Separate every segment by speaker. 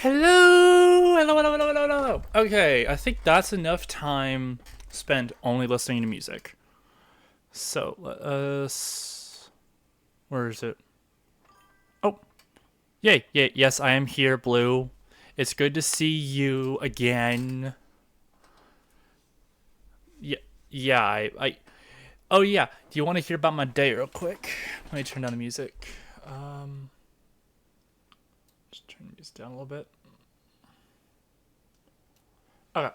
Speaker 1: Hello, hello, hello, hello, hello, hello. Okay, I think that's enough time spent only listening to music. So, where is it? Oh, yay, yay, yes, I am here, Blue. It's good to see you again. Yeah, yeah, oh yeah, do you want to hear about my day real quick? Let me turn down the music. Um, just turn the music down a little bit. Okay,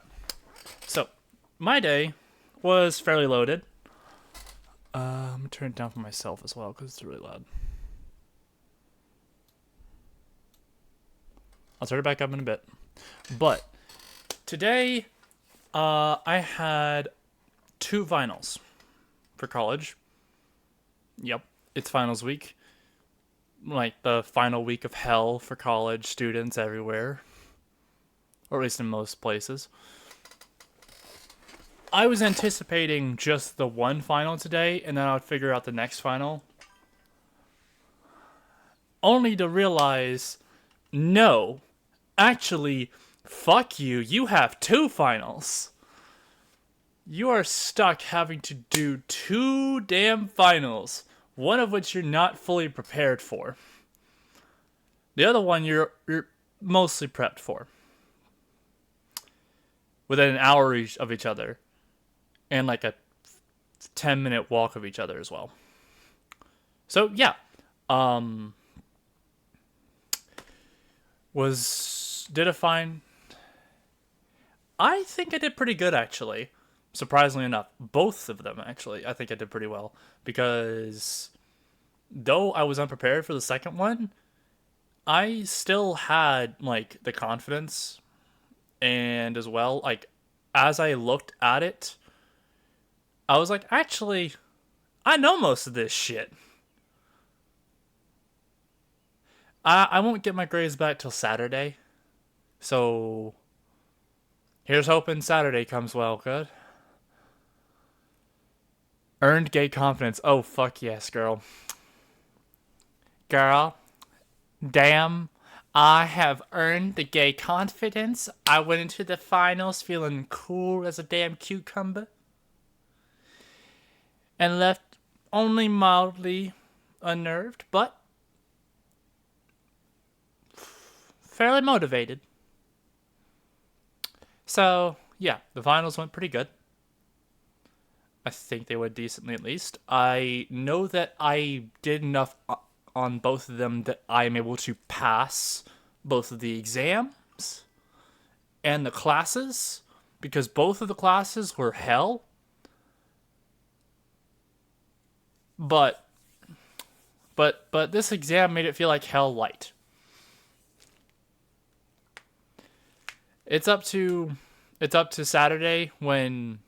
Speaker 1: so my day was fairly loaded. I'm gonna turn it down for myself as well because it's really loud. I'll turn it back up in a bit. But today, I had two finals for college. Yep, it's finals week. Like the final week of hell for college students everywhere, or at least in most places. I was anticipating just the one final today, and then I would figure out the next final. Only to realize, no, actually, fuck you, you have two finals. You are stuck having to do two damn finals, one of which you're not fully prepared for. The other one you're mostly prepped for. Within an hour of each other, and like a 10-minute walk of each other as well. So yeah, um, was did a fine. I think I did pretty good actually. Surprisingly enough, both of them actually, I think I did pretty well because though I was unprepared for the second one, I still had like the confidence and as well like as I looked at it, I was like, actually, I know most of this shit. I won't get my grades back till Saturday, so here's hoping Saturday comes well. Good. Earned gay confidence. Oh fuck yes, girl. Girl, damn. I have earned the gay confidence. I went into the finals feeling cool as a damn cucumber and left only mildly unnerved, but fairly motivated. So, yeah, the finals went pretty good. I think they went decently at least. I know that I did enough on both of them that I am able to pass both of the exams and the classes because both of the classes were hell. But but this exam made it feel like hell light. It's up to it's up to Saturday when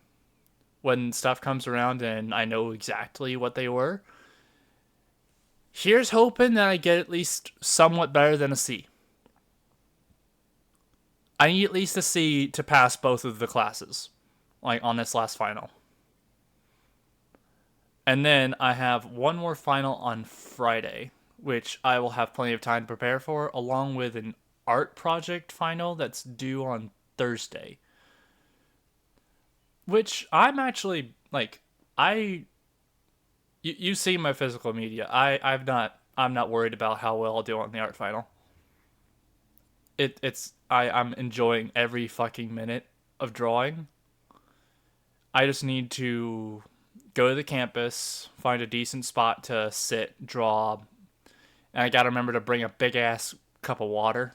Speaker 1: stuff comes around and I know exactly what they were. Here's hoping that I get at least somewhat better than a C. I need at least a C to pass both of the classes, like on this last final. And then I have one more final on Friday, which I will have plenty of time to prepare for, along with an art project final that's due on Thursday. Which I'm actually like I you see my physical media. I'm not worried about how well I'll do on the art final. I'm enjoying every fucking minute of drawing. I just need to go to the campus, find a decent spot to sit, draw, and I gotta remember to bring a big ass cup of water.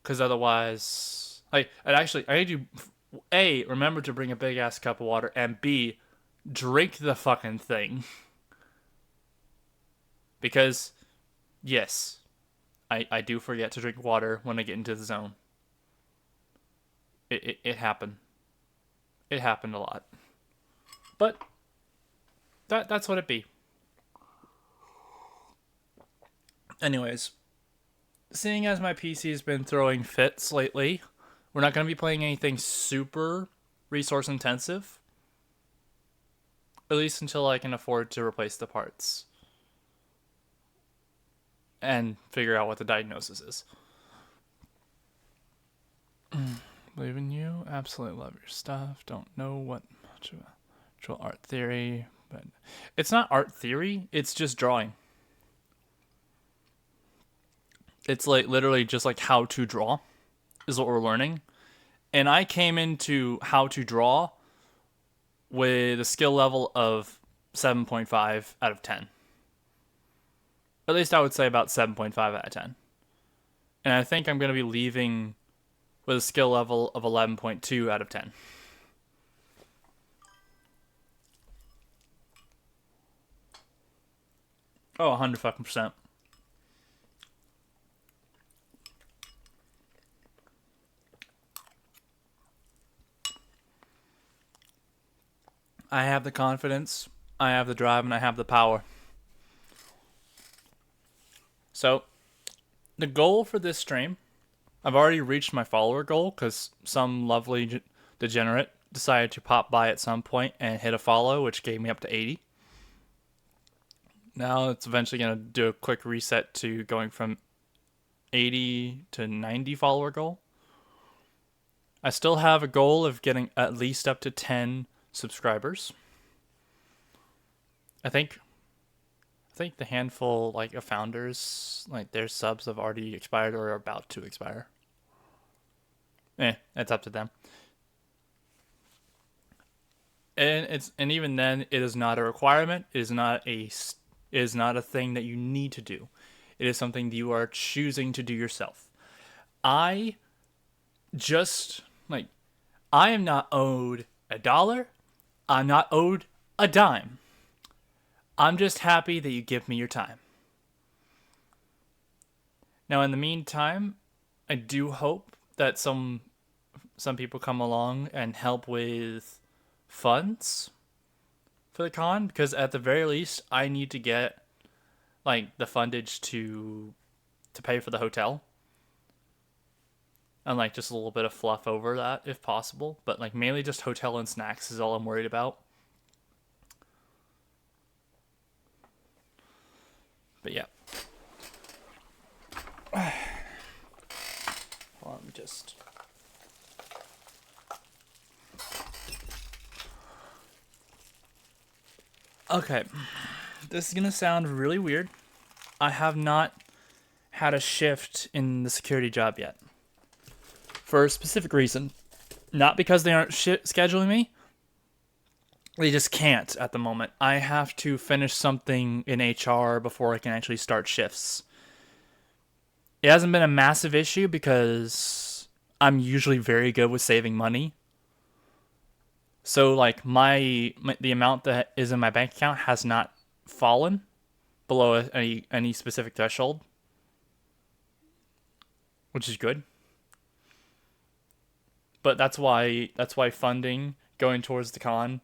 Speaker 1: Cause otherwise like and actually I need to A, remember to bring a big ass cup of water, and B, drink the fucking thing. Because yes, I do forget to drink water when I get into the zone. It happened. It happened a lot. But that's what it be. Anyways, seeing as my PC's been throwing fits lately, we're not going to be playing anything super resource intensive. At least until I can afford to replace the parts and figure out what the diagnosis is. Believe in you. Absolutely love your stuff. Don't know what much of actual art theory, but it's not art theory. It's just drawing. It's like literally just like how to draw is what we're learning. And I came into how to draw with a skill level of 7.5 out of 10. At least I would say about 7.5 out of 10. And I think I'm going to be leaving with a skill level of 11.2 out of 10. Oh, 100%. I have the confidence, I have the drive, and I have the power. So, the goal for this stream, I've already reached my follower goal because some lovely degenerate decided to pop by at some point and hit a follow, which gave me up to 80. Now it's eventually going to do a quick reset to going from 80 to 90 follower goal. I still have a goal of getting at least up to 10 subscribers. I think the handful like of founders, like their subs have already expired or are about to expire. It's up to them. And even then, it is not a requirement. It is not a thing that you need to do. It is something that you are choosing to do yourself. I am not owed $1. I'm not owed a dime. I'm just happy that you give me your time. Now, in the meantime, I do hope that some people come along and help with funds for the con, because at the very least, I need to get like the fundage to pay for the hotel. And like just a little bit of fluff over that if possible, but like mainly just hotel and snacks is all I'm worried about. But yeah. Hold on, just. Okay. This is gonna sound really weird. I have not had a shift in the security job yet. For a specific reason. Not because they aren't scheduling me. They just can't at the moment. I have to finish something in HR before I can actually start shifts. It hasn't been a massive issue because I'm usually very good with saving money. So like the amount that is in my bank account has not fallen below any specific threshold, which is good. But that's why funding going towards the con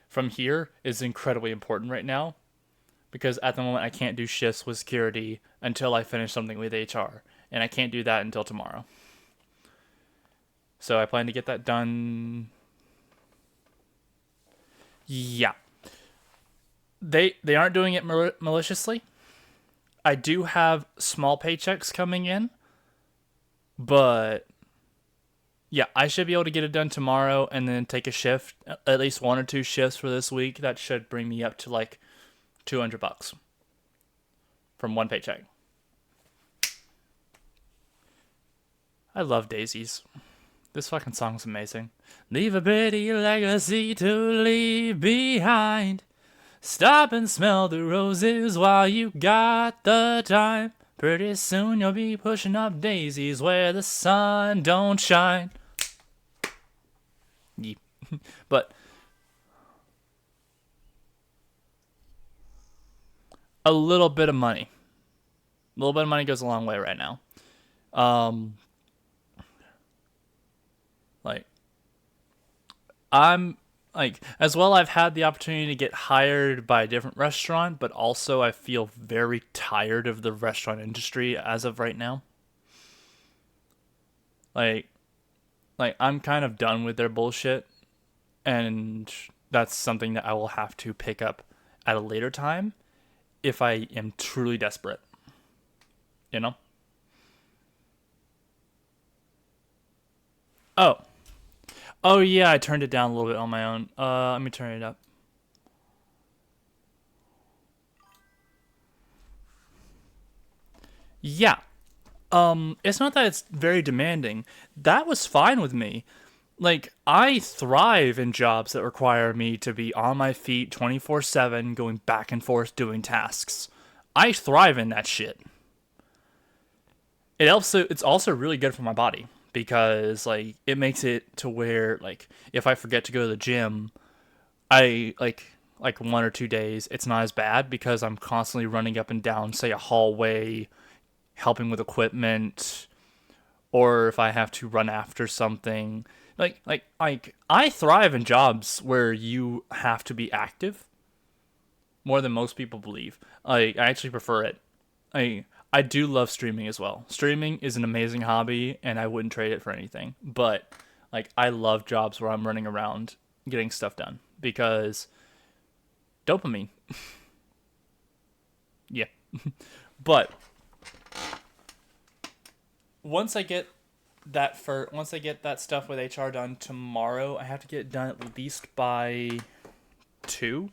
Speaker 1: from here is incredibly important right now, because at the moment I can't do shifts with security until I finish something with HR, and I can't do that until tomorrow. So I plan to get that done. Yeah. They aren't doing it maliciously. I do have small paychecks coming in, but yeah, I should be able to get it done tomorrow and then take a shift, at least 1 or 2 shifts for this week. That should bring me up to like $200 from one paycheck. I love Daisies. This fucking song's amazing. Leave a pretty legacy to leave behind. Stop and smell the roses while you got the time. Pretty soon you'll be pushing up daisies where the sun don't shine. Yeah. But a little bit of money. A little bit of money goes a long way right now. Like, I'm like, as well, I've had the opportunity to get hired by a different restaurant, but also I feel very tired of the restaurant industry as of right now. Like I'm kind of done with their bullshit, and that's something that I will have to pick up at a later time if I am truly desperate. You know? Oh, Oh yeah, I turned it down a little bit on my own. Let me turn it up. Yeah. It's not that it's very demanding. That was fine with me. Like, I thrive in jobs that require me to be on my feet 24/7, going back and forth doing tasks. I thrive in that shit. It's also really good for my body because like it makes it to where like if I forget to go to the gym, I like 1 or 2 days, it's not as bad because I'm constantly running up and down, say a hallway, helping with equipment, or if I have to run after something. Like I thrive in jobs where you have to be active more than most people believe. I actually prefer it. I do love streaming as well. Streaming is an amazing hobby and I wouldn't trade it for anything. But like I love jobs where I'm running around getting stuff done because dopamine. Yeah. But once I get that stuff with HR done tomorrow, I have to get it done at least by 2.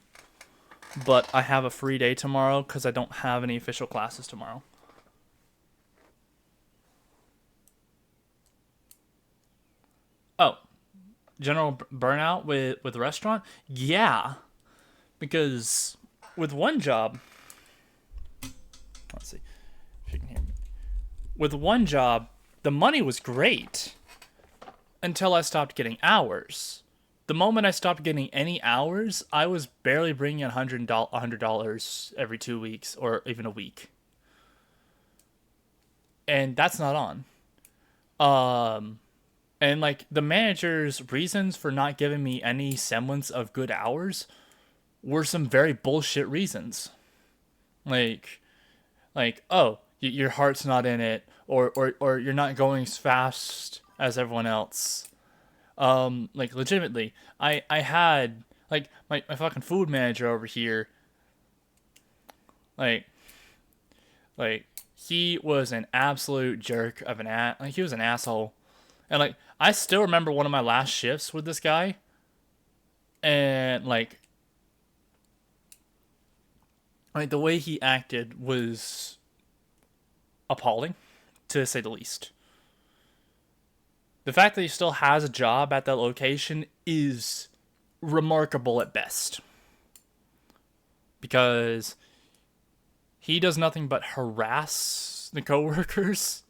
Speaker 1: But I have a free day tomorrow cuz I don't have any official classes tomorrow. Oh, general burnout with the restaurant? Yeah, because with one job, let's see if you can hear me. With one job, the money was great until I stopped getting hours. The moment I stopped getting any hours, I was barely bringing in $100 every 2 weeks or even a week, and that's not on. Um, and like the manager's reasons for not giving me any semblance of good hours were some very bullshit reasons. Like oh, your heart's not in it, or you're not going as fast as everyone else. Like legitimately, I had like my fucking food manager over here, like like he was an absolute jerk of an like he was an asshole, and like I still remember one of my last shifts with this guy, and like the way he acted was appalling, to say the least. The fact that he still has a job at that location is remarkable at best because he does nothing but harass the coworkers,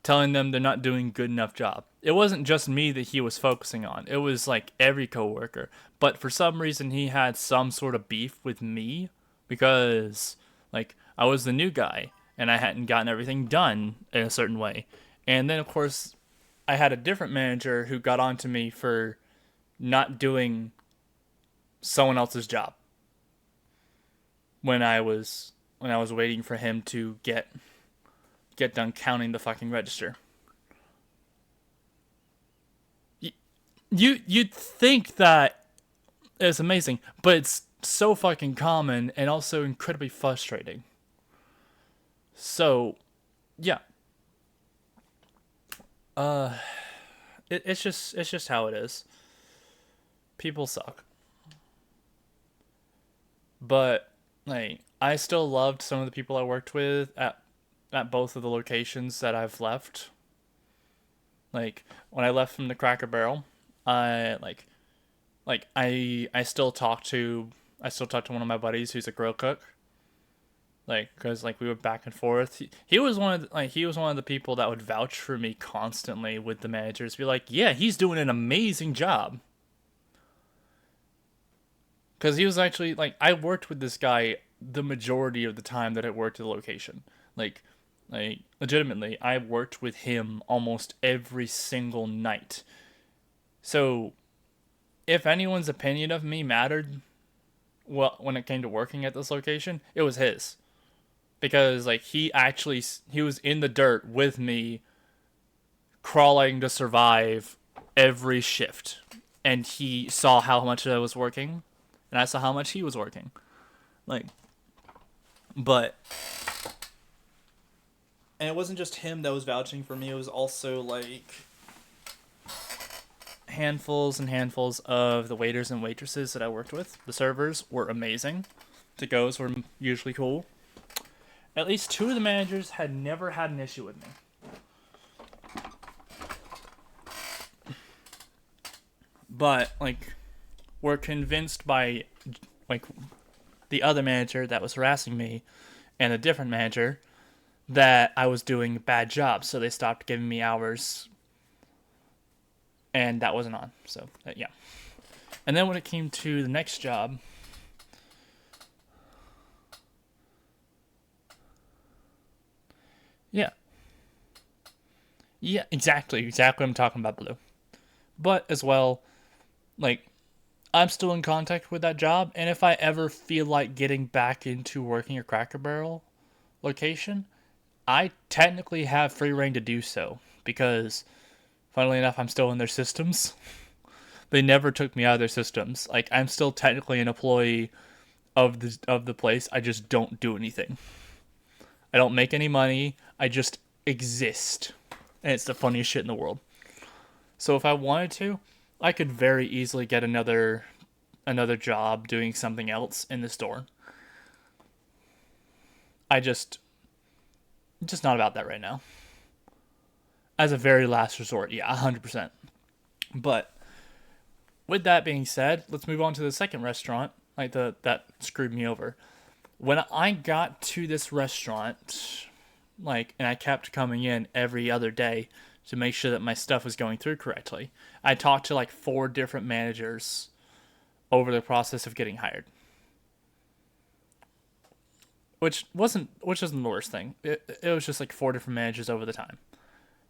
Speaker 1: telling them they're not doing a good enough job. It wasn't just me that he was focusing on. It was like every coworker. But for some reason he had some sort of beef with me because like I was the new guy and I hadn't gotten everything done in a certain way. And then of course I had a different manager who got onto me for not doing someone else's job when I was waiting for him to get done counting the fucking register. You'd think that it's amazing, but it's so fucking common and also incredibly frustrating. So, yeah, uh, it's just how it is. People suck, but like I still loved some of the people I worked with at both of the locations that I've left. Like when I left from the Cracker Barrel, I I still talk to one of my buddies who's a grill cook. Like, cause like we were back and forth. He was he was one of the people that would vouch for me constantly with the managers. Be like, yeah, he's doing an amazing job. Cause he was actually like I worked with this guy the majority of the time that I worked at the location. Like, legitimately, I worked with him almost every single night. So if anyone's opinion of me mattered, well, when it came to working at this location, it was his because like he was in the dirt with me crawling to survive every shift, and he saw how much I was working and I saw how much he was working, like, but and it wasn't just him that was vouching for me, it was also like handfuls and handfuls of the waiters and waitresses that I worked with. The servers were amazing. The goes were usually cool. At least 2 of the managers had never had an issue with me. But, like, were convinced by, like, the other manager that was harassing me and a different manager that I was doing a bad job. So they stopped giving me hours. And that wasn't on. So, yeah. And then when it came to the next job, yeah. Yeah, exactly what I'm talking about, Blue. But as well, like, I'm still in contact with that job, and if I ever feel like getting back into working a Cracker Barrel location, I technically have free reign to do so, because, funnily enough, I'm still in their systems. They never took me out of their systems. Like, I'm still technically an employee of the place. I just don't do anything. I don't make any money. I just exist. And it's the funniest shit in the world. So if I wanted to, I could very easily get another job doing something else in the store. Just not about that right now. As a very last resort, yeah, 100%. But with that being said, let's move on to the second restaurant, like that screwed me over. When I got to this restaurant, like, and I kept coming in every other day to make sure that my stuff was going through correctly, I talked to like 4 different managers over the process of getting hired. Which wasn't the worst thing. It was just like 4 different managers over the time.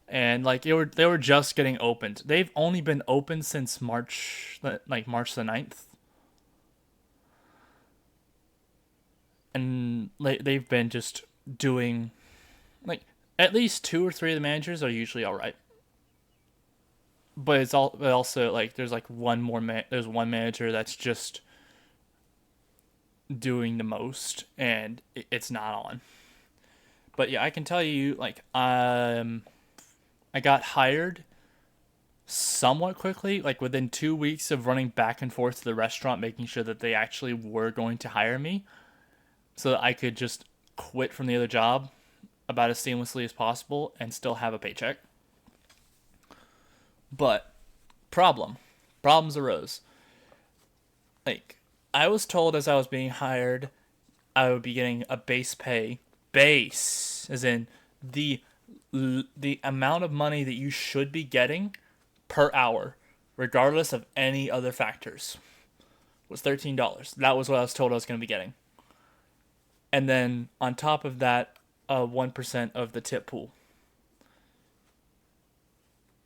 Speaker 1: And like they were just getting opened. They've only been open since March the 9th. And they've been just doing, like, at least 2 or 3 of the managers are usually all right. But it's also like there's like there's one manager that's just doing the most, and it's not on. But yeah, I can tell you, like, I got hired somewhat quickly, like within 2 weeks of running back and forth to the restaurant, making sure that they actually were going to hire me, so that I could just quit from the other job about as seamlessly as possible and still have a paycheck. But problems arose. Like, I was told as I was being hired, I would be getting a base pay. Base, as in the amount of money that you should be getting per hour, regardless of any other factors, was $13. That was what I was told I was going to be getting. And then on top of that, 1% of the tip pool.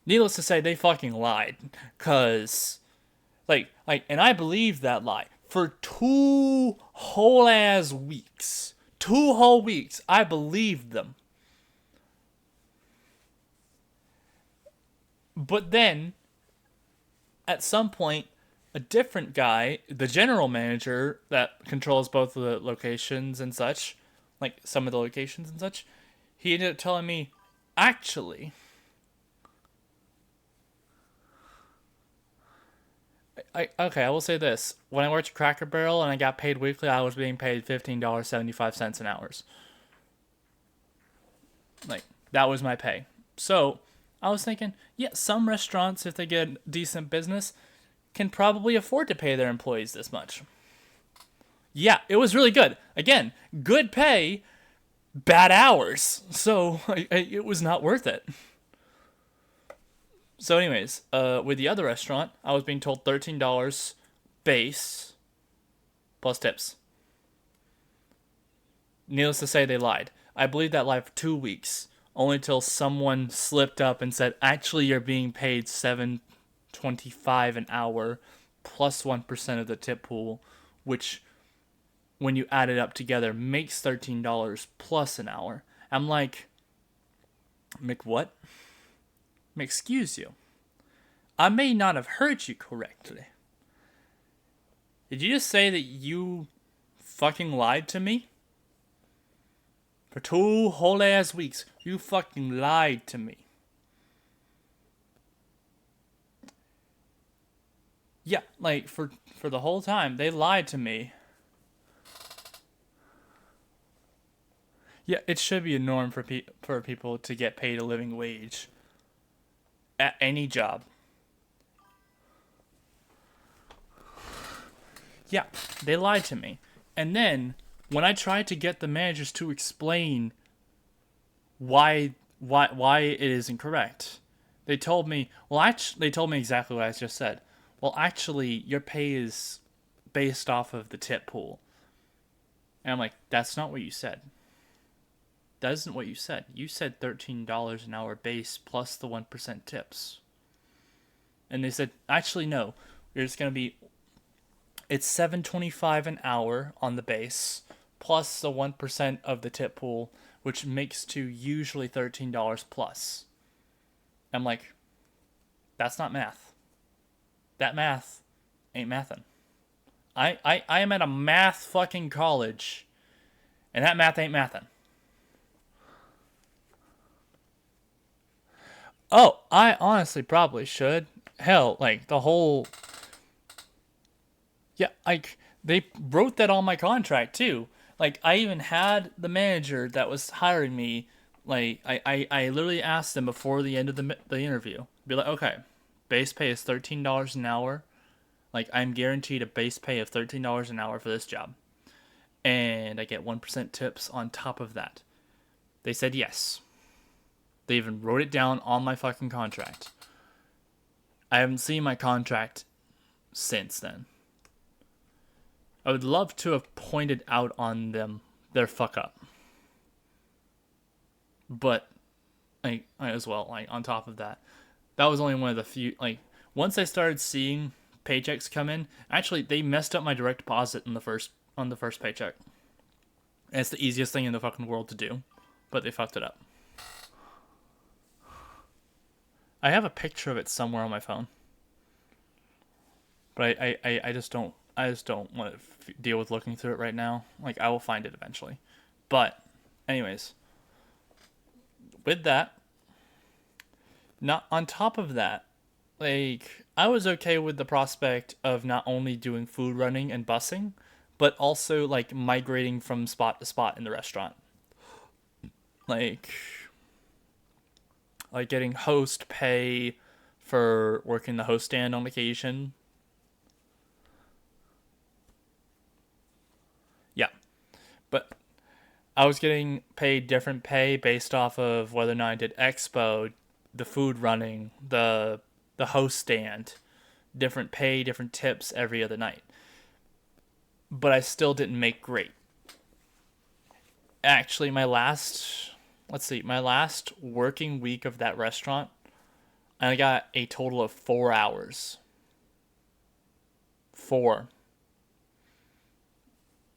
Speaker 1: Needless to say, they fucking lied. Cause, and I believed that lie. For 2 whole ass weeks. 2 whole weeks, I believed them. But then, at some point, a different guy, the general manager that controls both of the locations and such, like some of the locations and such, he ended up telling me, actually, I will say this. When I worked at Cracker Barrel and I got paid weekly, I was being paid $15.75 an hour. Like, that was my pay. So, I was thinking, yeah, some restaurants, if they get decent business, can probably afford to pay their employees this much. Yeah, it was really good. Again, good pay, bad hours. So, it was not worth it. So anyways, with the other restaurant, I was being told $13 base plus tips. Needless to say, they lied. I believed that lie for 2 weeks, only till someone slipped up and said, actually, you're being paid $7.25 an hour plus 1% of the tip pool, which, when you add it up together, makes $13 plus an hour. I'm like, Mick, what? Excuse you. I may not have heard you correctly. Did you just say that you fucking lied to me? For 2 whole ass weeks, you fucking lied to me. Yeah, like for the whole time they lied to me. Yeah, it should be a norm for for people to get paid a living wage at any job. Yeah, they lied to me. And then when I tried to get the managers to explain why it is incorrect, they told me, well, actually, they told me exactly what I just said. Well, actually, your pay is based off of the tip pool. And I'm like, that's not what you said. That isn't what you said. You said $13 an hour base plus the 1% tips. And they said, actually, no. There's going to be, it's $7.25 an hour on the base plus the 1% of the tip pool, which makes to usually $13 plus. I'm like, that's not math. That math ain't mathin'. I am at a math fucking college, and that math ain't mathin'. Oh, I honestly probably should. Hell, like the whole. Yeah, like they wrote that on my contract too. Like I even had the manager that was hiring me. Like I literally asked them before the end of the interview. Be like, okay, base pay is $13 an hour. Like I'm guaranteed a base pay of $13 an hour for this job, and I get 1% tips on top of that. They said yes. They even wrote it down on my fucking contract. I haven't seen my contract since then. I would love to have pointed out on them their fuck up. But I as well, like on top of that, that was only one of the few like once I started seeing paychecks come in, actually they messed up my direct deposit in the first paycheck. And it's the easiest thing in the fucking world to do, but they fucked it up. I have a picture of it somewhere on my phone. But I just don't want to deal with looking through it right now. Like I will find it eventually. But anyways, with that, not on top of that, like I was okay with the prospect of not only doing food running and busing, but also like migrating from spot to spot in the restaurant. Like getting host pay for working the host stand on occasion. Yeah. But I was getting paid different pay based off of whether or not I did expo, the food running, the host stand, different pay, different tips every other night. But I still didn't make great. Actually, my last working week of that restaurant, I got a total of 4 hours. Four.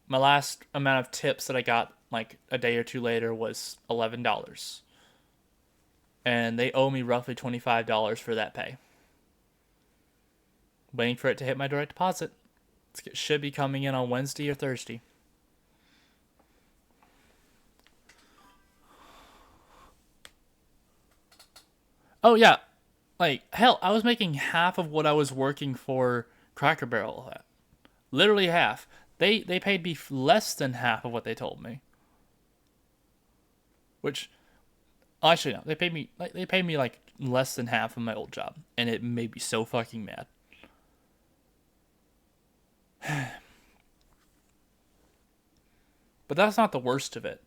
Speaker 1: My last amount of tips that I got like a day or two later was $11. And they owe me roughly $25 for that pay. Waiting for it to hit my direct deposit. It should be coming in on Wednesday or Thursday. Oh yeah, like hell, I was making half of what I was working for Cracker Barrel at. Literally half. They paid me less than half of what they told me. Which actually no, they paid me like less than half of my old job, and it made me so fucking mad. But that's not the worst of it.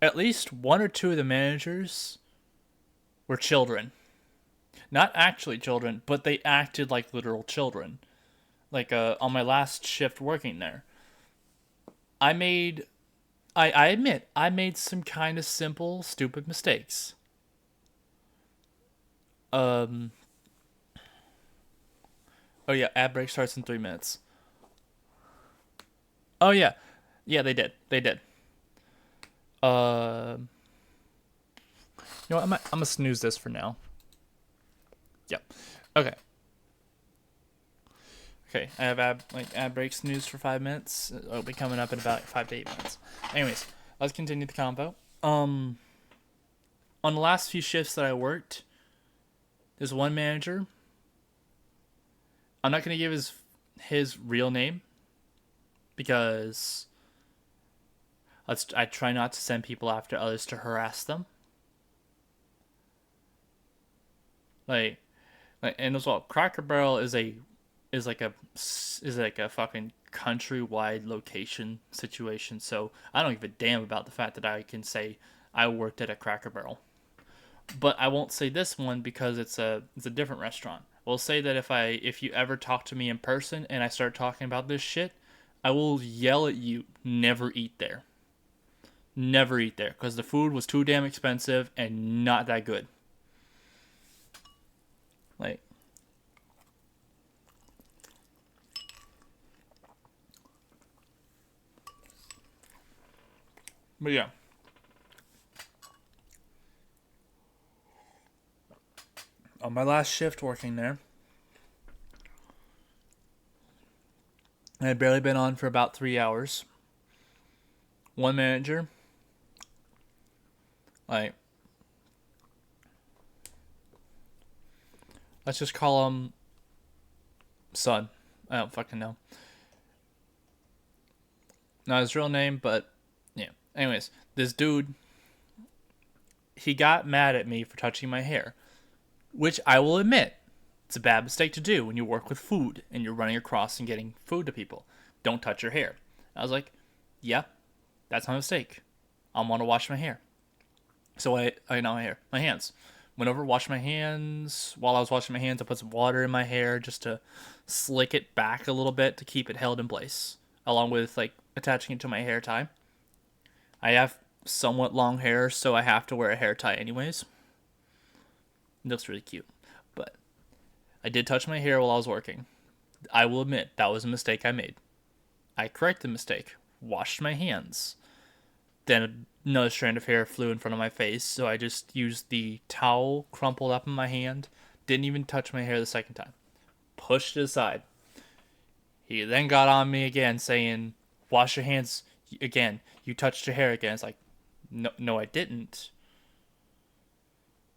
Speaker 1: At least one or two of the managers were children. Not actually children, but they acted like literal children. Like on my last shift working there, I made I admit I made some kind of simple stupid mistakes. Um oh yeah, ad break starts in 3 minutes. Oh yeah. Yeah, they did. They did. You know what? I'm gonna snooze this for now. Yep. Okay. Okay. I have ad break snooze for 5 minutes. It'll be coming up in about 5 to 8 minutes. Anyways, let's continue the combo. On the last few shifts that I worked, there's one manager I'm not gonna give his real name because I try not to send people after others to harass them. Like, and as well, Cracker Barrel is like a is like a fucking countrywide location situation. So I don't give a damn about the fact that I can say I worked at a Cracker Barrel. But I won't say this one because it's a different restaurant. We'll say that if you ever talk to me in person and I start talking about this shit, I will yell at you, never eat there. Never eat there because the food was too damn expensive and not that good. Like, but yeah. On my last shift working there, I had barely been on for about 3 hours. One manager, like, let's just call him Son. I don't fucking know. Not his real name, but yeah. Anyways, this dude, he got mad at me for touching my hair, which I will admit, it's a bad mistake to do when you work with food and you're running across and getting food to people. Don't touch your hair. I was like, yeah, that's my mistake. I want to wash my hair. So not my hair, my hands. Went over, washed my hands. While I was washing my hands, I put some water in my hair just to slick it back a little bit to keep it held in place, along with like attaching it to my hair tie. I have somewhat long hair, so I have to wear a hair tie anyways. It looks really cute. But I did touch my hair while I was working. I will admit that was a mistake I made. I corrected the mistake, washed my hands. Then another strand of hair flew in front of my face, so I just used the towel crumpled up in my hand. Didn't even touch my hair the second time. Pushed it aside. He then got on me again, saying, "Wash your hands again. You touched your hair again." It's like, no, I didn't.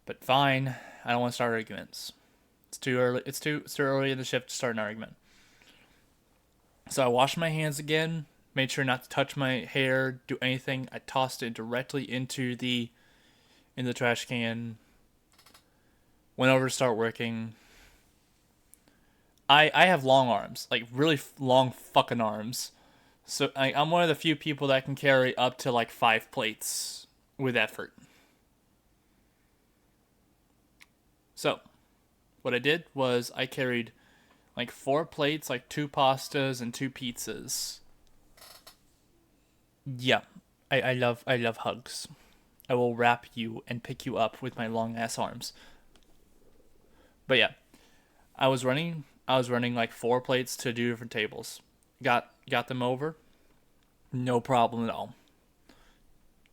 Speaker 1: But fine. I don't want to start arguments. It's too early. It's too early in the shift to start an argument. So I washed my hands again. Made sure not to touch my hair, do anything. I tossed it directly in the trash can. Went over to start working. I have long arms, like really long fucking arms. So I'm one of the few people that can carry up to like 5 plates with effort. So what I did was I carried like 4 plates, like 2 pastas and 2 pizzas. Yeah, I love hugs. I will wrap you and pick you up with my long ass arms. But yeah, I was running like 4 plates to do different tables. Got them over. No problem at all.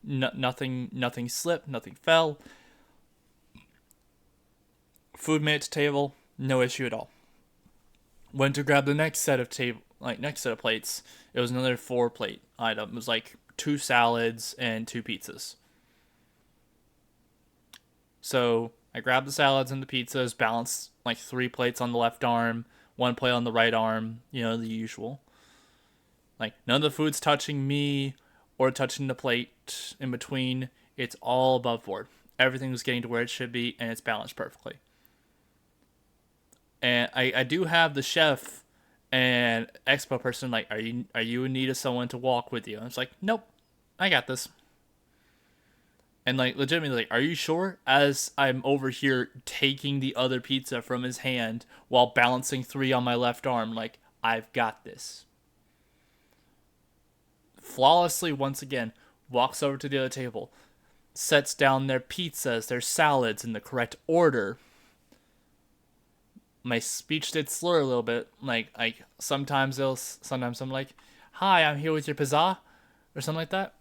Speaker 1: Nothing slipped, nothing fell. Food made it to table, no issue at all. Went to grab the next set of plates. It was another 4 plate item. It was like 2 salads and 2 pizzas. So I grabbed the salads and the pizzas, balanced like 3 plates on the left arm, 1 plate on the right arm, the usual. Like none of the food's touching me or touching the plate in between. It's all above board. Everything's getting to where it should be and it's balanced perfectly. And I do have the chef and expo person like, are you in need of someone to walk with you? And it's like, nope, I got this. And like legitimately, like, are you sure? As I'm over here taking the other pizza from his hand while balancing 3 on my left arm, like I've got this. Flawlessly once again, walks over to the other table, sets down their pizzas, their salads in the correct order. My speech did slur a little bit. Like sometimes I'm like, "Hi, I'm here with your pizza," or something like that.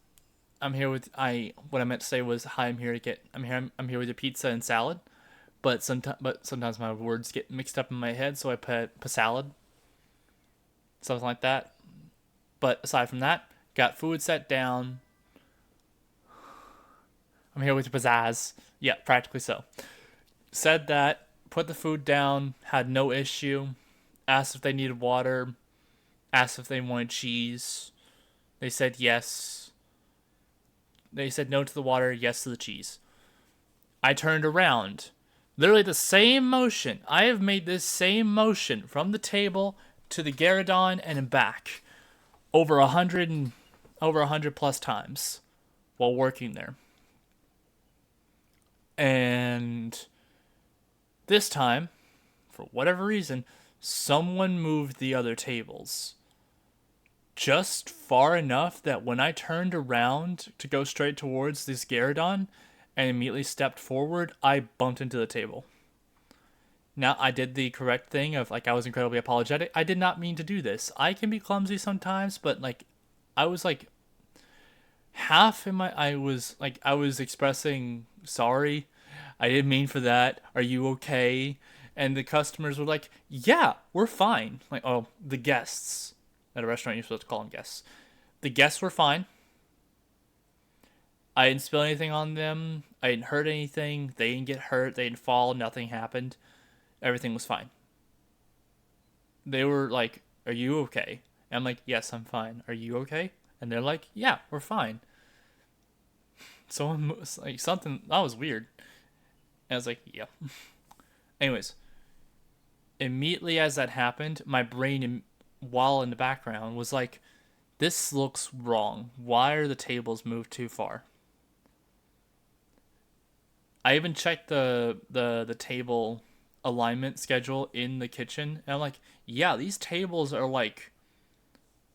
Speaker 1: I'm here with I. What I meant to say was, "Hi, I'm here with your pizza and salad." But sometimes my words get mixed up in my head, so I put salad, something like that. But aside from that, got food set down. I'm here with your pizzazz. Yeah, practically so. Said that, put the food down, had no issue. asked if they needed water, asked if they wanted cheese. They said yes. They said no to the water, yes to the cheese. I turned around. Literally the same motion. I have made this same motion from the table to the Gyrodon and back over 100 plus times while working there. And this time, for whatever reason, someone moved the other tables just far enough that when I turned around to go straight towards this Gyrodon and immediately stepped forward, I bumped into the table. Now, I did the correct thing of, like, I was incredibly apologetic. I did not mean to do this. I can be clumsy sometimes, but, like, I was, like, I was expressing sorry. I didn't mean for that. Are you okay? And the customers were like, yeah, we're fine. Like, oh, the guests. At a restaurant, you're supposed to call them guests. The guests were fine. I didn't spill anything on them. I didn't hurt anything. They didn't get hurt. They didn't fall. Nothing happened. Everything was fine. They were like, are you okay? And I'm like, yes, I'm fine. Are you okay? And they're like, yeah, we're fine. Someone was like, something that was weird. And I was like, yeah. Anyways, immediately as that happened, my brain, while in the background, was like, this looks wrong. Why are the tables moved too far? I even checked the table alignment schedule in the kitchen, and I'm like, yeah, these tables are like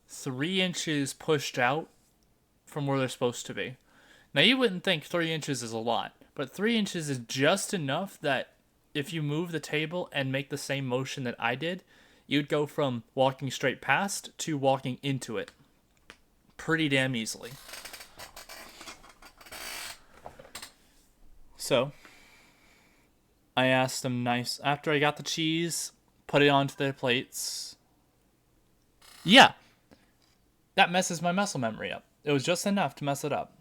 Speaker 1: 3 inches pushed out from where they're supposed to be. Now, you wouldn't think 3 inches is a lot, but 3 inches is just enough that if you move the table and make the same motion that I did, you'd go from walking straight past to walking into it pretty damn easily. So, I asked them after I got the cheese, put it onto their plates. Yeah, that messes my muscle memory up. It was just enough to mess it up.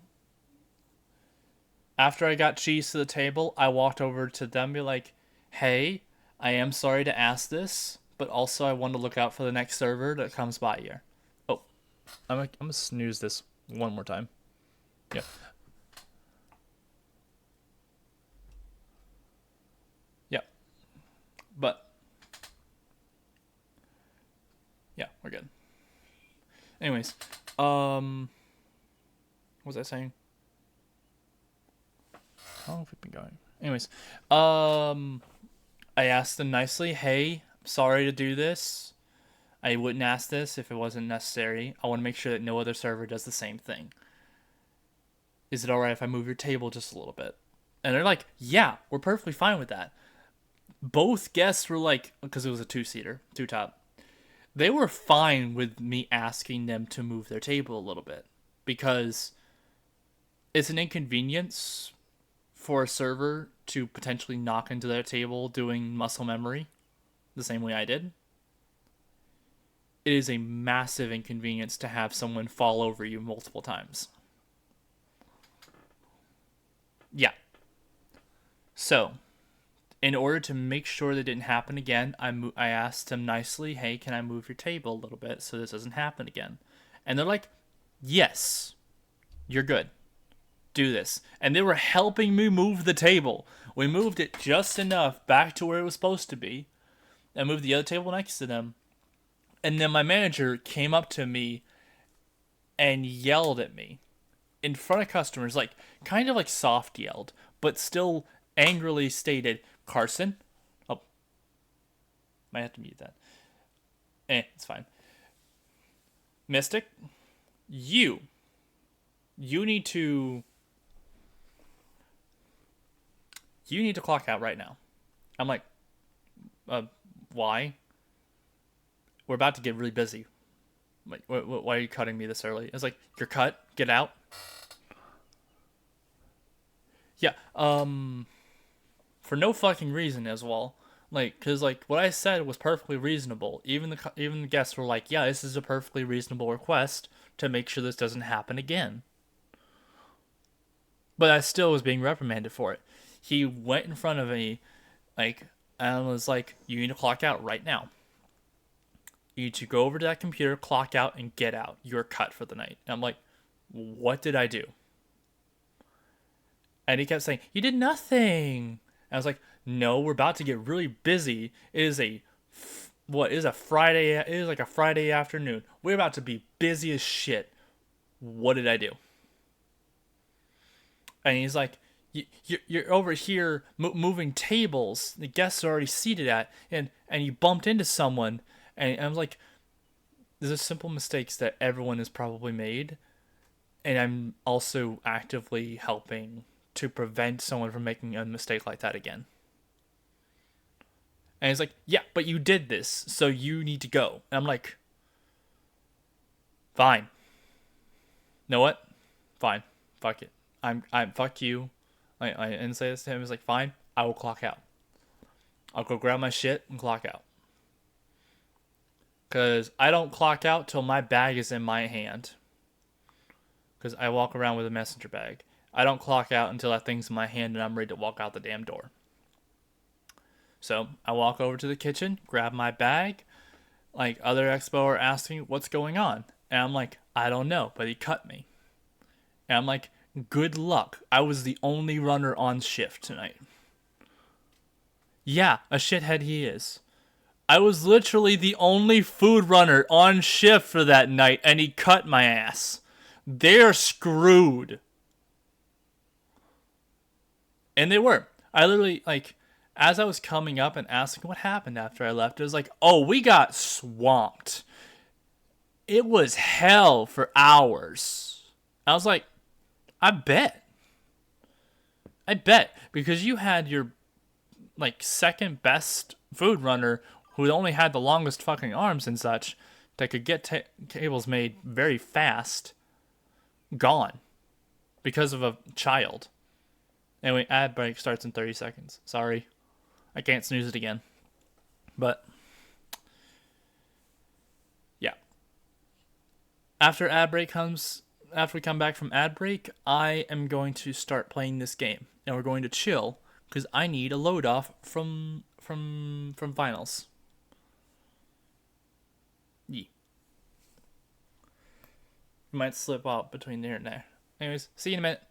Speaker 1: After I got cheese to the table, I walked over to them and be like, hey, I am sorry to ask this, but also I want to look out for the next server that comes by here. Oh, I'm going to snooze this one more time. Yeah. Yeah. But, yeah, we're good. Anyways, what was I saying? How long have we been going? Anyways, I asked them nicely, hey, I'm sorry to do this. I wouldn't ask this if it wasn't necessary. I want to make sure that no other server does the same thing. Is it alright if I move your table just a little bit? And they're like, yeah, we're perfectly fine with that. Both guests were like, because it was a two-seater, two-top, they were fine with me asking them to move their table a little bit. Because it's an inconvenience for a server to potentially knock into their table doing muscle memory the same way I did. It is a massive inconvenience to have someone fall over you multiple times. Yeah. So, in order to make sure that didn't happen again, I asked them nicely, hey, can I move your table a little bit so this doesn't happen again? And they're like, yes, you're good. Do this. And they were helping me move the table. We moved it just enough back to where it was supposed to be. I moved the other table next to them. And then my manager came up to me and yelled at me in front of customers, like kind of like soft yelled, but still angrily stated, Carson. Oh, might have to mute that. It's fine. Mystic, you need to clock out right now. I'm like, why? We're about to get really busy. Like, why are you cutting me this early? It's like, you're cut. Get out. Yeah. For no fucking reason as well. Like, cause like what I said was perfectly reasonable. Even the guests were like, yeah, this is a perfectly reasonable request to make sure this doesn't happen again. But I still was being reprimanded for it. He went in front of me, like, and was like, you need to clock out right now. You need to go over to that computer, clock out, and get out. You're cut for the night. And I'm like, what did I do? And he kept saying, you did nothing. And I was like, no, we're about to get really busy. It is a Friday. It is like a Friday afternoon. We're about to be busy as shit. What did I do? And he's like, you're over here moving tables. The guests are already seated and you bumped into someone. And I was like, these are simple mistakes that everyone has probably made. And I'm also actively helping to prevent someone from making a mistake like that again. And he's like, yeah, but you did this, so you need to go. And I'm like, fine. Know what? Fine. Fuck it. I'm fuck you. I didn't say this to him. He was like, fine, I will clock out. I'll go grab my shit and clock out. Because I don't clock out till my bag is in my hand. Because I walk around with a messenger bag. I don't clock out until that thing's in my hand and I'm ready to walk out the damn door. So I walk over to the kitchen, grab my bag. Like, other expo are asking what's going on. And I'm like, I don't know, but he cut me. And I'm like, good luck. I was the only runner on shift tonight. Yeah, a shithead he is. I was literally the only food runner on shift for that night, and he cut my ass. They're screwed. And they were. I literally, like, as I was coming up and asking what happened after I left, it was like, oh, we got swamped. It was hell for hours. I was like, I bet. Because you had your, like, second best food runner who only had the longest fucking arms and such that could get tables made very fast gone because of a child. Anyway, ad break starts in 30 seconds. Sorry. I can't snooze it again. But, yeah. After we come back from ad break, I am going to start playing this game. And we're going to chill, because I need a load off from finals. Yeah. Might slip out between there and there. Anyways, see you in a minute.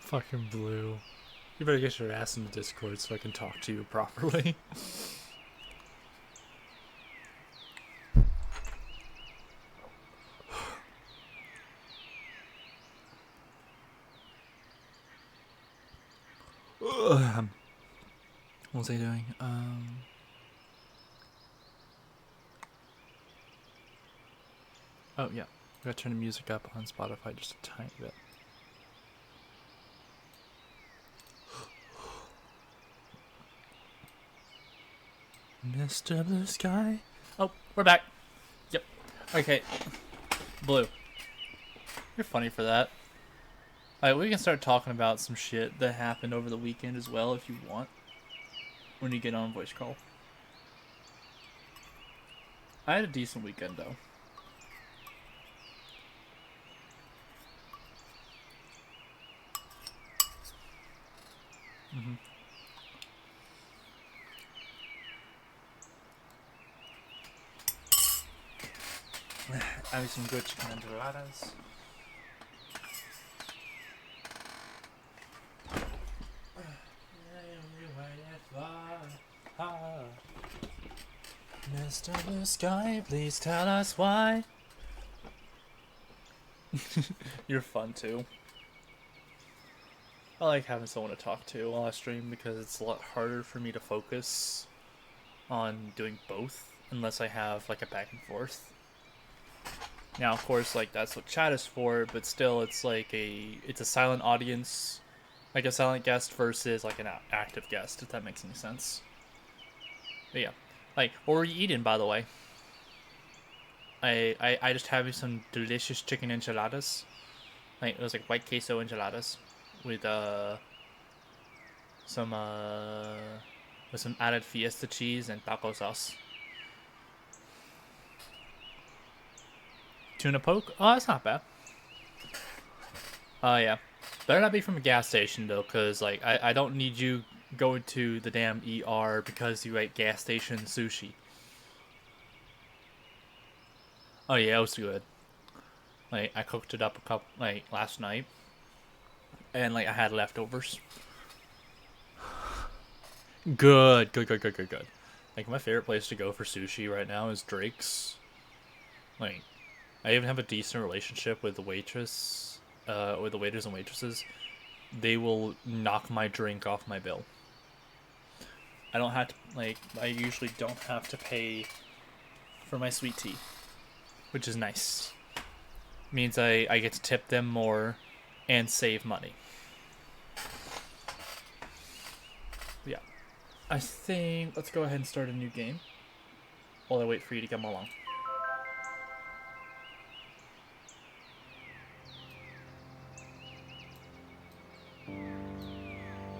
Speaker 1: Fucking Blue. You better get your ass in the Discord so I can talk to you properly. What was I doing? Oh yeah, I gotta turn the music up on Spotify just a tiny bit. Mr. Blue Sky. Oh, we're back. Yep. Okay. Blue. You're funny for that. Alright, we can start talking about some shit that happened over the weekend as well if you want. When you get on voice call. I had a decent weekend though. I have some good chicken enchiladas. Mr. Blue Sky, please tell us why. You're fun too. I like having someone to talk to while I stream because it's a lot harder for me to focus on doing both unless I have like a back and forth. Now, of course, like that's what chat is for, but still, it's like it's a silent audience, like a silent guest versus like an active guest, if that makes any sense. But yeah, like what were you eating, by the way? I just having some delicious chicken enchiladas. Like it was like white queso enchiladas with some added fiesta cheese and taco sauce. Tuna poke? Oh, that's not bad. Oh, yeah. Better not be from a gas station, though, because, like, I don't need you going to the damn ER because you ate gas station sushi. Oh, yeah, it was good. Like, I cooked it up last night. And, like, I had leftovers. Good. Like, my favorite place to go for sushi right now is Drake's. Like, I even have a decent relationship with the waitress, with the waiters and waitresses. They will knock my drink off my bill. I don't have to, like, I usually don't have to pay for my sweet tea, which is nice. Means I get to tip them more and save money. Yeah. I think, let's go ahead and start a new game while I wait for you to come along.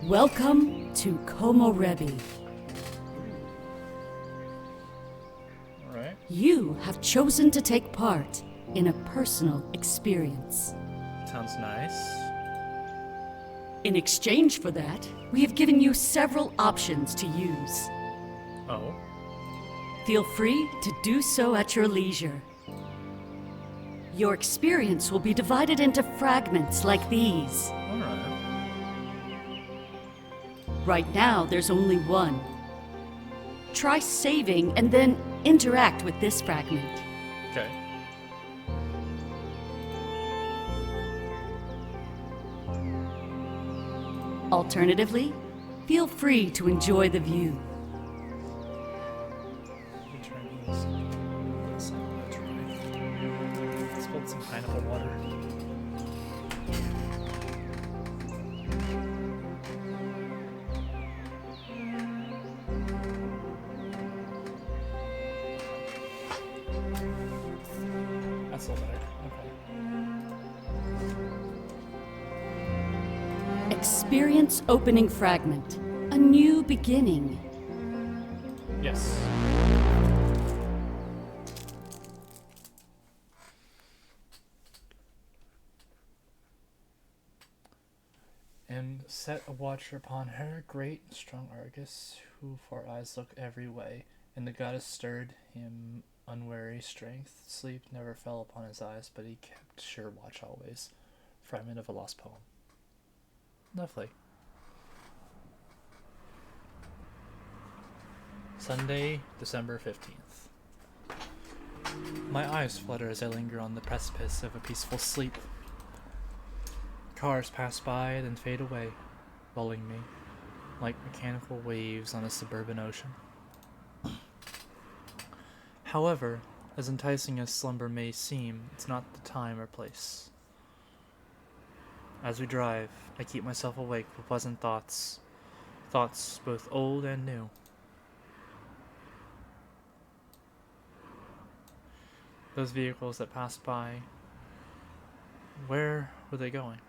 Speaker 2: Welcome to Komorebi.
Speaker 1: Alright.
Speaker 2: You have chosen to take part in a personal experience.
Speaker 1: Sounds nice.
Speaker 2: In exchange for that, we have given you several options to use.
Speaker 1: Oh.
Speaker 2: Feel free to do so at your leisure. Your experience will be divided into fragments like these.
Speaker 1: Alright.
Speaker 2: Right now, there's only one. Try saving and then interact with this fragment.
Speaker 1: Okay.
Speaker 2: Alternatively, feel free to enjoy the view.
Speaker 1: Spilled some pineapple water. That's a little better. Okay.
Speaker 2: Experience opening fragment. A new beginning.
Speaker 1: Yes. And set a watcher upon her, great and strong Argus, who for eyes look every way. And the goddess stirred him unwary strength. Sleep never fell upon his eyes, but he kept sure watch always. Fragment of a lost poem. Lovely. Sunday, December 15th. My eyes flutter as I linger on the precipice of a peaceful sleep. Cars pass by, then fade away, lulling me, like mechanical waves on a suburban ocean. However, as enticing as slumber may seem, it's not the time or place. As we drive, I keep myself awake with pleasant thoughts both old and new. Those vehicles that passed by, where were they going?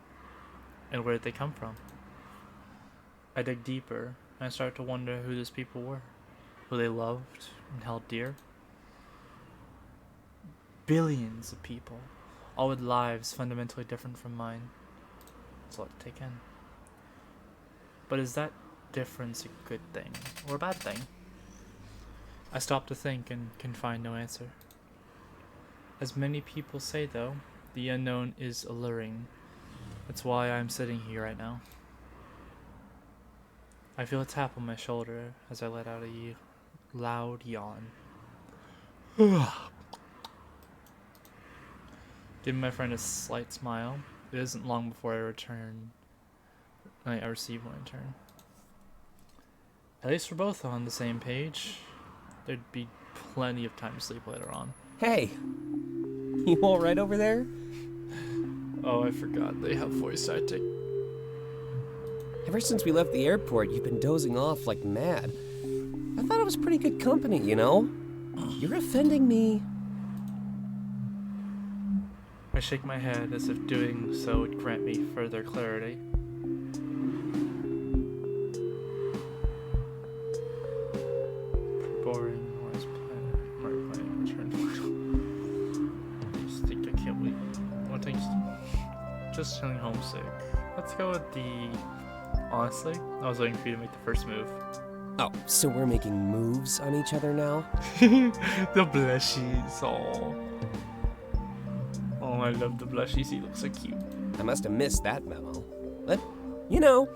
Speaker 1: And where did they come from? I dig deeper, and I start to wonder who these people were, who they loved and held dear. Billions of people, all with lives fundamentally different from mine. It's a lot to take in. But is that difference a good thing, or a bad thing? I stop to think and can find no answer. As many people say, though, the unknown is alluring. That's why I'm sitting here right now. I feel a tap on my shoulder as I let out a loud yawn. Giving my friend a slight smile. It isn't long before I receive my return. At least we're both on the same page. There'd be plenty of time to sleep later on.
Speaker 3: Hey, you alright over there?
Speaker 1: Oh, I forgot they have voice acting.
Speaker 3: Ever since we left the airport, you've been dozing off like mad. I thought it was pretty good company, you know? You're offending me.
Speaker 1: I shake my head as if doing so would grant me further clarity. Boring, noise planet, Mark playing, return. I just think I can't wait. What things? Just feeling homesick. Let's go with the. Honestly, I was waiting for you to make the first move.
Speaker 3: Oh, so we're making moves on each other now?
Speaker 1: The blushies, oh, I love the blushies. He looks so cute.
Speaker 3: I must have missed that memo. But, you know,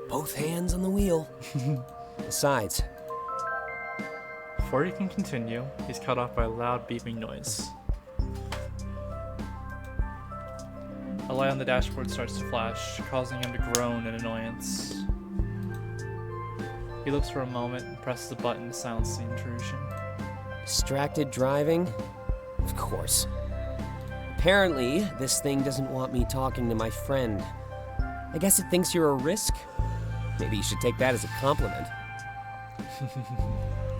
Speaker 3: both hands on the wheel. Besides,
Speaker 1: Before he can continue, he's cut off by a loud beeping noise. A light on the dashboard starts to flash, causing him to groan in annoyance. He looks for a moment and presses a button to silence the intrusion.
Speaker 3: distracted driving? Of course. Apparently, this thing doesn't want me talking to my friend. I guess it thinks you're a risk? Maybe you should take that as a compliment.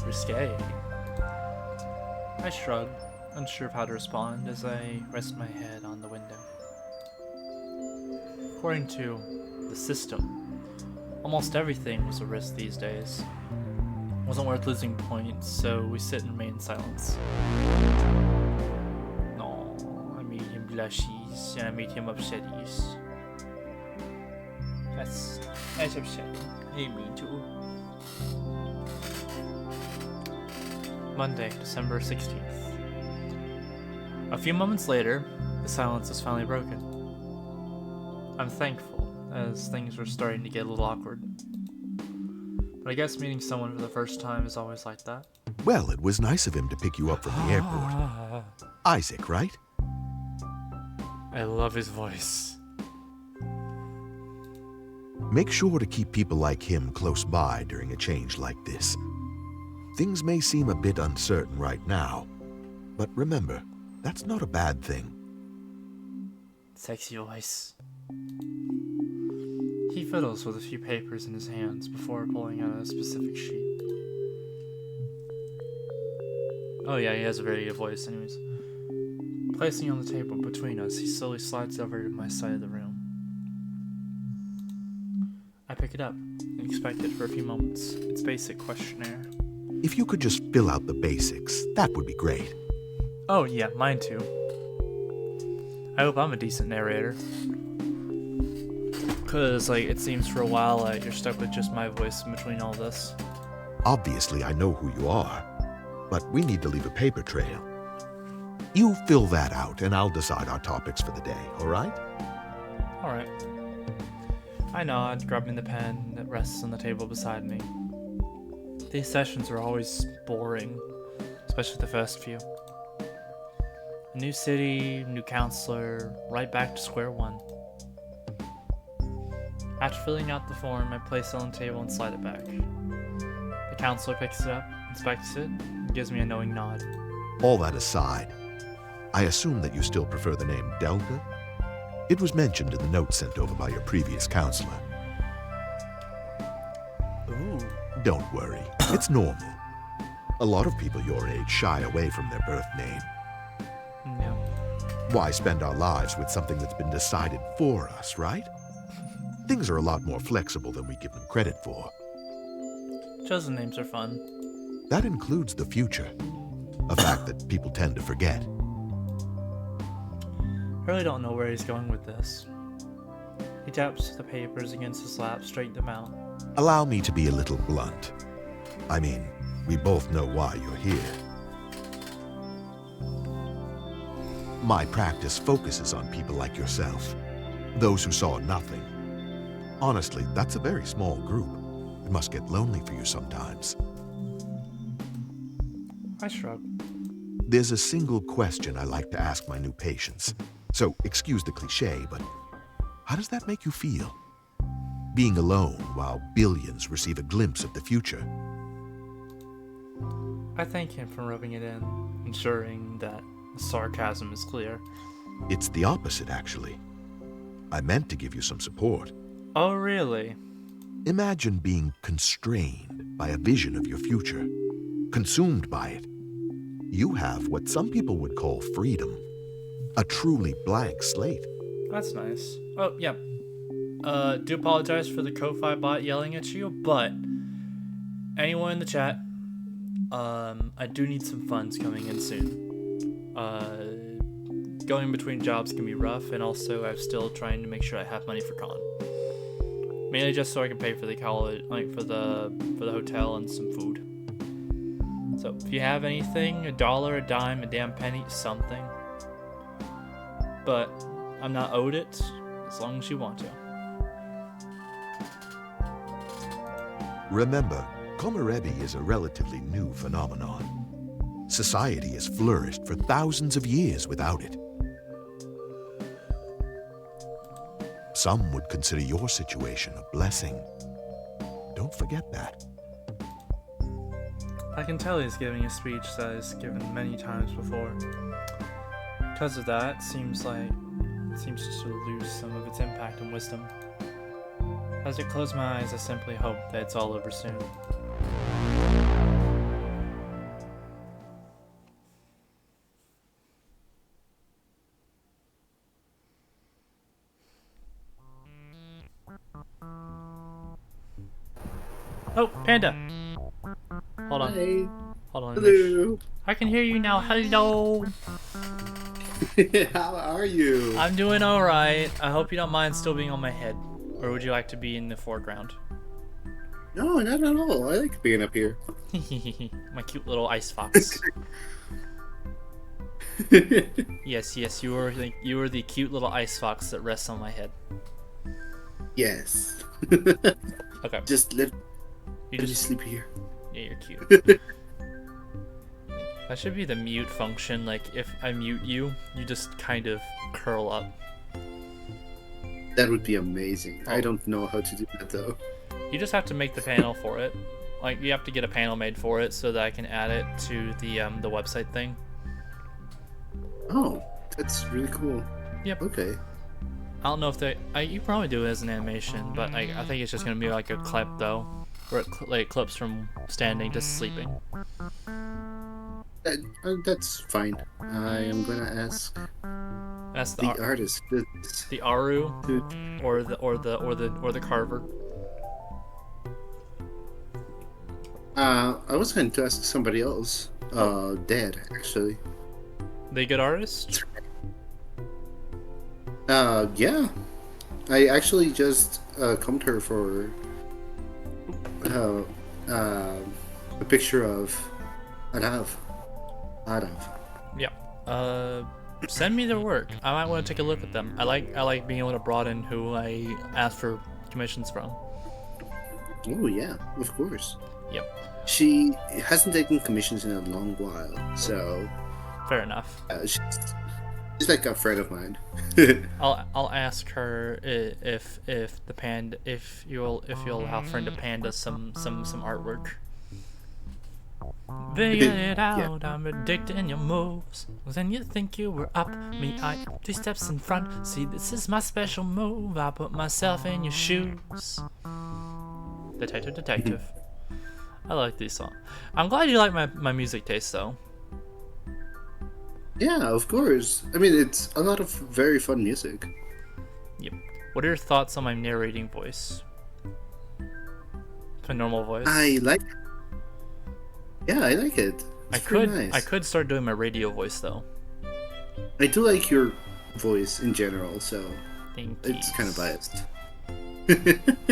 Speaker 1: Risque. I shrug, unsure of how to respond as I rest my head on the window. According to the system, almost everything was a risk these days. It wasn't worth losing points, so we sit and remain in silence. No, I made him blushies and I made him upsetties. That's upsetting. I didn't mean to. Monday, December 16th. A few moments later, the silence is finally broken. I'm thankful, as things were starting to get a little awkward. But I guess meeting someone for the first time is always like that.
Speaker 4: Well, it was nice of him to pick you up from the airport. Isaac, right?
Speaker 1: I love his voice.
Speaker 4: Make sure to keep people like him close by during a change like this. Things may seem a bit uncertain right now, but remember, that's not a bad thing.
Speaker 1: Sexy voice. He fiddles with a few papers in his hands before pulling out a specific sheet. Oh yeah, he has a very good voice anyways. Placing it on the table between us, he slowly slides over to my side of the room. I pick it up and inspect it for a few moments. It's basic questionnaire.
Speaker 4: if you could just fill out the basics, that would be great.
Speaker 1: Oh yeah, mine too. I hope I'm a decent narrator. Cause like it seems for a while you're stuck with just my voice in between all this.
Speaker 4: Obviously, I know who you are, but we need to leave a paper trail. You fill that out, and I'll decide our topics for the day, all right?
Speaker 1: Alright. I nod, grabbing the pen that rests on the table beside me. These sessions are always boring, especially the first few. A new city, new counselor, right back to square one. After filling out the form, I place it on the table and slide it back. The counselor picks it up, inspects it, and gives me a knowing nod.
Speaker 4: All that aside, I assume that you still prefer the name Delta? It was mentioned in the note sent over by your previous counselor.
Speaker 1: Ooh.
Speaker 4: Don't worry, it's normal. A lot of people your age shy away from their birth name.
Speaker 1: Yeah.
Speaker 4: Why spend our lives with something that's been decided for us, right? Things are a lot more flexible than we give them credit for.
Speaker 1: Chosen names are fun.
Speaker 4: That includes the future, a fact that people tend to forget.
Speaker 1: I really don't know where he's going with this. He taps the papers against his lap, straightens them out.
Speaker 4: Allow me to be a little blunt. I mean, we both know why you're here. My practice focuses on people like yourself, those who saw nothing. Honestly, that's a very small group. It must get lonely for you sometimes.
Speaker 1: I shrug.
Speaker 4: There's a single question I like to ask my new patients. So, excuse the cliche, but how does that make you feel? Being alone while billions receive a glimpse of the future.
Speaker 1: I thank him for rubbing it in, ensuring that the sarcasm is clear.
Speaker 4: It's the opposite, actually. I meant to give you some support.
Speaker 1: Oh, really?
Speaker 4: Imagine being constrained by a vision of your future, consumed by it. You have what some people would call freedom, a truly blank slate.
Speaker 1: That's nice. Oh, yeah. Do apologize for the Ko-Fi bot yelling at you, but anyone in the chat, I do need some funds coming in soon. Going between jobs can be rough, and also I'm still trying to make sure I have money for con. Mainly just so I can pay for the college, like for the hotel and some food. So if you have anything, $1, a dime, a damn penny, something. But I'm not owed it, as long as you want to.
Speaker 4: Remember, Komorebi is a relatively new phenomenon. Society has flourished for thousands of years without it. Some would consider your situation a blessing. Don't forget that.
Speaker 1: I can tell he's giving a speech that he's given many times before. Because of that, it seems to lose some of its impact and wisdom. As I close my eyes, I simply hope that it's all over soon. Oh, Panda! Hold on.
Speaker 5: Hi.
Speaker 1: Hold on.
Speaker 5: Hello.
Speaker 1: I can hear you now. Hello!
Speaker 5: How are you?
Speaker 1: I'm doing alright. I hope you don't mind still being on my head. Or would you like to be in the foreground?
Speaker 5: No, not at all. I like being up here.
Speaker 1: My cute little ice fox. Yes, you are the cute little ice fox that rests on my head.
Speaker 5: Yes.
Speaker 1: Okay.
Speaker 5: Just live.
Speaker 1: You
Speaker 5: Just sleep here.
Speaker 1: Yeah, you're cute. That should be the mute function. Like, if I mute you, you just kind of curl up.
Speaker 5: That would be amazing.
Speaker 1: Oh.
Speaker 5: I don't know how to do that though.
Speaker 1: You just have to make the panel for it. Like, you have to get a panel made for it so that I can add it to the website thing.
Speaker 5: Oh, that's really cool.
Speaker 1: Yep.
Speaker 5: Okay.
Speaker 1: I don't know if you probably do it as an animation, but I think it's just gonna be like a clip though, where it clips from standing to sleeping.
Speaker 5: That's fine. I am gonna ask
Speaker 1: That's
Speaker 5: the
Speaker 1: the
Speaker 5: artist.
Speaker 1: the Aru
Speaker 5: to-
Speaker 1: or the carver.
Speaker 5: I was going to ask somebody else. Dad, actually.
Speaker 1: They good artist?
Speaker 5: Yeah. I actually just combed her for uh, a picture of Adav. Adav.
Speaker 1: Yeah. Send me their work. I might want to take a look at them. I like being able to broaden who I ask for commissions from.
Speaker 5: Oh yeah, of course.
Speaker 1: Yep.
Speaker 5: She hasn't taken commissions in a long while, so
Speaker 1: Fair enough.
Speaker 5: she's like a friend of mine.
Speaker 1: I'll ask her if you'll allow friend to panda some artwork. Figure it out, I'm addicted your moves. Then you think you were up, me I 2 steps in front. See, this is my special move. I put myself in your shoes. Detective. I like these songs. I'm glad you like my music taste though.
Speaker 5: Yeah, of course. I mean, it's a lot of very fun music.
Speaker 1: Yep. What are your thoughts on my narrating voice? My normal voice.
Speaker 5: I like it. Yeah, I like it. It's pretty nice.
Speaker 1: I could start doing my radio voice though.
Speaker 5: I do like your voice in general, so
Speaker 1: Thank you.
Speaker 5: it's kind of biased.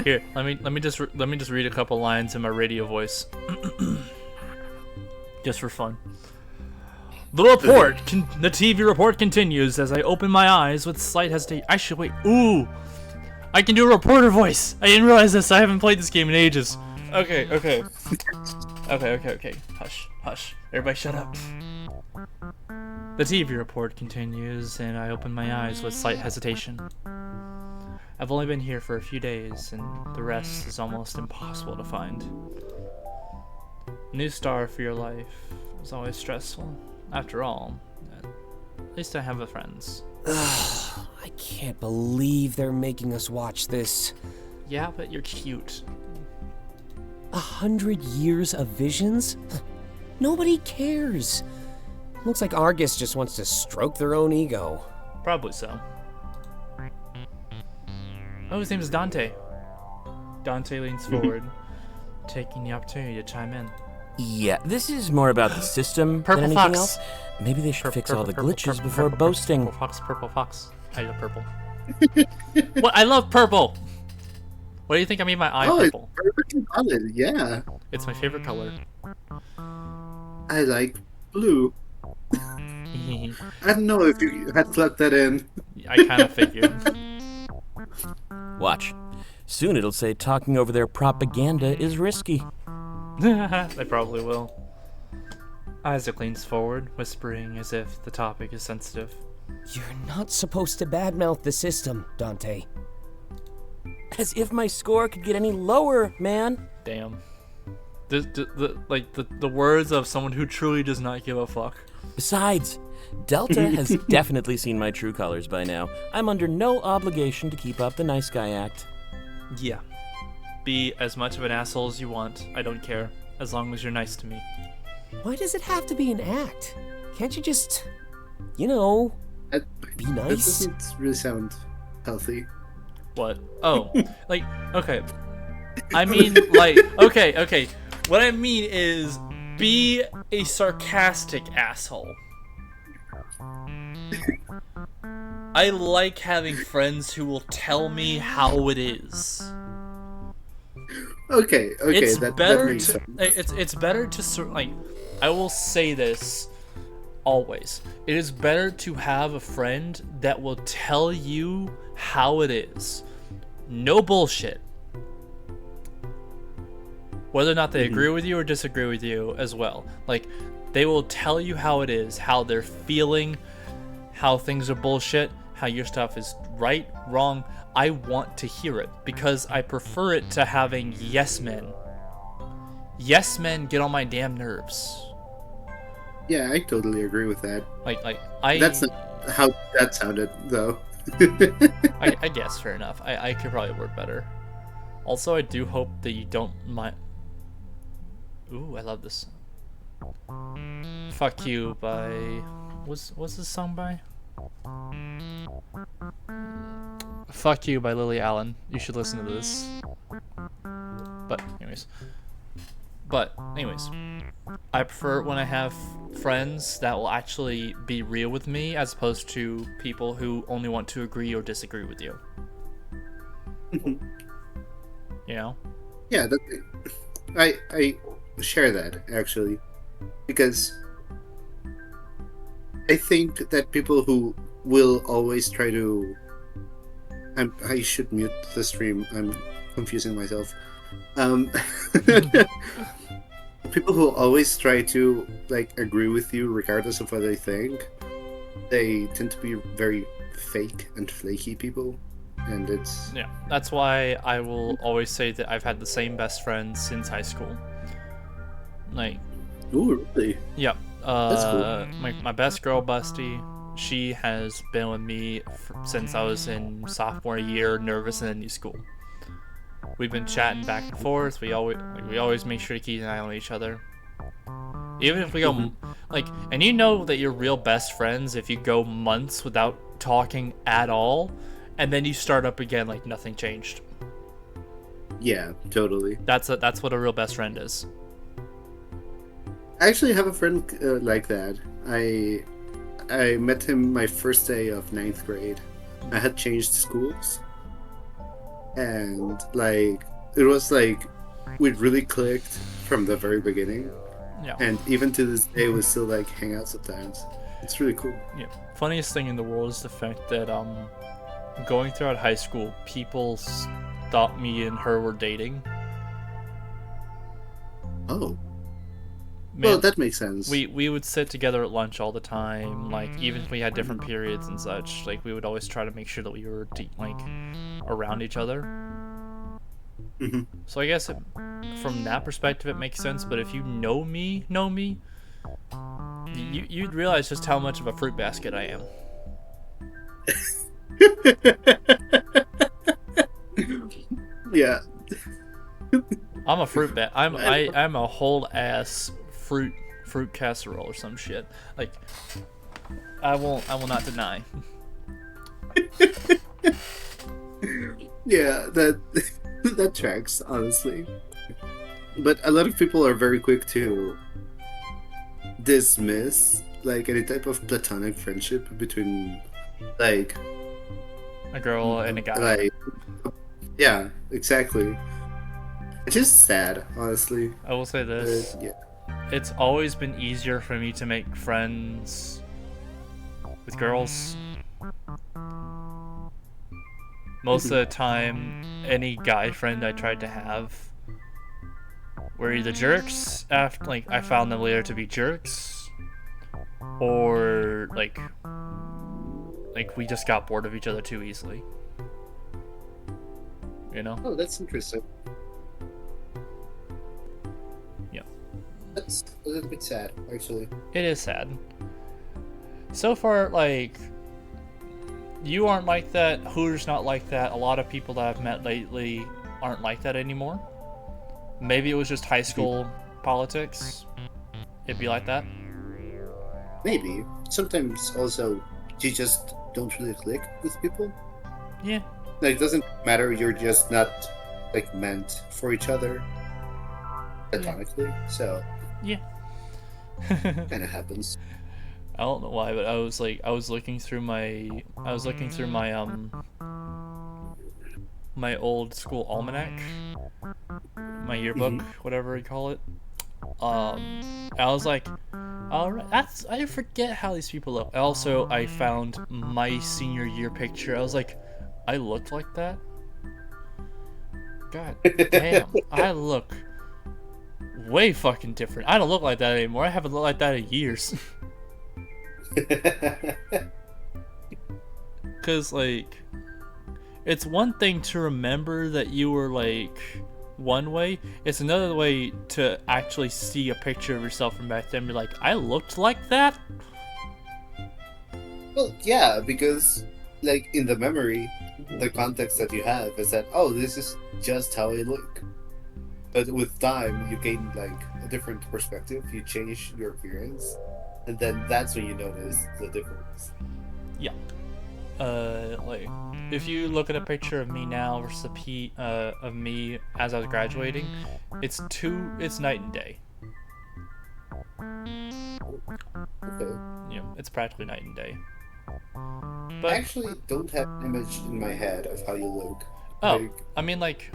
Speaker 1: Here, let me just read a couple lines in my radio voice, just for fun. The TV report continues as I open my eyes with slight hesitation. I should wait. Ooh, I can do a reporter voice. I didn't realize this. I haven't played this game in ages. Okay. Hush. Everybody, shut up. The TV report continues, and I open my eyes with slight hesitation. I've only been here for a few days, and the rest is almost impossible to find. New star for your life is always stressful. After all, at least I have the friends.
Speaker 3: I can't believe they're making us watch this.
Speaker 1: Yeah, but you're cute.
Speaker 3: 100 years of visions? Nobody cares. Looks like Argus just wants to stroke their own ego.
Speaker 1: Probably so. Oh, his name is Dante. Dante leans forward, taking the opportunity to chime in.
Speaker 6: Yeah, this is more about the system
Speaker 1: Purple
Speaker 6: than anything
Speaker 1: fox.
Speaker 6: else. Maybe they should fix all the glitches
Speaker 1: purple,
Speaker 6: before
Speaker 1: purple,
Speaker 6: boasting.
Speaker 1: Purple fox. I love purple. What? I love purple. What do you think I mean by eye purple?
Speaker 5: It's perfectly valid. Yeah,
Speaker 1: It's my favorite color.
Speaker 5: I like blue. I don't know if you had plugged that in.
Speaker 1: I kind of figured.
Speaker 6: Watch. Soon it'll say talking over their propaganda is risky.
Speaker 1: They probably will. Isaac leans forward, whispering as if the topic is sensitive.
Speaker 3: You're not supposed to badmouth the system, Dante.
Speaker 6: As if my score could get any lower, man.
Speaker 1: Damn. The words of someone who truly does not give a fuck.
Speaker 6: Besides, Delta has definitely seen my true colors by now. I'm under no obligation to keep up the nice guy act.
Speaker 1: Yeah. Be as much of an asshole as you want. I don't care. As long as you're nice to me.
Speaker 3: Why does it have to be an act? Can't you just, you know,
Speaker 5: That,
Speaker 3: be
Speaker 5: that
Speaker 3: nice?
Speaker 5: doesn't really sound healthy.
Speaker 1: What? Oh. Like, okay. I mean, like, okay. What I mean is, be a sarcastic asshole. I like having friends who will tell me how it is.
Speaker 5: Okay,
Speaker 1: It's
Speaker 5: that
Speaker 1: better
Speaker 5: makes
Speaker 1: to
Speaker 5: sense.
Speaker 1: it's better to like, I will say this always. It is better to have a friend that will tell you how it is. No bullshit. Whether or not they agree with you or disagree with you as well. Like, they will tell you how it is, how they're feeling, how things are bullshit, how your stuff is right, wrong. I want to hear it because I prefer it to having yes men. Yes men get on my damn nerves.
Speaker 5: Yeah, I totally agree with that.
Speaker 1: That's
Speaker 5: not how that sounded, though.
Speaker 1: I guess fair enough. I could probably word better. Also, I do hope that you don't mind. Ooh, I love this. Fuck You by... What's this song by? Fuck You by Lily Allen. You should listen to this. But, anyways. But anyways, I prefer when I have friends that will actually be real with me as opposed to people who only want to agree or disagree with you. You know?
Speaker 5: Yeah, I share that actually, because I think that people who will always try to, I should mute the stream. I'm confusing myself. People who always try to like agree with you regardless of what they think, they tend to be very fake and flaky people, and it's
Speaker 1: Yeah. That's why I will always say that I've had the same best friend since high school. Like,
Speaker 5: ooh, really.
Speaker 1: yep.
Speaker 5: That's cool.
Speaker 1: My best girl, Busty, she has been with me since I was in sophomore year, nervous in a new school. We've been chatting back and forth. We always make sure to keep an eye on each other. Even if we go like, and you know that you're real best friends if you go months without talking at all, and then you start up again like nothing changed.
Speaker 5: Yeah, totally.
Speaker 1: That's what a real best friend is.
Speaker 5: I actually have a friend like that. I met him my first day of 9th grade. I had changed schools, and like it was like we really clicked from the very beginning.
Speaker 1: Yeah.
Speaker 5: And even to this day, we still like hang out sometimes. It's really cool.
Speaker 1: Yeah. Funniest thing in the world is the fact that going throughout high school, people thought me and her were dating.
Speaker 5: Oh,
Speaker 1: Man,
Speaker 5: well, that makes sense.
Speaker 1: we would sit together at lunch all the time. Like, even if we had different periods and such, like we would always try to make sure that we were like around each other.
Speaker 5: Mhm.
Speaker 1: So I guess from that perspective it makes sense. But if you know me, you'd realize just how much of a fruit basket I am.
Speaker 5: Yeah.
Speaker 1: I'm a fruit bat. I'm a whole ass fruit casserole or some shit. Like, I will not deny.
Speaker 5: Yeah, that that tracks, honestly. But a lot of people are very quick to dismiss like any type of platonic friendship between like
Speaker 1: A girl and a guy.
Speaker 5: like yeah, exactly. It's just sad, honestly.
Speaker 1: I will say this.
Speaker 5: Yeah.
Speaker 1: It's always been easier for me to make friends with girls. Most of the time, any guy friend I tried to have were either jerks, after like I found them later to be jerks, or like we just got bored of each other too easily. You know?
Speaker 5: Oh, that's interesting.
Speaker 1: Yeah.
Speaker 5: That's a little bit sad, actually.
Speaker 1: It is sad. So far, like, you aren't like that, Hooters not like that, a lot of people that I've met lately aren't like that anymore. Maybe it was just high school politics. It'd be like that.
Speaker 5: Maybe. Sometimes also you just don't really click with people.
Speaker 1: Yeah.
Speaker 5: Like, it doesn't matter, you're just not like meant for each other platonically. So
Speaker 1: Yeah.
Speaker 5: kinda happens.
Speaker 1: I don't know why, but I was looking through my my old school almanac, my yearbook, whatever you call it. I was like, alright, I forget how these people look. Also, I found my senior year picture. I was like, I looked like that? God damn, I look way fucking different. I don't look like that anymore. I haven't looked like that in years. Because, like, it's one thing to remember that you were, like, one way. It's another way to actually see a picture of yourself from back then and be like, I looked like that?
Speaker 5: Well, yeah, because like in the memory, the context that you have is that, oh, this is just how I look. But with time, you gain like a different perspective. You change your appearance, and then that's when you notice the difference.
Speaker 1: Yeah. Like, if you look at a picture of me now versus of me as I was graduating, It's night and day.
Speaker 5: Okay.
Speaker 1: You know, it's practically night and day.
Speaker 5: I
Speaker 1: But
Speaker 5: actually don't have an image in my head of how you look.
Speaker 1: oh,
Speaker 5: Like,
Speaker 1: I mean, like,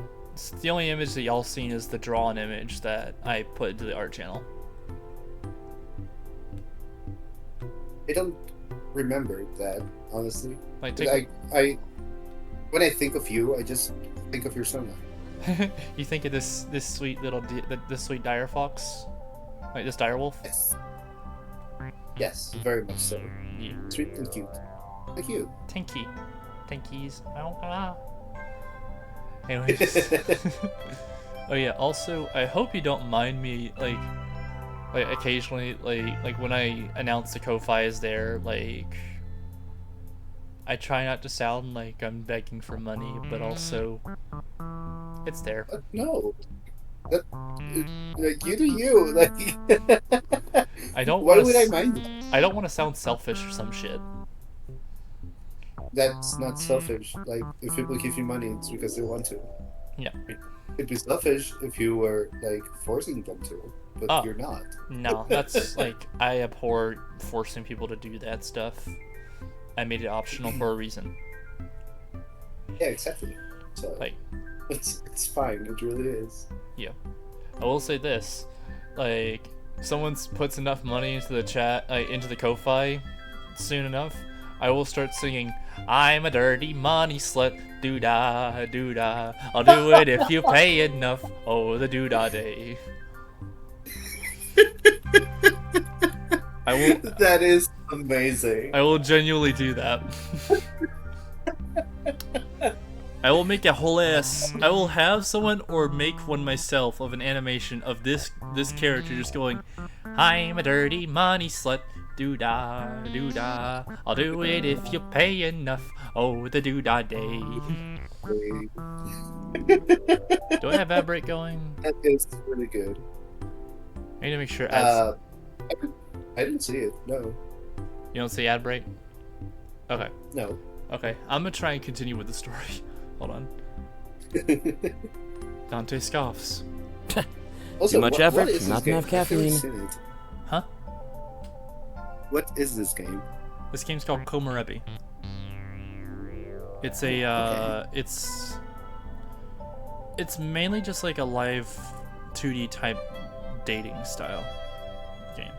Speaker 1: the only image that y'all seen is the drawn image that I put into the art channel.
Speaker 5: I don't remember that, honestly.
Speaker 1: Like,
Speaker 5: But
Speaker 1: take
Speaker 5: when I think of you, I just think of your son.
Speaker 1: you think of this sweet little this sweet dire fox, like this dire wolf.
Speaker 5: Yes. Yes, very much so.
Speaker 1: Yeah.
Speaker 5: Sweet and cute. Like you.
Speaker 1: Tinkies. Anyways. Oh yeah. Also, I hope you don't mind me like occasionally like when I announce the Ko-Fi is there, like I try not to sound like I'm begging for money, but also it's there.
Speaker 5: No. That, like, you do you. Like,
Speaker 1: I don't.
Speaker 5: why
Speaker 1: wanna
Speaker 5: would I
Speaker 1: s-
Speaker 5: mind?
Speaker 1: I don't want to sound selfish or some shit.
Speaker 5: That's not selfish. Like, if people give you money, it's because they want to.
Speaker 1: Yeah.
Speaker 5: It'd be selfish if you were, like, forcing them to, but
Speaker 1: Oh.
Speaker 5: you're not.
Speaker 1: No, that's like I abhor forcing people to do that stuff. I made it optional for a reason.
Speaker 5: Yeah, exactly. So,
Speaker 1: Like,
Speaker 5: it's fine. It really is.
Speaker 1: yeah. I will say this, like, someone puts enough money into the chat, into the Ko-Fi, soon enough, I will start singing, "I'm a dirty money slut, doo-dah, doo-dah. I'll do it if you pay enough. Oh, the doo-dah day." I
Speaker 5: That is amazing.
Speaker 1: will genuinely do that. I will make a whole ass. I will have someone or make one myself of an animation of this character just going, "I'm a dirty money slut, doo-dah, doo-dah. I'll do it if you pay enough. Oh, the doo-dah day." Do I have ad break going?
Speaker 5: That is really good.
Speaker 1: I need to make sure ads.
Speaker 5: I didn't see it. No.
Speaker 1: You don't see ad break? Okay.
Speaker 5: No.
Speaker 1: Okay. I'm gonna try and continue with the story. Hold on. Dante scoffs.
Speaker 5: Also,
Speaker 6: Too much
Speaker 5: what
Speaker 6: effort,
Speaker 5: is this
Speaker 6: not
Speaker 5: game?
Speaker 6: enough
Speaker 5: I've never
Speaker 6: caffeine.
Speaker 5: seen it.
Speaker 1: Huh?
Speaker 5: What is this game?
Speaker 1: This game's called Komorebi. It's a it's mainly just like a live 2D type dating style game.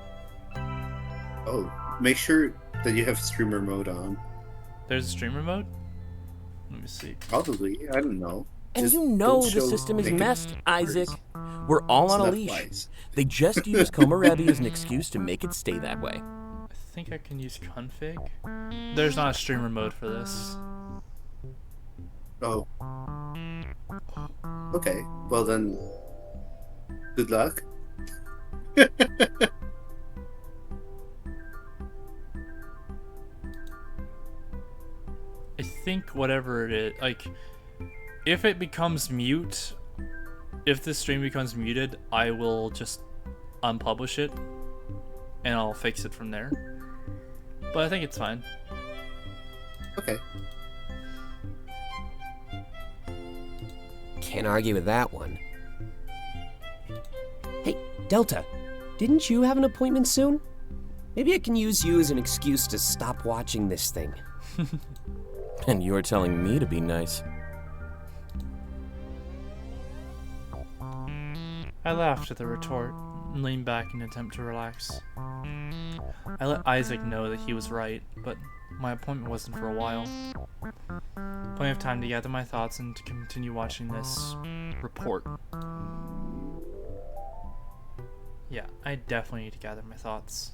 Speaker 5: Oh, make sure that you have streamer mode on.
Speaker 1: There's a streamer mode? Let me see.
Speaker 5: Probably. I don't know.
Speaker 6: And
Speaker 5: Just
Speaker 6: you know
Speaker 5: don't
Speaker 6: the
Speaker 5: show
Speaker 6: system is
Speaker 5: naked
Speaker 6: messed,
Speaker 5: pictures.
Speaker 6: Isaac. We're all on a
Speaker 5: It's not
Speaker 6: leash.
Speaker 5: wise.
Speaker 6: They just use Komorebi as an excuse to make it stay that way.
Speaker 1: I think I can use config. There's not a streamer mode for this.
Speaker 5: Oh. Okay. Well then. Good luck.
Speaker 1: I think whatever it is, like, if it becomes mute, if the stream becomes muted, I will just unpublish it, and I'll fix it from there. But I think it's fine.
Speaker 5: Okay.
Speaker 3: Can't argue with that one. Hey, Delta, didn't you have an appointment soon? Maybe I can use you as an excuse to stop watching this thing.
Speaker 6: And you're telling me to be nice.
Speaker 1: I laughed at the retort and leaned back in an attempt to relax. I let Isaac know that he was right, but my appointment wasn't for a while. Plenty of time to gather my thoughts and to continue watching this report. Yeah, I definitely need to gather my thoughts.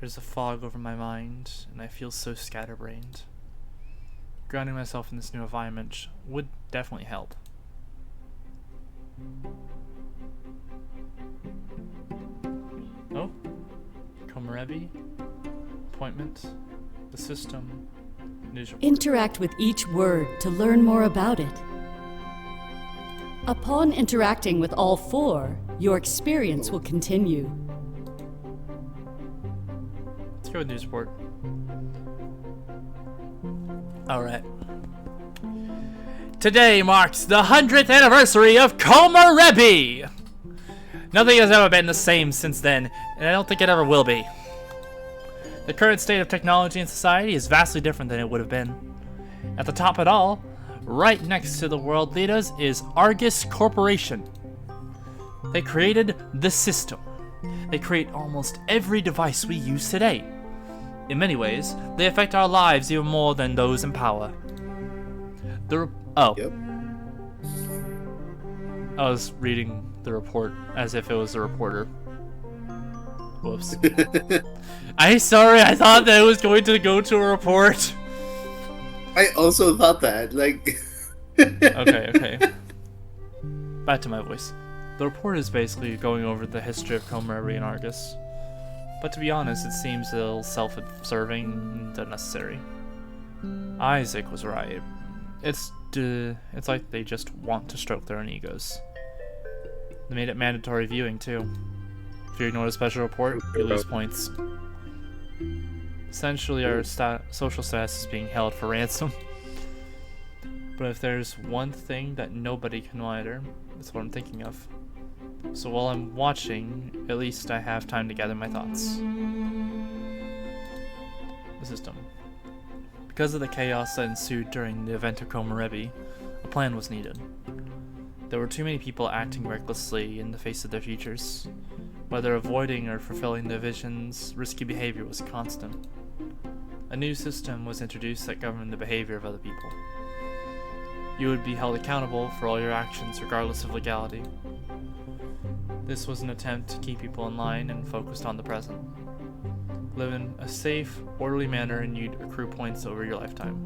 Speaker 1: There's a fog over my mind, and I feel so scatterbrained. Grounding myself in this new environment would definitely help. Oh, Komorebi, appointment, the system, news report.
Speaker 2: Interact with each word to learn more about it. Upon interacting with all four, your experience will continue.
Speaker 1: Let's go with news report. Alright. Today marks the 100th anniversary of Komorebi! Nothing has ever been the same since then, and I don't think it ever will be. The current state of technology and society is vastly different than it would have been. At the top of it all, right next to the world leaders, is Argus Corporation. They created the system. They create almost every device we use today. In many ways, they affect our lives even more than those in power. Yep. I was reading the report as if it was a reporter. Whoops. I'm sorry, I thought that it was going to go to a report.
Speaker 5: I also thought that, like...
Speaker 1: Okay. Back to my voice. The report is basically going over the history of Komorebi and Argus. But to be honest, it seems a little self-serving and unnecessary. Isaac was right. It's like they just want to stroke their own egos. They made it mandatory viewing, too. If you ignore a special report, you lose points. Essentially, our social status is being held for ransom. But if there's one thing that nobody can monitor, that's what I'm thinking of. So while I'm watching, at least I have time to gather my thoughts. The system. Because of the chaos that ensued during the event of Komorebi, a plan was needed. There were too many people acting recklessly in the face of their futures. Whether avoiding or fulfilling their visions, risky behavior was constant. A new system was introduced that governed the behavior of other people. You would be held accountable for all your actions regardless of legality. This was an attempt to keep people in line and focused on the present. Live in a safe, orderly manner and you'd accrue points over your lifetime.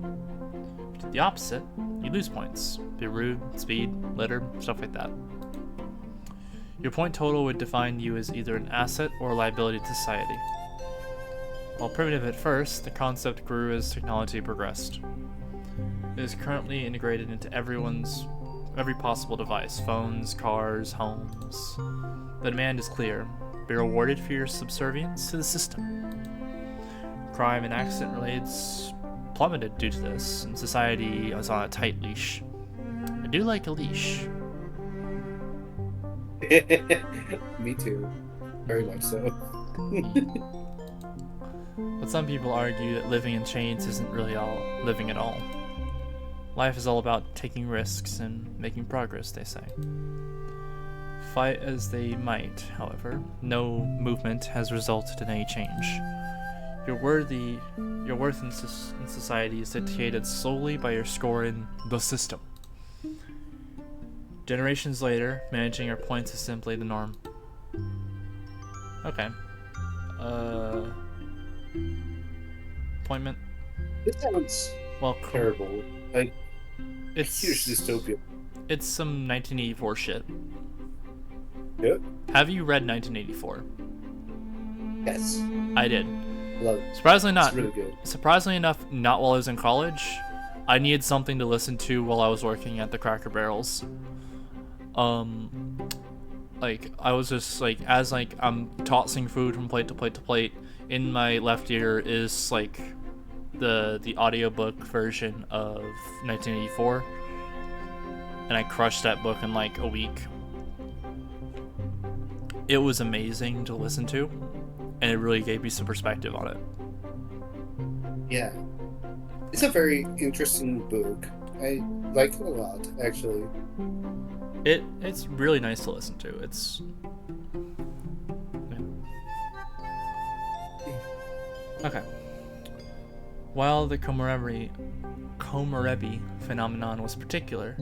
Speaker 1: If you did the opposite, you lose points. Be rude, speed, litter, stuff like that. Your point total would define you as either an asset or a liability to society. While primitive at first, the concept grew as technology progressed. It is currently integrated into every possible device, phones, cars, homes. The demand is clear. Be rewarded for your subservience to the system. Crime and accident rates plummeted due to this, and society is on a tight leash. I do like a leash.
Speaker 5: Me too. Very much so.
Speaker 1: But some people argue that living in chains isn't really all living at all. Life is all about taking risks and making progress, they say. Fight as they might, however, no movement has resulted in any change. Your worth in society is dictated solely by your score in the system. Generations later, managing our points is simply the norm. Okay. Appointment?
Speaker 5: It sounds
Speaker 1: Well,
Speaker 5: terrible. Like,
Speaker 1: it's
Speaker 5: huge dystopia.
Speaker 1: It's some 1984 shit.
Speaker 5: Yep.
Speaker 1: Have you read 1984?
Speaker 5: Yes.
Speaker 1: I did.
Speaker 5: Love it.
Speaker 1: Surprisingly not.
Speaker 5: It's really good.
Speaker 1: Surprisingly enough, not while I was in college. I needed something to listen to while I was working at the Cracker Barrels. Like I was just like, as like I'm tossing food from plate to plate to plate, in my left ear is like the audiobook version of 1984, and I crushed that book in like a week. It was amazing to listen to, and it really gave me some perspective on it.
Speaker 5: Yeah. It's a very interesting book. I like it a lot, actually.
Speaker 1: It's really nice to listen to. It's okay. While the Komorebi phenomenon was peculiar,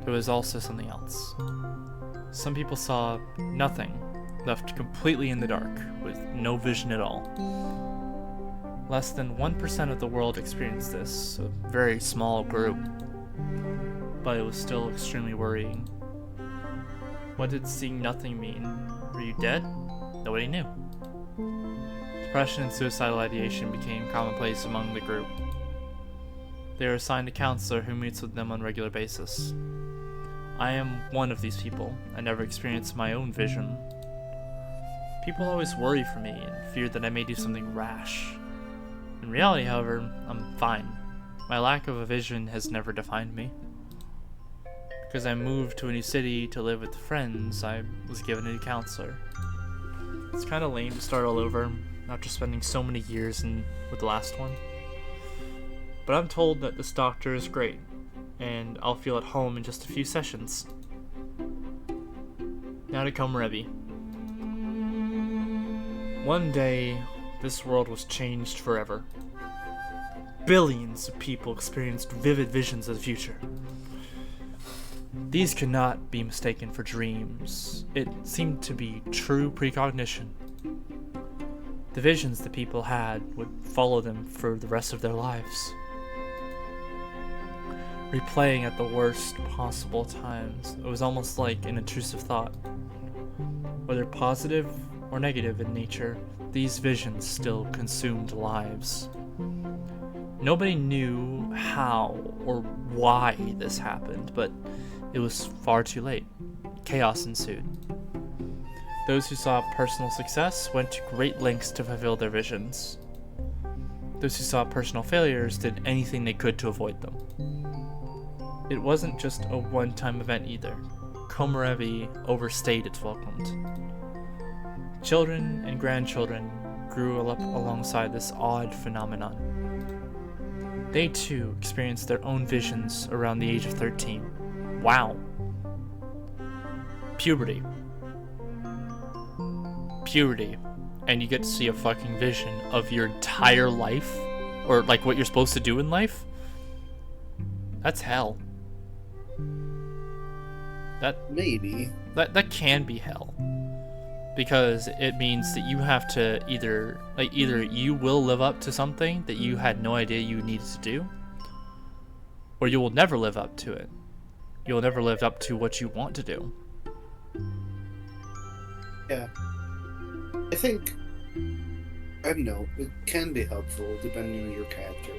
Speaker 1: there was also something else. Some people saw nothing, left completely in the dark, with no vision at all. Less than 1% of the world experienced this, a very small group, but it was still extremely worrying. What did seeing nothing mean? Were you dead? Nobody knew. Depression and suicidal ideation became commonplace among the group. They are assigned a counselor who meets with them on a regular basis. I am one of these people. I never experienced my own vision. People always worry for me and fear that I may do something rash. In reality, however, I'm fine. my lack of a vision has never defined me. Because I moved to a new city to live with friends, I was given a new counselor. It's kind of lame to start all over after spending so many years with the last one. But I'm told that this doctor is great, and I'll feel at home in just a few sessions. Now to Komorebi. One day, this world was changed forever. Billions of people experienced vivid visions of the future. These could not be mistaken for dreams. It seemed to be true precognition. The visions the people had would follow them for the rest of their lives, replaying at the worst possible times. It was almost like an intrusive thought. Whether positive or negative in nature, these visions still consumed lives. Nobody knew how or why this happened, but it was far too late. Chaos ensued. Those who saw personal success went to great lengths to fulfill their visions. Those who saw personal failures did anything they could to avoid them. It wasn't just a one-time event either. Komorebi overstayed its welcome. Children and grandchildren grew up alongside this odd phenomenon. They too experienced their own visions around the age of 13. Wow. Puberty. And you get to see a fucking vision of your entire life, or like what you're supposed to do in life. That's hell. That can be hell, because it means that you have to either you will live up to something that you had no idea you needed to do, or you will never live up to it. You'll never live up to what you want to do.
Speaker 5: Yeah. I think, I don't know, it can be helpful depending on your character.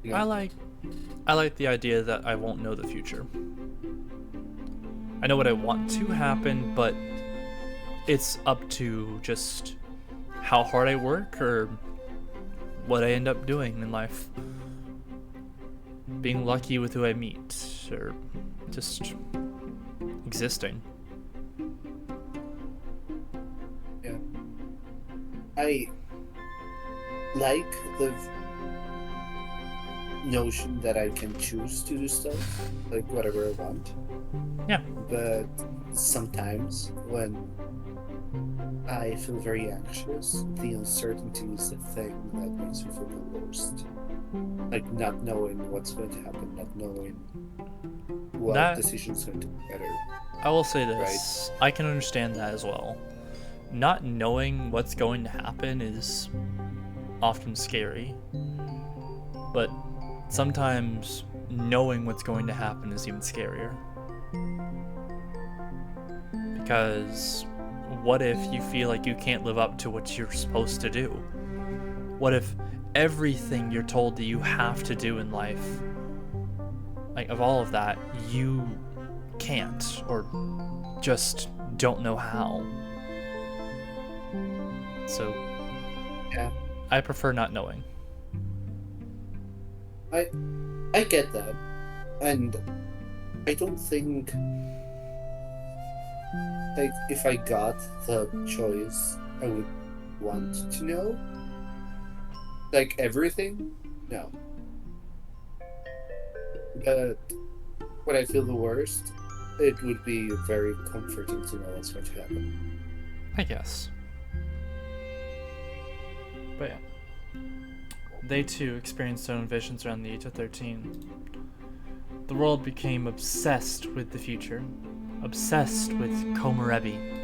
Speaker 5: You know?
Speaker 1: I like the idea that I won't know the future. I know what I want to happen, but it's up to just how hard I work or what I end up doing in life. Being lucky with who I meet, or just existing.
Speaker 5: Yeah. I like the notion that I can choose to do stuff, like whatever I want.
Speaker 1: Yeah.
Speaker 5: But sometimes when I feel very anxious, the uncertainty is the thing that makes me feel the worst. Like not knowing what's going to happen, not knowing what decision's going to be better.
Speaker 1: I will say this, right? I can understand that as well. Not knowing what's going to happen is often scary, but sometimes knowing what's going to happen is even scarier. Because what if you feel like you can't live up to what you're supposed to do? What if everything you're told that you have to do in life, like of all of that, you can't, or just don't know how? So,
Speaker 5: yeah,
Speaker 1: I prefer not knowing.
Speaker 5: I get that, and I don't think, like, if I got the choice, I would want to know. Like everything? No. But when I feel the worst, it would be very comforting to know what's going to happen.
Speaker 1: I guess. But yeah. They too experienced their own visions around the age of 13. The world became obsessed with the future. Obsessed with Komorebi.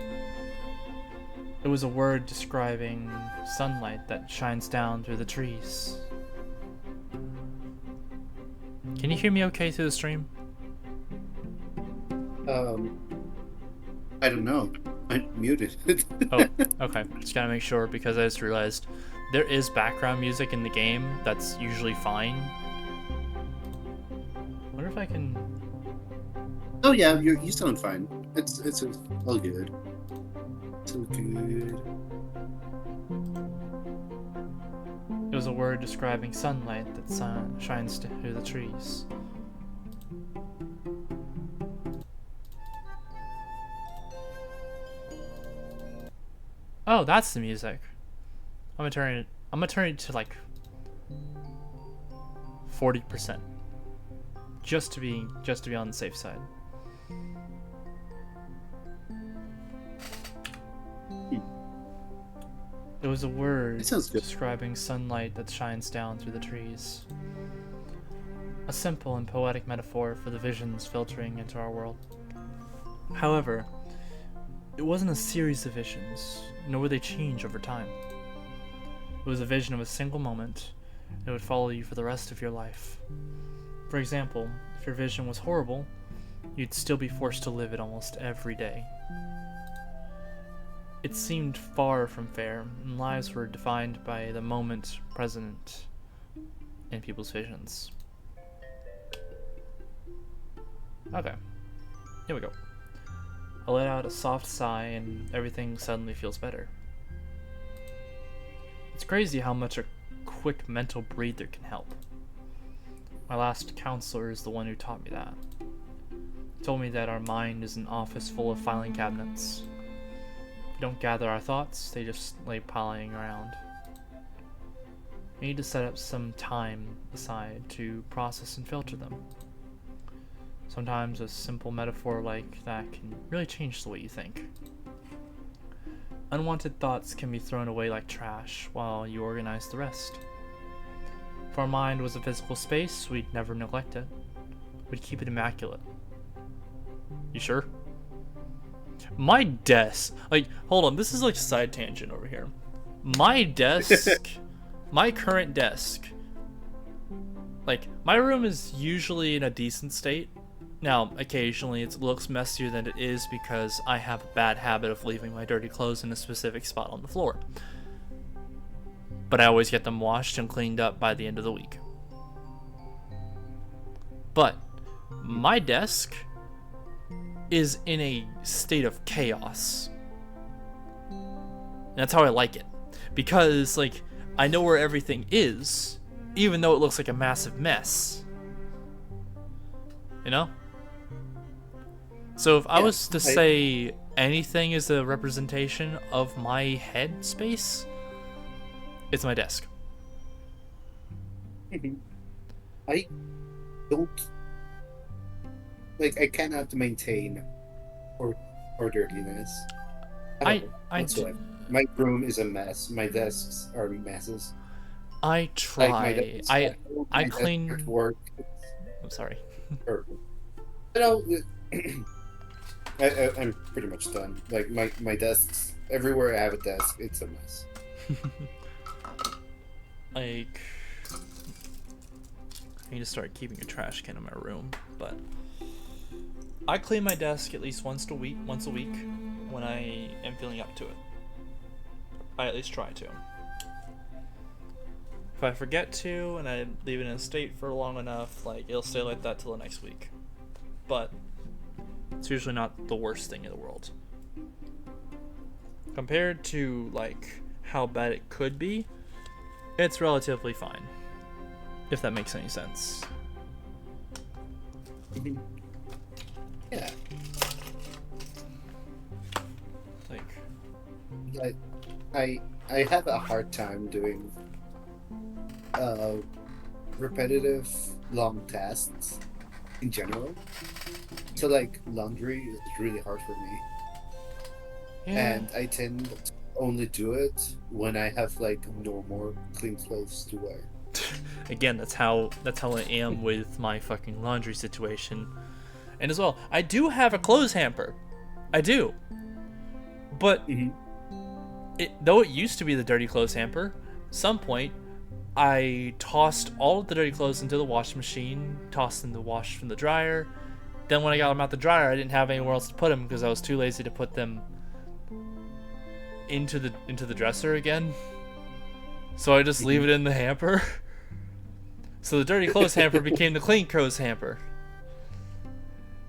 Speaker 1: It was a word describing sunlight that shines down through the trees. Can you hear me okay through the stream?
Speaker 5: I don't know. I'm muted.
Speaker 1: Oh, okay. Just gotta make sure, because I just realized there is background music in the game that's usually fine. I wonder if I can...
Speaker 5: Oh yeah, you sound fine. It's all good. It's all good.
Speaker 1: was a word describing sunlight that shines through the trees. Oh, that's the music. I'm gonna turn it to like 40%. Just to be on the safe side. It was a word
Speaker 5: That sounds good.
Speaker 1: describing sunlight that shines down through the trees. A simple and poetic metaphor for the visions filtering into our world. However, it wasn't a series of visions, nor would they change over time. It was a vision of a single moment, and it would follow you for the rest of your life. For example, if your vision was horrible, you'd still be forced to live it almost every day. It seemed far from fair, and lives were defined by the moment present in people's visions. Okay, here we go. I let out a soft sigh, and everything suddenly feels better. It's crazy how much a quick mental breather can help. My last counselor is the one who taught me that. He told me that our mind is an office full of filing cabinets. We don't gather our thoughts, they just lay piling around. We need to set up some time aside to process and filter them. Sometimes a simple metaphor like that can really change the way you think. Unwanted thoughts can be thrown away like trash while you organize the rest. If our mind was a physical space, we'd never neglect it. We'd keep it immaculate. You sure? My desk, like, hold on, this is like a side tangent over here. My desk, my current desk, like, my room is usually in a decent state. Now, occasionally it looks messier than it is because I have a bad habit of leaving my dirty clothes in a specific spot on the floor. But I always get them washed and cleaned up by the end of the week. But my desk is in a state of chaos. And that's how I like it. Because, like, I know where everything is, even though it looks like a massive mess. You know? So if I was to say anything is a representation of my head space, it's my desk.
Speaker 5: I don't like. I cannot maintain or dirtiness.
Speaker 1: I
Speaker 5: whatsoever. My room is a mess. My desks are messes.
Speaker 1: I try.
Speaker 5: Like my desk,
Speaker 1: I
Speaker 5: my
Speaker 1: clean.
Speaker 5: desk at work.
Speaker 1: I'm sorry.
Speaker 5: You know, I'm pretty much done. Like my desks, everywhere I have a desk, it's a mess.
Speaker 1: Like, I need to start keeping a trash can in my room, but I clean my desk at least once a week when I am feeling up to it. I at least try to. If I forget to and I leave it in a state for long enough, like, it'll stay like that till the next week. But it's usually not the worst thing in the world. Compared to, like, how bad it could be, it's relatively fine. If that makes any sense.
Speaker 5: Yeah.
Speaker 1: Like,
Speaker 5: I have a hard time doing repetitive long tasks in general. So like laundry is really hard for me.
Speaker 1: yeah.
Speaker 5: And I tend to only do it when I have like no more clean clothes to wear.
Speaker 1: Again, that's how I am with my fucking laundry situation. And as well, I do have a clothes hamper. I do. But though it used to be the dirty clothes hamper, some point I tossed all of the dirty clothes into the washing machine, tossed in the wash from the dryer. Then when I got them out the dryer, I didn't have anywhere else to put them because I was too lazy to put them into the dresser again. So I just leave it in the hamper. So the dirty clothes hamper became the clean clothes hamper.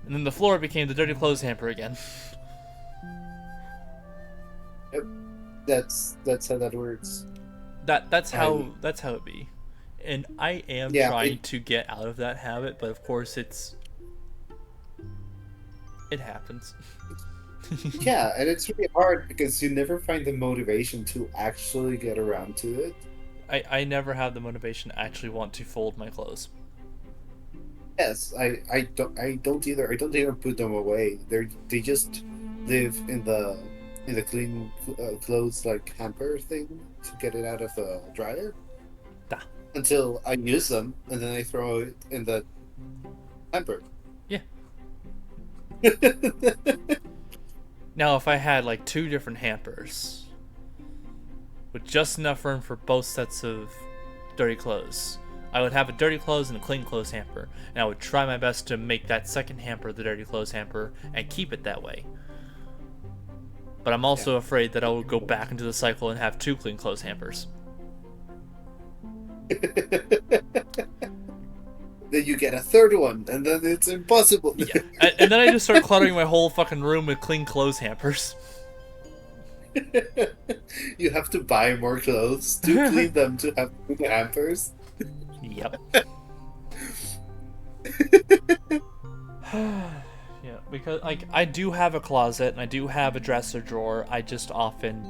Speaker 1: And then the floor became the dirty clothes hamper again.
Speaker 5: Yep. That's how that works.
Speaker 1: that's how it be. And I am
Speaker 5: Yeah,
Speaker 1: trying to get out of that habit, but of course it happens.
Speaker 5: Yeah, and it's really hard because you never find the motivation to actually get around to it.
Speaker 1: I never have the motivation to actually want to fold my clothes.
Speaker 5: Yes, I don't either. I don't even put them away. They just live in the clean clothes like hamper thing to get it out of the dryer
Speaker 1: Da.
Speaker 5: until I use them, and then I throw it in the hamper.
Speaker 1: Yeah. Now, if I had like 2 different hampers with just enough room for both sets of dirty clothes, I would have a dirty clothes and a clean clothes hamper, and I would try my best to make that second hamper the dirty clothes hamper and keep it that way. But I'm also afraid that I will go back into the cycle and have 2 clean clothes hampers.
Speaker 5: Then you get a third one, and then it's impossible.
Speaker 1: Yeah, and then I just start cluttering my whole fucking room with clean clothes hampers.
Speaker 5: You have to buy more clothes to clean them to have the hampers.
Speaker 1: Yep. Yeah, because like I do have a closet and I do have a dresser drawer. I just often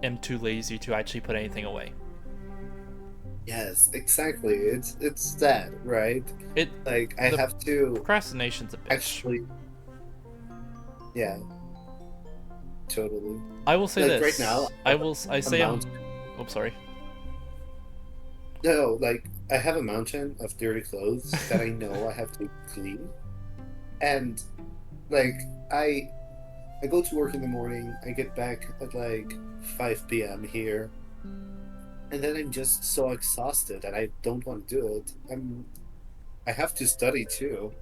Speaker 1: am too lazy to actually put anything away.
Speaker 5: Yes, exactly. It's that, right?
Speaker 1: It
Speaker 5: Like I
Speaker 1: the
Speaker 5: have to
Speaker 1: procrastination's a bitch.
Speaker 5: actually. Yeah. Totally.
Speaker 1: I will say
Speaker 5: like,
Speaker 1: this.
Speaker 5: right now,
Speaker 1: I say I'm.
Speaker 5: amount-
Speaker 1: Oh, sorry.
Speaker 5: No, like I have a mountain of dirty clothes that I know I have to clean, and like I go to work in the morning. I get back at like 5 p.m. here, and then I'm just so exhausted and I don't want to do it. I have to study too,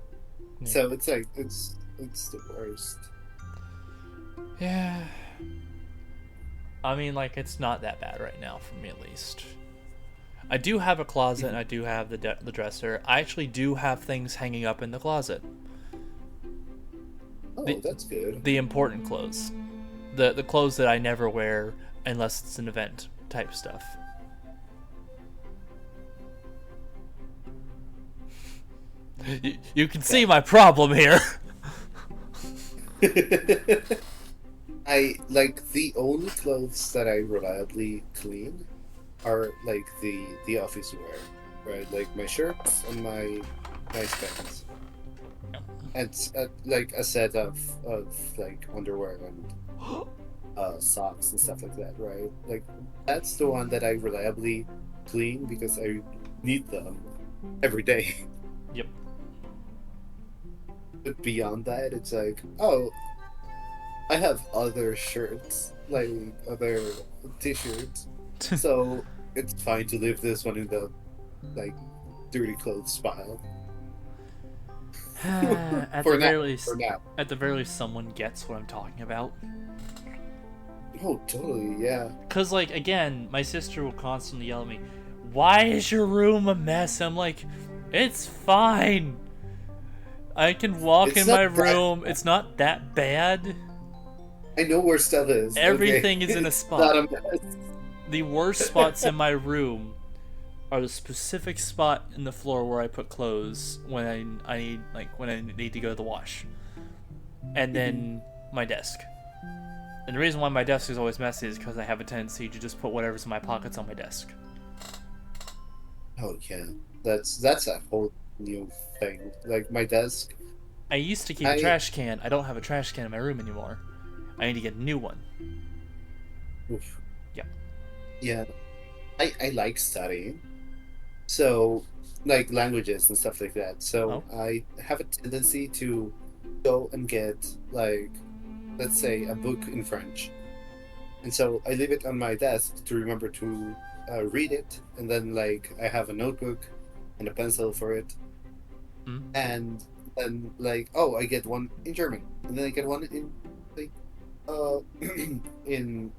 Speaker 1: Yeah.
Speaker 5: so it's like it's the worst.
Speaker 1: Yeah. I mean, like, it's not that bad right now for me, at least. I do have a closet, and I do have the dresser. I actually do have things hanging up in the closet.
Speaker 5: Oh,
Speaker 1: The-
Speaker 5: that's good.
Speaker 1: The important clothes. The clothes that I never wear unless it's an event type stuff. You can see my problem here.
Speaker 5: I like the only clothes that I reliably clean are like the office wear, right? Like my shirts and my nice pants. And like a set of like underwear and socks and stuff like that, right? Like that's the one that I reliably clean because I need them every day.
Speaker 1: Yep.
Speaker 5: But beyond that, it's like, oh, I have other shirts, like other t-shirts, so it's fine to leave this one in the like dirty clothes pile.
Speaker 1: At
Speaker 5: For
Speaker 1: the
Speaker 5: now,
Speaker 1: very least,
Speaker 5: for now.
Speaker 1: at the very least, someone gets what I'm talking about.
Speaker 5: Oh, totally, yeah.
Speaker 1: Cause like again, my sister will constantly yell at me, "Why is your room a mess?" I'm like, "It's fine. I can walk
Speaker 5: It's
Speaker 1: in
Speaker 5: not
Speaker 1: my
Speaker 5: that
Speaker 1: room. It's not that bad.
Speaker 5: I know where stuff is.
Speaker 1: Everything
Speaker 5: okay?
Speaker 1: is in a
Speaker 5: It's
Speaker 1: spot.
Speaker 5: not a mess.
Speaker 1: The worst spots in my room are the specific spot in the floor where I put clothes when I need to go to the wash, and then my desk. And the reason why my desk is always messy is because I have a tendency to just put whatever's in my pockets on my desk.
Speaker 5: Oh yeah, that's a whole new thing. Like my desk.
Speaker 1: I used to keep a trash can. I don't have a trash can in my room anymore. I need to get a new one.
Speaker 5: Oof.
Speaker 1: Yeah.
Speaker 5: Yeah, I like studying, so like languages and stuff like that. So I have a tendency to go and get like, let's say, a book in French, and so I leave it on my desk to remember to read it, and then like I have a notebook and a pencil for it, and then like I get one in German, and then I get one in like in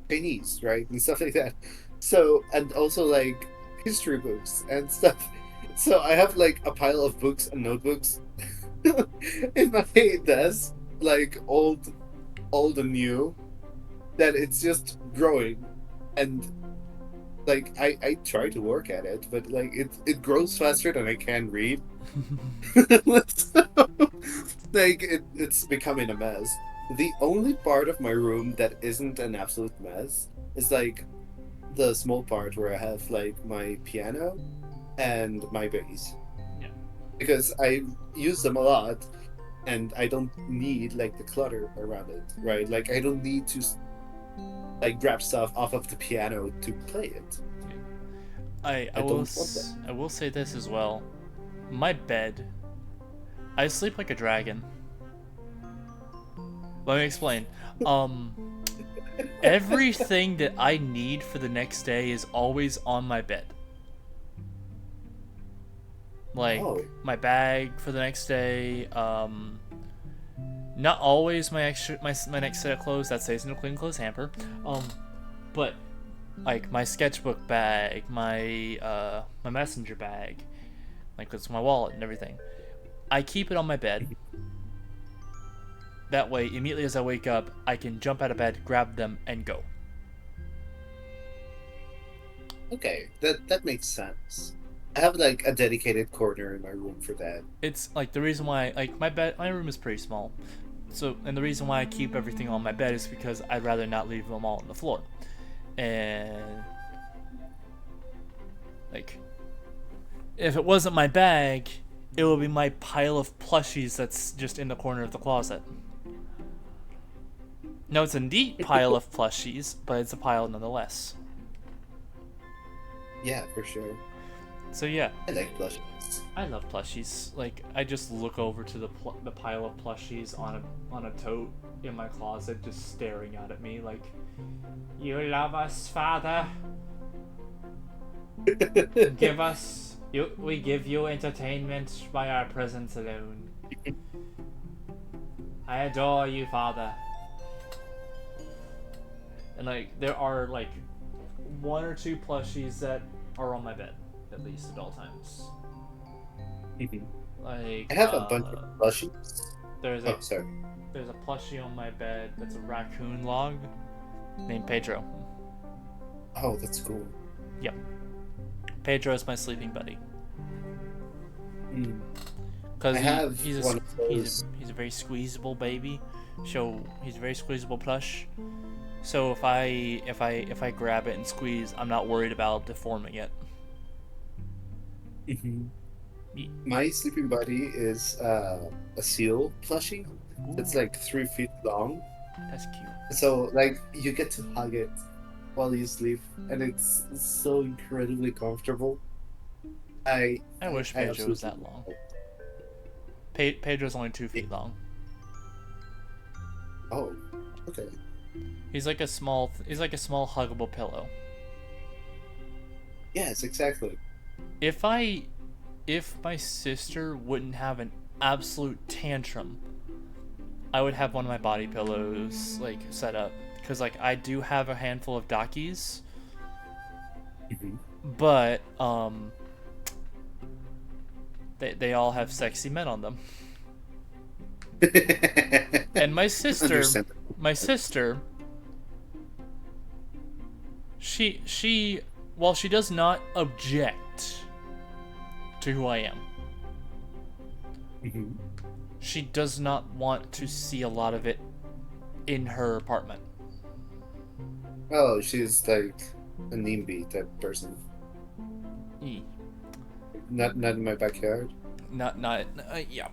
Speaker 5: Chinese, right, and stuff like that. So, and also like history books and stuff. So I have like a pile of books and notebooks in my desk, like old and new, that it's just growing, and Like I try to work at it, but like it grows faster than I can read. So, like it's becoming a mess. The only part of my room that isn't an absolute mess is like the small part where I have like my piano and my bass.
Speaker 1: Yeah.
Speaker 5: Because I use them a lot and I don't need like the clutter around it, right? Like I don't need to like grab stuff off of the piano to play it.
Speaker 1: I
Speaker 5: I
Speaker 1: will
Speaker 5: don't want that.
Speaker 1: I will say this as well. My bed, I sleep like a dragon. Let me explain. Everything that I need for the next day is always on my bed. Like
Speaker 5: Oh.
Speaker 1: my bag for the next day. Not always my next set of clothes that stays in the clean clothes hamper. But like my sketchbook bag, my messenger bag, like that's my wallet and everything. I keep it on my bed. That way, immediately as I wake up, I can jump out of bed, grab them, and go.
Speaker 5: Okay, that makes sense. I have like a dedicated corner in my room for that.
Speaker 1: It's like the reason why, like my room is pretty small, so and the reason why I keep everything on my bed is because I'd rather not leave them all on the floor, and like if it wasn't my bag, it would be my pile of plushies that's just in the corner of the closet. No, it's a neat pile of plushies, but it's a pile nonetheless.
Speaker 5: Yeah, for sure.
Speaker 1: So yeah,
Speaker 5: I like plushies.
Speaker 1: I love plushies. Like I just look over to the pile of plushies on a tote in my closet, just staring out at me like, "You love us, Father. Give us we give you entertainment by our presence alone. I adore you, Father." And like there are like one or two plushies that are on my bed at least at all times. Like
Speaker 5: I have a bunch of plushies.
Speaker 1: there's
Speaker 5: Oh, sorry.
Speaker 1: a plushie on my bed that's a raccoon log named Pedro.
Speaker 5: Oh, that's cool.
Speaker 1: Yep. Pedro is my sleeping buddy.
Speaker 5: Mm.
Speaker 1: Cause
Speaker 5: I have
Speaker 1: he's
Speaker 5: one of those.
Speaker 1: he's a very squeezable baby. So he's a very squeezable plush. So if I grab it and squeeze, I'm not worried about deforming it.
Speaker 5: My sleeping buddy is a seal plushie. It's like 3 feet long.
Speaker 1: That's cute.
Speaker 5: So like you get to hug it while you sleep, and it's so incredibly comfortable.
Speaker 1: I wish
Speaker 5: I
Speaker 1: Pedro was that
Speaker 5: absolutely-
Speaker 1: long. Pedro's only 2 feet long.
Speaker 5: Oh, okay.
Speaker 1: He's like a small huggable pillow.
Speaker 5: Yes, exactly.
Speaker 1: If my sister wouldn't have an absolute tantrum, I would have one of my body pillows like set up because like I do have a handful of Dakis, but they all have sexy men on them. And my sister, she while she does not object to who I am, she does not want to see a lot of it in her apartment.
Speaker 5: Oh, she's like a NIMBY type person.
Speaker 1: E.
Speaker 5: Not in my backyard.
Speaker 1: Not yeah.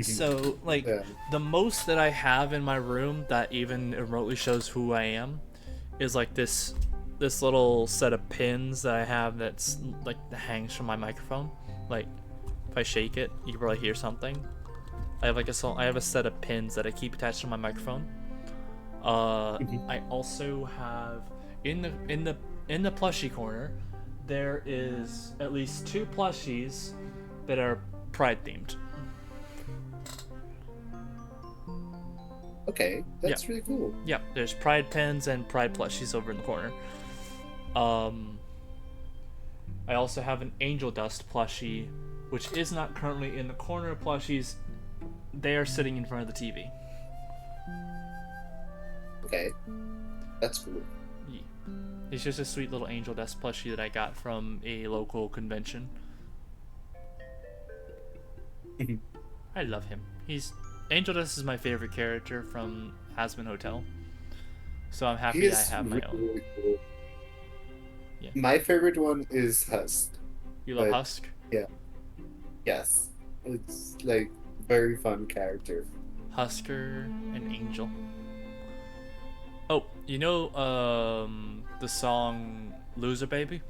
Speaker 1: So like
Speaker 5: Yeah.
Speaker 1: the most that I have in my room that even remotely shows who I am is like this little set of pins that I have that's like hangs from my microphone. Like if I shake it, you can probably hear something. I have a set of pins that I keep attached to my microphone. I also have in the plushie corner there is at least 2 plushies that are Pride themed.
Speaker 5: Okay, that's really cool.
Speaker 1: Yeah, there's Pride pins and Pride plushies over in the corner. I also have an Angel Dust plushie, which is not currently in the corner of plushies. They are sitting in front of the TV.
Speaker 5: Okay, that's cool.
Speaker 1: He's just a sweet little Angel Dust plushie that I got from a local convention. I love him. Angel Dust is my favorite character from Hazbin Hotel. So I'm happy I have my own.
Speaker 5: Really cool.
Speaker 1: Yeah.
Speaker 5: My favorite one is Husk.
Speaker 1: You love
Speaker 5: But-
Speaker 1: Husk?
Speaker 5: Yes. It's like very fun character.
Speaker 1: Husker and Angel. Oh, you know the song Loser Baby?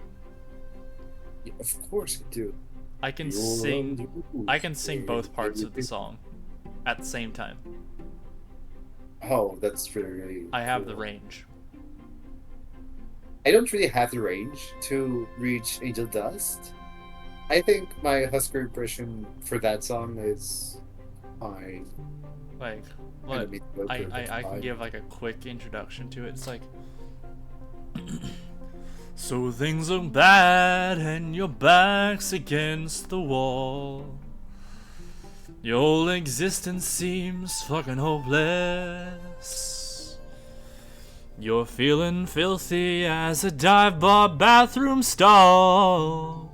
Speaker 5: Yeah, of course I do.
Speaker 1: I can sing both parts of the song at the same time.
Speaker 5: Oh, that's really
Speaker 1: I have the
Speaker 5: cool.
Speaker 1: range.
Speaker 5: I don't really have the range to reach Angel Dust. I think my Husker impression for that song is fine.
Speaker 1: Like,
Speaker 5: Kinda
Speaker 1: what?
Speaker 5: mediocre,
Speaker 1: I
Speaker 5: but
Speaker 1: can
Speaker 5: fine.
Speaker 1: give like a quick introduction to it. It's like, so things are bad and your back's against the wall. Your whole existence seems fucking hopeless. You're feeling filthy as a dive bar bathroom stall.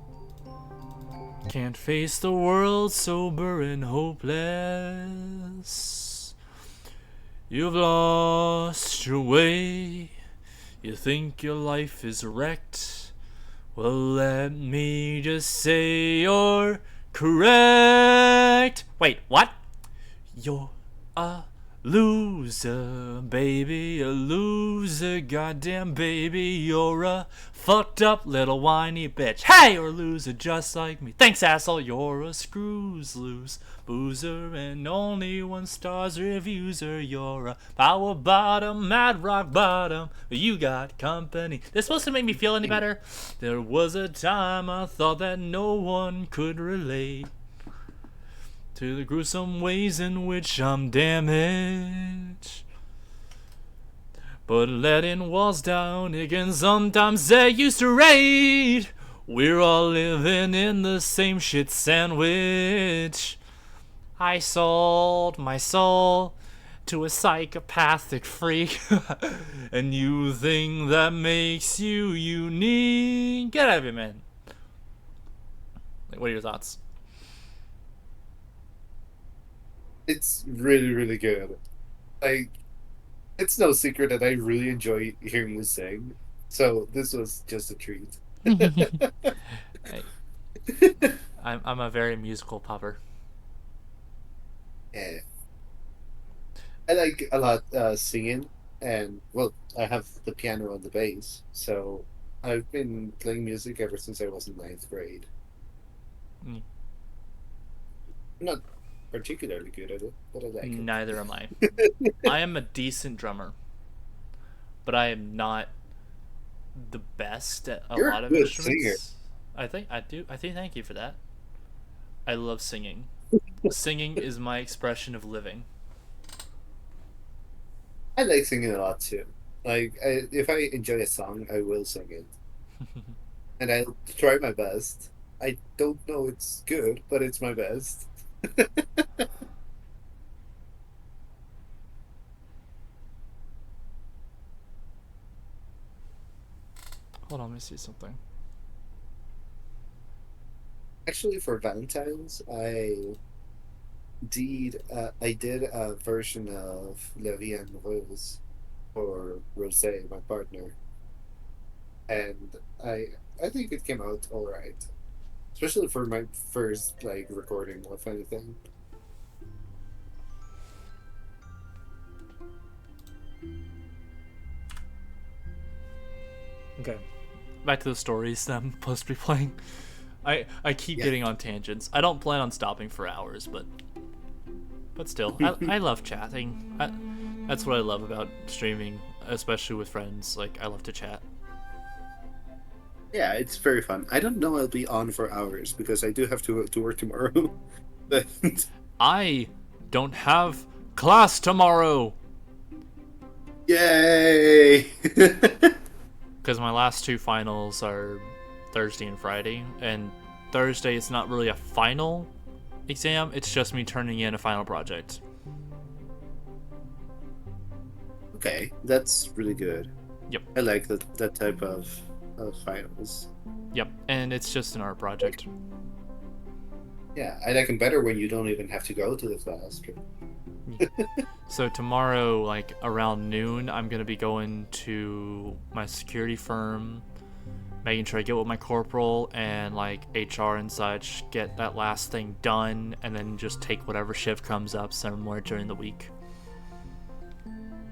Speaker 1: Can't face the world sober and hopeless. You've lost your way. You think your life is wrecked. Well, let me just say you're correct. Wait, what? You're a loser, baby, a loser, goddamn baby. You're a fucked up little whiny bitch. Hey, you're a loser just like me. Thanks, asshole. You're a screws loose boozer and only 1 star's reviewer. You're a power bottom, mad rock bottom. You got company. This supposed to make me feel any better? There was a time I thought that no one could relate to the gruesome ways in which I'm damaged. But letting walls down again, sometimes they used to raid. We're all living in the same shit sandwich. I sold my soul to a psychopathic freak. And you think that makes you unique? Get out of here, man. Like, what are your thoughts?
Speaker 5: It's really, really good. Like, it's no secret that I really enjoy hearing you sing. So this was just a treat.
Speaker 1: I'm a very musical pupper.
Speaker 5: Yeah. I like a lot singing, and well, I have the piano and the bass, so I've been playing music ever since I was in 9th grade.
Speaker 1: Mm.
Speaker 5: I'm not particularly good at it, but I like it.
Speaker 1: Neither am I. I am a decent drummer, but I am not the best at a
Speaker 5: You're a
Speaker 1: lot of
Speaker 5: good
Speaker 1: instruments. I think thank you for that. I love singing. Singing is my expression of living.
Speaker 5: I like singing a lot too. Like, if I enjoy a song, I will sing it, and I'll try my best. I don't know it's good, but it's my best.
Speaker 1: Hold on, let me see something.
Speaker 5: Actually, for Valentine's, I did a version of La Vie en Rose for Rosé, my partner, and I think it came out all right, especially for my first like recording of anything.
Speaker 1: Okay, back to the stories that I'm supposed to be playing. I keep
Speaker 5: Yeah.
Speaker 1: getting on tangents. I don't plan on stopping for hours, but still, I love chatting. That's what I love about streaming, especially with friends. Like, I love to chat.
Speaker 5: Yeah, it's very fun. I don't know I'll be on for hours because I do have to work tomorrow. But
Speaker 1: I don't have class tomorrow
Speaker 5: yay!
Speaker 1: because my last 2 finals are Thursday and Friday, and Thursday is not really a final exam, it's just me turning in a final project.
Speaker 5: Okay, that's really good.
Speaker 1: Yep.
Speaker 5: I like that type of finals.
Speaker 1: Yep, and it's just an art project.
Speaker 5: Yeah, I like them better when you don't even have to go to the class.
Speaker 1: So tomorrow, like around noon, I'm gonna be going to my security firm, making sure I get with my corporal and like HR and such, get that last thing done, and then just take whatever shift comes up somewhere during the week.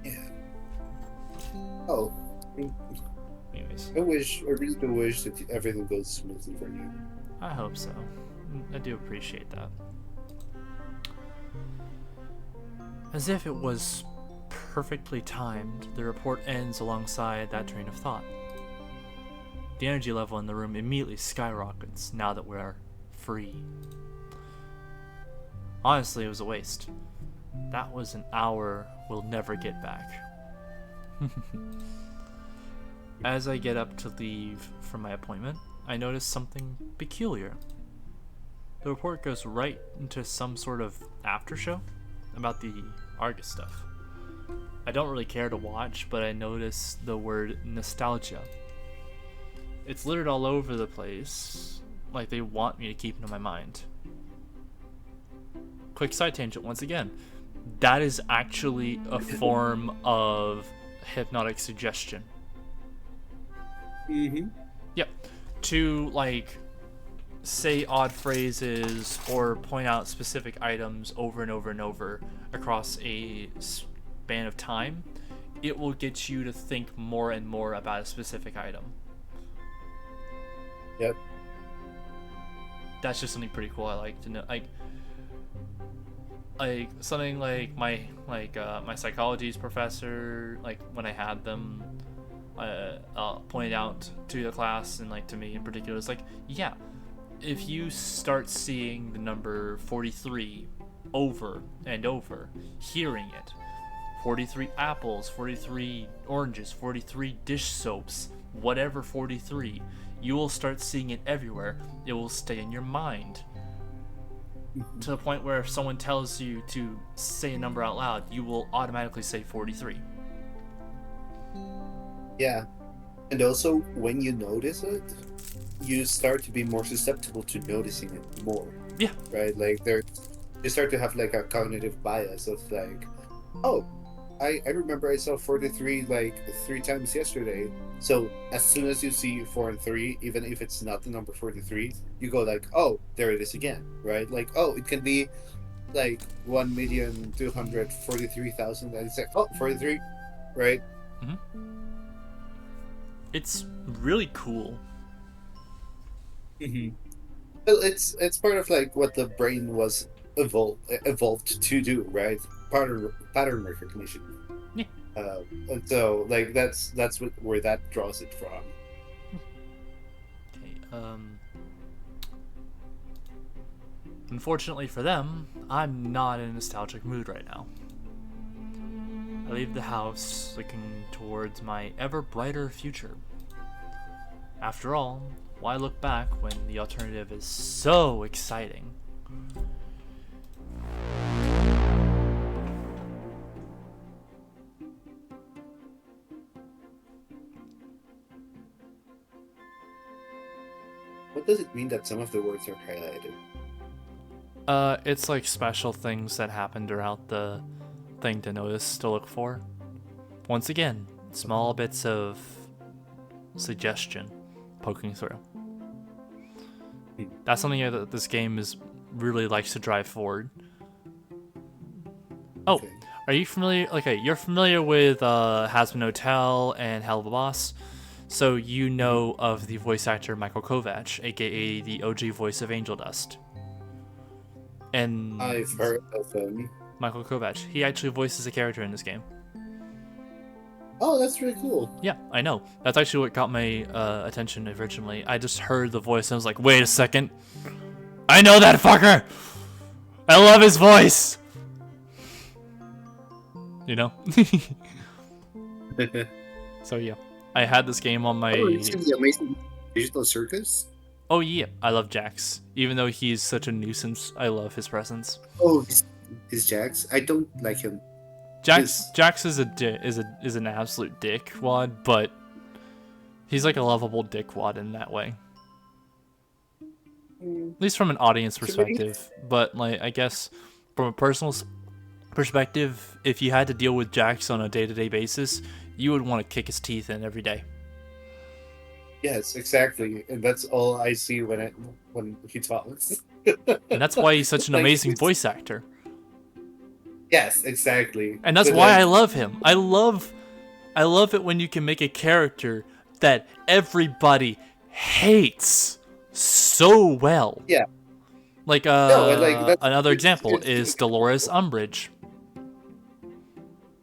Speaker 5: Yeah. Oh,
Speaker 1: Anyways,
Speaker 5: I really do wish that everything goes smoothly for you.
Speaker 1: I hope so. I do appreciate that. As if it was perfectly timed, the report ends alongside that train of thought. The energy level in the room immediately skyrockets now that we're free. Honestly, it was a waste. That was an hour we'll never get back. As I get up to leave from my appointment, I notice something peculiar. The report goes right into some sort of after show about the Argus stuff. I don't really care to watch, but I notice the word nostalgia. It's littered all over the place, like they want me to keep it in my mind. Quick side tangent once again. That is actually a form of hypnotic suggestion.
Speaker 5: Mm-hmm.
Speaker 1: Yep. To like say odd phrases or point out specific items over and over and over across a span of time, it will get you to think more and more about a specific item.
Speaker 5: Yep.
Speaker 1: That's just something pretty cool I like to know. Like something like my psychology's professor, like when I had them pointed out to the class and like to me in particular, it's like, yeah, if you start seeing the number 43 over and over, hearing it, 43 apples, 43 oranges, 43 dish soaps, whatever 43, you will start seeing it everywhere. It will stay in your mind. To the point where if someone tells you to say a number out loud, you will automatically say 43.
Speaker 5: Yeah. And also, when you notice it, you start to be more susceptible to noticing it more.
Speaker 1: Yeah.
Speaker 5: Right? Like, you start to have, like, a cognitive bias of, like, oh, I remember I saw 43, like, 3 times yesterday. So, as soon as you see 4 and 3, even if it's not the number 43, you go, like, oh, there it is again. Right? Like, oh, it can be, like, 1,243,000. And it's like, oh, 43. Right?
Speaker 1: Mm-hmm. It's really cool.
Speaker 5: Mm-hmm. Well, it's part of like what the brain was evolved to do, right? Pattern recognition.
Speaker 1: Yeah.
Speaker 5: And so like that's where that draws it from.
Speaker 1: Okay. Unfortunately for them, I'm not in a nostalgic mood right now. I leave the house looking towards my ever brighter future. After all, why look back when the alternative is so exciting?
Speaker 5: What does it mean that some of the words are highlighted?
Speaker 1: It's like special things that happen throughout the thing to notice, to look for. Once again, small bits of suggestion poking through. That's something that this game really likes to drive forward. Oh,
Speaker 5: Okay.
Speaker 1: are you familiar? Okay, you're familiar with Hazbin Hotel and Hell of a Boss, so you know of the voice actor Michael Kovac, aka the OG voice of Angel Dust. And
Speaker 5: I've heard of him.
Speaker 1: Michael Kovac, he actually voices a character in this game.
Speaker 5: Oh, that's really cool.
Speaker 1: Yeah, I know. That's actually what caught my attention originally. I just heard the voice and I was like, wait a second. I know that fucker! I love his voice! You know? So yeah, I had this game on my...
Speaker 5: Oh, you see the Amazing Digital Circus?
Speaker 1: Oh yeah, I love Jax. Even though he's such a nuisance, I love his presence.
Speaker 5: Oh, he's Jax. I don't like him.
Speaker 1: Jax is is an absolute dickwad, but he's like a lovable dickwad in that way. At least from an audience perspective. But like, I guess from a personal perspective, if you had to deal with Jax on a day-to-day basis, you would want to kick his teeth in every day.
Speaker 5: Yes, exactly, and that's all I see when he talks.
Speaker 1: And that's why he's such an
Speaker 5: Like,
Speaker 1: amazing
Speaker 5: it's-
Speaker 1: voice actor.
Speaker 5: Yes, exactly.
Speaker 1: And that's
Speaker 5: But,
Speaker 1: why
Speaker 5: like,
Speaker 1: I love him. I love it when you can make a character that everybody hates so well.
Speaker 5: Yeah.
Speaker 1: Like
Speaker 5: and, like, that's-
Speaker 1: another
Speaker 5: it's-
Speaker 1: example
Speaker 5: it's-
Speaker 1: is Dolores Umbridge.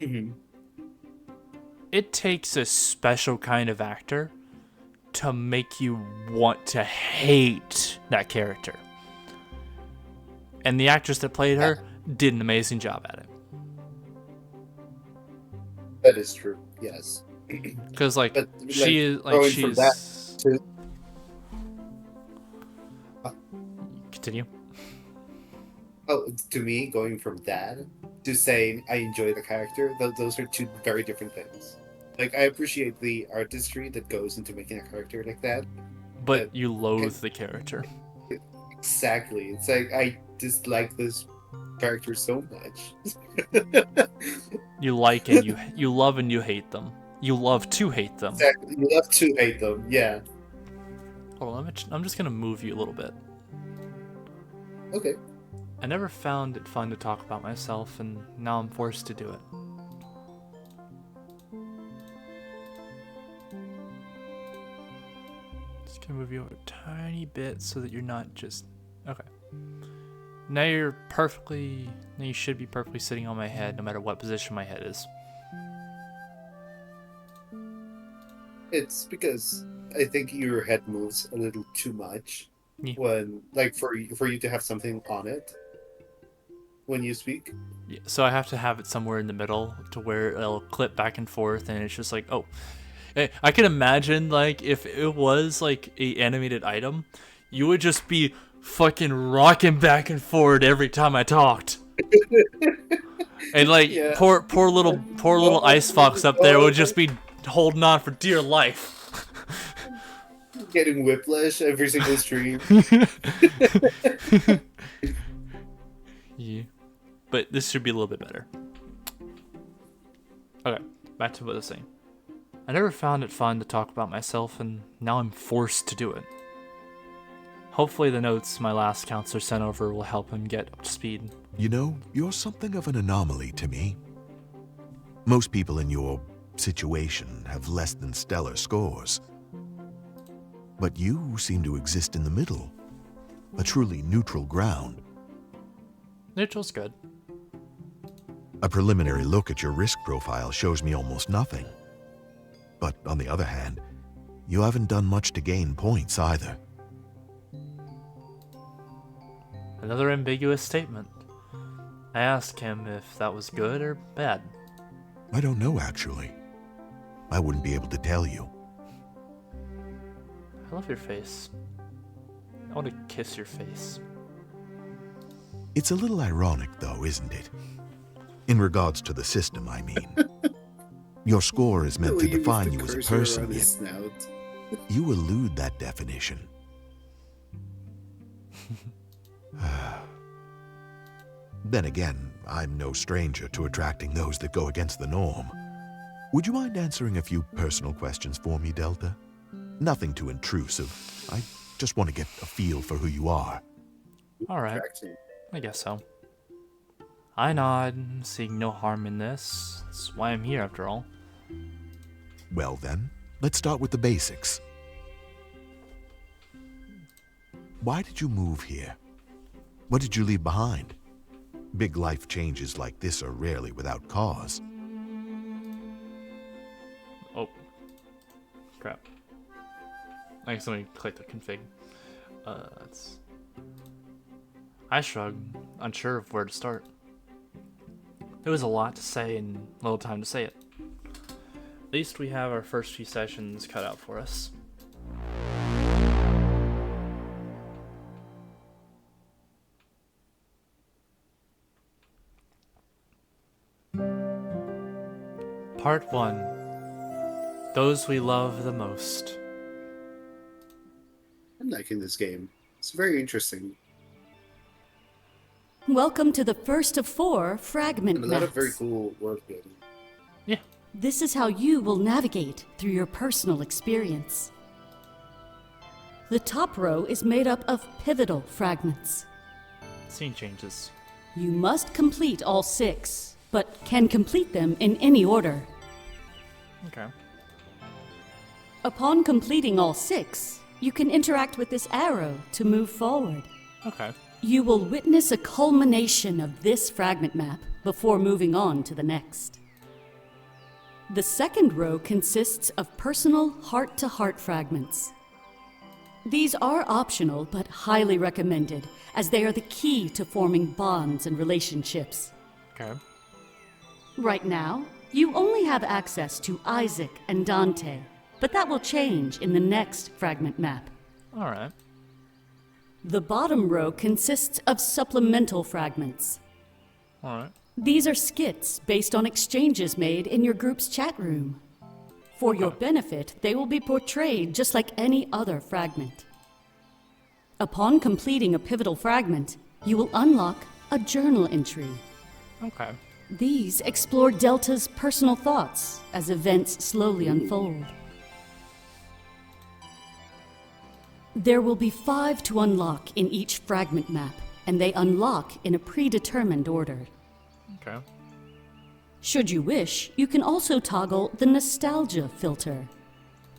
Speaker 5: Mhm.
Speaker 1: It takes a special kind of actor to make you want to hate that character. And the actress that played her did an amazing job at it.
Speaker 5: That is true. Yes.
Speaker 1: Because like
Speaker 5: But,
Speaker 1: she is like
Speaker 5: going from that
Speaker 1: she's
Speaker 5: to-
Speaker 1: continue.
Speaker 5: Oh, to me, going from that to saying I enjoy the character, those are two very different things. Like, I appreciate the artistry that goes into making a character like that.
Speaker 1: But you loathe the character.
Speaker 5: Exactly. It's like I dislike this character so much.
Speaker 1: You like and you love and you hate them. You love to hate them.
Speaker 5: Exactly. You love to hate them. Yeah.
Speaker 1: Hold on, I'm just gonna move you a little bit.
Speaker 5: Okay.
Speaker 1: I never found it fun to talk about myself, and now I'm forced to do it. Just gonna move you over a tiny bit so that you're not just... Okay. Now you should be perfectly sitting on my head, no matter what position my head is.
Speaker 5: It's because I think your head moves a little too much
Speaker 1: Yeah.
Speaker 5: when, like, for you to have something on it when you speak.
Speaker 1: Yeah, so I have to have it somewhere in the middle to where it'll clip back and forth, and it's just like, oh. I can imagine, like, if it was, like, a animated item, you would just be fucking rocking back and forward every time I talked. And, like,
Speaker 5: Yeah.
Speaker 1: poor little Ice Fox up there would just be holding on for dear life.
Speaker 5: Getting whiplash every single stream.
Speaker 1: Yeah. But this should be a little bit better. Okay, back to what I was saying. I never found it fun to talk about myself, and now I'm forced to do it. Hopefully the notes my last counselor sent over will help him get up to speed.
Speaker 4: You know, you're something of an anomaly to me. Most people in your situation have less than stellar scores. But you seem to exist in the middle, a truly neutral ground.
Speaker 1: Neutral's good.
Speaker 4: A preliminary look at your risk profile shows me almost nothing. But on the other hand, you haven't done much to gain points either.
Speaker 1: Another ambiguous statement. I asked him if that was good or bad.
Speaker 4: I don't know, actually. I wouldn't be able to tell you.
Speaker 1: I love your face. I want to kiss your face.
Speaker 4: It's a little ironic, though, isn't it? In regards to the system, I mean. Your score is meant to
Speaker 5: He used
Speaker 4: define
Speaker 5: the
Speaker 4: you as a
Speaker 5: cursor
Speaker 4: person,
Speaker 5: on
Speaker 4: yet
Speaker 5: his snout.
Speaker 4: you elude that definition. Then again, I'm no stranger to attracting those that go against the norm. Would you mind answering a few personal questions for me, Delta? Nothing too intrusive. I just want to get a feel for who you are.
Speaker 1: Alright,
Speaker 5: Attracting.
Speaker 1: I guess so. I nod, seeing no harm in this. That's why I'm here, after all.
Speaker 4: Well then, let's start with the basics. Why did you move here? What did you leave behind? Big life changes like this are rarely without cause.
Speaker 1: Oh. Crap. I guess let me click the config. That's... I shrugged, unsure of where to start. There was a lot to say and little time to say it. At least we have our first few sessions cut out for us. Part 1. Those we love the most.
Speaker 5: I'm liking this game. It's very interesting.
Speaker 2: Welcome to the first of 4 fragment
Speaker 5: And a lot of very
Speaker 2: maps.
Speaker 5: cool world building.
Speaker 1: Yeah.
Speaker 2: This is how you will navigate through your personal experience. The top row is made up of pivotal fragments.
Speaker 1: Scene changes.
Speaker 2: You must complete all 6, but can complete them in any order.
Speaker 1: Okay.
Speaker 2: Upon completing all 6, you can interact with this arrow to move forward.
Speaker 1: Okay.
Speaker 2: You will witness a culmination of this fragment map before moving on to the next. The second row consists of personal heart-to-heart fragments. These are optional but highly recommended, as they are the key to forming bonds and relationships.
Speaker 1: Okay.
Speaker 2: Right now, you only have access to Isaac and Dante, but that will change in the next fragment map.
Speaker 1: Alright.
Speaker 2: The bottom row consists of supplemental fragments.
Speaker 1: Alright.
Speaker 2: These are skits based on exchanges made in your group's chat room. For your benefit, they will be portrayed just like any other fragment. Upon completing a pivotal fragment, you will unlock a journal entry.
Speaker 1: Okay.
Speaker 2: These explore Delta's personal thoughts as events slowly unfold. There will be 5 to unlock in each fragment map, and they unlock in a predetermined order.
Speaker 1: Okay.
Speaker 2: Should you wish, you can also toggle the nostalgia filter.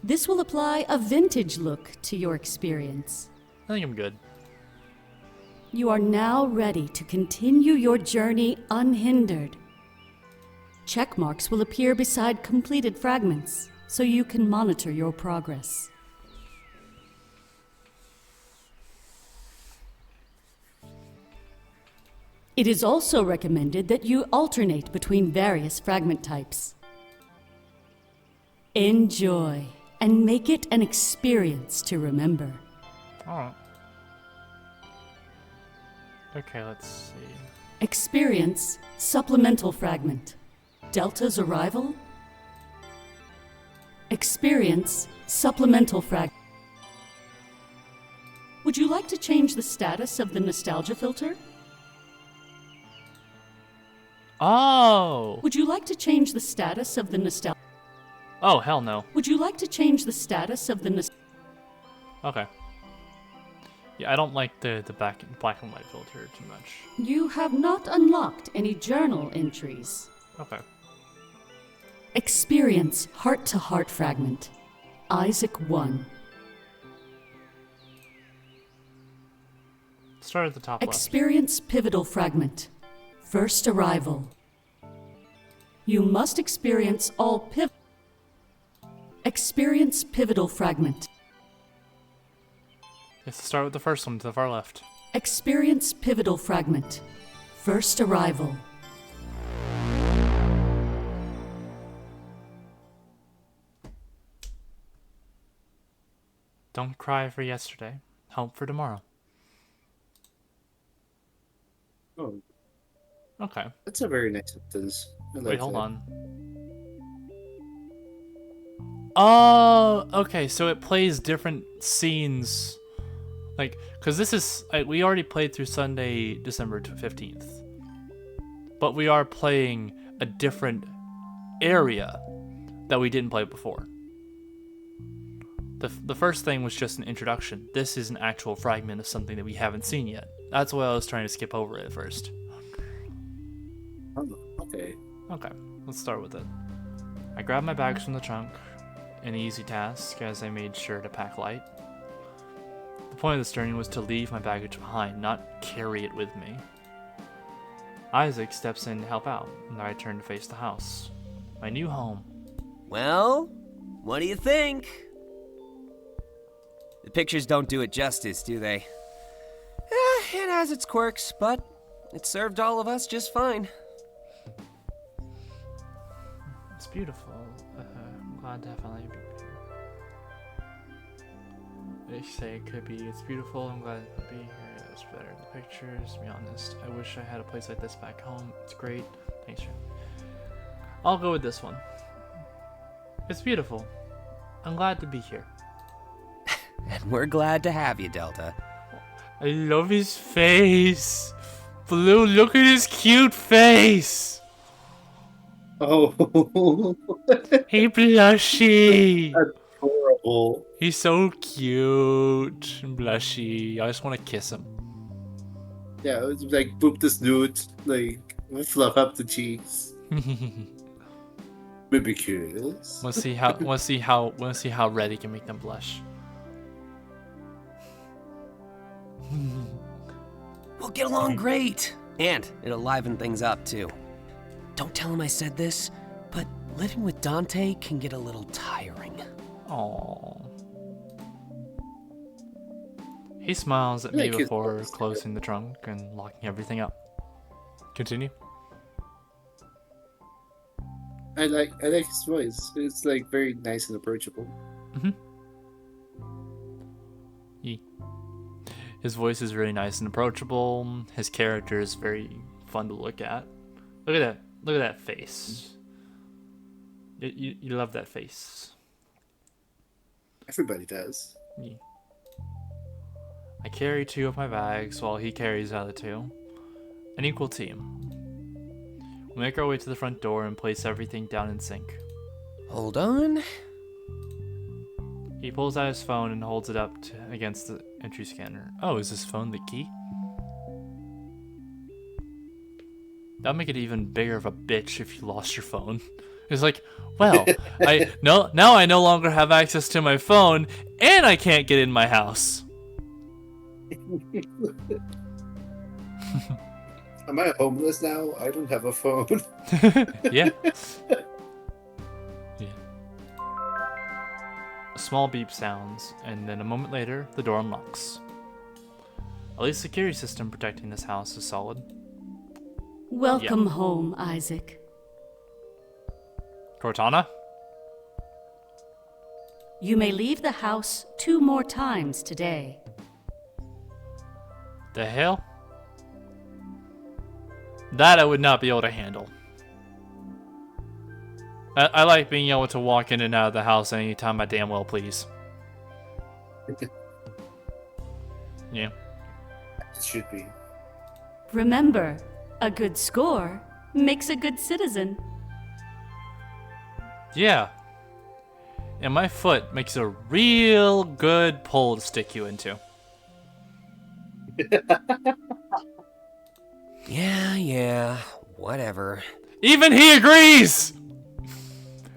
Speaker 2: This will apply a vintage look to your experience.
Speaker 1: I think I'm good.
Speaker 2: You are now ready to continue your journey unhindered. Check marks will appear beside completed fragments, so you can monitor your progress. It is also recommended that you alternate between various fragment types. Enjoy, and make it an experience to remember.
Speaker 1: Alright. Okay, let's see.
Speaker 2: Experience Supplemental Fragment. Delta's Arrival. Experience Supplemental Fragment. Would you like to change the status of the nostalgia filter?
Speaker 1: Oh!
Speaker 2: Would you like to change the status of the nostalgia?
Speaker 1: Oh, hell no.
Speaker 2: Would you like to change the status of the nostalgia?
Speaker 1: Okay. Yeah, I don't like the black and white filter too much.
Speaker 2: You have not unlocked any journal entries.
Speaker 1: Okay.
Speaker 2: Experience Heart-to-Heart Fragment. Isaac 1.
Speaker 1: Start at the top left.
Speaker 2: Experience Pivotal Fragment. First Arrival. You must experience all Experience Pivotal Fragment.
Speaker 1: Let's start with the first one to the far left.
Speaker 2: Experience Pivotal Fragment. First Arrival.
Speaker 1: Don't cry for yesterday. Hope for tomorrow.
Speaker 5: Oh,
Speaker 1: Okay.
Speaker 5: that's a very nice sentence. I
Speaker 1: Wait,
Speaker 5: like
Speaker 1: hold
Speaker 5: that.
Speaker 1: on. Oh, okay. So it plays different scenes, like, cause this is we already played through Sunday, December 15th, but we are playing a different area that we didn't play before. The first thing was just an introduction. This is an actual fragment of something that we haven't seen yet. That's why I was trying to skip over it at first.
Speaker 5: Oh, okay.
Speaker 1: Okay, let's start with it. I grabbed my bags from the trunk, an easy task as I made sure to pack light. The point of this journey was to leave my baggage behind, not carry it with me. Isaac steps in to help out, and I turn to face the house. My new home.
Speaker 3: Well, what do you think? The pictures don't do it justice, do they? It has its quirks, but it served all of us just fine.
Speaker 1: It's beautiful. I'm glad to finally be here. They say it could be. It's beautiful. I'm glad to be here. It's better in the pictures. To be honest, I wish I had a place like this back home. It's great. Thanks, Jim. I'll go with this one. It's beautiful. I'm glad to be here.
Speaker 3: And we're glad to have you, Delta.
Speaker 1: I love his face. Blue, look at his cute face.
Speaker 5: Oh,
Speaker 1: Hey, Blushy.
Speaker 5: that's horrible.
Speaker 1: He's so cute and blushy. I just want to kiss him.
Speaker 5: Yeah, it's like boop the snoot, like fluff up the cheeks. Maybe kiss.
Speaker 1: Let's see how red he can make them blush.
Speaker 3: We'll get along great. And it'll liven things up, too. Don't tell him I said this, but living with Dante can get a little tiring.
Speaker 1: Aww. He smiles at
Speaker 5: Yeah,
Speaker 1: me
Speaker 5: kids
Speaker 1: before
Speaker 5: always do that.
Speaker 1: closing the trunk and locking everything up. Continue.
Speaker 5: I like his voice. It's like very nice and approachable.
Speaker 1: His voice is really nice and approachable. His character is very fun to look at. Look at that. Look at that face. You love that face.
Speaker 5: Everybody does.
Speaker 1: Yeah. I carry 2 of my bags while he carries the other 2. An equal team. We make our way to the front door and place everything down in sync.
Speaker 3: Hold on.
Speaker 1: He pulls out his phone and holds it up against the entry scanner. Oh, is his phone the key? That'll make it even bigger of a bitch if you lost your phone. It's like, well, now I no longer have access to my phone and I can't get in my house.
Speaker 5: Am I homeless now? I don't have a phone.
Speaker 1: Yeah. Yeah. A small beep sounds, and then a moment later, the door unlocks. At least the security system protecting this house is solid.
Speaker 2: Welcome
Speaker 1: Yep.
Speaker 2: home, Isaac.
Speaker 1: Cortana?
Speaker 2: You may leave the house 2 more times today.
Speaker 1: The hell? That I would not be able to handle. I like being able to walk in and out of the house anytime I damn well please. Yeah.
Speaker 5: It should be.
Speaker 2: Remember, a good score makes a good citizen.
Speaker 1: Yeah. And my foot makes a real good pole to stick you into.
Speaker 3: Yeah, whatever.
Speaker 1: Even he agrees!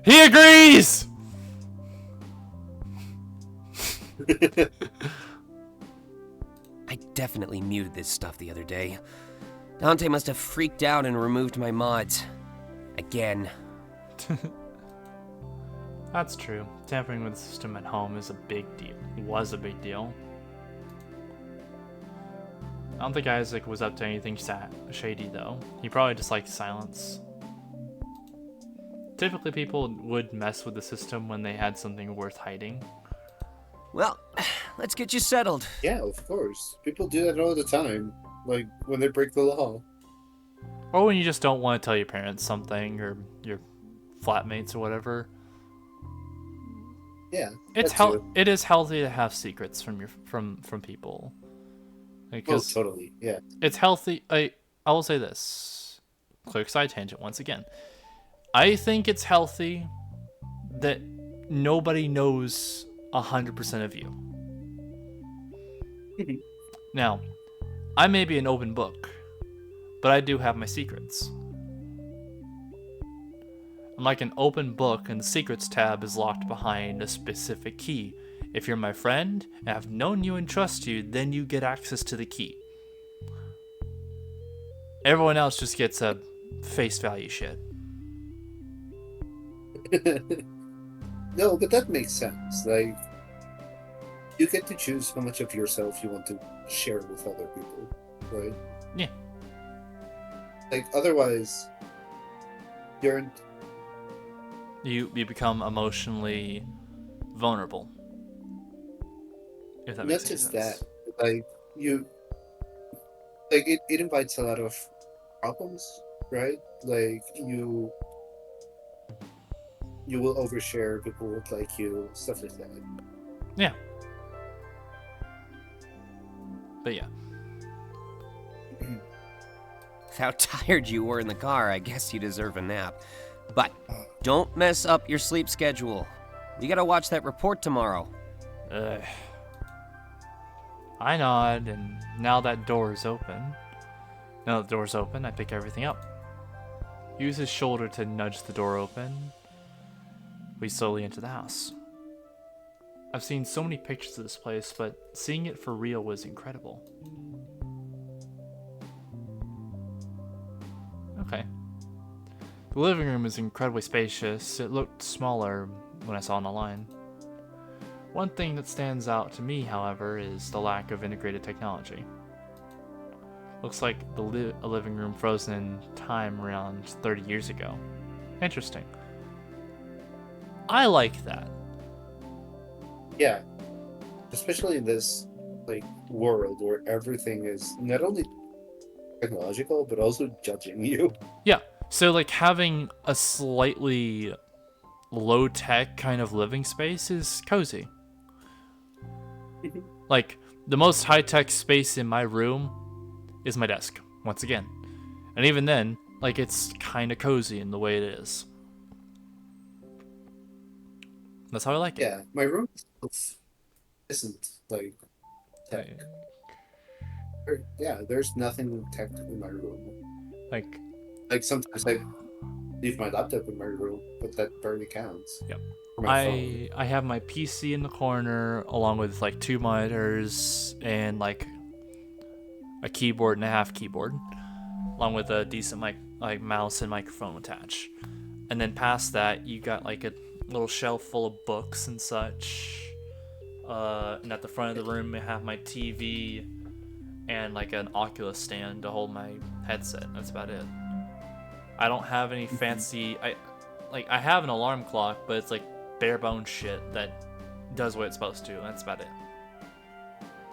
Speaker 1: He agrees!
Speaker 3: I definitely muted this stuff the other day. Dante must have freaked out and removed my mods. Again.
Speaker 1: That's true. Tampering with the system at home is a big deal. Was a big deal. I don't think Isaac was up to anything shady though. He probably just liked silence. Typically people would mess with the system when they had something worth hiding.
Speaker 3: Well, let's get you settled.
Speaker 5: Yeah, of course. People do that all the time. Like when they break the law.
Speaker 1: Or when you just don't want to tell your parents something or your flatmates or whatever.
Speaker 5: Yeah.
Speaker 1: It's
Speaker 5: that too.
Speaker 1: it is healthy to have secrets from people.
Speaker 5: Oh,
Speaker 1: Because
Speaker 5: totally. Yeah.
Speaker 1: it's healthy. I will say this. Quick side tangent once again. I think it's healthy that nobody knows 100% of you. Now, I may be an open book, but I do have my secrets. I'm like an open book, and the secrets tab is locked behind a specific key. If you're my friend and I've known you and trust you, then you get access to the key. Everyone else just gets a face value shit.
Speaker 5: No, but that makes sense. Like, you get to choose how much of yourself you want to share with other people, right?
Speaker 1: Yeah.
Speaker 5: Like, otherwise, you're
Speaker 1: You become emotionally vulnerable. If that
Speaker 5: not
Speaker 1: makes any
Speaker 5: just
Speaker 1: sense.
Speaker 5: that. Like, it invites a lot of problems, right? Like, you will overshare. People will like you, stuff like that.
Speaker 1: Yeah. But yeah.
Speaker 3: With how tired you were in the car, I guess you deserve a nap. But don't mess up your sleep schedule. You gotta watch that report tomorrow.
Speaker 1: I nod, and now that door is open. Now that the door's open, I pick everything up. Use his shoulder to nudge the door open. We slowly enter the house. I've seen so many pictures of this place, but seeing it for real was incredible. Okay. The living room is incredibly spacious. It looked smaller when I saw it online. One thing that stands out to me, however, is the lack of integrated technology. Looks like a living room frozen in time around 30 years ago. Interesting. I like that.
Speaker 5: Yeah, especially in this like world where everything is not only technological but also judging you.
Speaker 1: Yeah, so like having a slightly low-tech kind of living space is cozy. Like, the most high-tech space in my room is my desk, once again. And even then, like, it's kind of cozy in the way it is. That's how I like it.
Speaker 5: Yeah, my room isn't like tech. Yeah, there's nothing tech in my room.
Speaker 1: Like
Speaker 5: sometimes I leave my laptop in my room, but that barely counts.
Speaker 1: Yep.
Speaker 5: For my phone.
Speaker 1: I have my PC in the corner along with like 2 monitors and like a keyboard and a half keyboard, along with a decent mouse and microphone attached. And then past that, you got like a little shelf full of books and such. And at the front of the room, I have my TV and like an Oculus stand to hold my headset. That's about it. I don't have any fancy. I have an alarm clock, but it's like bare bones shit that does what it's supposed to. And that's about it.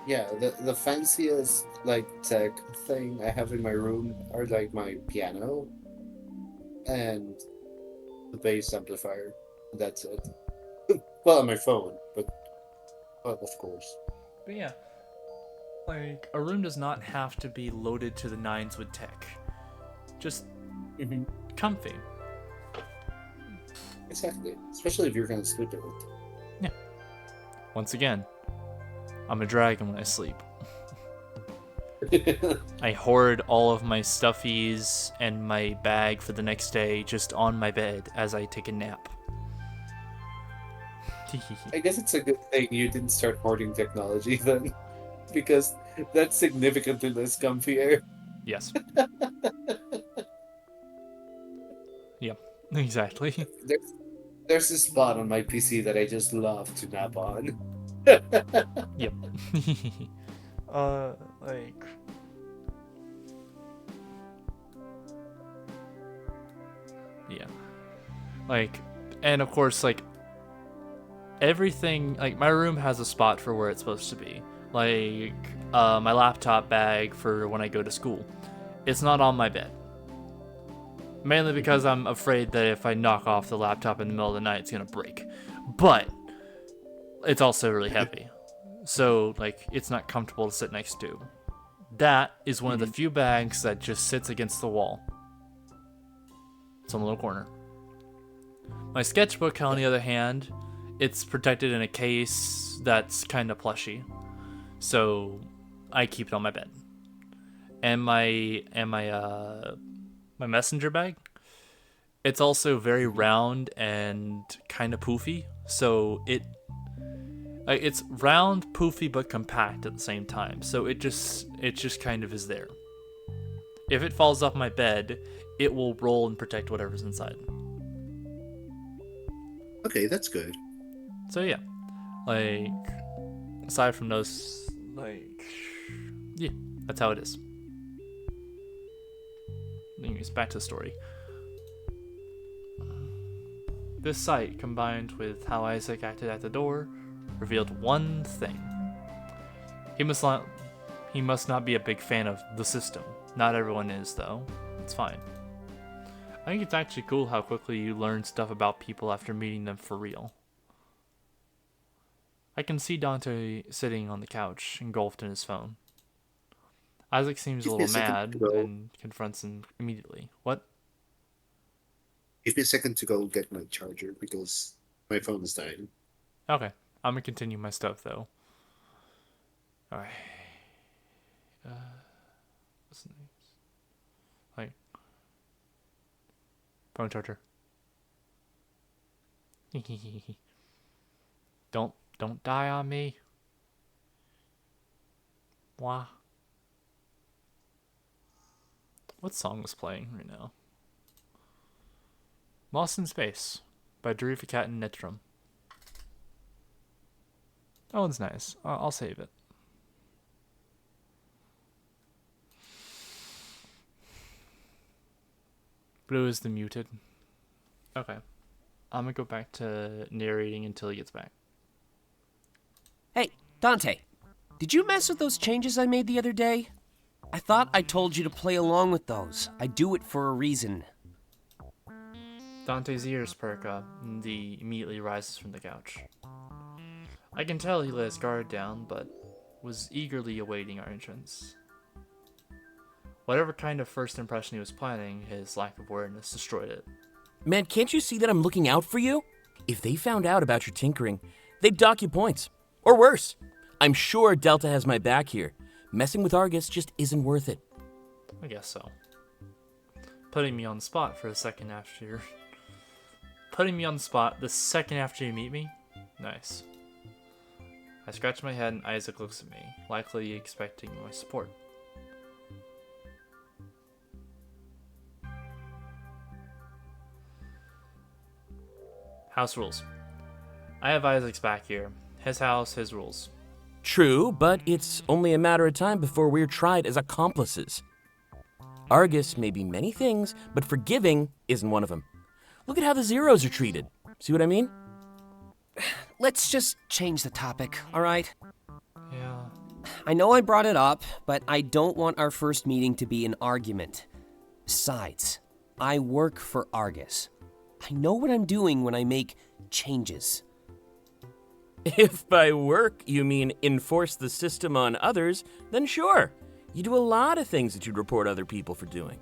Speaker 5: Yeah, the fanciest like tech thing I have in my room are like my piano and the bass amplifier. That's it. Well, on my phone, but of course.
Speaker 1: But yeah, like a room does not have to be loaded to the nines with tech. Just comfy.
Speaker 5: Exactly, especially if you're gonna sleep in
Speaker 1: Yeah. Once again, I'm a dragon when I sleep.
Speaker 5: it.
Speaker 1: I hoard all of my stuffies and my bag for the next day just on my bed as I take a nap.
Speaker 5: I guess it's a good thing you didn't start hoarding technology then, because that's significantly less comfier.
Speaker 1: Yes. Yep, exactly.
Speaker 5: There's this spot on my PC that I just love to nap on.
Speaker 1: Yep. Like... Yeah. Like, and of course, like, everything, like, my room has a spot for where it's supposed to be. Like, my laptop bag for when I go to school. It's not on my bed. Mainly because I'm afraid that if I knock off the laptop in the middle of the night, it's gonna break. But it's also really heavy. So, like, it's not comfortable to sit next to. That is one of the few bags that just sits against the wall. It's on the little corner. My sketchbook, on the other hand, it's protected in a case that's kind of plushy. So, I keep it on my bed. And my messenger bag, it's also very round and kind of poofy. So it's round, poofy, but compact at the same time. So it just kind of is there. If it falls off my bed, it will roll and protect whatever's inside.
Speaker 5: Okay, that's good.
Speaker 1: So yeah, like, aside from those, like, yeah, that's how it is. Anyways, back to the story. This sight, combined with how Isaac acted at the door, revealed one thing. He must not be a big fan of the system. Not everyone is, though. It's fine. I think it's actually cool how quickly you learn stuff about people after meeting them for real. I can see Dante sitting on the couch, engulfed in his phone. Isaac seems a
Speaker 5: Give me
Speaker 1: little
Speaker 5: second to
Speaker 1: mad
Speaker 5: go.
Speaker 1: and confronts him immediately. What?
Speaker 5: Give me a second to go get my charger because my phone is dying.
Speaker 1: Okay, I'm gonna continue my stuff though. Alright. What's the name? Like, phone charger. Don't die on me. Wah. What song was playing right now? Lost in Space by Durificat and Nitram. That one's nice. I'll save it. Blue is the muted. Okay. I'm gonna go back to narrating until he gets back.
Speaker 3: Hey, Dante, did you mess with those changes I made the other day? I thought I told you to play along with those. I do it for a reason.
Speaker 1: Dante's ears perk up, and he immediately rises from the couch. I can tell he let his guard down, but was eagerly awaiting our entrance. Whatever kind of first impression he was planning, his lack of awareness destroyed it.
Speaker 6: Man, can't you see that I'm looking out for you? If they found out about your tinkering, they'd dock you points. Or worse. I'm sure Delta has my back here. Messing with Argus just isn't worth it.
Speaker 1: I guess so. Putting me on the spot for a second after... Putting me on the spot the second after you meet me? Nice. I scratch my head and Isaac looks at me, likely expecting my support. House rules. I have Isaac's back here. His house, his rules.
Speaker 6: True, but it's only a matter of time before we're tried as accomplices. Argus may be many things, but forgiving isn't one of them. Look at how the Zeros are treated. See what I mean?
Speaker 3: Let's just change the topic, all right?
Speaker 1: Yeah.
Speaker 3: I know I brought it up, but I don't want our first meeting to be an argument. Besides, I work for Argus. I know what I'm doing when I make changes.
Speaker 6: If by work you mean enforce the system on others, then sure. You do a lot of things that you'd report other people for doing.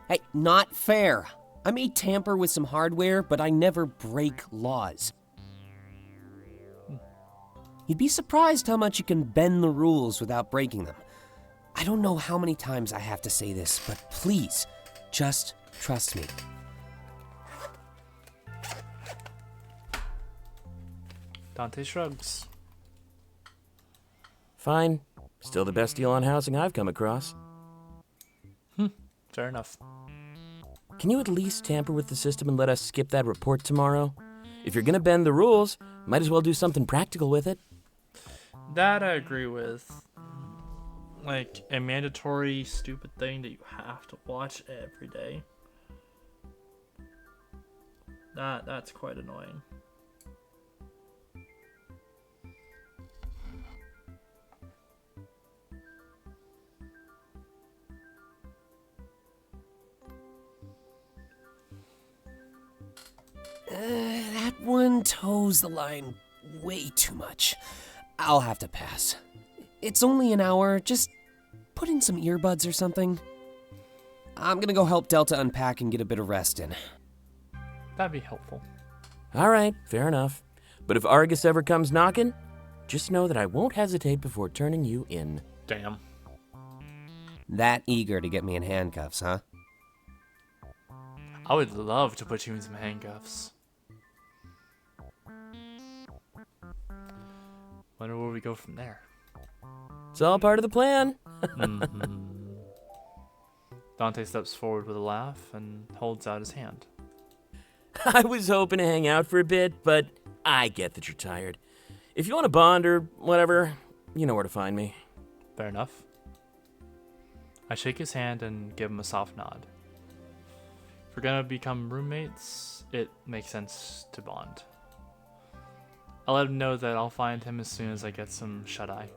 Speaker 3: Hey, not fair. I may tamper with some hardware, but I never break laws. You'd be surprised how much you can bend the rules without breaking them. I don't know how many times I have to say this, but please, just trust me.
Speaker 1: Dante shrugs.
Speaker 6: Fine. Still the best deal on housing I've come across.
Speaker 1: Fair enough.
Speaker 6: Can you at least tamper with the system and let us skip that report tomorrow? If you're gonna bend the rules, might as well do something practical with it.
Speaker 1: That I agree with. Like, a mandatory stupid thing that you have to watch every day. That's quite annoying.
Speaker 3: That one toes the line way too much. I'll have to pass. It's only an hour, just put in some earbuds or something. I'm gonna go help Delta unpack and get a bit of rest in.
Speaker 1: That'd be helpful.
Speaker 6: All right, fair enough. But if Argus ever comes knocking, just know that I won't hesitate before turning you in.
Speaker 1: Damn.
Speaker 3: That eager to get me in handcuffs, huh?
Speaker 1: I would love to put you in some handcuffs. Wonder where we go from there.
Speaker 6: It's all part of the plan.
Speaker 1: Dante steps forward with a laugh and holds out his hand.
Speaker 6: I was hoping to hang out for a bit, but I get that you're tired. If you want to bond or whatever, you know where to find me.
Speaker 1: Fair enough. I shake his hand and give him a soft nod. If we're gonna become roommates, it makes sense to bond. I'll let him know that I'll find him as soon as I get some shut-eye.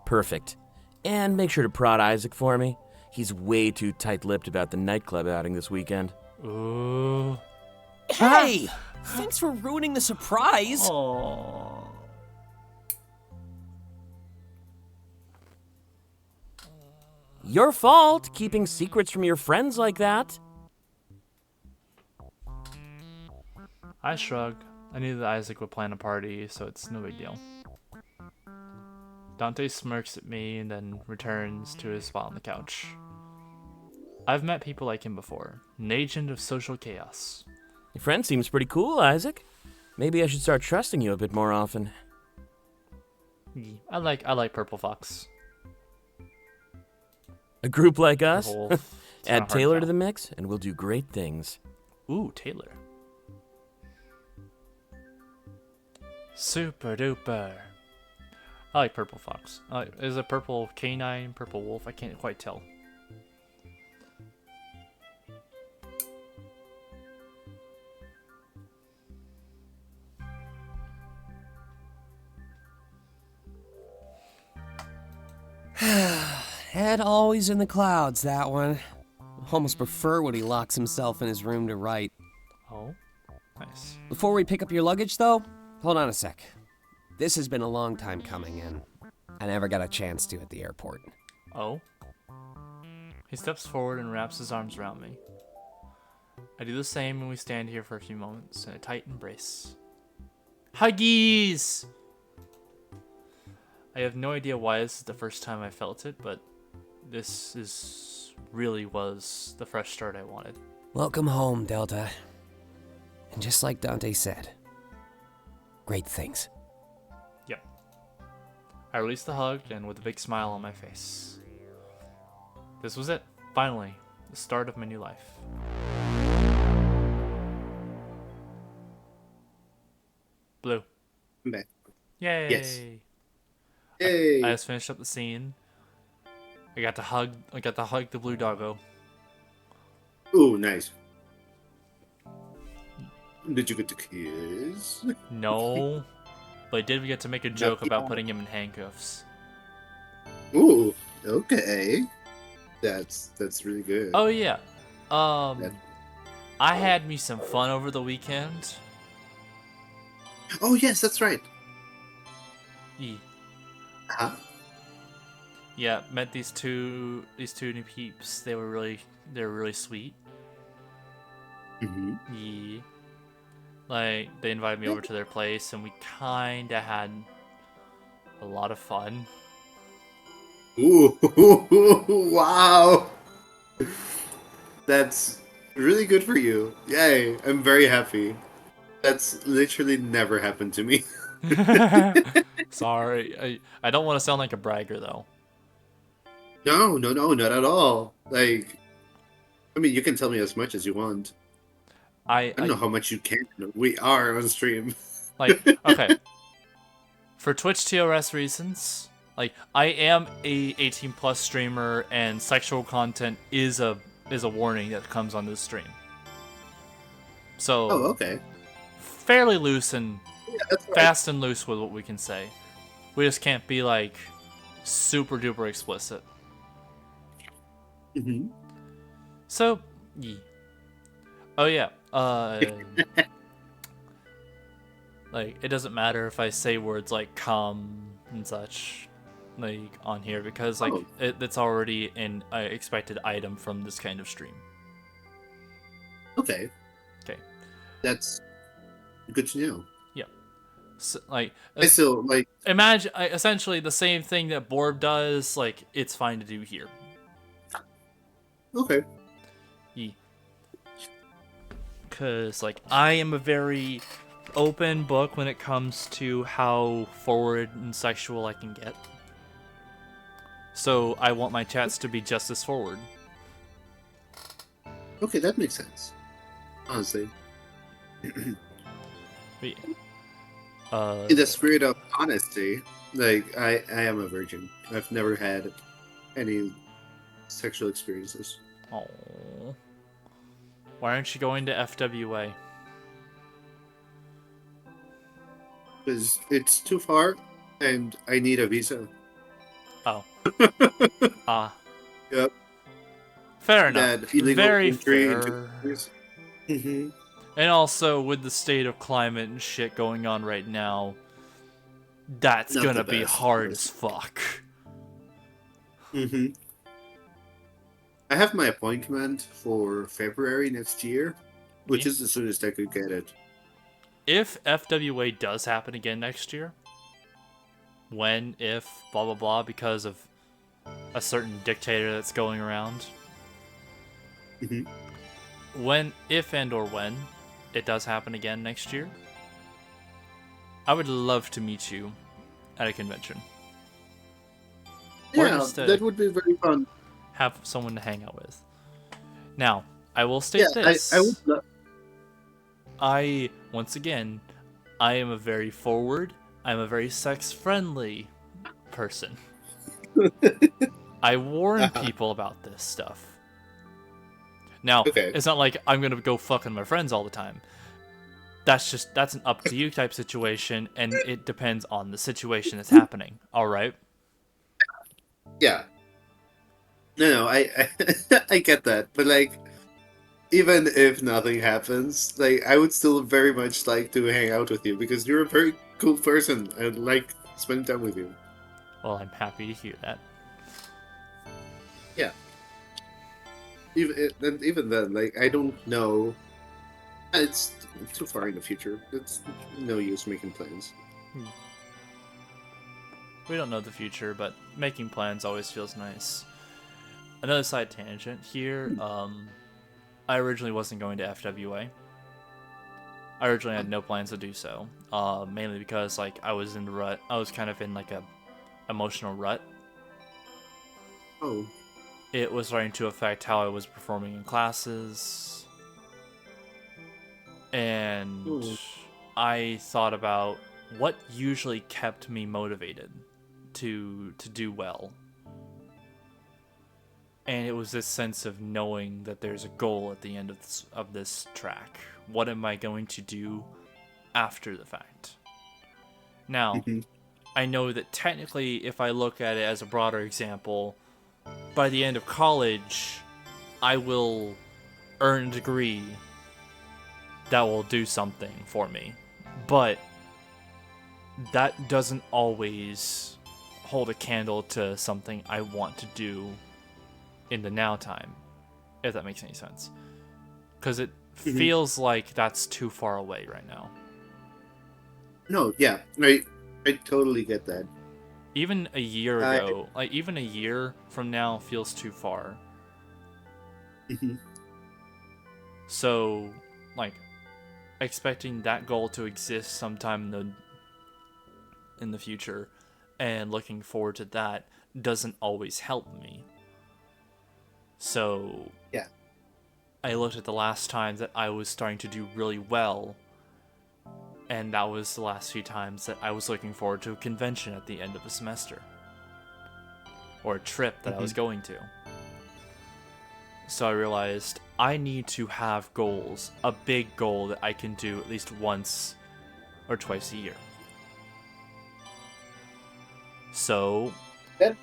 Speaker 6: Perfect. And make sure to prod Isaac for me. He's way too tight-lipped about the nightclub outing this weekend.
Speaker 1: Ooh.
Speaker 3: Hey! Thanks for ruining the surprise!
Speaker 1: Oh.
Speaker 6: Your fault, keeping secrets from your friends like that.
Speaker 1: I shrug. I knew that Isaac would plan a party, so it's no big deal. Dante smirks at me and then returns to his spot on the couch. I've met people like him before. An agent of social chaos.
Speaker 6: Your friend seems pretty cool, Isaac. Maybe I should start trusting you a bit more often.
Speaker 1: I like Purple Fox.
Speaker 6: A group like us?
Speaker 1: Purple Wolf. It's kinda
Speaker 6: Add
Speaker 1: hard
Speaker 6: Taylor to
Speaker 1: tell.
Speaker 6: the mix, and we'll do great things.
Speaker 1: Ooh, Taylor. Super duper. I like Purple Fox. Is it Purple Canine, Purple Wolf? I can't quite tell.
Speaker 3: Head always in the clouds, that one. Almost prefer when he locks himself in his room to write.
Speaker 1: Oh, nice.
Speaker 3: Before we pick up your luggage, though, hold on a sec. This has been a long time coming, and I never got a chance to at the airport.
Speaker 1: Oh. He steps forward and wraps his arms around me. I do the same and we stand here for a few moments in a tight embrace. Huggies! I have no idea why this is the first time I felt it, but really was the fresh start I wanted.
Speaker 3: Welcome home, Delta. And just like Dante said, great things.
Speaker 1: Yep. I released the hug and with a big smile on my face. This was it. Finally, the start of my new life. Blue.
Speaker 5: I'm back.
Speaker 1: Yay!
Speaker 5: Yes. Yay!
Speaker 1: I just finished up the scene. I got to hug the blue doggo.
Speaker 5: Ooh, nice. Did you get to kiss?
Speaker 1: No, but I did get to make a joke about putting him in handcuffs.
Speaker 5: Ooh, okay. That's really good.
Speaker 1: Oh yeah,
Speaker 5: That-
Speaker 1: I had me some fun over the weekend.
Speaker 5: Oh yes, that's right.
Speaker 1: Yeah.
Speaker 5: Huh?
Speaker 1: Yeah, met these two new peeps. They were really sweet.
Speaker 5: Mm-hmm.
Speaker 1: Yeah. Like they invited me over to their place and we kinda had a lot of fun.
Speaker 5: Ooh, wow. That's really good for you. Yay, I'm very happy. That's literally never happened to me.
Speaker 1: Sorry, I don't want to sound like a bragger though.
Speaker 5: No, not at all. Like, I mean, you can tell me as much as you want. I don't know how much you can. We are on stream.
Speaker 1: Like, okay. For Twitch TOS reasons, like I am a 18 plus streamer and sexual content is a warning that comes on this stream. So
Speaker 5: Oh, okay.
Speaker 1: fairly loose and
Speaker 5: Yeah, that's right.
Speaker 1: fast and loose with what we can say. We just can't be like super duper explicit.
Speaker 5: Mm-hmm.
Speaker 1: So, yeah. Oh yeah. Like it doesn't matter if I say words like "come" and such, like on here because like
Speaker 5: Oh.
Speaker 1: it's already an expected item from this kind of stream.
Speaker 5: Okay.
Speaker 1: Okay.
Speaker 5: That's good to know.
Speaker 1: So, like
Speaker 5: I still like.
Speaker 1: imagine essentially the same thing that Borb does. Like it's fine to do here.
Speaker 5: Okay.
Speaker 1: Because like I am a very open book when it comes to how forward and sexual I can get. So I want my chats to be just as forward.
Speaker 5: Okay, that makes sense. Honestly,
Speaker 1: But,
Speaker 5: in the spirit of honesty, like I am a virgin. I've never had any sexual experiences.
Speaker 1: oh, why aren't you going to FWA?
Speaker 5: Because it's too far, and I need a visa.
Speaker 1: Oh,
Speaker 5: Yep.
Speaker 1: fair enough.
Speaker 5: That illegal
Speaker 1: Very
Speaker 5: entry into
Speaker 1: fair.
Speaker 5: countries. Mm-hmm.
Speaker 1: And also, with the state of climate and shit going on right now, that's
Speaker 5: Not
Speaker 1: gonna
Speaker 5: the
Speaker 1: be
Speaker 5: best.
Speaker 1: hard as fuck.
Speaker 5: Mm-hmm. I have my appointment for February next year, which
Speaker 1: Yeah.
Speaker 5: is the soonest I could get it.
Speaker 1: If FWA does happen again next year, when, if, blah blah blah, because of a certain dictator that's going around,
Speaker 5: Mhm.
Speaker 1: when, if and or when it does happen again next year, I would love to meet you at a convention. Or
Speaker 5: Yeah,
Speaker 1: just
Speaker 5: that would be very fun.
Speaker 1: have someone to hang out with. Now, I will
Speaker 5: Yeah,
Speaker 1: state
Speaker 5: I would
Speaker 1: this.
Speaker 5: love.
Speaker 1: Once again, I am a very forward, I'm a very sex-friendly person. I warn people about this stuff. Now,
Speaker 5: Okay.
Speaker 1: it's not like I'm gonna go fucking my friends all the time. That's an up to you type situation, and it depends on the situation that's happening. All right.
Speaker 5: Yeah. No, I I get that, but like, even if nothing happens, like, I would still very much like to hang out with you because you're a very cool person. I'd like spending time with you.
Speaker 1: Well, I'm happy to hear that.
Speaker 5: Yeah. Even then, like, I don't know. It's too far in the future. It's no use making plans.
Speaker 1: We don't know the future, but making plans always feels nice. Another side tangent here. I originally wasn't going to FWA. I originally had no plans to do so. Mainly because like I was in the rut. I was kind of in like a emotional rut.
Speaker 5: Oh.
Speaker 1: It was starting to affect how I was performing in classes. And
Speaker 5: Ooh.
Speaker 1: I thought about what usually kept me motivated to do well. And it was this sense of knowing that there's a goal at the end of this track. What am I going to do after the fact? Now,
Speaker 5: Mhm.
Speaker 1: I know that technically, if I look at it as a broader example, by the end of college, I will earn a degree that will do something for me. But that doesn't always hold a candle to something I want to do in the now time, if that makes any sense. Because it feels like that's too far away right now.
Speaker 5: No, yeah, I totally get that.
Speaker 1: Even a year
Speaker 5: I-
Speaker 1: ago, like even a year from now feels too far.
Speaker 5: Mhm.
Speaker 1: So, like, expecting that goal to exist sometime in the future and looking forward to that doesn't always help me. So,
Speaker 5: Yeah.
Speaker 1: I looked at the last time that I was starting to do really well, and that was the last few times that I was looking forward to a convention at the end of a semester. Or a trip that I was going to. So I realized I need to have goals, a big goal that I can do at least once or twice a year. So
Speaker 5: That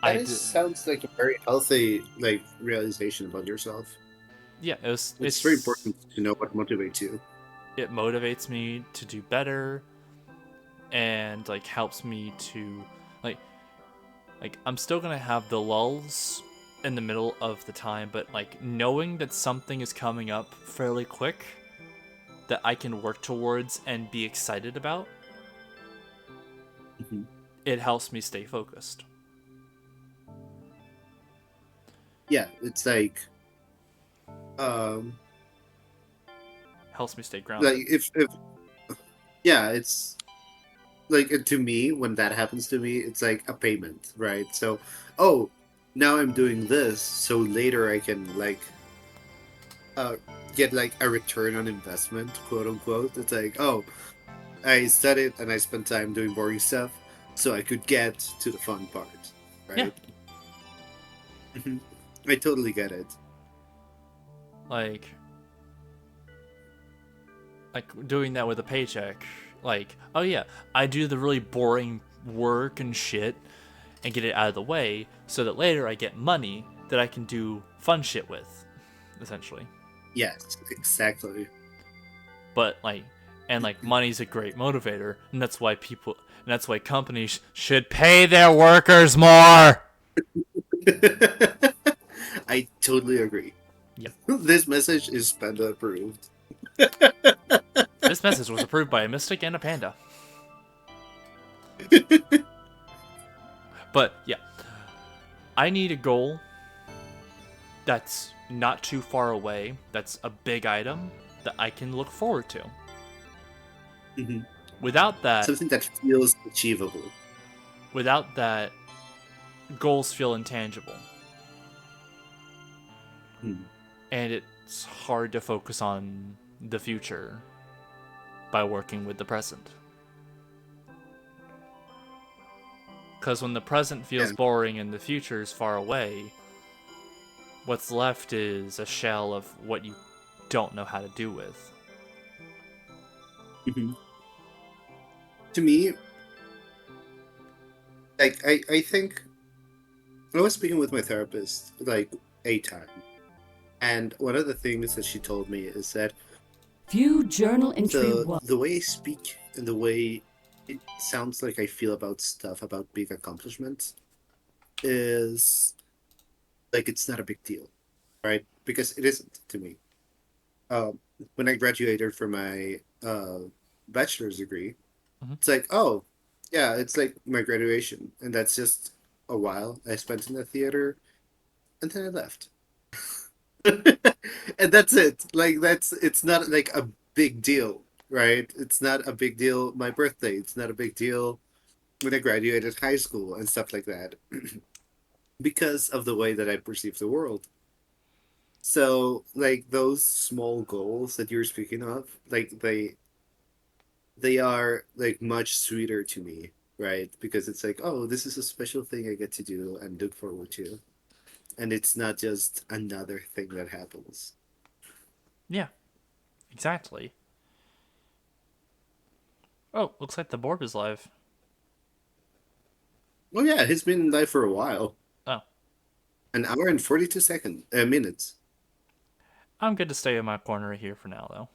Speaker 1: I
Speaker 5: sounds like a very healthy like realization about yourself.
Speaker 1: yeah,
Speaker 5: It's very important to know what motivates you.
Speaker 1: It motivates me to do better and like helps me to like I'm still gonna have the lulls in the middle of the time, but like knowing that something is coming up fairly quick that I can work towards and be excited about,
Speaker 5: Mhm.
Speaker 1: it helps me stay focused.
Speaker 5: Yeah, it's um
Speaker 1: Helps me stay grounded.
Speaker 5: like if yeah, it's like to me when that happens to me, it's like a payment, right? So, oh, now I'm doing this, so later I can like uh get like a return on investment, quote unquote. It's like, oh, I studied and I spent time doing boring stuff, so I could get to the fun part,
Speaker 1: Yeah.
Speaker 5: right? Mhm. I totally get it.
Speaker 1: Like doing that with a paycheck. Like, oh yeah, I do the really boring work and shit and get it out of the way so that later I get money that I can do fun shit with, essentially.
Speaker 5: Yes, exactly.
Speaker 1: But like, and like, money's a great motivator, and that's why companies should pay their workers more.
Speaker 5: I totally agree.
Speaker 1: Yep.
Speaker 5: This message is Panda approved.
Speaker 1: This message was approved by a mystic and a panda. But yeah, I need a goal that's not too far away, that's a big item that I can look forward to.
Speaker 5: Mhm.
Speaker 1: Without that,
Speaker 5: Something that feels achievable.
Speaker 1: goals feel intangible.
Speaker 5: Hmm.
Speaker 1: And it's hard to focus on the future by working with the present. Because when the present feels
Speaker 5: Yeah.
Speaker 1: boring and the future is far away, what's left is a shell of what you don't know how to do with.
Speaker 5: Mhm. To me, like I think I was speaking with my therapist like a time, and one of the things that she told me is that
Speaker 2: View journal entry 1.
Speaker 5: the way I speak and the way it sounds like I feel about stuff about big accomplishments is like it's not a big deal, right? Because it isn't to me. Um, when I graduated from my bachelor's degree,
Speaker 1: Mhm.
Speaker 5: it's like, oh, yeah, it's like my graduation, and that's just a while I spent in the theater, and then I left. And that's it. Like it's not like a big deal, right? It's not a big deal. My birthday, it's not a big deal when I graduated high school and stuff like that, because of the way that I perceive the world. So like those small goals that you're speaking of, like they are like much sweeter to me, right? Because it's like, oh, this is a special thing I get to do and look forward to. And it's not just another thing that happens.
Speaker 1: Yeah, exactly. Oh, looks like the Borb is live.
Speaker 5: Oh yeah, it's been live for a while.
Speaker 1: Oh,
Speaker 5: An hour and 42 minutes.
Speaker 1: I'm good to stay in my corner here for now, though.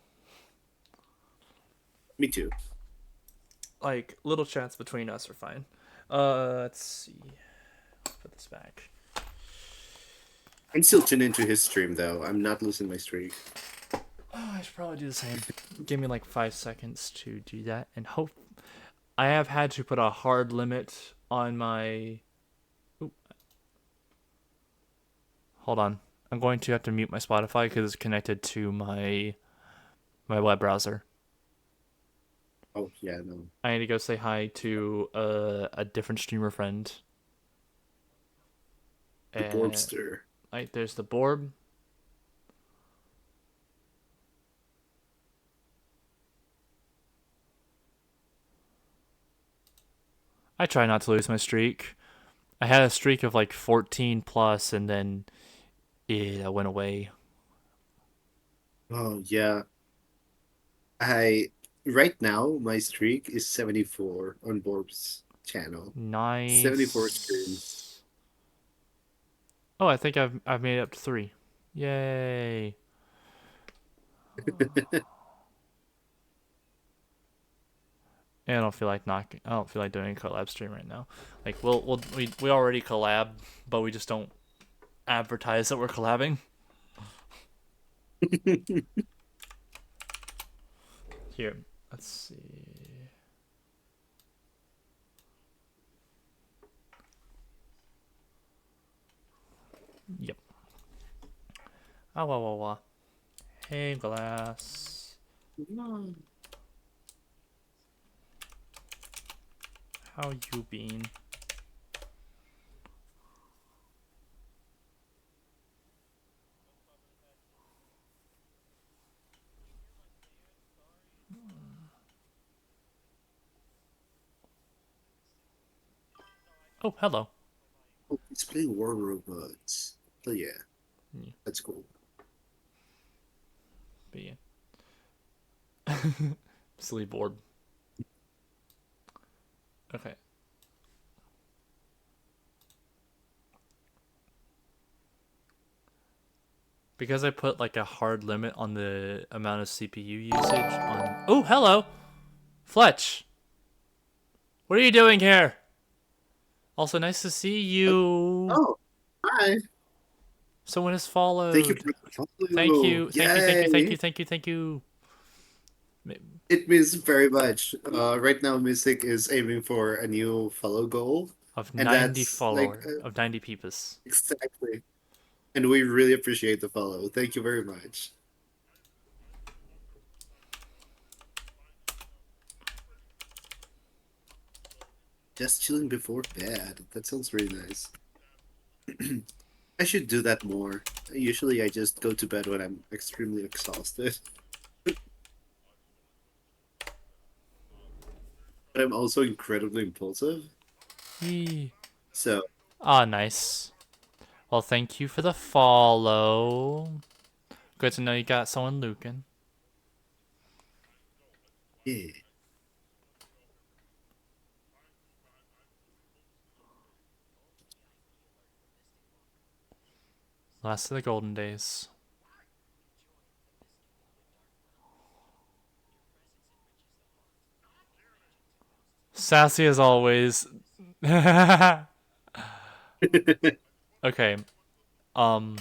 Speaker 5: Me too.
Speaker 1: Like, little chats between us are fine. Let's see. Put this back.
Speaker 5: I'm still tuned into his stream though. I'm not losing my streak.
Speaker 1: Oh, I should probably do the same. Give me like 5 seconds to do that, and hope. I have had to put a hard limit on my. Oop. Hold on. I'm going to have to mute my Spotify because it's connected to my web browser.
Speaker 5: Oh yeah, no.
Speaker 1: I need to go say hi to a different streamer friend.
Speaker 5: The Borbster.
Speaker 1: There's the Borb. I try not to lose my streak. I had a streak of like 14 plus, and then it went away.
Speaker 5: Oh yeah. I right now my streak is 74 on Borb's channel. 74 streams.
Speaker 1: Nice. Oh, I think I've made it up to 3. Yay! And I don't feel like doing a collab stream right now. Like we already collab, but we just don't advertise that we're collabing. Here, let's see. Yep. Ah, wah, wah, wah. Hey, Glass. How you been? Oh, hello.
Speaker 5: Oh, he's playing War Robots. Oh yeah,
Speaker 1: Yeah.
Speaker 5: that's cool.
Speaker 1: But yeah. Silly board. Okay. because I put like a hard limit on the amount of CPU usage on. Oh, hello, Fletch. What are you doing here? Also, nice to see you.
Speaker 5: Oh, hi.
Speaker 1: Someone has
Speaker 5: Thank you
Speaker 1: followed.
Speaker 5: for the follow.
Speaker 1: Thank you, thank you, thank you, thank
Speaker 5: Yay.
Speaker 1: you, thank you, thank you.
Speaker 5: It means very much. Right now, Mystic is aiming for a new follow goal,
Speaker 1: Of
Speaker 5: and
Speaker 1: 90
Speaker 5: that's like
Speaker 1: follower, of 90 peeps.
Speaker 5: exactly. And we really appreciate the follow. Thank you very much. Just chilling before bed. That sounds really nice. I should do that more. Usually, I just go to bed when I'm extremely exhausted. But I'm also incredibly impulsive.
Speaker 1: Yee.
Speaker 5: So,
Speaker 1: Ah, nice. Well, thank you for the follow. Good to know you got someone looking.
Speaker 5: yeah.
Speaker 1: Last of the golden days. Sassy as always. Okay. Um,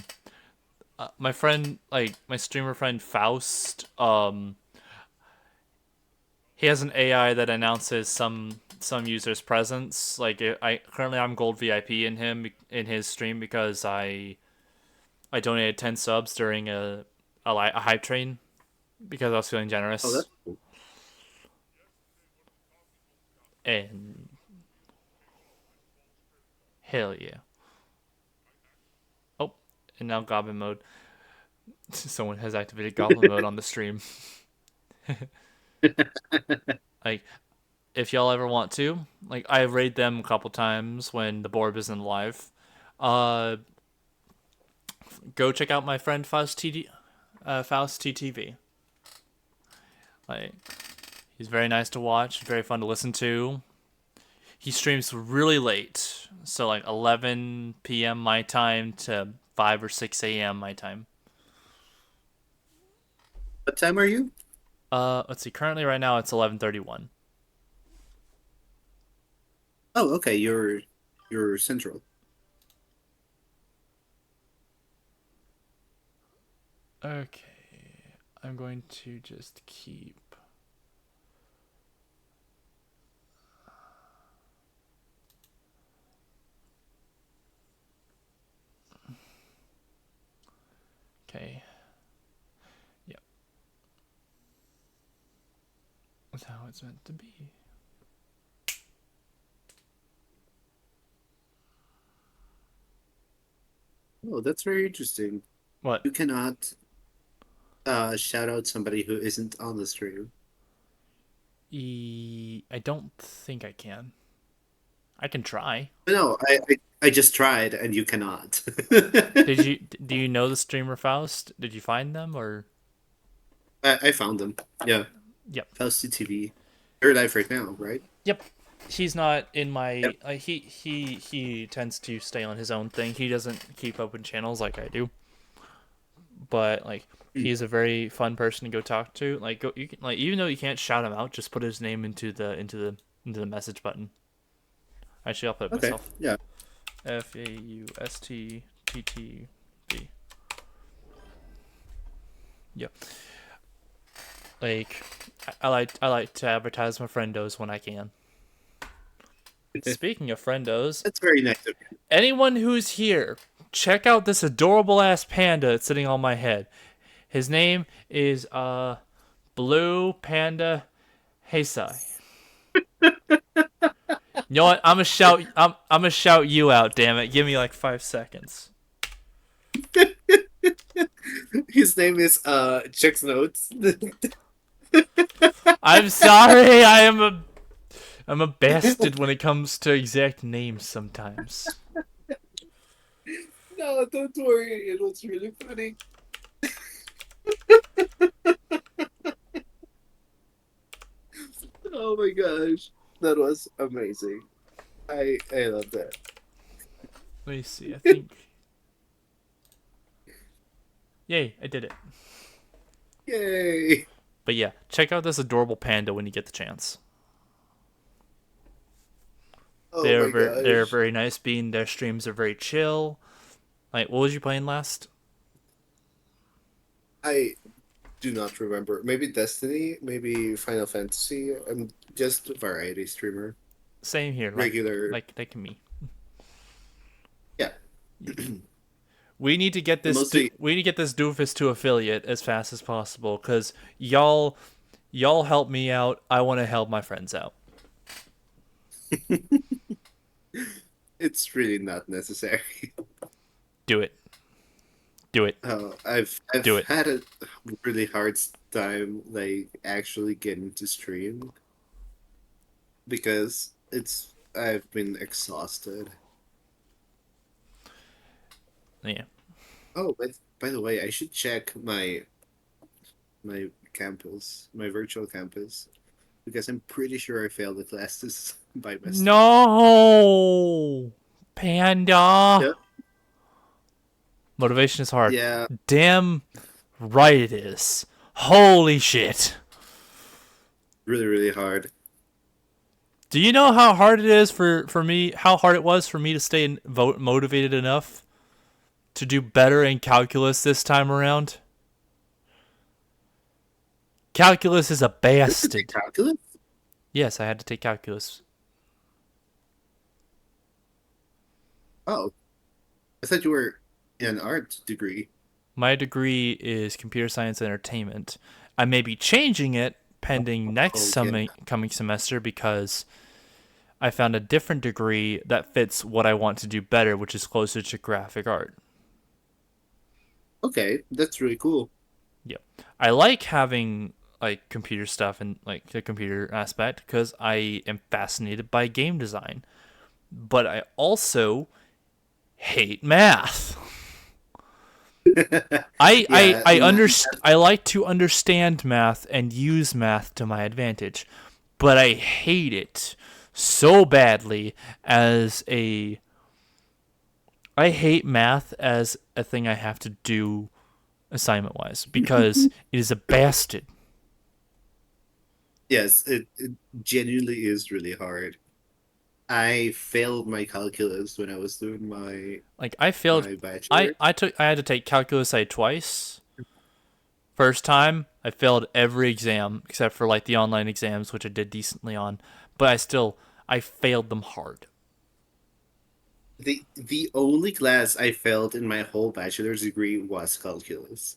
Speaker 1: my friend, like my streamer friend Faust, he has an AI that announces some users' presence. Like I'm gold VIP in his stream because I donated 10 subs during a hype train because I was feeling
Speaker 5: Oh,
Speaker 1: generous.
Speaker 5: that's cool.
Speaker 1: And hell yeah. Oh, and now goblin mode. Someone has activated goblin mode on the stream. Like, if y'all ever want to, like, I raid them a couple times when the board isn't live. Uh, go check out my friend Faust TTV. Like, he's very nice to watch, very fun to listen to. He streams really late, so like 11 p.m. my time to 5 or 6 a.m. my time.
Speaker 5: What time are you?
Speaker 1: Let's see. Currently, right now, it's 11:31.
Speaker 5: Oh, okay. You're central.
Speaker 1: Okay, I'm going to just keep. Okay. Yep. That's how it's meant to be.
Speaker 5: Oh, that's very interesting.
Speaker 1: What?
Speaker 5: You cannot shout out somebody who isn't on the stream.
Speaker 1: I don't think I can. I can try.
Speaker 5: No, I just tried and you cannot.
Speaker 1: Do you know the streamer Faust? Did you find them or?
Speaker 5: I found them. Yeah.
Speaker 1: Yep.
Speaker 5: Fausty TV. They're live right now, right?
Speaker 1: Yep. He's not in my.
Speaker 5: Yep.
Speaker 1: He tends to stay on his own thing. He doesn't keep open channels like I do. But like he's a very fun person to go talk to. Like you can, like even though you can't shout him out, just put his name into the message button. Actually, I'll put it
Speaker 5: Okay.
Speaker 1: myself.
Speaker 5: Yeah.
Speaker 1: FAUSTTTV. Yeah. Like I like to advertise my friendos when I can. Speaking of friendos,
Speaker 5: That's very nice of you.
Speaker 1: anyone who's here, check out this adorable ass panda that's sitting on my head. His name is Blue Panda Heisai. You know what? I'm gonna shout you out, damn it. Give me like 5 seconds.
Speaker 5: His name is Check's Notes.
Speaker 1: I'm sorry, I'm a bastard when it comes to exact names sometimes.
Speaker 5: No, don't worry. It was really funny. Oh my gosh. That was amazing. I love that.
Speaker 1: Let me see. I think Yay, I did it.
Speaker 5: Yay!
Speaker 1: But yeah, check out this adorable panda when you get the chance.
Speaker 5: Oh
Speaker 1: They're
Speaker 5: my
Speaker 1: they're
Speaker 5: gosh.
Speaker 1: very nice. Being their streams are very chill. Like, what was you playing last?
Speaker 5: I do not remember. Maybe Destiny, maybe Final Fantasy. I'm just a variety streamer.
Speaker 1: Same here.
Speaker 5: Regular.
Speaker 1: Like me.
Speaker 5: Yeah.
Speaker 1: We need to get this.
Speaker 5: Mostly.
Speaker 1: We need to get this doofus to affiliate as fast as possible, cause y'all help me out. I want to help my friends out.
Speaker 5: It's really not necessary.
Speaker 1: Do it. Do it.
Speaker 5: I've
Speaker 1: Do it.
Speaker 5: had a really hard time like actually getting to stream because I've been exhausted.
Speaker 1: Yeah.
Speaker 5: Oh, by the way, I should check my campus, my virtual campus, because I'm pretty sure I failed the classes by mistake.
Speaker 1: No, panda.
Speaker 5: Yep.
Speaker 1: Motivation is hard.
Speaker 5: Yeah,
Speaker 1: Damn right it is. Holy shit.
Speaker 5: really, really hard.
Speaker 1: Do you know how hard it is for me? How hard it was for me to stay motivated enough to do better in calculus this time around? Calculus is a bastard.
Speaker 5: Calculus?
Speaker 1: Yes, I had to take calculus.
Speaker 5: Oh, I thought you were in an art degree.
Speaker 1: My degree is computer science and entertainment. I may be changing it pending next
Speaker 5: yeah.
Speaker 1: coming semester because I found a different degree that fits what I want to do better, which is closer to graphic art.
Speaker 5: Okay, that's really cool.
Speaker 1: Yep. I like having like computer stuff and like the computer aspect because I am fascinated by game design. But I also hate math. I like to understand math and use math to my advantage, but I hate it so badly as a I hate math as a thing I have to do assignment wise because it is a bastard.
Speaker 5: Yes, it genuinely is really hard. I failed my calculus when I was doing
Speaker 1: Like I failed
Speaker 5: my bachelor.
Speaker 1: I had to take calculus A twice. First time, I failed every exam except for like the online exams which I did decently on, but I failed them hard.
Speaker 5: The only class I failed in my whole bachelor's degree was calculus.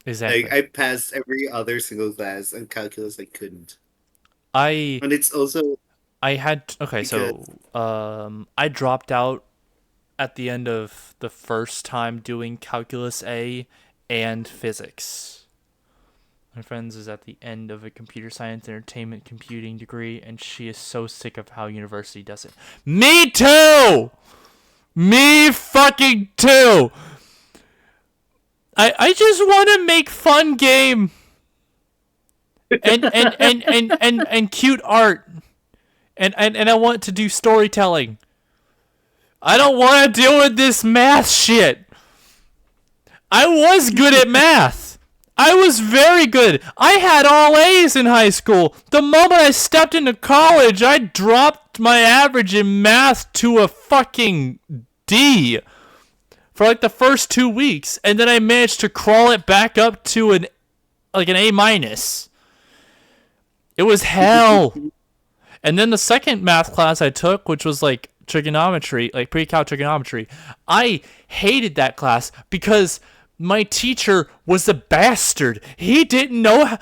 Speaker 1: Exactly.
Speaker 5: I passed every other single class, and calculus I couldn't.
Speaker 1: I
Speaker 5: And it's also
Speaker 1: I had okay, so I dropped out at the end of the first time doing calculus A and physics. My friend's is at the end of a computer science entertainment computing degree, and she is so sick of how university does it. Me too! Me fucking too! I just want to make fun game and cute art. And I want to do storytelling. I don't want to deal with this math shit. I was good at math. I was very good. I had all A's in high school. The moment I stepped into college, I dropped my average in math to a fucking D for like the first 2 weeks, and then I managed to crawl it back up to an A minus. It was hell. And then the second math class I took, which was like trigonometry, like pre-calc trigonometry, I hated that class because my teacher was a bastard. He didn't know how,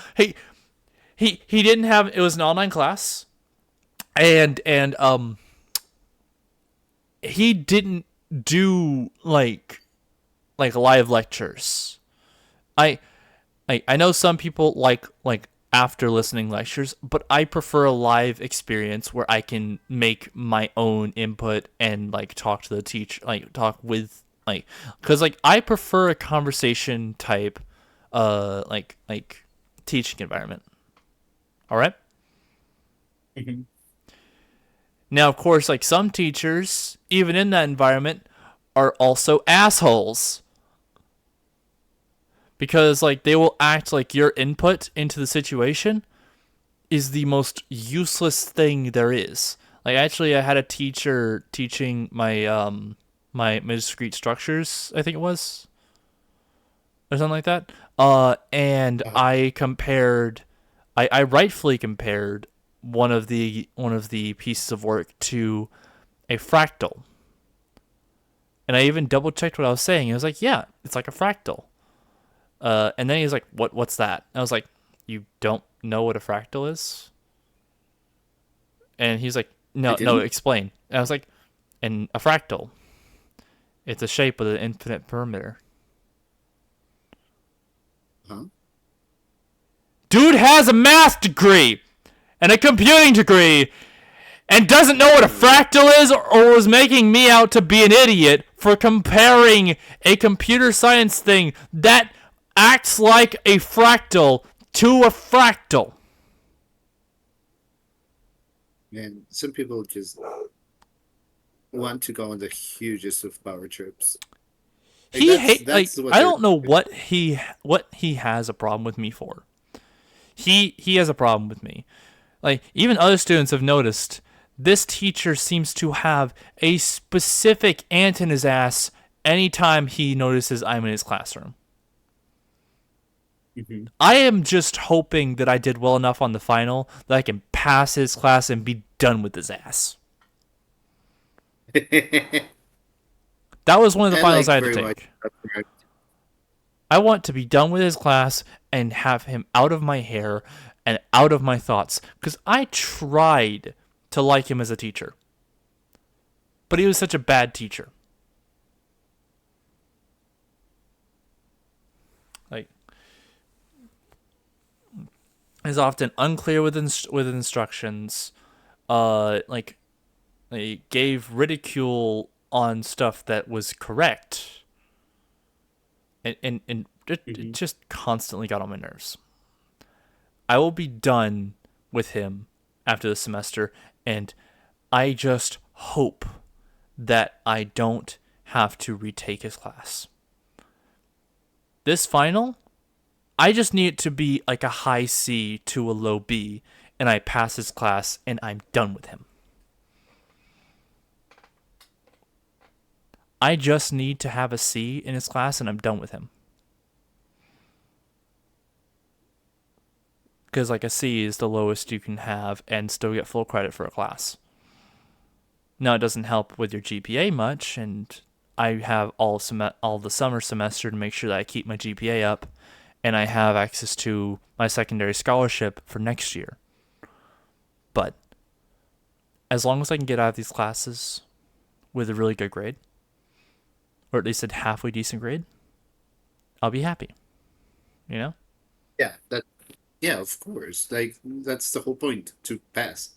Speaker 1: he didn't have, it was an online class, and he didn't do like live lectures. I know some people like after listening lectures, but I prefer a live experience where I can make my own input and like talk to the teacher, like talk with like, cause like I prefer a conversation type, like teaching environment. All right.
Speaker 5: Mhm.
Speaker 1: Now, of course, like some teachers, even in that environment, are also assholes. because like they will act like your input into the situation is the most useless thing there is. Like actually, I had a teacher teaching my discrete structures, I think it was, or something like that. And I rightfully compared one of the pieces of work to a fractal. And I even double checked what I was saying. He was like, "Yeah, it's like a fractal." And then he was like, "What's that?" And I was like, "You don't know what a fractal is?" And he's like, "No, explain." And I was like, "And a fractal, it's a shape with an infinite perimeter."
Speaker 5: Huh?
Speaker 1: Dude has a math degree and a computing degree and doesn't know what a fractal is, or was making me out to be an idiot for comparing a computer science thing that acts like a fractal to a fractal.
Speaker 5: Man, some people just want to go on the hugest of power trips. Like, that's what
Speaker 1: I
Speaker 5: they're-
Speaker 1: don't know what he has a problem with me for. He has a problem with me. Like even other students have noticed this teacher seems to have a specific ant in his ass anytime he notices I'm in his classroom.
Speaker 5: Mhm.
Speaker 1: I am just hoping that I did well enough on the final that I can pass his class and be done with his ass. That was one of the finals I had to
Speaker 5: very
Speaker 1: take.
Speaker 5: much-
Speaker 1: I want to be done with his class and have him out of my hair and out of my thoughts, because I tried to like him as a teacher. But he was such a bad teacher. Like, is often unclear with instructions. Like, they gave ridicule on stuff that was correct. And it just constantly got on my nerves. I will be done with him after the semester, and I just hope that I don't have to retake his class. This final, I just need it to be like a high C to a low B, and I pass his class, and I'm done with him. I just need to have a C in his class, and I'm done with him. Because like a C is the lowest you can have and still get full credit for a class. Now it doesn't help with your GPA much, and I have all the summer semester to make sure that I keep my GPA up, and I have access to my secondary scholarship for next year. But as long as I can get out of these classes with a really good grade, or at least a halfway decent grade, I'll be happy. You know?
Speaker 5: Yeah, of course. Like that's the whole point, to pass.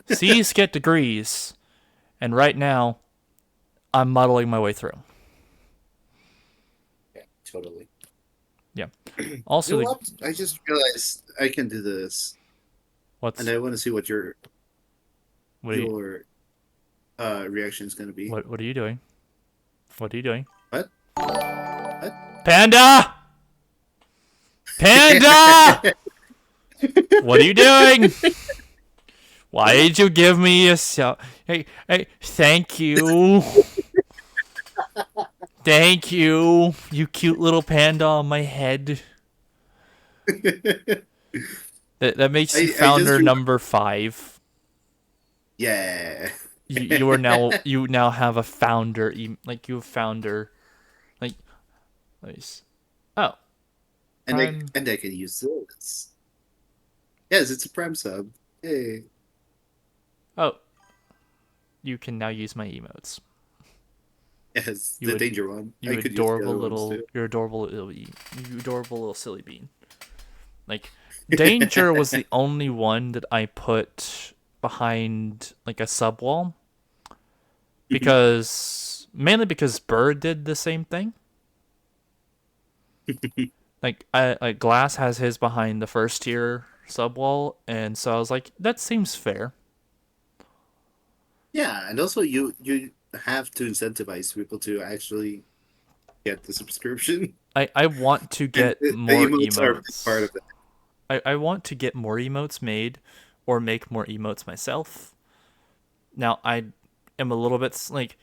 Speaker 1: C's get degrees, and right now, I'm muddling my way through.
Speaker 5: Yeah, totally.
Speaker 1: Yeah. Also,
Speaker 5: You know what? I just realized I can do this, and I want to see what your
Speaker 1: what are you,
Speaker 5: your reaction is going to be.
Speaker 1: what are you doing? What are you doing?
Speaker 5: What? What?
Speaker 1: Panda! Panda! What are you doing? Why did you give me a Hey, thank you. Thank you, you cute little panda on my head. That makes you founder number 5.
Speaker 5: Yeah.
Speaker 1: You now have a founder, like you have founder, like, nice. Oh,
Speaker 5: And
Speaker 1: Prime.
Speaker 5: I can use this. Yes, it's a Prime sub. Hey.
Speaker 1: Oh, you can now use my emotes.
Speaker 5: Yes,
Speaker 1: You
Speaker 5: the
Speaker 1: would-
Speaker 5: danger one.
Speaker 1: You
Speaker 5: I could use the
Speaker 1: adorable
Speaker 5: other ones
Speaker 1: little,
Speaker 5: too.
Speaker 1: you're adorable little silly bean. Like, danger was the only one that I put behind like a sub wall, because mainly because Bird did the same thing. Like Glass has his behind the first tier sub wall, and so I was like, that seems fair.
Speaker 5: Yeah, and also you have to incentivize people to actually get the subscription.
Speaker 1: I want to
Speaker 5: And
Speaker 1: get
Speaker 5: the
Speaker 1: more
Speaker 5: emotes are a big
Speaker 1: emotes.
Speaker 5: part of that.
Speaker 1: I want to get more emotes made or make more emotes myself. Now, I am a little bit like,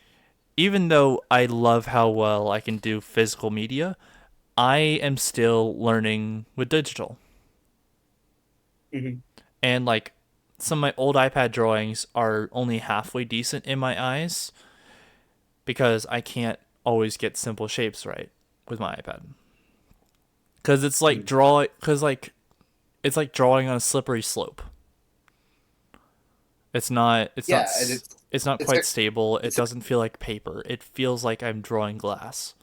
Speaker 1: even though I love how well I can do physical media, I am still learning with digital.
Speaker 5: Mhm.
Speaker 1: And like some of my old iPad drawings are only halfway decent in my eyes because I can't always get simple shapes right with my iPad. Cuz it's like it's like drawing on a slippery slope.
Speaker 5: Yeah, and
Speaker 1: it's not
Speaker 5: it's
Speaker 1: quite
Speaker 5: ac-
Speaker 1: stable. It
Speaker 5: it's
Speaker 1: doesn't feel like paper. It feels like I'm drawing glass.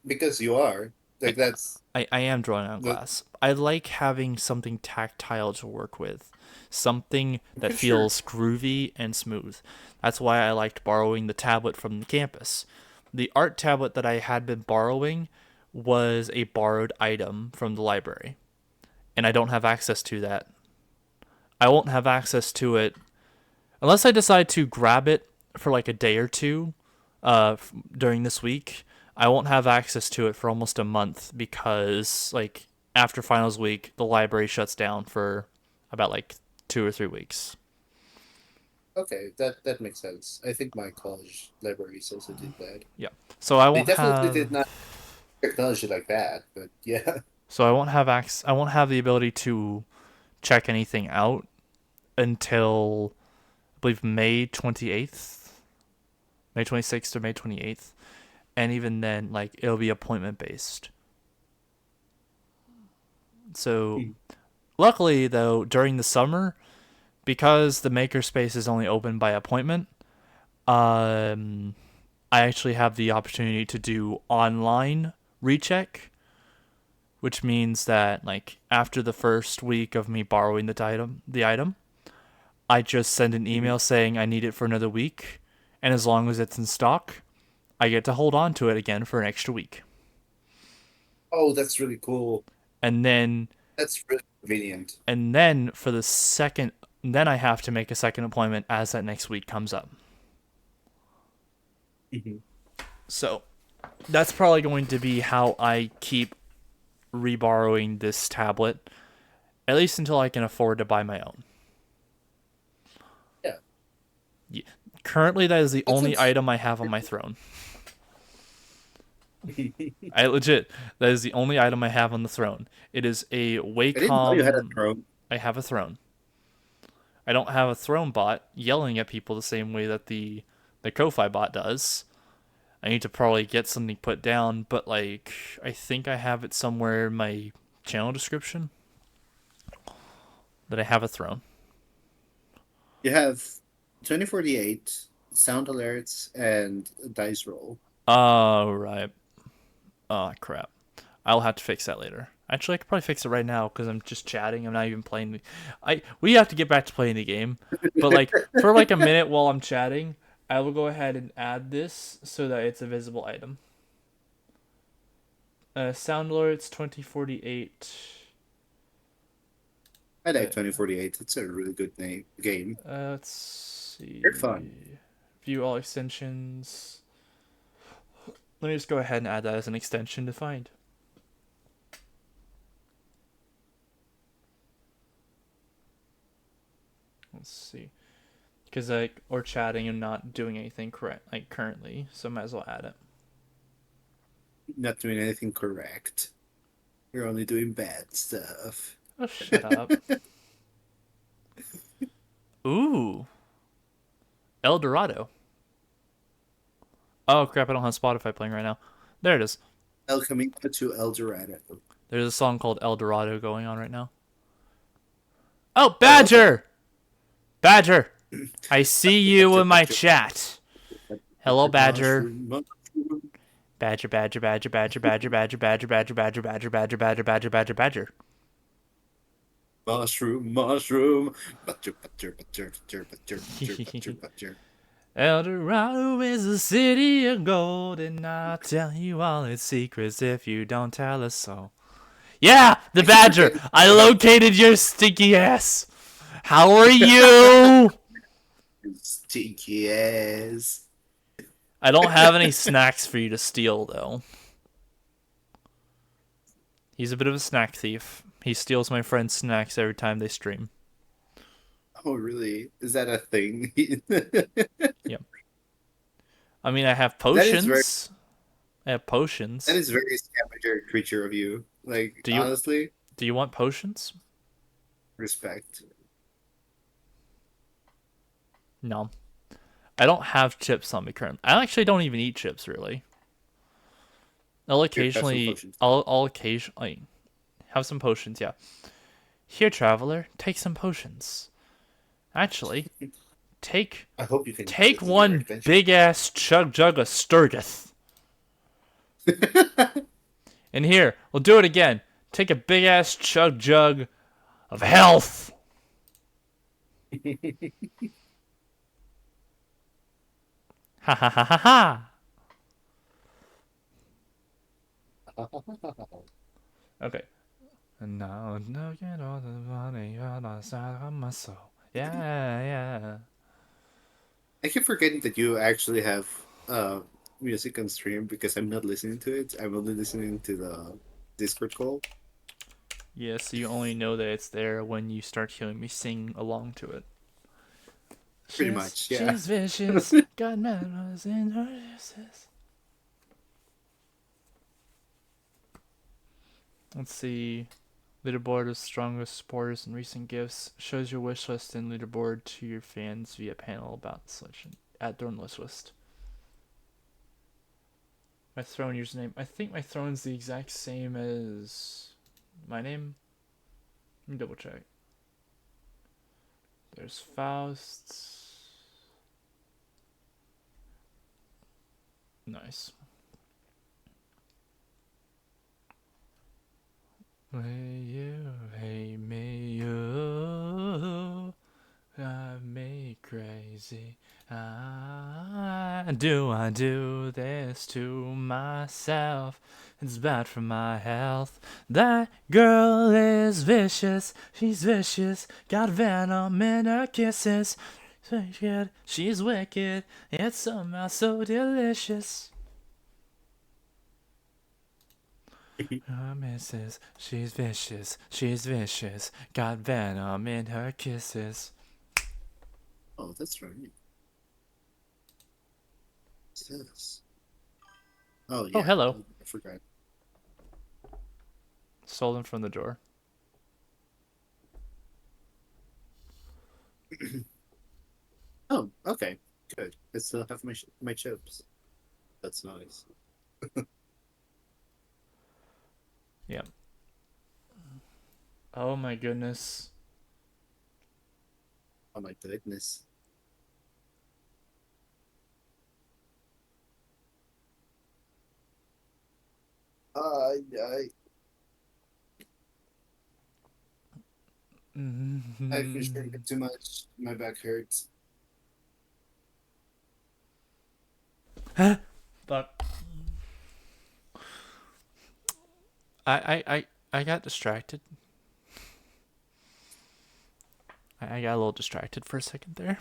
Speaker 5: because you are like that's
Speaker 1: I am drawing on
Speaker 5: the
Speaker 1: glass. I like having something tactile to work with, something that
Speaker 5: for sure.
Speaker 1: feels groovy and smooth. That's why I liked borrowing the tablet from the campus. The art tablet that I had been borrowing was a borrowed item from the library, and I don't have access to that. I won't have access to it unless I decide to grab it for like a day or two during this week. I won't have access to it for almost a month because like after finals week, the library shuts down for about like 2 or 3 weeks.
Speaker 5: Okay, that makes sense. I think my college libraries also did that.
Speaker 1: Yeah. So I
Speaker 5: They
Speaker 1: won't
Speaker 5: definitely
Speaker 1: have
Speaker 5: did not technology like that, but yeah.
Speaker 1: I won't have the ability to check anything out until I believe May 28th, May 26th or May 28th. And even then like it'll be appointment based. So luckily though, during the summer, because the makerspace is only open by appointment, um, I actually have the opportunity to do online recheck, which means that like after the first week of me borrowing the item, I just send an email saying I need it for another week, and as long as it's in stock, I get to hold on to it again for an extra week.
Speaker 5: Oh, that's really cool.
Speaker 1: And then
Speaker 5: That's really convenient.
Speaker 1: for the second, then I have to make a second appointment as that next week comes up.
Speaker 5: Mhm.
Speaker 1: So that's probably going to be how I keep reborrowing this tablet, at least until I can afford to buy my own.
Speaker 5: Yeah.
Speaker 1: Yeah. Currently, that is the
Speaker 5: That
Speaker 1: only
Speaker 5: sounds
Speaker 1: item I have on my throne. I legit, that is the only item I have on the throne. It is a
Speaker 5: I didn't know you had a
Speaker 1: Wacom.
Speaker 5: throne.
Speaker 1: I have a throne. I don't have a throne bot yelling at people the same way that the Ko-Fi bot does. I need to probably get something put down, but like I think I have it somewhere in my channel description that I have a throne.
Speaker 5: You have 2048, sound alerts, and dice roll.
Speaker 1: Oh right. Oh crap. I'll have to fix that later. Actually, I could probably fix it right now because I'm just chatting. I'm not even playing. We have to get back to playing the game, but like for like a minute while I'm chatting, I will go ahead and add this so that it's a visible item. Sound alerts 2048.
Speaker 5: I like 2048. It's a really good game.
Speaker 1: Let's see.
Speaker 5: Very fun.
Speaker 1: View all extensions. Let me just go ahead and add that as an extension to find. Let's see. Because like we're chatting and not doing anything correct like currently, so might as well add it.
Speaker 5: Not doing anything correct. You're only doing bad stuff.
Speaker 1: Oh, shut up. Ooh. El Dorado. Oh crap, I don't have Spotify playing right now. There it is.
Speaker 5: El Camino to El Dorado.
Speaker 1: There's a song called El Dorado going on right now. Oh, Badger! Badger! I see you in my chat. Hello, Badger. Badger, Badger, Badger, Badger, Badger, Badger, Badger, Badger, Badger, Badger, Badger, Badger, Badger, Badger, Badger.
Speaker 5: Mushroom, mushroom. Butter, butter, butter, butter, butter, butter, butter, butter.
Speaker 1: El Dorado is a city of gold, and I'll tell you all its secrets if you don't tell us so. Yeah, the Badger! I located your stinky ass! How are you?
Speaker 5: Stinky ass.
Speaker 1: I don't have any snacks for you to steal, though. He's a bit of a snack thief. He steals my friends' snacks every time they stream.
Speaker 5: Oh, really? Is that a thing?
Speaker 1: Yep. I mean, I have
Speaker 5: That is very
Speaker 1: potions. I have potions.
Speaker 5: that is very scavenger creature of you. Like,
Speaker 1: Do you
Speaker 5: honestly,
Speaker 1: do you want potions?
Speaker 5: respect.
Speaker 1: No. I don't have chips on me currently. I actually don't even eat chips really. I'll
Speaker 5: Here, have some
Speaker 1: occasionally
Speaker 5: potions.
Speaker 1: I'll occasionally have some potions, yeah. Here, traveler, take some potions. Actually, take
Speaker 5: I hope you can use
Speaker 1: take
Speaker 5: it in your
Speaker 1: one
Speaker 5: adventure.
Speaker 1: big ass chug jug of Sturgis. And here, we'll do it again. Take a big ass chug jug of health. Ha ha ha ha ha. Okay. And now look at all the money on the side of my soul. Yeah, yeah.
Speaker 5: I keep forgetting that you actually have music on stream because I'm not listening to it. I'm only listening to the Discord call.
Speaker 1: Yeah, so you only know that it's there when you start hearing me sing along to it.
Speaker 5: Pretty much, yeah.
Speaker 1: She's vicious. Got manners in her uses. Let's see. Leaderboard of strongest supporters and recent gifts. Shows your wish list and leaderboard to your fans via panel about selection. Add throne wish list. My throne username. I think my throne's the exact same as my name. Let me double check. There's Faust. Nice. Hey you, hey me, you drive me crazy. I do this to myself. It's bad for my health. That girl is vicious. She's vicious. Got venom in her kisses. She's wicked. It's somehow so delicious. Missus, she's vicious. She's vicious. Got venom in her kisses.
Speaker 5: Oh, that's right. What's this? Oh, yeah.
Speaker 1: Oh, hello.
Speaker 5: I forgot.
Speaker 1: Stolen from the door.
Speaker 5: Oh, okay. Good. I still have my chips. That's nice.
Speaker 1: Yeah. Oh my goodness.
Speaker 5: Oh my goodness. I I've been drinking too much. My back hurts.
Speaker 1: But I got distracted. I got a little distracted for a second there.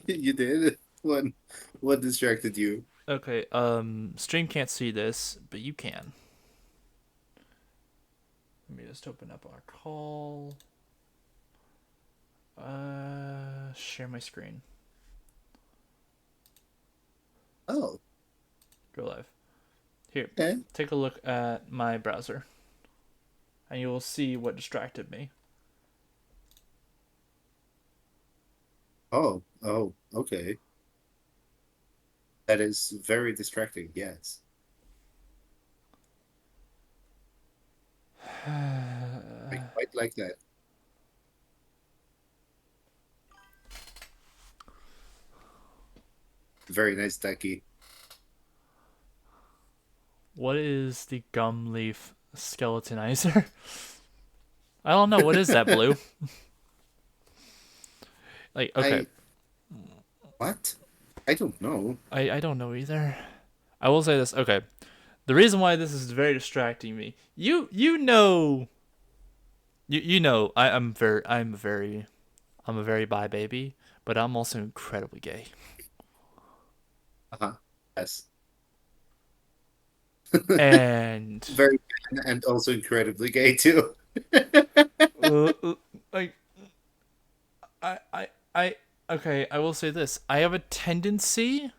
Speaker 5: You did? What distracted you?
Speaker 1: Okay, stream can't see this, but you can. Let me just open up our call. Share my screen.
Speaker 5: Oh,
Speaker 1: Go live. Here,
Speaker 5: okay.
Speaker 1: take a look at my browser. And you will see what distracted me.
Speaker 5: Oh, okay. That is very distracting, yes. I quite like that. Very nice, Ducky.
Speaker 1: What is the gum leaf skeletonizer? I don't know. What is that, Blue? Like, okay.
Speaker 5: What? I don't know.
Speaker 1: I don't know either. I will say this. Okay. The reason why this is very distracting me. You know I'm a very bi baby, but I'm also incredibly gay.
Speaker 5: Yes.
Speaker 1: And
Speaker 5: Very and also incredibly gay too.
Speaker 1: like I okay, I will say this. I have a tendency,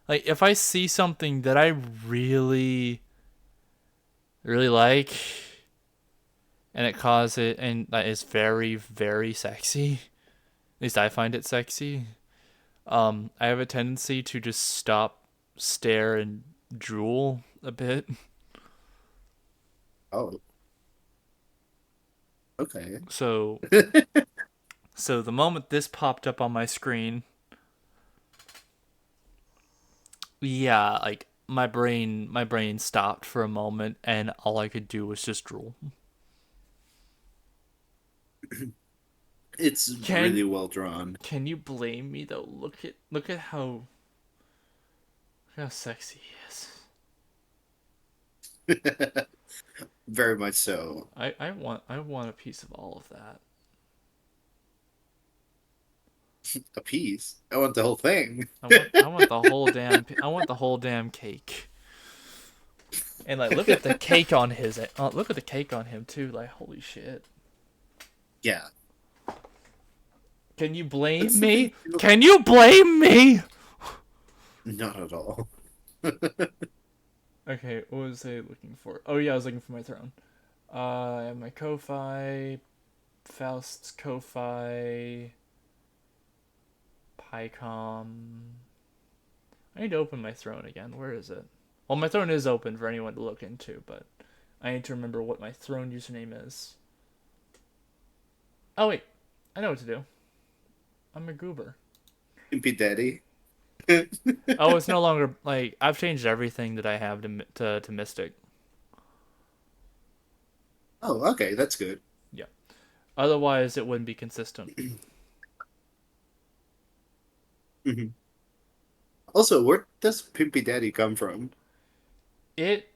Speaker 1: like if I see something that I really like and that is very, very sexy. At least I find it sexy. I have a tendency to just stop, stare, and drool a bit.
Speaker 5: Oh, okay.
Speaker 1: So, so the moment this popped up on my screen, yeah, like my brain stopped for a moment, and all I could do was just drool.
Speaker 5: It's
Speaker 1: Can
Speaker 5: really well drawn.
Speaker 1: can you blame me though? Look at how sexy he is.
Speaker 5: Very much so.
Speaker 1: I want a piece of all of that.
Speaker 5: A piece. I want the whole thing.
Speaker 1: I want the whole damn cake. And like look at the cake on look at the cake on him too, like holy shit.
Speaker 5: Yeah.
Speaker 1: Can you blame
Speaker 5: That's the
Speaker 1: me?
Speaker 5: thing.
Speaker 1: Can you blame me?
Speaker 5: Not at all.
Speaker 1: Okay, what was I looking for? Oh yeah, I was looking for my throne. I have my Ko-Fi, Faust's Ko-Fi, Pycom. I need to open my throne again. Where is it? Well, my throne is open for anyone to look into, but I need to remember what my throne username is. Oh wait, I know what to do. I'm a goober.
Speaker 5: Impy Daddy.
Speaker 1: Oh, it's no longer like I've changed everything that I have to Mystic.
Speaker 5: Oh, okay, that's good.
Speaker 1: Yeah. Otherwise, it wouldn't be consistent.
Speaker 5: Mhm. Also, where does Pimpy Daddy come from?
Speaker 1: It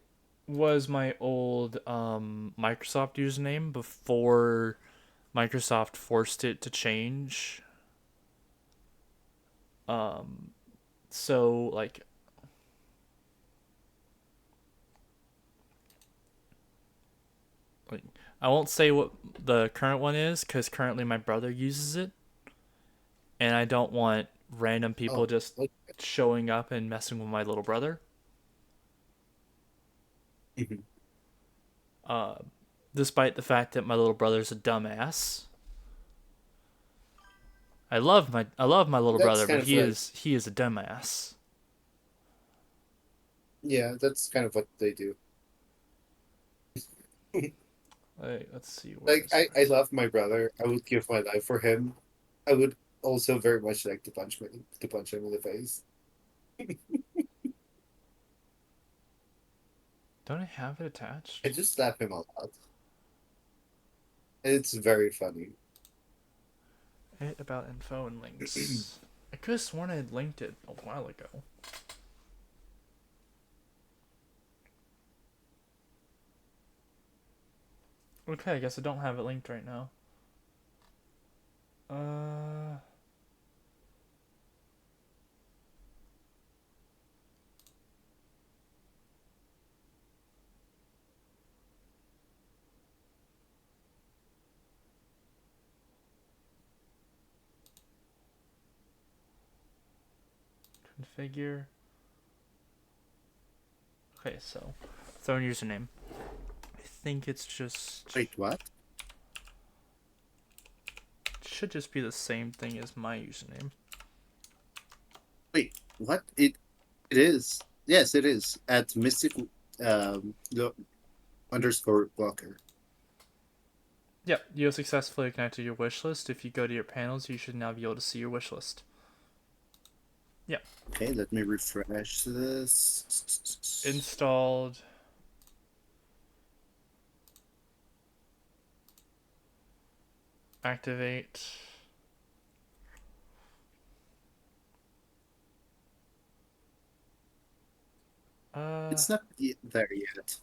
Speaker 1: was my old Microsoft username before Microsoft forced it to change. So like I won't say what the current one is because currently my brother uses it, and I don't want random people
Speaker 5: Oh,
Speaker 1: just
Speaker 5: okay.
Speaker 1: showing up and messing with my little brother.
Speaker 5: Mhm.
Speaker 1: Uh, Despite the fact that my little brother's a dumbass. I love my little
Speaker 5: That's
Speaker 1: brother, but
Speaker 5: kind of
Speaker 1: he is a dumbass.
Speaker 5: yeah, that's kind of what they do.
Speaker 1: Let's see where
Speaker 5: Like
Speaker 1: is
Speaker 5: I love my brother. I would give my life for him. I would also very much like to punch him in the face.
Speaker 1: Don't I have it
Speaker 5: I
Speaker 1: attached?
Speaker 5: just slap him a lot. It's very funny.
Speaker 1: Edit about info and links. I could have sworn I had linked it a while ago. Okay, I guess I don't have it linked right now. Uh, Configure. Okay, so throne username. I think it's just
Speaker 5: Wait, what?
Speaker 1: should just be the same thing as my username.
Speaker 5: Wait, what? It is. Yes, it is. At Mystic underscore blocker.
Speaker 1: Yep, you have successfully connected your wish list. If you go to your panels, you should now be able to see your wish list. Yep,
Speaker 5: Okay, let me refresh this.
Speaker 1: installed. Activate.
Speaker 5: It's not there yet.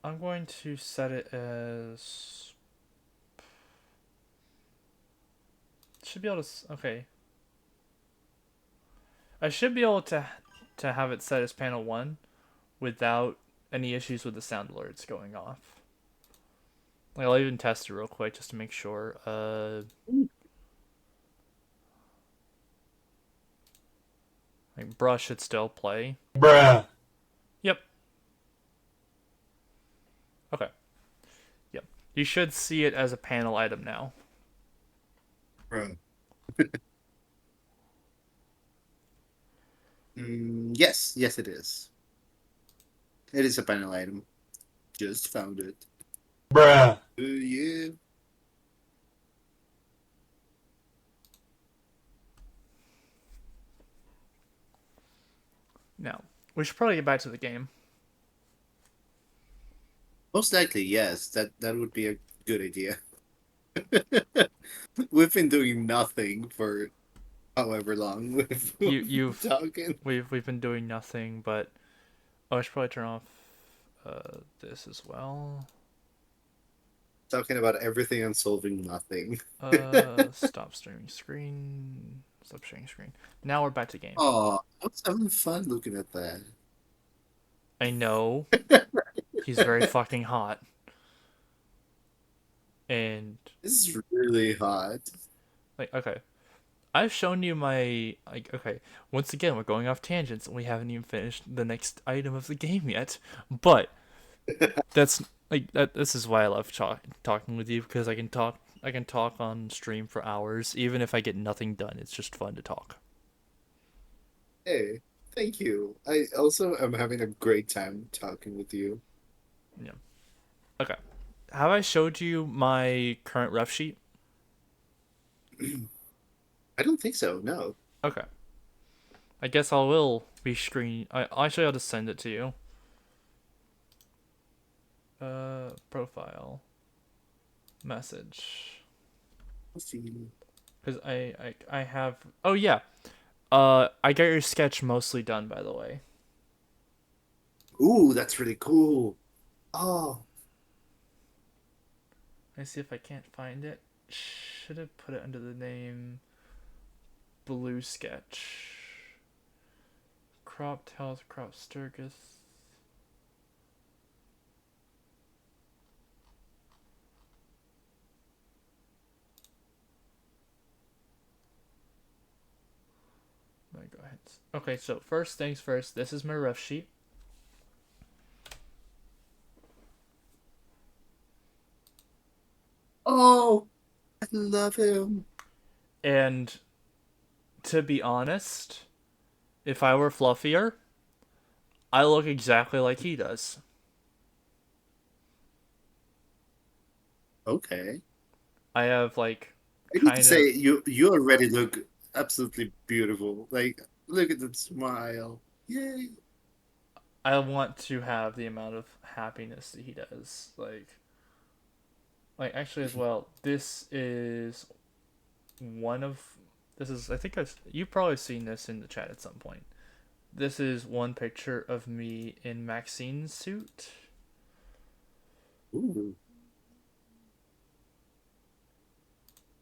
Speaker 1: I'm going to set it as. Should be able to. Okay. I should be able to to have it set as panel 1 without any issues with the sound alerts going off. Like, I'll even test it real quick just to make sure. Like, brush should still play.
Speaker 7: Bruh.
Speaker 1: Yep. Okay. Yep. You should see it as a panel item now.
Speaker 5: Bro. Yes, it is. It is a panel item. Just found it.
Speaker 7: Bruh.
Speaker 5: Yeah.
Speaker 1: Now, we should probably get back to the game.
Speaker 5: Most likely, yes. That would be a good idea. We've been doing nothing for however long
Speaker 1: You've
Speaker 5: talking.
Speaker 1: we've been doing nothing, but I should probably turn off this as well.
Speaker 5: Talking about everything and solving nothing.
Speaker 1: Stop streaming screen. Stop sharing screen. Now we're back to game.
Speaker 5: Oh, I was having fun looking at that.
Speaker 1: I know. He's very fucking hot. And
Speaker 5: This is really hot.
Speaker 1: like, okay. I've shown you my like, okay. Once again, we're going off tangents and we haven't even finished the next item of the game yet. But that's like that. This is why I love talking with you, because I can talk on stream for hours, even if I get nothing done. It's just fun to talk.
Speaker 5: Hey, thank you. I also am having a great time talking with you.
Speaker 1: Yeah. Okay. Have I showed you my current ref sheet?
Speaker 5: I don't think so, no.
Speaker 1: Okay. I guess I will rescreen. I'll just send it to you. Profile. Message.
Speaker 5: Let's see.
Speaker 1: Because I have. Oh yeah. I got your sketch mostly done, by the way.
Speaker 5: Ooh, that's really cool. Oh,
Speaker 1: Let me see if I can't find it. Should have put it under the name Blue Sketch. Crop Tails, Crop Sturgis. Let me go ahead. Okay, so first things first, this is my ref sheet.
Speaker 5: oh, I love him.
Speaker 1: And to be honest, if I were fluffier, I look exactly like he does.
Speaker 5: Okay.
Speaker 1: I have like
Speaker 5: I need
Speaker 1: kind
Speaker 5: to
Speaker 1: of
Speaker 5: say, you already look absolutely beautiful. Like, look at that smile. Yay.
Speaker 1: I want to have the amount of happiness that he does. Like actually as well, this is I think you've probably seen this in the chat at some point. This is one picture of me in Maxine's suit.
Speaker 5: Ooh.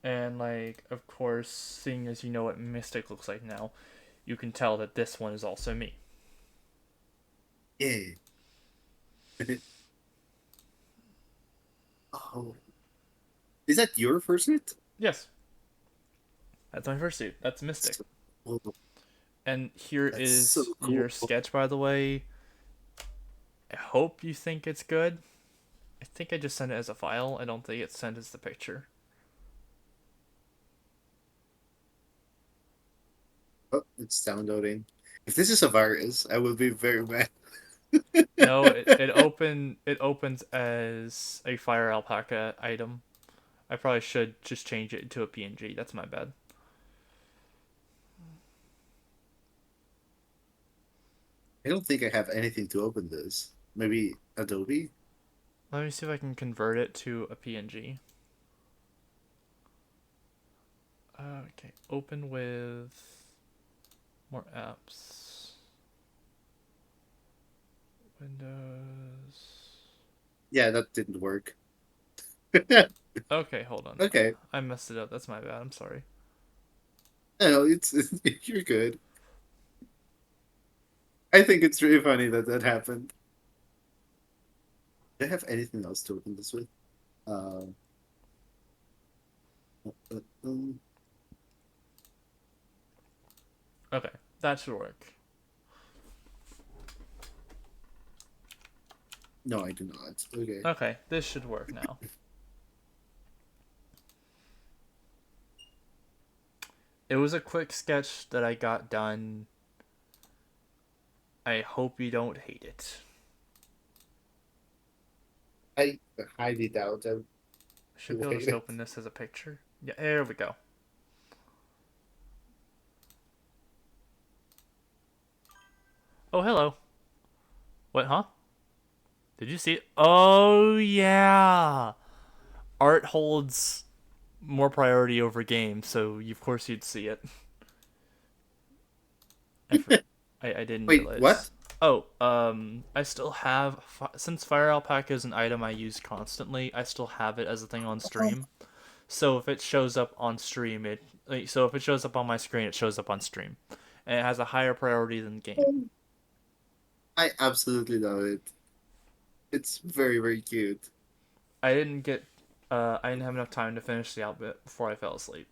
Speaker 1: And like, of course, seeing as you know what Mystic looks like now, you can tell that this one is also me.
Speaker 5: Yeah. Oh. Is that your first suit?
Speaker 1: Yes. That's my first suit. That's Mystic.
Speaker 5: Oh,
Speaker 1: And here
Speaker 5: That's
Speaker 1: is
Speaker 5: so
Speaker 1: your
Speaker 5: cool.
Speaker 1: sketch, by the way. I hope you think it's good. I think I just sent it as a file. I don't think it's sent as the picture.
Speaker 5: oh, it's downloading. If this is a virus, I will be very mad.
Speaker 1: No, it opens as a Fire Alpaca item. I probably should just change it to a PNG. That's my bad.
Speaker 5: I don't think I have anything to open this. Maybe Adobe?
Speaker 1: Let me see if I can convert it to a PNG. Okay, open with more apps. Windows.
Speaker 5: Yeah, that didn't work.
Speaker 1: Okay, hold on.
Speaker 5: Okay.
Speaker 1: I messed it up. That's my bad. I'm sorry.
Speaker 5: No, it's you're good. I think it's really funny that that happened. Do I have anything else to open this with? Um, um,
Speaker 1: Okay, that should work.
Speaker 5: no, I do not. Okay.
Speaker 1: Okay, this should work now. It was a quick sketch that I got done. I hope you don't hate it.
Speaker 5: I highly doubt that.
Speaker 1: Should be able to just open this as a picture. Yeah, there we go. Oh, hello. What, huh? Did you see it? Oh, yeah. Art holds more priority over game, so of course you'd see it. I didn't
Speaker 5: Wait,
Speaker 1: realize.
Speaker 5: what?
Speaker 1: Oh, I still have, since Fire Alpaca is an item I use constantly, I still have it as a thing on stream. So if it shows up on stream, so if it shows up on my screen, it shows up on stream, and it has a higher priority than game.
Speaker 5: I absolutely love it. It's very, very cute.
Speaker 1: I didn't have enough time to finish the outfit before I fell asleep.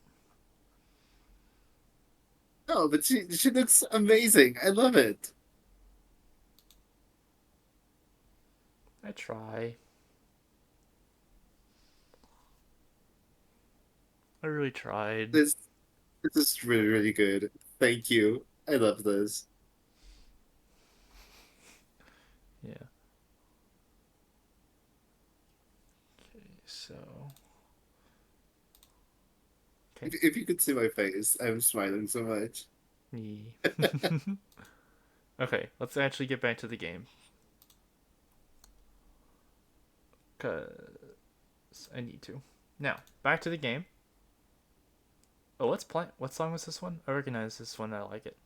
Speaker 5: No, but she looks amazing. I love it.
Speaker 1: I try. I really tried.
Speaker 5: This is really, really good. Thank you. I love this.
Speaker 1: Yeah. Okay, so. Okay.
Speaker 5: If you could see my face, I'm smiling so much.
Speaker 1: Me. Okay, let's actually get back to the game. Cause I need to. Now, back to the game. Oh, let's play. What song was this one? I recognize this one. I like it.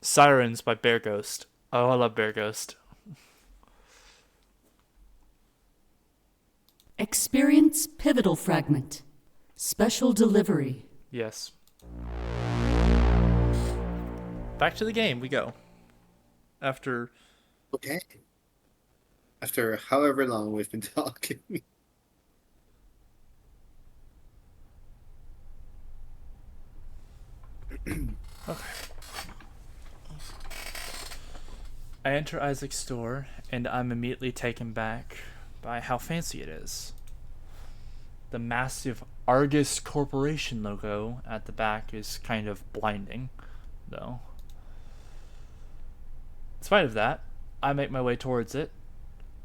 Speaker 1: Sirens by Bear Ghost. Oh, I love Bear Ghost.
Speaker 2: Experience Pivotal Fragment. Special Delivery.
Speaker 1: Yes. Back to the game we go. After
Speaker 5: Okay. After however long we've been talking.
Speaker 1: I enter Isaac's store, and I'm immediately taken back by how fancy it is. The massive Argus Corporation logo at the back is kind of blinding, though. In spite of that, I make my way towards it,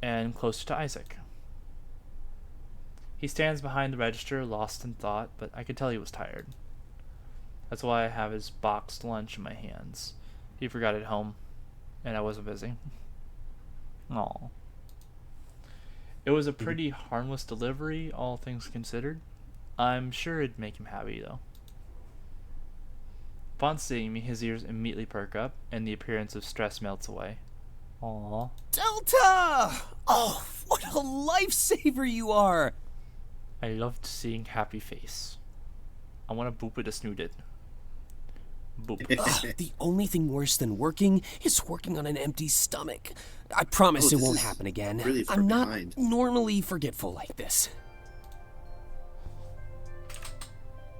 Speaker 1: and closer to Isaac. He stands behind the register, lost in thought, but I could tell he was tired. That's why I have his boxed lunch in my hands. He forgot it home, and I wasn't busy. Aw. It was a pretty harmless delivery, all things considered. I'm sure it'd make him happy, though. Upon seeing me, his ears immediately perk up, and the appearance of stress melts away. Aww.
Speaker 3: Delta! Oh, what a lifesaver you are!
Speaker 1: I loved seeing happy face. I want to boop it a snoot it. Boop.
Speaker 3: Ugh, the only thing worse than working is working on an empty stomach. I promise
Speaker 5: Oh,
Speaker 3: it
Speaker 5: this
Speaker 3: won't
Speaker 5: is
Speaker 3: happen again.
Speaker 5: really far
Speaker 3: I'm not
Speaker 5: behind.
Speaker 3: normally forgetful like this.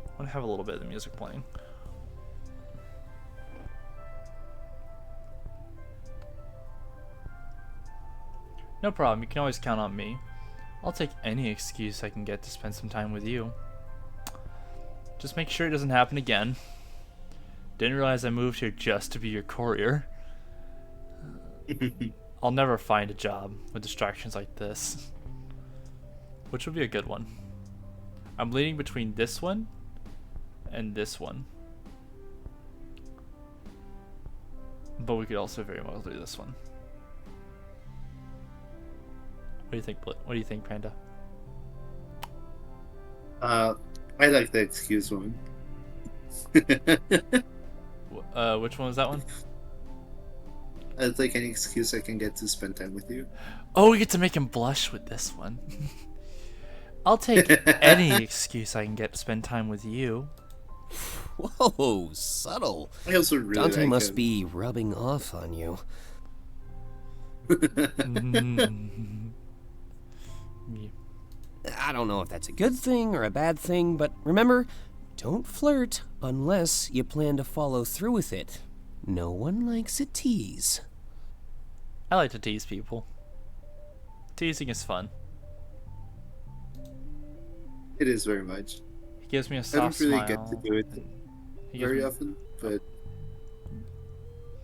Speaker 1: I want to have a little bit of the music playing. No problem, you can always count on me. I'll take any excuse I can get to spend some time with you. Just make sure it doesn't happen again. Didn't realize I moved here just to be your courier. I'll never find a job with distractions like this. Which would be a good one. I'm leaning between this one and this one. But we could also very well do this one. What do you think, What do you think, Panda?
Speaker 5: I like the excuse one.
Speaker 1: Which one was that one?
Speaker 5: I'd like any excuse I can get to spend time with you.
Speaker 1: Oh, we get to make him blush with this one. I'll take any excuse I can get to spend time with you.
Speaker 3: Whoa, subtle.
Speaker 5: I also really
Speaker 3: Dante
Speaker 5: like
Speaker 3: must
Speaker 5: him.
Speaker 3: be rubbing off on you.
Speaker 1: Yeah.
Speaker 3: I don't know if that's a good thing or a bad thing, but remember, don't flirt unless you plan to follow through with it. No one likes a tease.
Speaker 1: I like to tease people. Teasing is fun.
Speaker 5: It is very much.
Speaker 1: He gives me a
Speaker 5: I
Speaker 1: soft
Speaker 5: don't really
Speaker 1: smile.
Speaker 5: get to do it
Speaker 1: He gives
Speaker 5: very
Speaker 1: me...
Speaker 5: often, but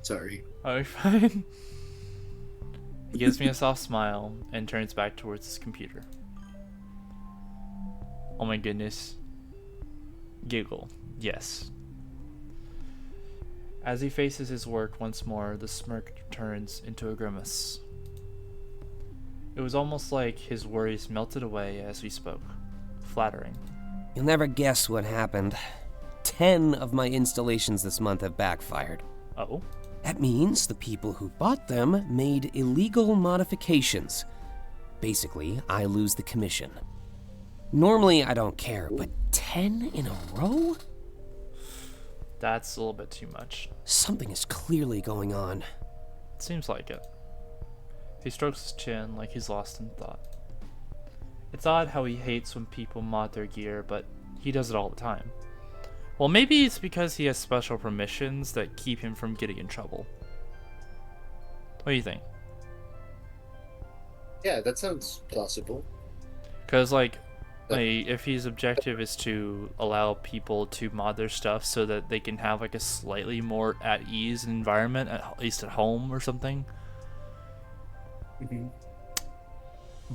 Speaker 5: sorry.
Speaker 1: Oh, you're fine. He gives me a soft smile and turns back towards his computer. Oh my goodness. Giggle. Yes. As he faces his work once more, the smirk turns into a grimace. It was almost like his worries melted away as we spoke. Flattering.
Speaker 3: You'll never guess what happened. 10 of my installations this month have backfired.
Speaker 1: Oh?
Speaker 3: That means the people who bought them made illegal modifications. Basically, I lose the commission. Normally, I don't care, but 10 in a row?
Speaker 1: That's a little bit too much.
Speaker 3: Something is clearly going on.
Speaker 1: It seems like it. He strokes his chin like he's lost in thought. It's odd how he hates when people mod their gear, but he does it all the time. Well, maybe it's because he has special permissions that keep him from getting in trouble. What do you think?
Speaker 5: Yeah, that sounds plausible.
Speaker 1: Because, like, if his objective is to allow people to mod their stuff so that they can have, like, a slightly more at ease environment, at least at home or something.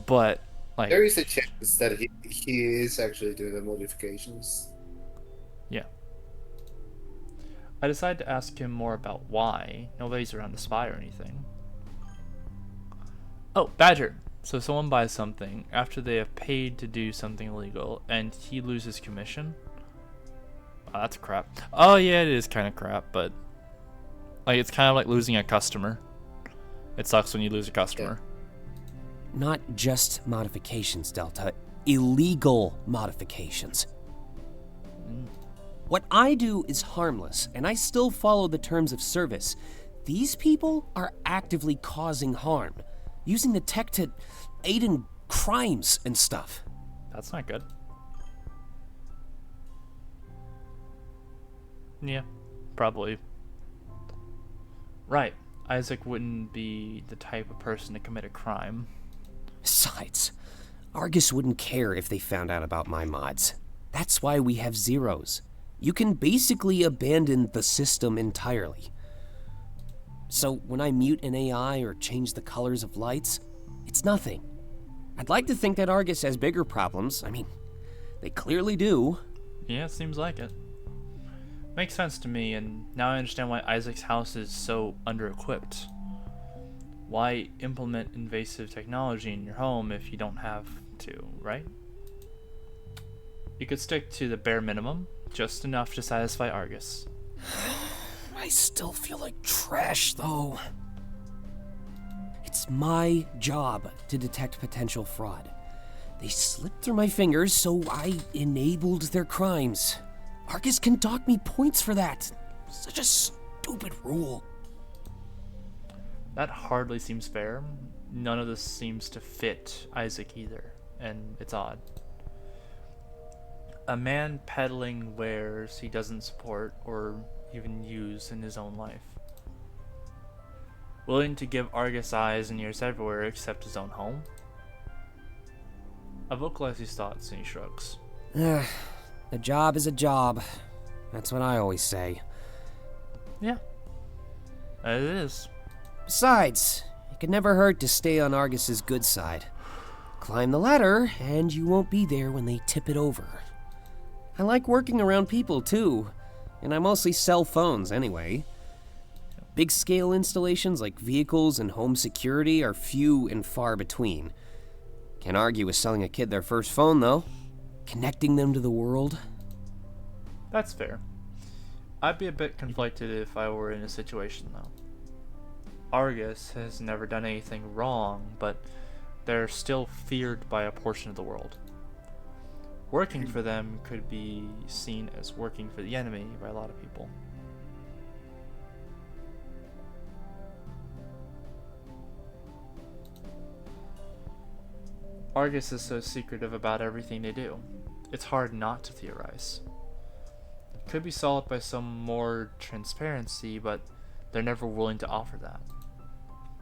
Speaker 1: But, like...
Speaker 5: There is a chance that he is actually doing the modifications.
Speaker 1: Yeah. I decided to ask him more about why. Nobody's around to spy or anything. Oh, Badger! So someone buys something after they have paid to do something illegal, and he loses commission? Oh, that's crap. Oh yeah, it is kind of crap, but... like, it's kind of like losing a customer. It sucks when you lose a customer.
Speaker 3: Not just modifications, Delta. Illegal modifications. What I do is harmless, and I still follow the terms of service. These people are actively causing harm, using the tech to aid in crimes and stuff.
Speaker 1: That's not good. Yeah, probably. Right. Isaac wouldn't be the type of person to commit a crime.
Speaker 3: Besides, Argus wouldn't care if they found out about my mods. That's why we have zeros. You can basically abandon the system entirely. So when I mute an AI or change the colors of lights, it's nothing. I'd like to think that Argus has bigger problems. I mean, they clearly do.
Speaker 1: Yeah, it seems like it. Makes sense to me, and now I understand why Isaac's house is so under-equipped. Why implement invasive technology in your home if you don't have to, right? You could stick to the bare minimum, just enough to satisfy Argus.
Speaker 3: I still feel like trash, though. It's my job to detect potential fraud. They slipped through my fingers, so I enabled their crimes. Argus can dock me points for that. Such a stupid rule.
Speaker 1: That hardly seems fair. None of this seems to fit Isaac either, and it's odd. A man peddling wares he doesn't support or even use in his own life. Willing to give Argus eyes and ears everywhere except his own home? I vocalize these thoughts and he shrugs.
Speaker 3: A job is a job. That's what I always say.
Speaker 1: Yeah, it is.
Speaker 3: Besides, it could never hurt to stay on Argus's good side. Climb the ladder, and you won't be there when they tip it over. I like working around people, too. And I mostly sell phones, anyway. Big-scale installations like vehicles and home security are few and far between. Can't argue with selling a kid their first phone, though. Connecting them to the world.
Speaker 1: That's fair. I'd be a bit conflicted if I were in a situation, though. Argus has never done anything wrong, but they're still feared by a portion of the world. working for them could be seen as working for the enemy by a lot of people. Argus is so secretive about everything they do. It's hard not to theorize. It could be solved by some more transparency, but they're never willing to offer that.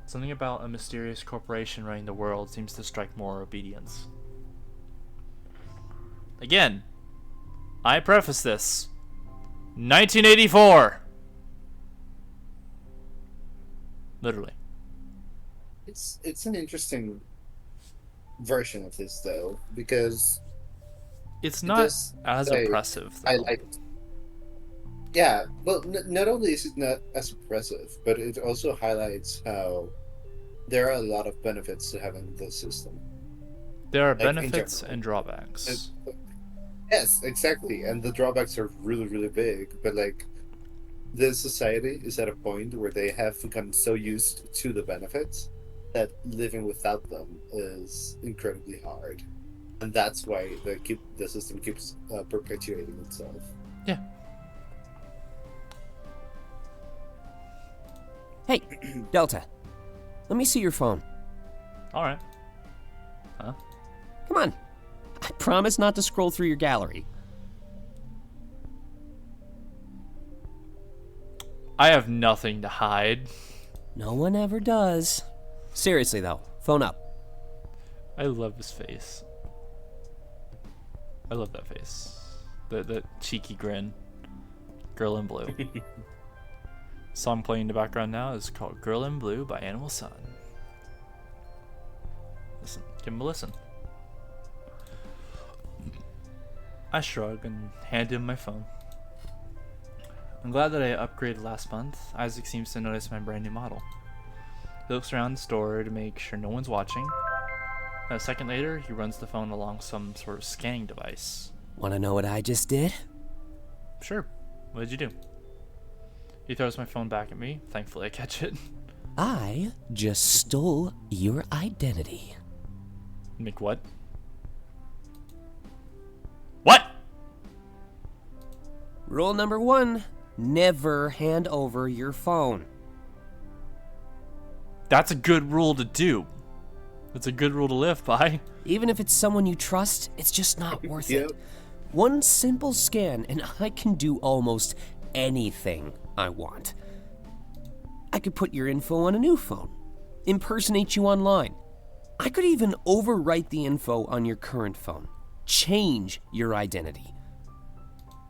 Speaker 1: Something about a mysterious corporation running the world seems to strike more obedience. Again, I preface this. 1984! Literally.
Speaker 5: It's an interesting version of this though, because
Speaker 1: It's
Speaker 5: it
Speaker 1: not
Speaker 5: does
Speaker 1: as
Speaker 5: say-
Speaker 1: oppressive, though.
Speaker 5: I like. Yeah, well, not only is it not as oppressive, but it also highlights how there are a lot of benefits to having this system.
Speaker 1: There are
Speaker 5: like, in
Speaker 1: benefits
Speaker 5: general.
Speaker 1: and drawbacks.
Speaker 5: Yes, exactly, and the drawbacks are really, really big. But like, the society is at a point where they have become so used to the benefits that living without them is incredibly hard, and that's why the system keeps perpetuating itself.
Speaker 1: Yeah.
Speaker 3: Hey, Delta. Let me see your phone.
Speaker 1: Alright. Huh?
Speaker 3: Come on. I promise not to scroll through your gallery.
Speaker 1: I have nothing to hide.
Speaker 3: No one ever does. Seriously, though, phone up.
Speaker 1: I love his face. I love that face. The cheeky grin. Girl in Blue. Song playing in the background now is called Girl in Blue by Animal Sun. Listen, give him a listen. I shrug and hand him my phone. I'm glad that I upgraded last month. Isaac seems to notice my brand new model. He looks around the store to make sure no one's watching. A second later, he runs the phone along some sort of scanning device.
Speaker 3: Want to know what I just did?
Speaker 1: Sure. What did you do? He throws my phone back at me. Thankfully, I catch it.
Speaker 3: I just stole your identity.
Speaker 1: Make what? What?
Speaker 3: Rule number 1, never hand over your phone.
Speaker 1: That's a good rule to do. That's a good rule to live by.
Speaker 3: Even if it's someone you trust, it's just not worth
Speaker 5: Yep.
Speaker 3: it. One simple scan, and I can do almost anything I want. I could put your info on a new phone, impersonate you online. I could even overwrite the info on your current phone, change your identity.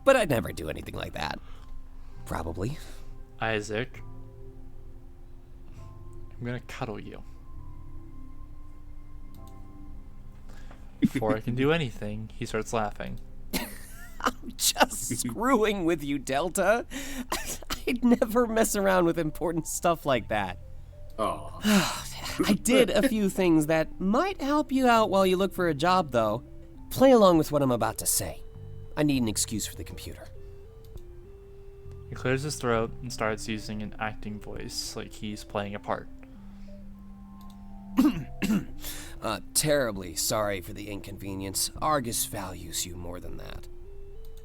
Speaker 3: But I'd never do anything like that. Probably.
Speaker 1: Isaac. I'm gonna cuddle you. Before I can do anything, he starts laughing.
Speaker 3: I'm just screwing with you, Delta. I'd never mess around with important stuff like that.
Speaker 5: Oh,
Speaker 3: I did a few things that might help you out while you look for a job, though. Play along with what I'm about to say. I need an excuse for the computer.
Speaker 1: He clears his throat and starts using an acting voice like he's playing a part.
Speaker 3: Terribly sorry for the inconvenience. Argus values you more than that.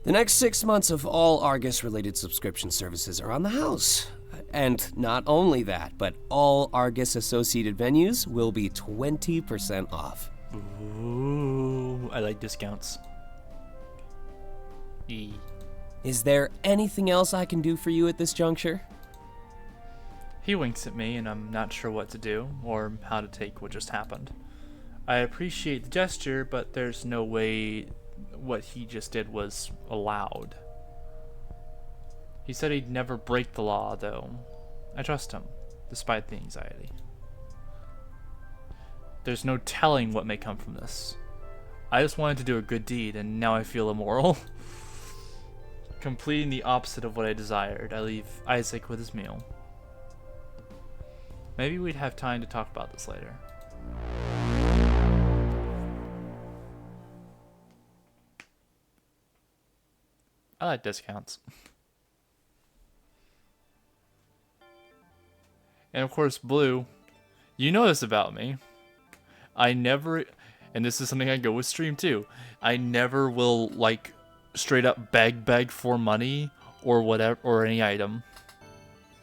Speaker 3: The next 6 months of all Argus-related subscription services are on the house. And not only that, but all Argus-associated venues will be 20% off.
Speaker 1: Ooh, I like discounts. E.
Speaker 3: Is there anything else I can do for you at this juncture?
Speaker 1: He winks at me, and I'm not sure what to do or how to take what just happened. I appreciate the gesture, but there's no way what he just did was allowed. He said he'd never break the law, though. I trust him, despite the anxiety. There's no telling what may come from this. I just wanted to do a good deed, and now I feel immoral. Completing the opposite of what I desired, I leave Isaac with his meal. Maybe we'd have time to talk about this later. I like discounts. And of course, Blue, you know this about me. I never and this is something I go with stream too. I never will like straight up beg for money or whatever or any item.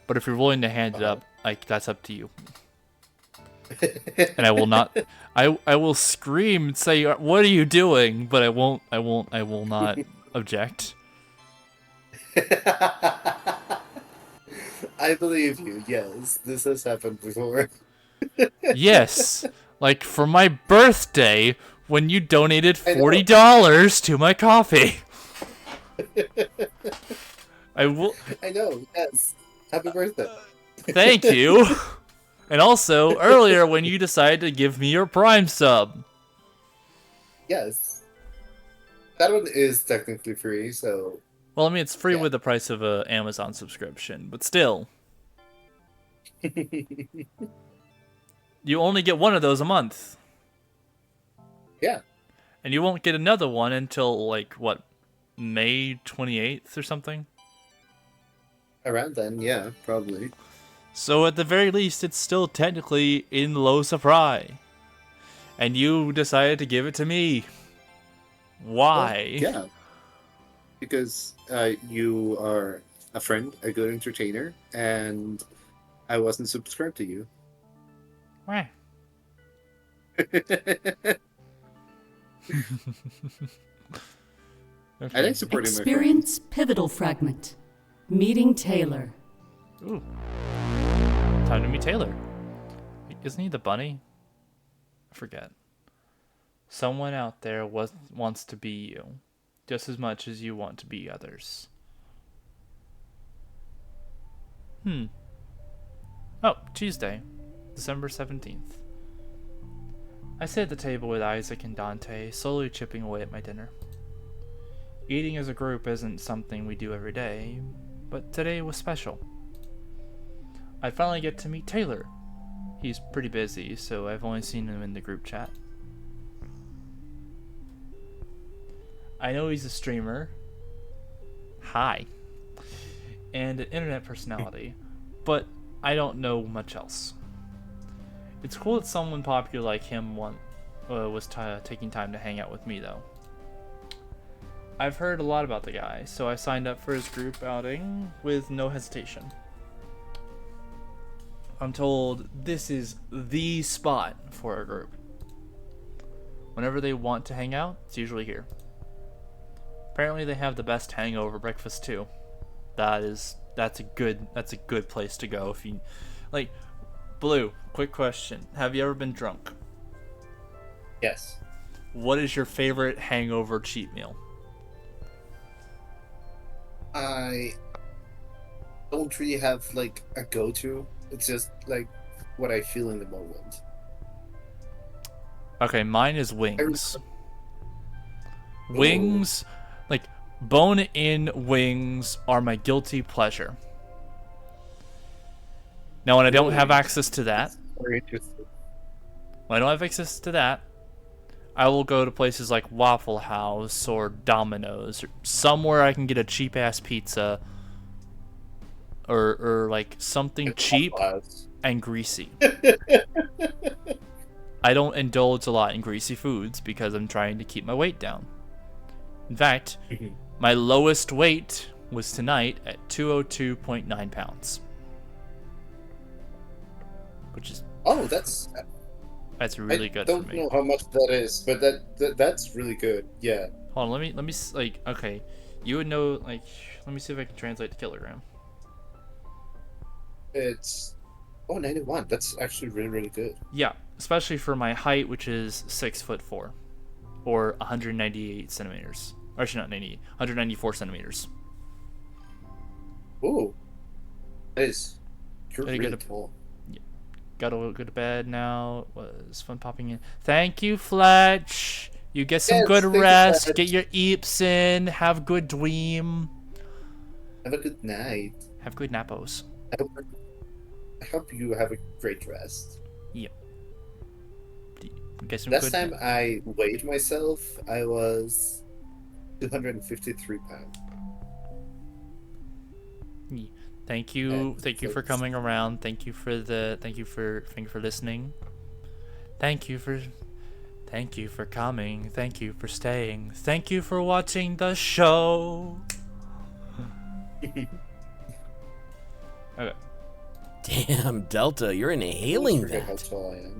Speaker 1: But if you're willing to hand it up, like that's up to you. And I will not. I will scream and say, "What are you doing?" But I won't. I will not object.
Speaker 5: I believe you. Yes, this has happened before.
Speaker 1: Yes, like for my birthday when you donated $40 to my coffee. I will.
Speaker 5: I know. Yes. Happy birthday.
Speaker 1: Thank you. And also earlier when you decided to give me your Prime sub.
Speaker 5: Yes. That one is technically free, so.
Speaker 1: Well, I mean it's free
Speaker 5: Yeah.
Speaker 1: with the price of a Amazon subscription, but still. You only get one of those a month.
Speaker 5: Yeah.
Speaker 1: And you won't get another one until like what, May 28th or something?
Speaker 5: Around then, yeah, probably.
Speaker 1: So at the very least, it's still technically in low supply. And you decided to give it to me. Why?
Speaker 5: Yeah. Because you are a friend, a good entertainer, and I wasn't subscribed to you.
Speaker 1: Why?
Speaker 5: I like supporting my friends.
Speaker 2: Experience pivotal fragment. Meeting Taylor.
Speaker 1: Ooh. Time to meet Taylor. Isn't he the bunny? I forget. Someone out there wants to be you, just as much as you want to be others. Oh, Tuesday, December 17th. I sit at the table with Isaac and Dante, slowly chipping away at my dinner. Eating as a group isn't something we do every day, but today was special. I finally get to meet Taylor. He's pretty busy, so I've only seen him in the group chat. I know he's a streamer. Hi. And an internet personality, but I don't know much else. It's cool that someone popular like him was taking time to hang out with me, though. I've heard a lot about the guy, so I signed up for his group outing with no hesitation. I'm told this is the spot for a group. Whenever they want to hang out, it's usually here. Apparently they have the best hangover breakfast too. That's a good place to go if you like. Blue, quick question. Have you ever been drunk?
Speaker 5: Yes.
Speaker 1: What is your favorite hangover cheat meal?
Speaker 5: I don't really have like a go-to. It's just like what I feel in the moment.
Speaker 1: Okay, mine is wings. Wings, like bone-in wings are my guilty pleasure. Now, when I don't have access to that,
Speaker 5: Very interesting.
Speaker 1: when I don't have access to that, I will go to places like Waffle House or Domino's or somewhere I can get a cheap ass pizza or like something cheap and greasy. I don't indulge a lot in greasy foods because I'm trying to keep my weight down. In fact, my lowest weight was tonight at 202.9 pounds. Which is
Speaker 5: Oh, that's
Speaker 1: really good for
Speaker 5: I don't
Speaker 1: me.
Speaker 5: know how much that is, but that's really good. Yeah.
Speaker 1: Hold on, let me like, okay, you would know, like, let me see if I can translate to kilogram.
Speaker 5: It's 91. That's actually really, really good.
Speaker 1: Yeah, especially for my height, which is 6'4", or 198 centimeters. Or actually not 90, 194 centimeters.
Speaker 5: Ooh. That is. You're
Speaker 1: Very
Speaker 5: really
Speaker 1: good.
Speaker 5: tall.
Speaker 1: Gotta go to bed now. It was fun popping in. Thank you, Fletch. You get some
Speaker 5: Yes,
Speaker 1: good
Speaker 5: thank you,
Speaker 1: rest.
Speaker 5: Fletch.
Speaker 1: Get your eeps in. Have good dream.
Speaker 5: Have a good night.
Speaker 1: Have good nappos.
Speaker 5: I hope you have a great rest.
Speaker 1: Yep. Get some
Speaker 5: Last
Speaker 1: good.
Speaker 5: time I weighed myself, I was 253 pounds.
Speaker 1: Thank you for coming around. Thank you for listening. Thank you for Thank you for coming. Thank you for staying. Thank you for watching the show. Okay.
Speaker 6: Damn, Delta, you're inhaling
Speaker 5: Forget how
Speaker 6: that.
Speaker 5: tall I am. Give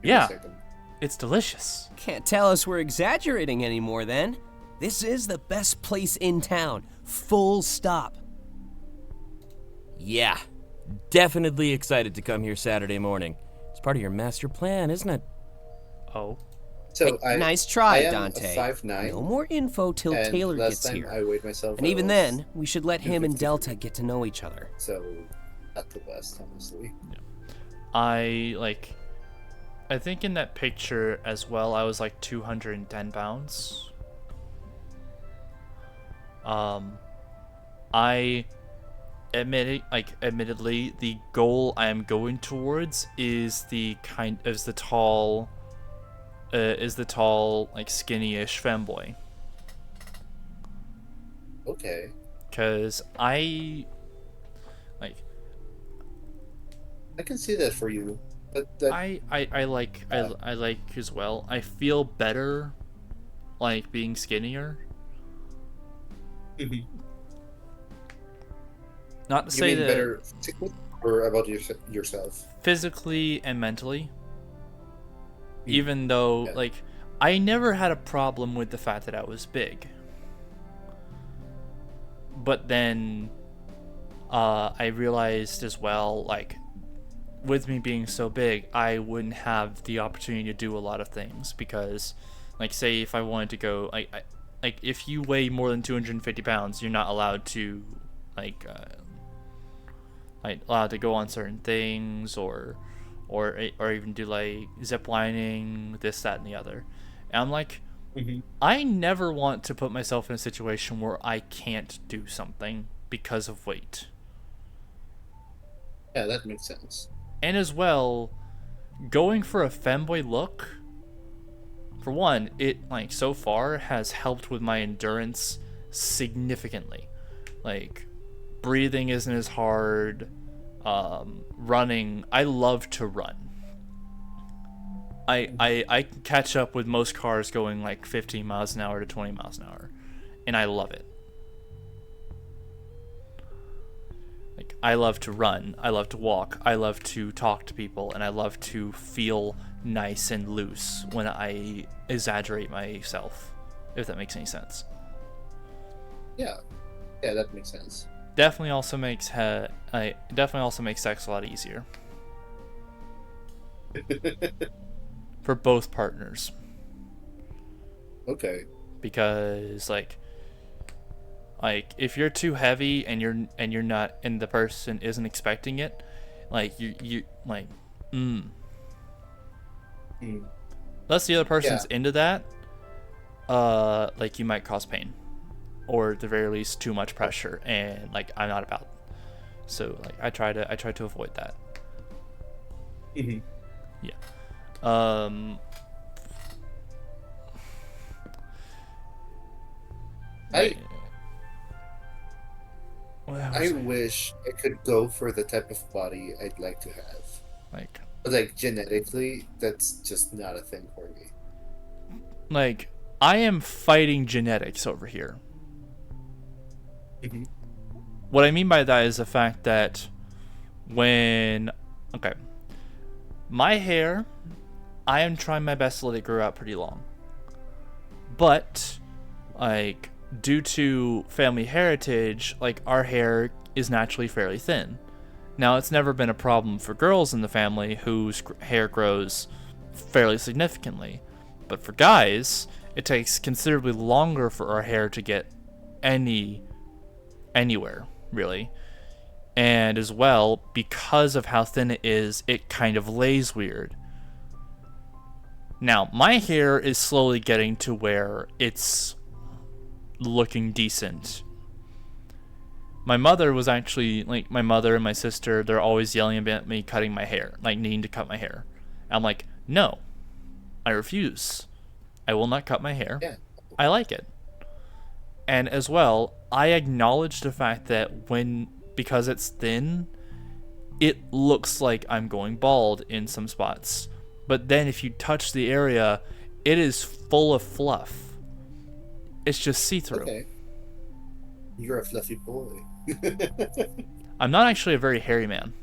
Speaker 5: me a
Speaker 1: Yeah,
Speaker 5: second.
Speaker 1: it's delicious.
Speaker 3: Can't tell us we're exaggerating anymore then. This is the best place in town. Full stop.
Speaker 6: Yeah, definitely excited to come here Saturday morning. It's part of your master plan, isn't it?
Speaker 1: Oh.
Speaker 5: So
Speaker 3: Nice
Speaker 5: I
Speaker 3: try,
Speaker 5: am
Speaker 3: Dante.
Speaker 5: a 5'9",
Speaker 3: No more info till
Speaker 5: and
Speaker 3: Taylor
Speaker 5: last
Speaker 3: gets
Speaker 5: time
Speaker 3: here.
Speaker 5: I weighed myself.
Speaker 3: And
Speaker 5: I
Speaker 3: even
Speaker 5: was-
Speaker 3: then, we should let him and
Speaker 5: 253.
Speaker 3: Delta get to know each other.
Speaker 5: So not the best, honestly.
Speaker 1: I think in that picture as well, I was like 210 pounds. I admittedly, the goal I am going towards is the tall, like skinny-ish femboy.
Speaker 5: Okay.
Speaker 1: Cause I
Speaker 5: can see that for you. That
Speaker 1: I like as well. I feel better like being skinnier.
Speaker 5: Mhm.
Speaker 1: Not to
Speaker 5: You
Speaker 1: say
Speaker 5: mean
Speaker 1: that
Speaker 5: better physically or about yourself?
Speaker 1: physically and mentally. Even though
Speaker 5: Yeah.
Speaker 1: like I never had a problem with the fact that I was big. But then I realized as well, like, with me being so big, I wouldn't have the opportunity to do a lot of things because, like, say if I wanted to go, like if you weigh more than 250 pounds, you're not allowed to, like allowed to go on certain things or even do like zip lining, this, that, and the other. And I'm like, I never want to put myself in a situation where I can't do something because of weight.
Speaker 5: Yeah, that makes sense.
Speaker 1: And as well, going for a femboy look, for one, it like so far has helped with my endurance significantly. Like breathing isn't as hard. Running, I love to run. I can catch up with most cars going like 15 miles an hour to 20 miles an hour, and I love it. Like, I love to run, I love to walk, I love to talk to people, and I love to feel nice and loose when I exaggerate myself, if that makes any sense.
Speaker 5: Yeah, that makes sense.
Speaker 1: Definitely also makes sex a lot easier for both partners.
Speaker 5: Okay.
Speaker 1: Because like if you're too heavy and you're not, and the person isn't expecting it, like you like unless the other person's into that, like you might cause pain or at the very least too much pressure, and like I'm not about. So like I try to avoid that. Yeah.
Speaker 5: I wish I could go for the type of body I'd like to have. Like genetically, that's just not a thing for me.
Speaker 1: Like, I am fighting genetics over here. What I mean by that is the fact that my hair, I am trying my best to let it grow out pretty long. But, like, due to family heritage, like, our hair is naturally fairly thin. Now, it's never been a problem for girls in the family whose hair grows fairly significantly. But for guys, it takes considerably longer for our hair to get anywhere, really. And as well, because of how thin it is, it kind of lays weird. Now, my hair is slowly getting to where it's looking decent. My mother was actually, like, my mother and my sister, they're always yelling at me cutting my hair, like, needing to cut my hair. I'm like, no, I refuse. I will not cut my hair.
Speaker 5: Yeah.
Speaker 1: I like it. And as well, I acknowledge the fact that because it's thin, it looks like I'm going bald in some spots. But then if you touch the area, it is full of fluff. It's just see-through.
Speaker 5: Okay. You're a fluffy boy.
Speaker 1: I'm not actually a very hairy man.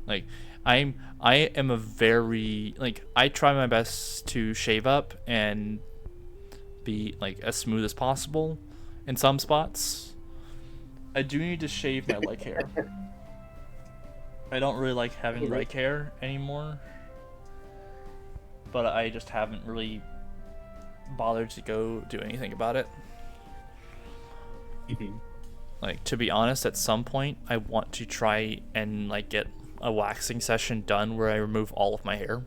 Speaker 1: Like, I am a very, like, I try my best to shave up and be, like, as smooth as possible in some spots. I do need to shave my leg hair. I don't really like having leg hair anymore. But I just haven't really bothered to go do anything about it. Like, to be honest, at some point I want to try and like get a waxing session done where I remove all of my hair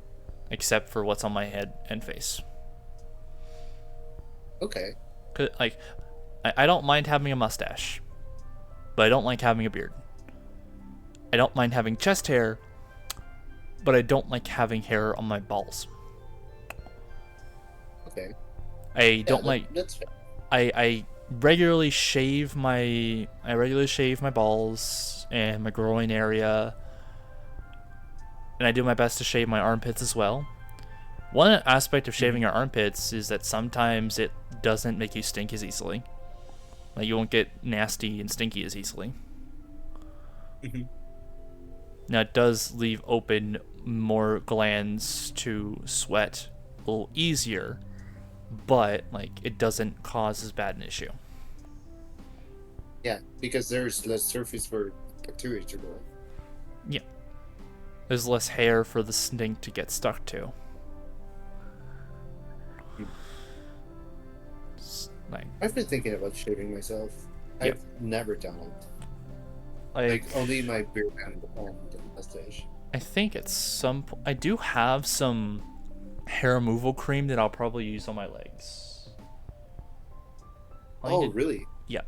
Speaker 1: except for what's on my head and face.
Speaker 5: Okay.
Speaker 1: 'Cause, like, I don't mind having a mustache, but I don't like having a beard. I don't mind having chest hair, but I don't like having hair on my balls.
Speaker 5: Okay.
Speaker 1: I don't like.
Speaker 5: That's fair.
Speaker 1: I regularly shave my balls and my groin area, and I do my best to shave my armpits as well. One aspect of shaving your armpits is that sometimes it doesn't make you stink as easily. Like, you won't get nasty and stinky as easily. Now, it does leave open more glands to sweat a little easier, but like, it doesn't cause as bad an issue.
Speaker 5: Yeah, because there's less surface for bacteria to grow.
Speaker 1: Yeah. There's less hair for the stink to get stuck to. Like,
Speaker 5: I've been thinking about shaving myself.
Speaker 1: Yep.
Speaker 5: I've never done it. Like only my beard and the mustache.
Speaker 1: I think at some point I do have some hair removal cream that I'll probably use on my legs.
Speaker 5: Oh, really?
Speaker 1: Yeah.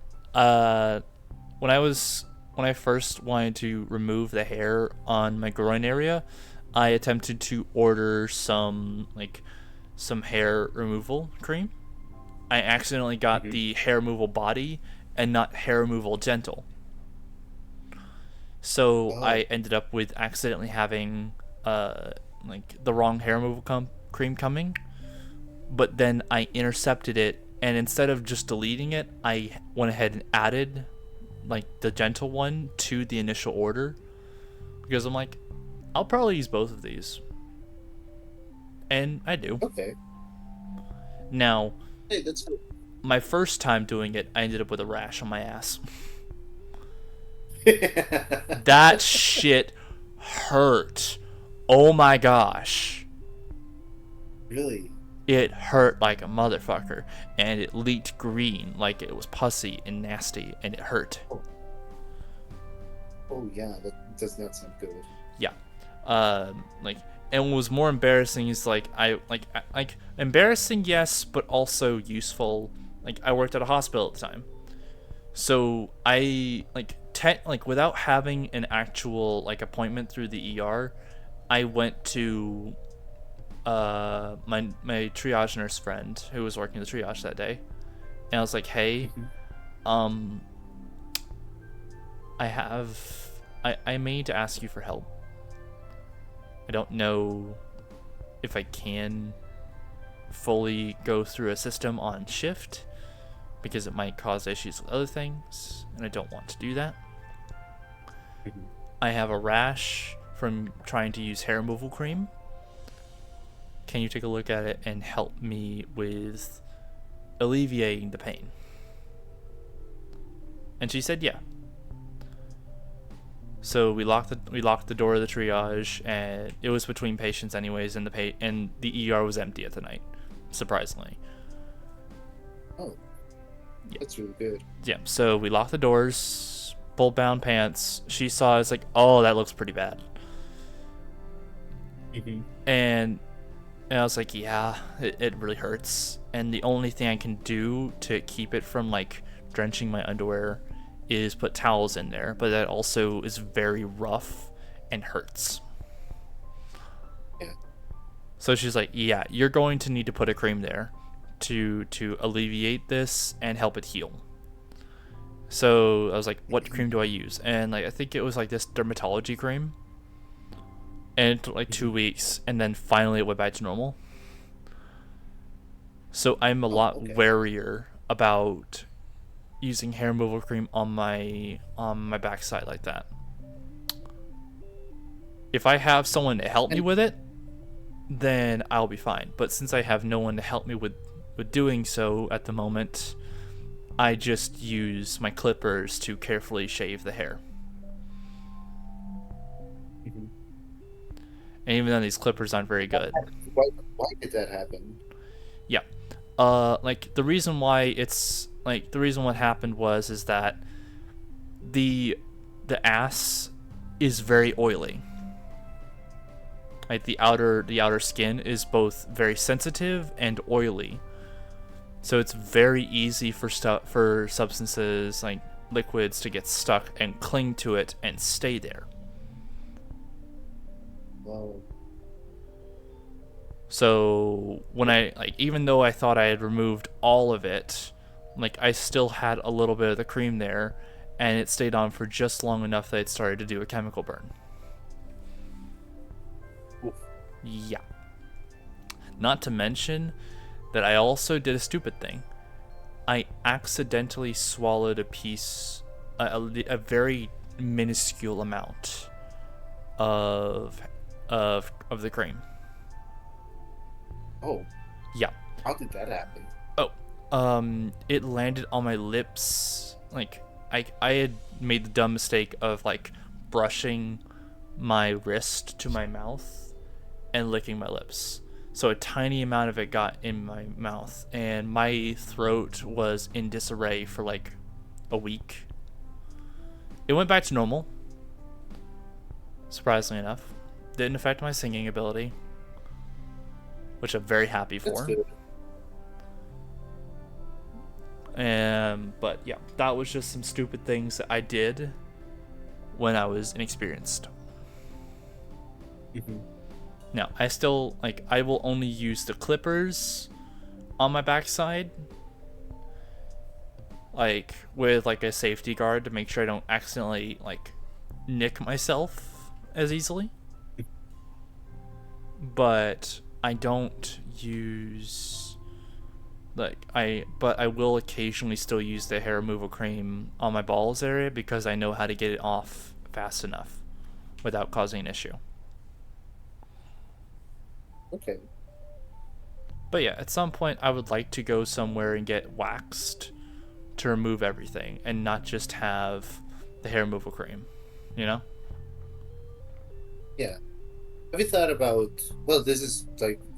Speaker 1: When I first wanted to remove the hair on my groin area, I attempted to order some hair removal cream. I accidentally got the hair removal body and not hair removal gentle. So I ended up with accidentally having like the wrong hair removal cream coming, but then I intercepted it, and instead of just deleting it, I went ahead and added like the gentle one to the initial order, because I'm like, I'll probably use both of these, and I do.
Speaker 5: Okay.
Speaker 1: Now,
Speaker 5: Hey, that's good.
Speaker 1: my first time doing it, I ended up with a rash on my ass. That shit hurt. Oh my gosh.
Speaker 5: Really?
Speaker 1: It hurt like a motherfucker, and it leaked green like it was pussy and nasty, and it hurt.
Speaker 5: Oh yeah, that does not sound good.
Speaker 1: Yeah. Like, and what was more embarrassing is like embarrassing, yes, but also useful. Like, I worked at a hospital at the time, so I without having an actual like appointment through the ER, I went to my triage nurse friend who was working the triage that day, and I was like, hey, I may need to ask you for help. I don't know if I can fully go through a system on shift, because it might cause issues with other things, and I don't want to do that. I have a rash from trying to use hair removal cream. Can you take a look at it and help me with alleviating the pain? And she said yeah. So we locked the door of the triage, and it was between patients anyways, and the ER was empty at the night, surprisingly.
Speaker 5: Oh.
Speaker 1: Yeah.
Speaker 5: That's really good.
Speaker 1: Yeah, so we locked the doors, pulled down pants. She saw us like, oh, that looks pretty bad. And I was like, yeah, it really hurts. And the only thing I can do to keep it from like drenching my underwear is put towels in there, but that also is very rough and hurts.
Speaker 5: Yeah.
Speaker 1: So she's like, yeah, you're going to need to put a cream there to alleviate this and help it heal. So I was like, what cream do I use? And like, I think it was like this dermatology cream. And it took like 2 weeks, and then finally it went back to normal. So I'm a lot warier about using hair removal cream on my backside like that. If I have someone to help me with it, then I'll be fine. But since I have no one to help me with doing so at the moment, I just use my clippers to carefully shave the hair.
Speaker 5: Mhm.
Speaker 1: And even though these clippers aren't very good.
Speaker 5: Why did that happen?
Speaker 1: Yeah. Like the reason why what happened is that the ass is very oily. Like the outer skin is both very sensitive and oily. So it's very easy for substances like liquids to get stuck and cling to it and stay there.
Speaker 5: Well,
Speaker 1: So when even though I thought I had removed all of it, I still had a little bit of the cream there, and it stayed on for just long enough that it started to do a chemical burn.
Speaker 5: oof.
Speaker 1: Yeah. Not to mention that I also did a stupid thing. I accidentally swallowed a very minuscule amount of the cream.
Speaker 5: Oh,
Speaker 1: Yeah.
Speaker 5: how did that happen?
Speaker 1: It landed on my lips. I had made the dumb mistake of brushing my wrist to my mouth and licking my lips. So a tiny amount of it got in my mouth, and my throat was in disarray for a week. It went back to normal, surprisingly enough. Didn't affect my singing ability, which I'm very happy
Speaker 5: That's
Speaker 1: for.
Speaker 5: good.
Speaker 1: But yeah, that was just some stupid things that I did when I was inexperienced.
Speaker 5: Mhm.
Speaker 1: Now, I still, I will only use the clippers on my backside, with, a safety guard to make sure I don't accidentally, nick myself as easily. But I don't use, but I will occasionally still use the hair removal cream on my balls area because I know how to get it off fast enough without causing an issue.
Speaker 5: Okay.
Speaker 1: But yeah, at some point I would like to go somewhere and get waxed to remove everything and not just have the hair removal cream, you know?
Speaker 5: Yeah. Have you thought about? Well, this is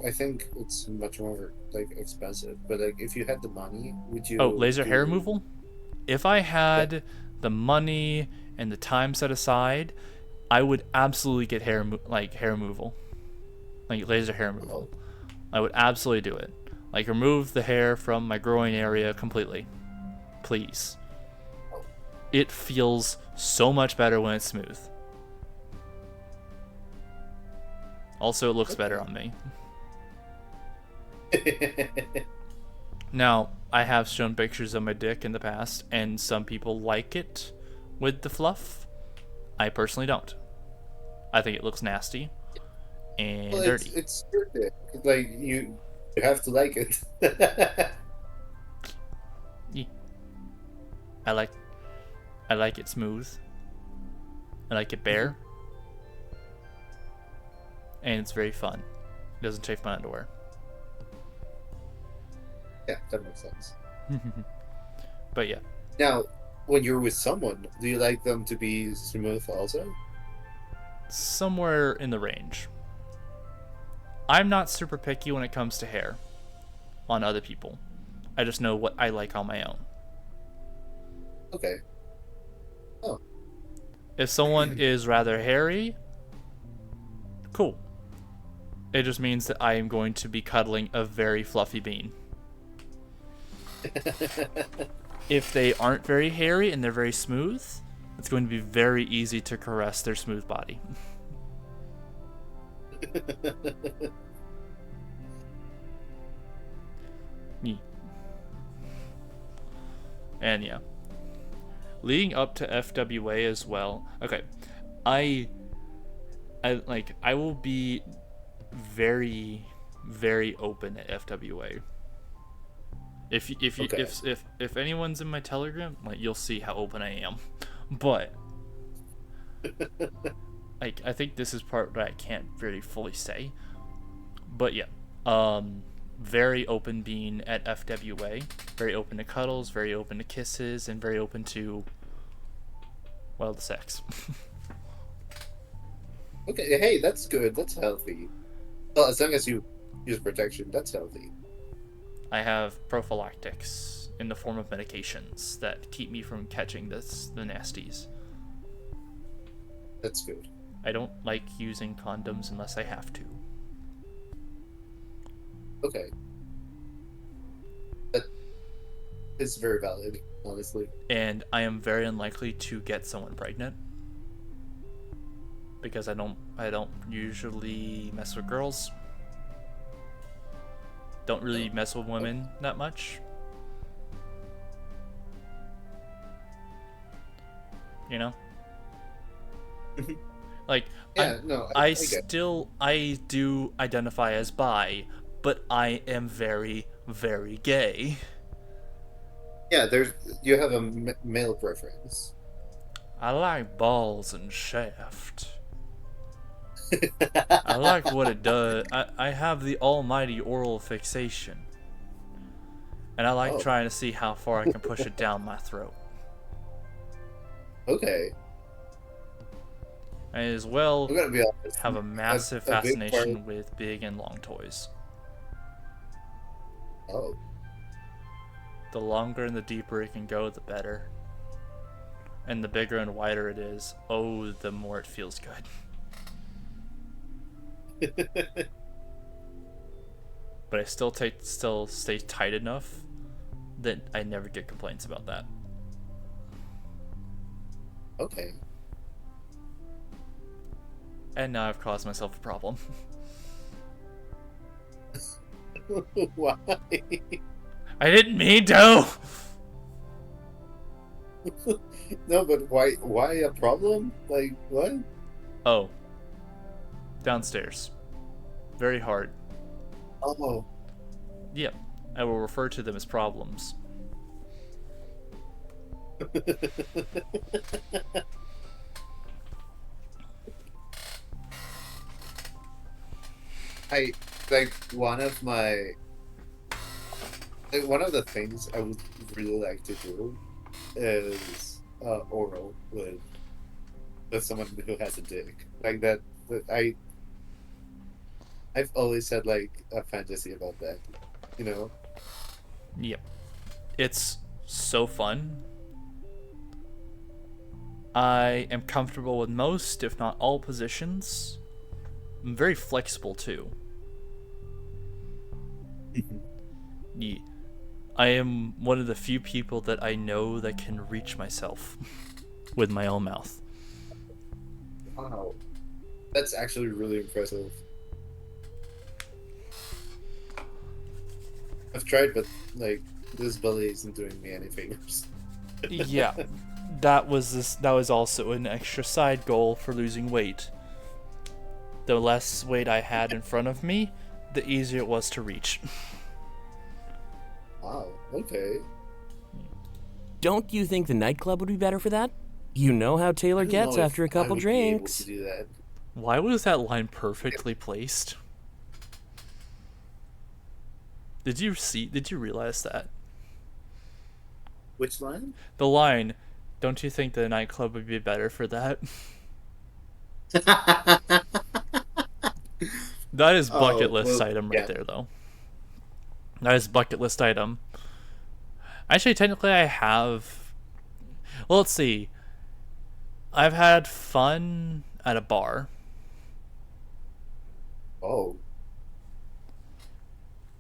Speaker 5: I think it's much more expensive. But if you had the money, would you?
Speaker 1: Oh, laser hair
Speaker 5: do-
Speaker 1: removal? If I had the money and the time set aside, I would absolutely get hair removal. Laser hair removal. I would absolutely do it. Remove the hair from my groin area completely. Please. It feels so much better when it's smooth. Also, it looks better on me. Now, I have shown pictures of my dick in the past, and some people like it with the fluff. I personally don't. I think it looks nasty and
Speaker 5: Well,
Speaker 1: dirty.
Speaker 5: it's your dick. You have to like it.
Speaker 1: I like it smooth. I like it bare. And it's very fun. It doesn't chafe my underwear.
Speaker 5: Yeah, that makes sense.
Speaker 1: But yeah.
Speaker 5: Now, when you're with someone, do you like them to be smooth also?
Speaker 1: Somewhere in the range. I'm not super picky when it comes to hair on other people. I just know what I like on my own.
Speaker 5: Okay.
Speaker 1: If someone is rather hairy, cool. It just means that I am going to be cuddling a very fluffy bean. If they aren't very hairy and they're very smooth, it's going to be very easy to caress their smooth body. And yeah. Leading up to FWA as well. Okay. I will be very, very open at FWA.
Speaker 5: Okay.
Speaker 1: If anyone's in my Telegram, like, you'll see how open I am. But like, I think this is part that I can't really fully say. But yeah, very open being at FWA, very open to cuddles, very open to kisses, and very open to, well, the sex.
Speaker 5: Okay, hey, that's good. That's healthy. Well, as long as you use protection, that's healthy.
Speaker 1: I have prophylactics in the form of medications that keep me from catching the nasties.
Speaker 5: That's good.
Speaker 1: I don't like using condoms unless I have to.
Speaker 5: Okay. That is very valid, honestly.
Speaker 1: And I am very unlikely to get someone pregnant because I don't usually mess with girls. Don't really mess with women that much. You know? Like,
Speaker 5: Yeah, no,
Speaker 1: I
Speaker 5: get
Speaker 1: I do identify as bi, but I am very, very gay.
Speaker 5: Yeah, you have a male preference.
Speaker 1: I like balls and shaft. I like what it does. I have the almighty oral fixation. And I like
Speaker 5: Oh.
Speaker 1: trying to see how far I can push it down my throat.
Speaker 5: Okay.
Speaker 1: I as well
Speaker 5: I'm gonna be honest.
Speaker 1: have a massive
Speaker 5: a big
Speaker 1: fascination
Speaker 5: part-
Speaker 1: with big and long toys.
Speaker 5: Oh.
Speaker 1: The longer and the deeper it can go, the better. And the bigger and wider it is, oh, the more it feels good. But I still stay tight enough that I never get complaints about that.
Speaker 5: Okay.
Speaker 1: And now I've caused myself a problem.
Speaker 5: Why?
Speaker 1: I didn't mean to!
Speaker 5: No, but why a problem? Like, what?
Speaker 1: Oh. Downstairs. Very hard.
Speaker 5: Oh.
Speaker 1: Yep. I will refer to them as problems.
Speaker 5: I like one of my one of the things I would really like to do is oral with someone who has a dick like that. I've always had like a fantasy about that, you know.
Speaker 1: Yep. It's so fun. I am comfortable with most, if not all, positions. I'm very flexible too. Yeah. I am one of the few people that I know that can reach myself with my own mouth.
Speaker 5: Wow, that's actually really impressive. I've tried, but like this belly isn't doing me any favors.
Speaker 1: Yeah, that was also an extra side goal for losing weight. The less weight I had in front of me, the easier it was to reach.
Speaker 5: Wow. Okay.
Speaker 6: Don't you think the nightclub would be better for that? You know how Taylor
Speaker 5: I don't know
Speaker 6: gets
Speaker 5: if
Speaker 6: after a
Speaker 5: I
Speaker 6: couple
Speaker 5: would be able
Speaker 6: drinks.
Speaker 5: to do that.
Speaker 1: Why was that line perfectly placed? Did you realize that?
Speaker 5: Which line?
Speaker 1: The line, don't you think the nightclub would be better for that? That is bucket list item right there, though. That is bucket list item. Actually, technically, I have. Well, let's see. I've had fun at a bar,
Speaker 5: Oh.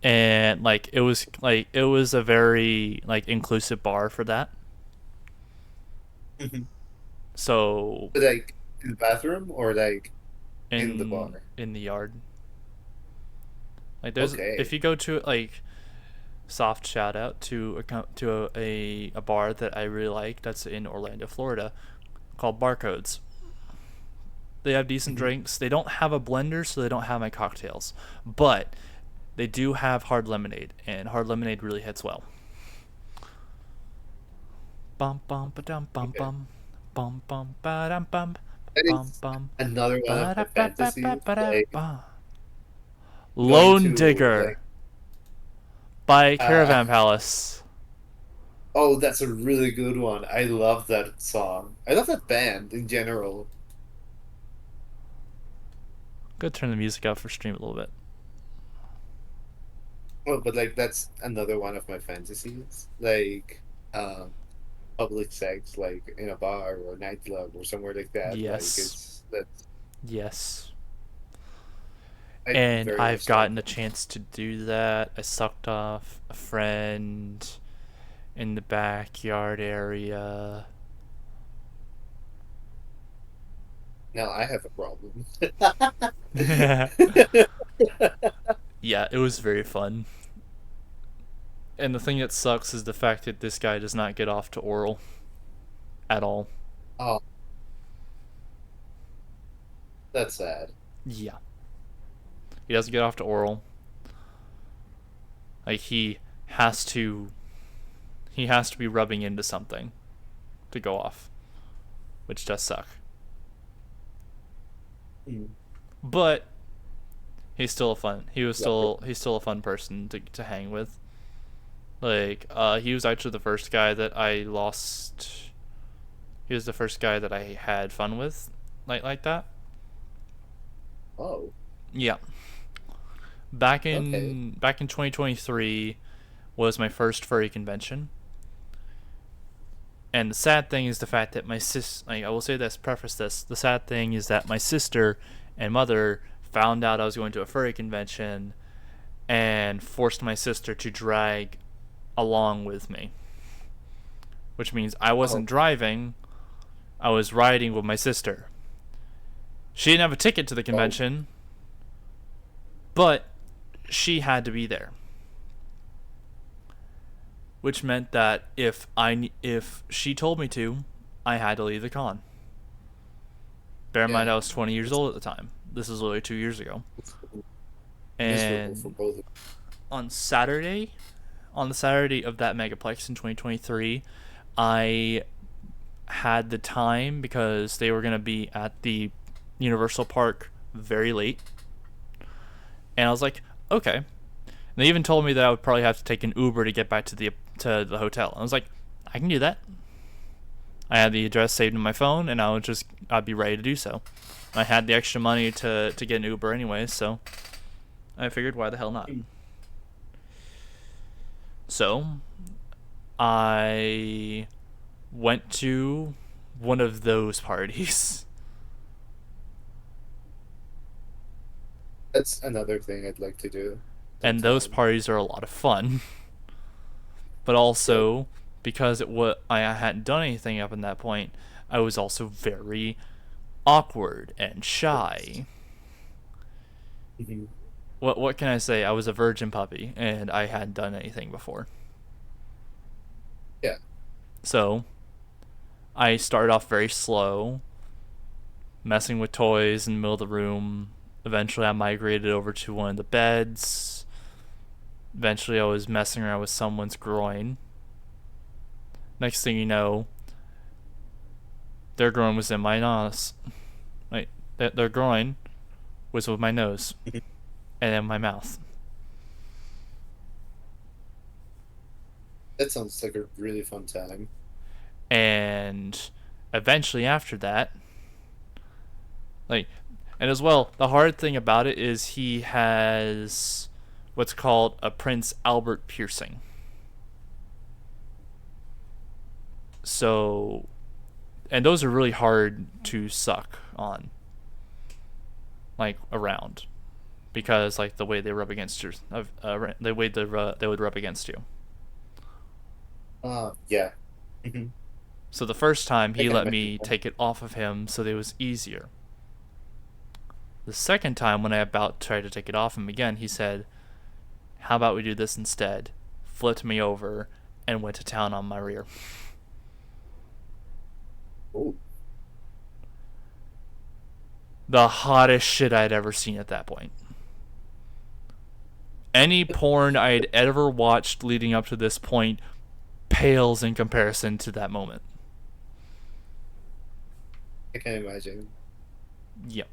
Speaker 1: and it was a very inclusive bar for that. So
Speaker 5: Like in the bathroom or like in the bar?
Speaker 1: in the yard. There's
Speaker 5: Okay.
Speaker 1: if you go to soft shout out to a bar that I really like that's in Orlando, Florida, called Barcodes. They have decent drinks. They don't have a blender, so they don't have my cocktails. But they do have hard lemonade, and hard lemonade really hits well. Bum bum ba dum bum bum bum bum ba dum bum
Speaker 5: That
Speaker 1: bum
Speaker 5: is
Speaker 1: bum
Speaker 5: another one
Speaker 1: ba
Speaker 5: of
Speaker 1: da
Speaker 5: my
Speaker 1: ba ba
Speaker 5: fantasies.
Speaker 1: ba ba da
Speaker 5: Like
Speaker 1: ba.
Speaker 5: going
Speaker 1: Lone
Speaker 5: to,
Speaker 1: Digger
Speaker 5: like,
Speaker 1: by Caravan Palace.
Speaker 5: oh, that's a really good one. I love that song. I love that band in general.
Speaker 1: Go turn the music up for stream a little bit.
Speaker 5: Well, but like that's another one of my fantasies. Like, public sex, like in a bar or nightclub or somewhere like that. Like
Speaker 1: Yes.
Speaker 5: it's that.
Speaker 1: Yes.
Speaker 5: I
Speaker 1: And
Speaker 5: very
Speaker 1: I've
Speaker 5: much
Speaker 1: gotten a
Speaker 5: like
Speaker 1: chance to do that. I sucked off a friend in the backyard area.
Speaker 5: Now I have a problem.
Speaker 1: Yeah, it was very fun. And the thing that sucks is the fact that this guy does not get off to oral at all.
Speaker 5: Oh, that's sad.
Speaker 1: Yeah. He doesn't get off to oral. Like he has to be rubbing into something to go off, which does suck.
Speaker 5: Mm.
Speaker 1: But he's still he's still a fun person to hang with. Like, he was actually the first guy that I lost. He was the first guy that I had fun with, like that.
Speaker 5: Oh,
Speaker 1: Yeah. Back in 2023 was my first furry convention. And the sad thing is the fact that I will say this, preface this. The sad thing is that my sister and mother found out I was going to a furry convention and forced my sister to drag along with me. Which means I wasn't driving, I was riding with my sister. She didn't have a ticket to the convention, but she had to be there. Which meant that if she told me to, I had to leave the con. Bear in mind I was 20 years old at the time. This is literally 2 years ago.
Speaker 5: miserable for
Speaker 1: And
Speaker 5: both.
Speaker 1: on the Saturday of that Megaplex in 2023, I had the time because they were going to be at the Universal Park very late. And I was like, okay. And they even told me that I would probably have to take an Uber to get back to the hotel. I was like, I can do that. I had the address saved in my phone, and I'd be ready to do so. I had the extra money to get an Uber anyway, so I figured, why the hell not? So I went to one of those parties.
Speaker 5: That's another thing I'd like to do.
Speaker 1: And those
Speaker 5: sometime.
Speaker 1: parties are a lot of fun. But also, because I hadn't done anything up in that point, I was also very awkward and shy.
Speaker 5: Mhm.
Speaker 1: What can I say? I was a virgin puppy, and I hadn't done anything before.
Speaker 5: Yeah.
Speaker 1: So, I started off very slow, messing with toys in the middle of the room. Eventually, I migrated over to one of the beds. Eventually, I was messing around with someone's groin. Next thing you know, their groin was in my nose. Like, their groin was with my nose and in my mouth.
Speaker 5: That sounds like a really fun time.
Speaker 1: And eventually after that, like, and as well, the hard thing about it is he has what's called a Prince Albert piercing. So, and those are really hard to suck on, like, around, because like the way they rub against your, the way they would rub against you.
Speaker 5: Yeah. Mhm.
Speaker 1: So the first time he
Speaker 5: I can
Speaker 1: let
Speaker 5: imagine
Speaker 1: me
Speaker 5: that.
Speaker 1: take it off of him, so that it was easier. The second time, when I about tried to take it off him again, he said, "How about we do this instead?" Flipped me over and went to town on my rear.
Speaker 5: Ooh.
Speaker 1: the hottest shit I'd ever seen at that point. Any porn I had ever watched leading up to this point pales in comparison to that moment.
Speaker 5: I can imagine.
Speaker 1: Yep.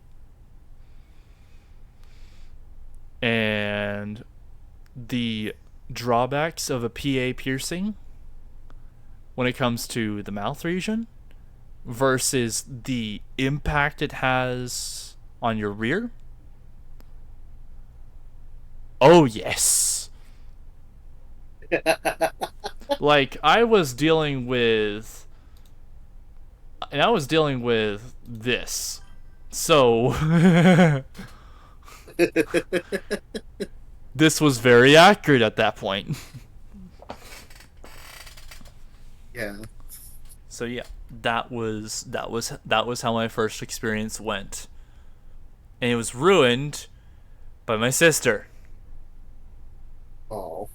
Speaker 1: And the drawbacks of a PA piercing when it comes to the mouth region versus the impact it has on your rear. Oh, yes. Like, I was dealing with this. So, this was very accurate at that point.
Speaker 5: Yeah.
Speaker 1: So yeah, that was how my first experience went. And it was ruined by my sister.
Speaker 5: Oh.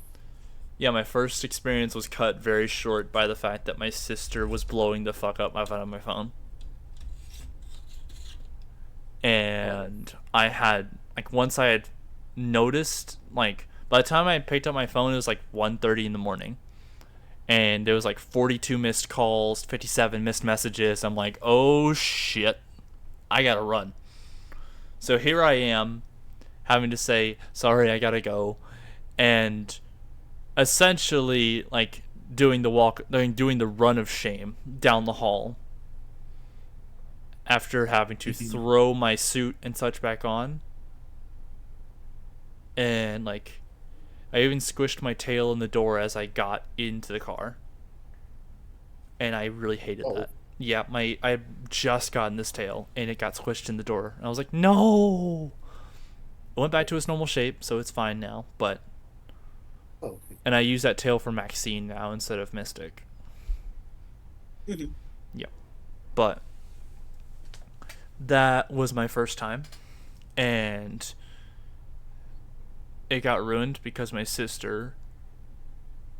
Speaker 1: Yeah, my first experience was cut very short by the fact that my sister was blowing the fuck up on my phone. And I had, like, once I had noticed, like, by the time I picked up my phone, it was like 1:30 in the morning. And there was like 42 missed calls, 57 missed messages. I'm like, oh shit, I gotta run. So here I am, having to say, sorry, I gotta go. And essentially, like, doing the run of shame down the hall after having to throw my suit and such back on. And, like, I even squished my tail in the door as I got into the car. And I really hated that. Yeah, I had just gotten this tail, and it got squished in the door. And I was like, no! It went back to its normal shape, so it's fine now, but...
Speaker 5: Oh.
Speaker 1: And I use that tail for Maxine now instead of Mystic.
Speaker 5: Mhm.
Speaker 1: Yeah. But... that was my first time. And... it got ruined because my sister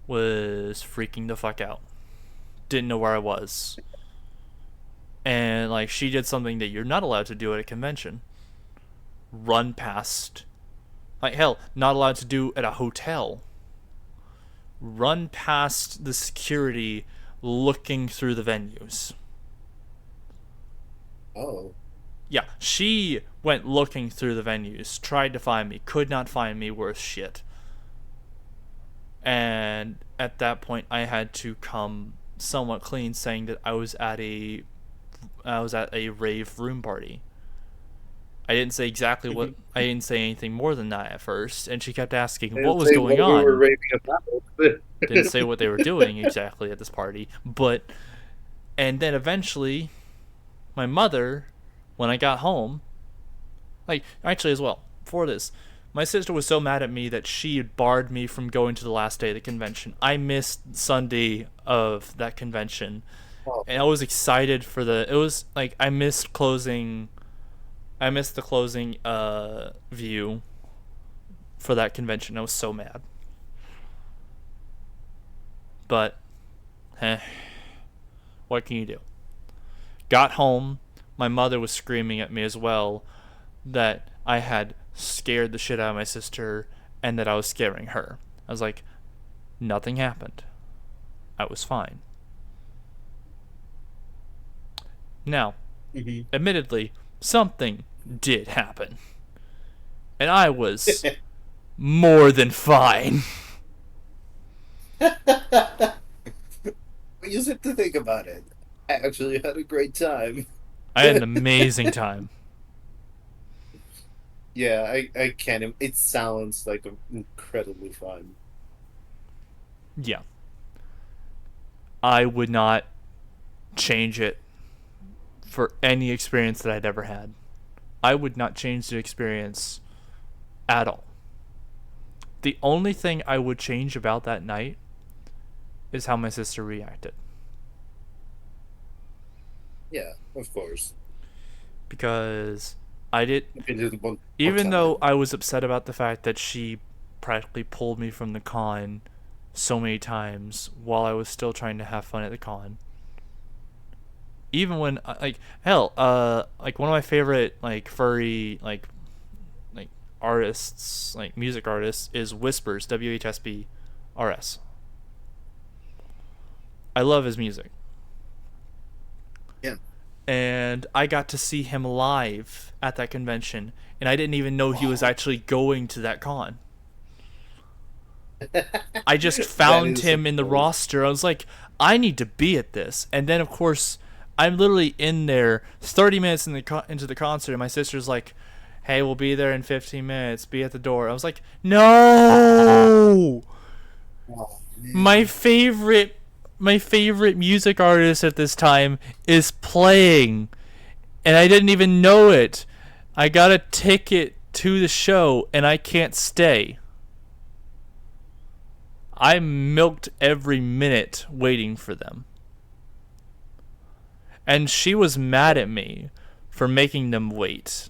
Speaker 1: was freaking the fuck out. Didn't know where I was. And, like, she did something that you're not allowed to do at a convention. Run past... like, hell, not allowed to do at a hotel. Run past the security looking through the venues.
Speaker 5: Oh.
Speaker 1: Yeah, she went looking through the venues, tried to find me, could not find me worth shit. And at that point, I had to come somewhat clean, saying that I was at a rave room party. I didn't say exactly what. I didn't say anything more than that at first, and she kept asking what was going on.
Speaker 5: We were raving about.
Speaker 1: Didn't say what they were doing exactly at this party, and then eventually, my mother, when I got home, like, actually as well, before this, my sister was so mad at me that she had barred me from going to the last day of the convention. I missed Sunday of that convention, and I was excited for it was, like, I missed the closing view for that convention. I was so mad. But, what can you do? Got home, my mother was screaming at me as well that I had scared the shit out of my sister and that I was scaring her. I was like, nothing happened. I was fine. Now, admittedly, something did happen. And I was more than fine.
Speaker 5: You just have to think about it. I actually had a great time.
Speaker 1: I had an amazing time.
Speaker 5: Yeah, I can't. It sounds like incredibly fun.
Speaker 1: Yeah. I would not change it for any experience that I'd ever had. I would not change the experience at all. The only thing I would change about that night is how my sister reacted.
Speaker 5: Yeah, of course.
Speaker 1: Because I did,
Speaker 5: It is one
Speaker 1: even
Speaker 5: time.
Speaker 1: though I was upset about the fact that she practically pulled me from the con so many times while I was still trying to have fun at the con, even when like hell, like one of my favorite like furry like artists, like music artists, is Whispers, WHSPRS. I love his music.
Speaker 5: Yeah.
Speaker 1: And I got to see him live at that convention, and I didn't even know he was actually going to that con. I just found
Speaker 5: is
Speaker 1: him in the
Speaker 5: cool.
Speaker 1: roster. I was like, I need to be at this. And then, of course, I'm literally in there 30 minutes into the concert, and my sister's like, hey, we'll be there in 15 minutes. Be at the door. I was like, no!
Speaker 5: Oh, man.
Speaker 1: My favorite music artist at this time is playing, and I didn't even know it. I got a ticket to the show, and I can't stay. I milked every minute waiting for them. And she was mad at me for making them wait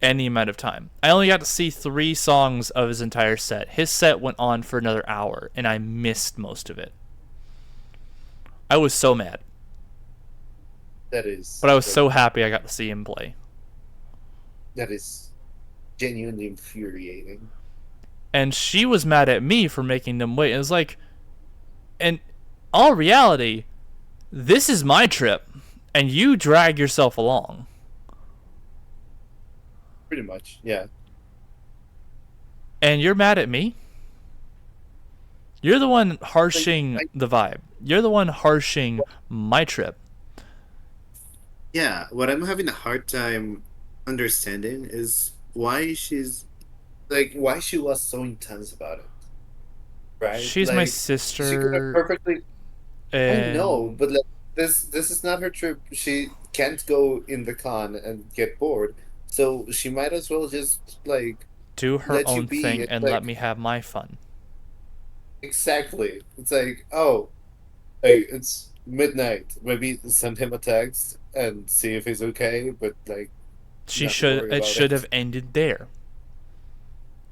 Speaker 1: any amount of time. I only got to see 3 songs of his entire set. His set went on for another hour, and I missed most of it. I was so mad.
Speaker 5: That is.
Speaker 1: But I was so happy I got to see him play.
Speaker 5: That is genuinely infuriating.
Speaker 1: And she was mad at me for making them wait. It was like, in all reality, this is my trip, and you drag yourself along.
Speaker 5: Pretty much, yeah.
Speaker 1: And you're mad at me? You're the one harshing the vibe. You're the one harshing my trip.
Speaker 5: Yeah, what I'm having a hard time understanding is why she's why she was so intense about it. Right?
Speaker 1: She's my
Speaker 5: Like,
Speaker 1: sister.
Speaker 5: she could have perfectly.
Speaker 1: And
Speaker 5: I know, but like this is not her trip. She can't go in the con and get bored, so she might as well just like
Speaker 1: do her
Speaker 5: let you
Speaker 1: own
Speaker 5: be.
Speaker 1: thing
Speaker 5: It's
Speaker 1: and
Speaker 5: like,
Speaker 1: let me have my fun.
Speaker 5: exactly. It's like, oh, hey, it's midnight. Maybe send him a text and see if he's okay. But like,
Speaker 1: She
Speaker 5: not
Speaker 1: should.
Speaker 5: worry
Speaker 1: It
Speaker 5: about
Speaker 1: should
Speaker 5: it.
Speaker 1: have ended there.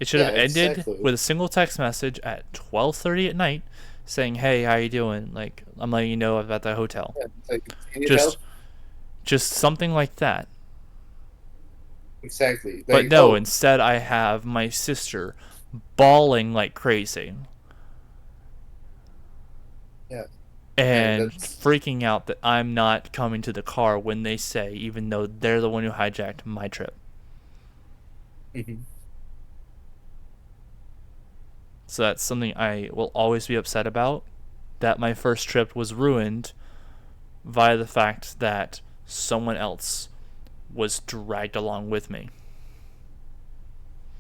Speaker 1: It should
Speaker 5: Yeah,
Speaker 1: have ended
Speaker 5: exactly.
Speaker 1: with a single text message at 12:30 at night, saying, "Hey, how you doing? Like, I'm letting you know I'm at the hotel."
Speaker 5: Yeah, it's like, you need
Speaker 1: Just,
Speaker 5: help?
Speaker 1: just something like that.
Speaker 5: Exactly.
Speaker 1: But
Speaker 5: Like,
Speaker 1: no,
Speaker 5: oh,
Speaker 1: instead I have my sister bawling like crazy
Speaker 5: yeah.
Speaker 1: and
Speaker 5: that's
Speaker 1: freaking out that I'm not coming to the car when they say, even though they're the one who hijacked my trip.
Speaker 5: mhm.
Speaker 1: So that's something I will always be upset about, that my first trip was ruined via the fact that someone else was dragged along with me.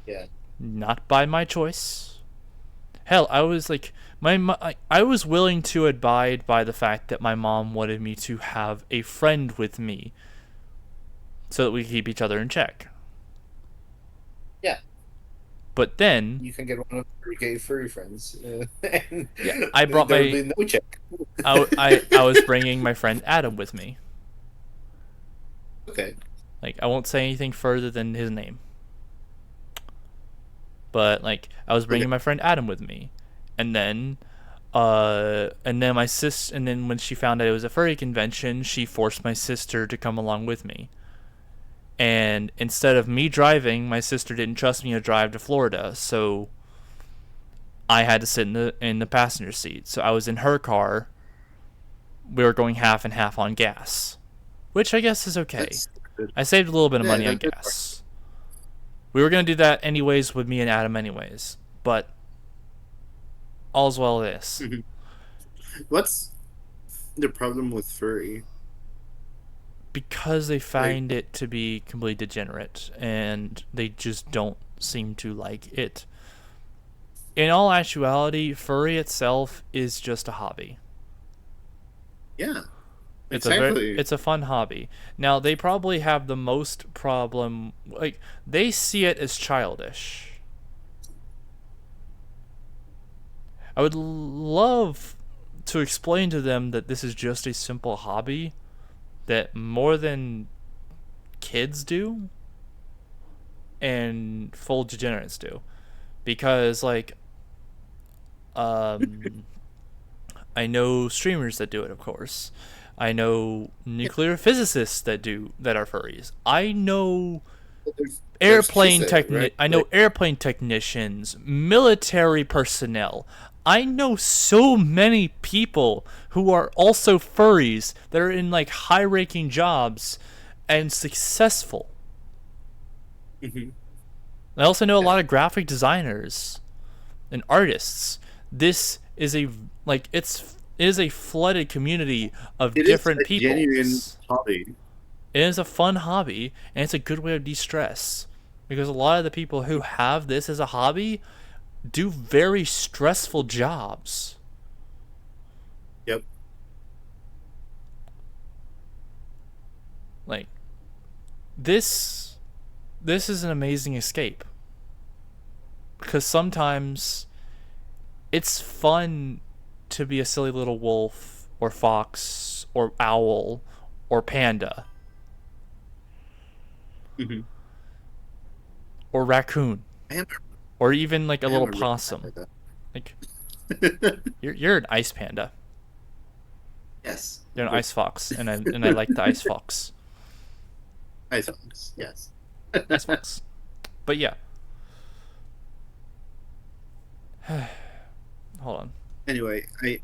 Speaker 5: Yeah.
Speaker 1: Not by my choice. Hell, I was like, I was willing to abide by the fact that my mom wanted me to have a friend with me so that we could keep each other in check.
Speaker 5: Yeah.
Speaker 1: But then,
Speaker 5: You can get one of your gay furry friends. And
Speaker 1: yeah, I brought
Speaker 5: there'll
Speaker 1: my,
Speaker 5: be no check.
Speaker 1: I was bringing my friend Adam with me.
Speaker 5: Okay.
Speaker 1: Like, I won't say anything further than his name. But like, I was bringing my friend Adam with me, and then my sis, and then when she found out it was a furry convention, she forced my sister to come along with me. And instead of me driving, my sister didn't trust me to drive to Florida, so I had to sit in the passenger seat. So I was in her car. We were going half and half on gas, which I guess is okay.
Speaker 5: That's good.
Speaker 1: I saved a little bit of
Speaker 5: Yeah,
Speaker 1: money on
Speaker 5: that's good.
Speaker 1: gas. We were going to do that anyways with me and Adam anyways, but all's well this.
Speaker 5: What's the problem with furry?
Speaker 1: Because they find it to be completely degenerate, and they just don't seem to like it. In all actuality, furry itself is just a hobby.
Speaker 5: Yeah.
Speaker 1: It's
Speaker 5: Exactly.
Speaker 1: it's a fun hobby. Now, they probably have the most problem, like, they see it as childish. I would love to explain to them that this is just a simple hobby that more than kids do and full degenerates do. Because, like, I know streamers that do it, of course. I know nuclear physicists that are furries. I know
Speaker 5: There's Chise, right?
Speaker 1: I know airplane technicians, military personnel. I know so many people who are also furries that are in like high-ranking jobs and successful.
Speaker 5: Mhm.
Speaker 1: I also know a lot of graphic designers and artists. This is a it is a flooded community of
Speaker 5: It is
Speaker 1: different
Speaker 5: a
Speaker 1: people.
Speaker 5: genuine hobby.
Speaker 1: It is a fun hobby, and it's a good way of de-stress. Because a lot of the people who have this as a hobby do very stressful jobs.
Speaker 5: Yep.
Speaker 1: Like this is an amazing escape. Because sometimes it's fun to be a silly little wolf or fox or owl or panda
Speaker 5: Mm-hmm.
Speaker 1: or raccoon
Speaker 5: Man,
Speaker 1: or even like a
Speaker 5: man,
Speaker 1: little
Speaker 5: I really
Speaker 1: possum.
Speaker 5: like that.
Speaker 1: Like you're an ice panda.
Speaker 5: Yes.
Speaker 1: You're an ice fox, and I like the ice fox.
Speaker 5: iPhones. Yes.
Speaker 1: Ice fox. But yeah. Hold on.
Speaker 5: Anyway, I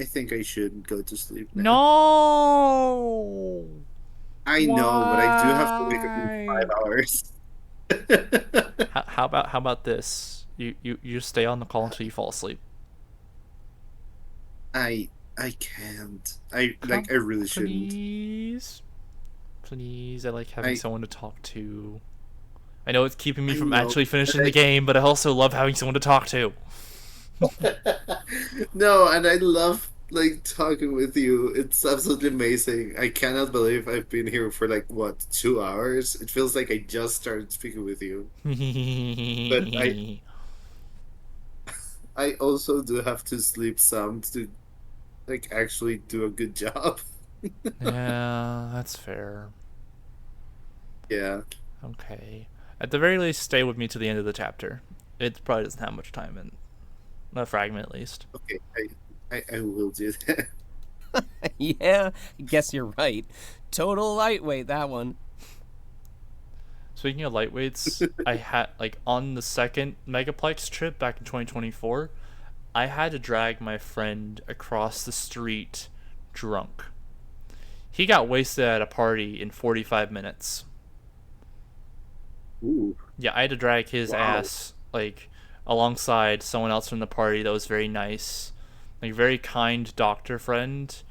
Speaker 5: think I should go to sleep now.
Speaker 1: No.
Speaker 5: I know, but I do have to wake up in
Speaker 1: Why?
Speaker 5: 5 hours.
Speaker 1: How about this? You stay on the call until you fall asleep.
Speaker 5: I can't. I really shouldn't.
Speaker 1: Please. Please, I like having
Speaker 5: I-
Speaker 1: someone to talk to. I know it's keeping me
Speaker 5: I
Speaker 1: from
Speaker 5: know,
Speaker 1: actually finishing
Speaker 5: but
Speaker 1: the game, but I also love having someone to talk to.
Speaker 5: No, and I love like talking with you. It's absolutely amazing. I cannot believe I've been here for like what, 2 hours? It feels like I just started speaking with you. I also do have to sleep some to like actually do a good job.
Speaker 1: Yeah, that's fair.
Speaker 5: Yeah.
Speaker 1: Okay. At the very least, stay with me to the end of the chapter. It probably doesn't have much time in a fragment, at least.
Speaker 5: Okay. I will do that.
Speaker 3: Yeah, I guess you're right. Total lightweight, that one.
Speaker 1: Speaking of lightweights, I had like on the second Megaplex trip back in 2024, I had to drag my friend across the street drunk. He got wasted at a party in 45 minutes.
Speaker 5: Ooh.
Speaker 1: Yeah, I had to drag his
Speaker 5: Wow.
Speaker 1: ass like alongside someone else from the party that was very nice, like very kind doctor friend,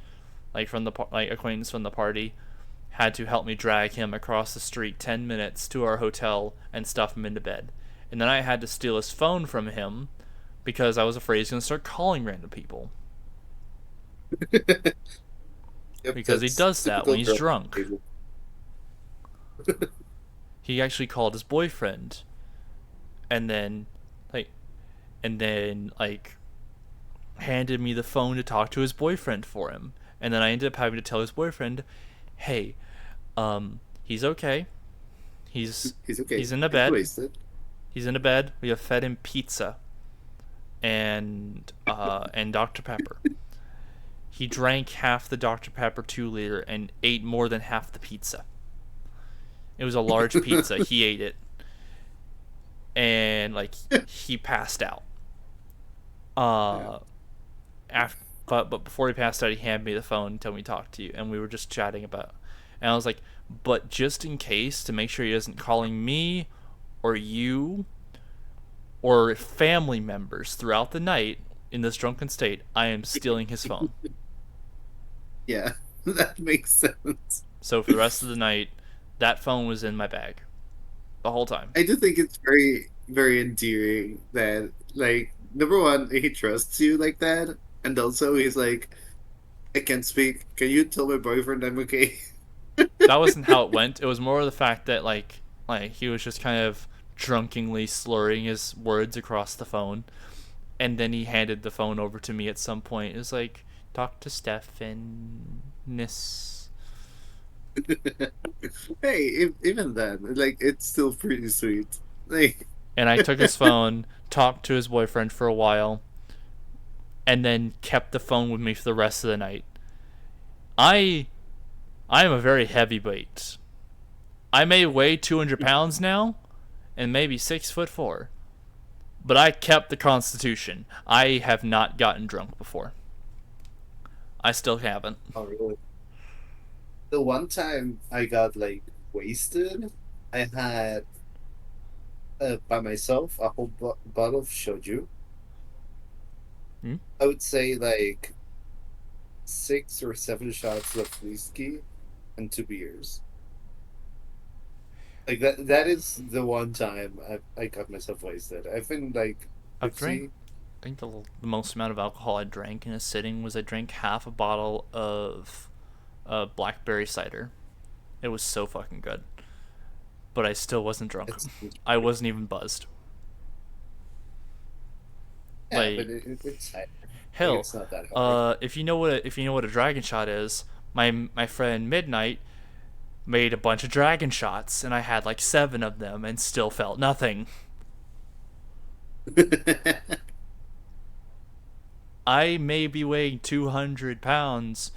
Speaker 1: like from the like acquaintance from the party, had to help me drag him across the street 10 minutes to our hotel and stuff him into bed. And then I had to steal his phone from him because I was afraid he's going to start calling random people.
Speaker 5: Yep,
Speaker 1: Because he
Speaker 5: that's
Speaker 1: does that when
Speaker 5: typical
Speaker 1: he's
Speaker 5: drunk
Speaker 1: drunk.
Speaker 5: people.
Speaker 1: He actually called his boyfriend and then handed me the phone to talk to his boyfriend for him. And then I ended up having to tell his boyfriend, hey, he's okay. He's
Speaker 5: He's okay.
Speaker 1: He's in the bed.
Speaker 5: Wasted.
Speaker 1: He's in a bed. We have fed him pizza and Dr. Pepper. He drank half the Dr. Pepper 2-liter and ate more than half the pizza. It was a large pizza. He ate it. And like he passed out. But before he passed out, he handed me the phone and told me to talk to you, and we were just chatting about. And I was like, but just in case, to make sure he isn't calling me or you or family members throughout the night in this drunken state, I am stealing his phone.
Speaker 5: Yeah, that makes sense.
Speaker 1: So for the rest of the night, that phone was in my bag the whole time.
Speaker 5: I do think it's very, very endearing that, like, number one, he trusts you like that, and also he's like, I can't speak. Can you tell my boyfriend I'm okay?
Speaker 1: That wasn't how it went. It was more of the fact that like he was just kind of drunkenly slurring his words across the phone, and then he handed the phone over to me at some point. It was like, talk to Stefan.
Speaker 5: Hey, even then, like, it's still pretty sweet. Like,
Speaker 1: And I took his phone, talked to his boyfriend for a while, and then kept the phone with me for the rest of the night. I am a very heavy weight. I may weigh 200 pounds now, and maybe 6'4", but I kept the constitution. I have not gotten drunk before. I still haven't.
Speaker 5: Oh, really? The one time I got like wasted, I had by myself a whole bottle of shoju.
Speaker 1: Hmm?
Speaker 5: I would say like 6 or 7 shots of whiskey and 2 beers. Like that is the one time I got myself wasted. I've been like
Speaker 1: I've
Speaker 5: tipsy.
Speaker 1: drank. I think the most amount of alcohol I drank in a sitting was I drank half a bottle of blackberry cider. It was so fucking good, but I still wasn't drunk.
Speaker 5: It's,
Speaker 1: I wasn't even buzzed.
Speaker 5: yeah,
Speaker 1: like-
Speaker 5: but it's like,
Speaker 1: Hell,
Speaker 5: it's not that hard.
Speaker 1: if you know what a dragon shot is, my friend Midnight made a bunch of dragon shots, and I had like 7 of them, and still felt nothing. I may be weighing 200 pounds,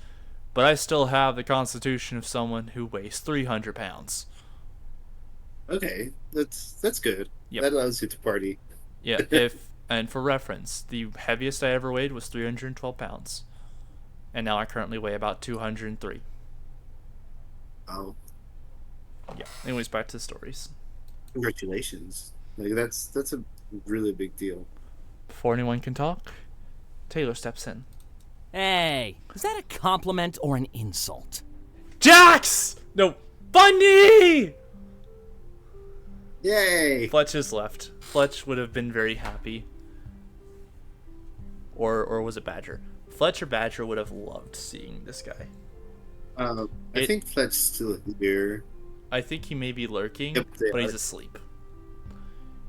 Speaker 1: but I still have the constitution of someone who weighs 300 pounds.
Speaker 5: Okay, that's good.
Speaker 1: Yep.
Speaker 5: That allows you to party.
Speaker 1: Yeah, and for reference, the heaviest I ever weighed was 312 pounds, and now I currently weigh about 203.
Speaker 5: Oh,
Speaker 1: Yeah. Anyways, back to the stories.
Speaker 5: congratulations! Like that's a really big deal.
Speaker 1: Before anyone can talk, Taylor steps in.
Speaker 7: Hey, is that a compliment or an insult?
Speaker 1: Jax! No, Bunny!
Speaker 5: Yay!
Speaker 1: Fletch has left. Fletch would have been very happy. Or was it Badger? Fletch or Badger would have loved seeing this guy.
Speaker 5: I
Speaker 1: It-
Speaker 5: think Fletch's still here.
Speaker 1: I think he may be lurking,
Speaker 5: Yep, they
Speaker 1: but he's
Speaker 5: are.
Speaker 1: asleep.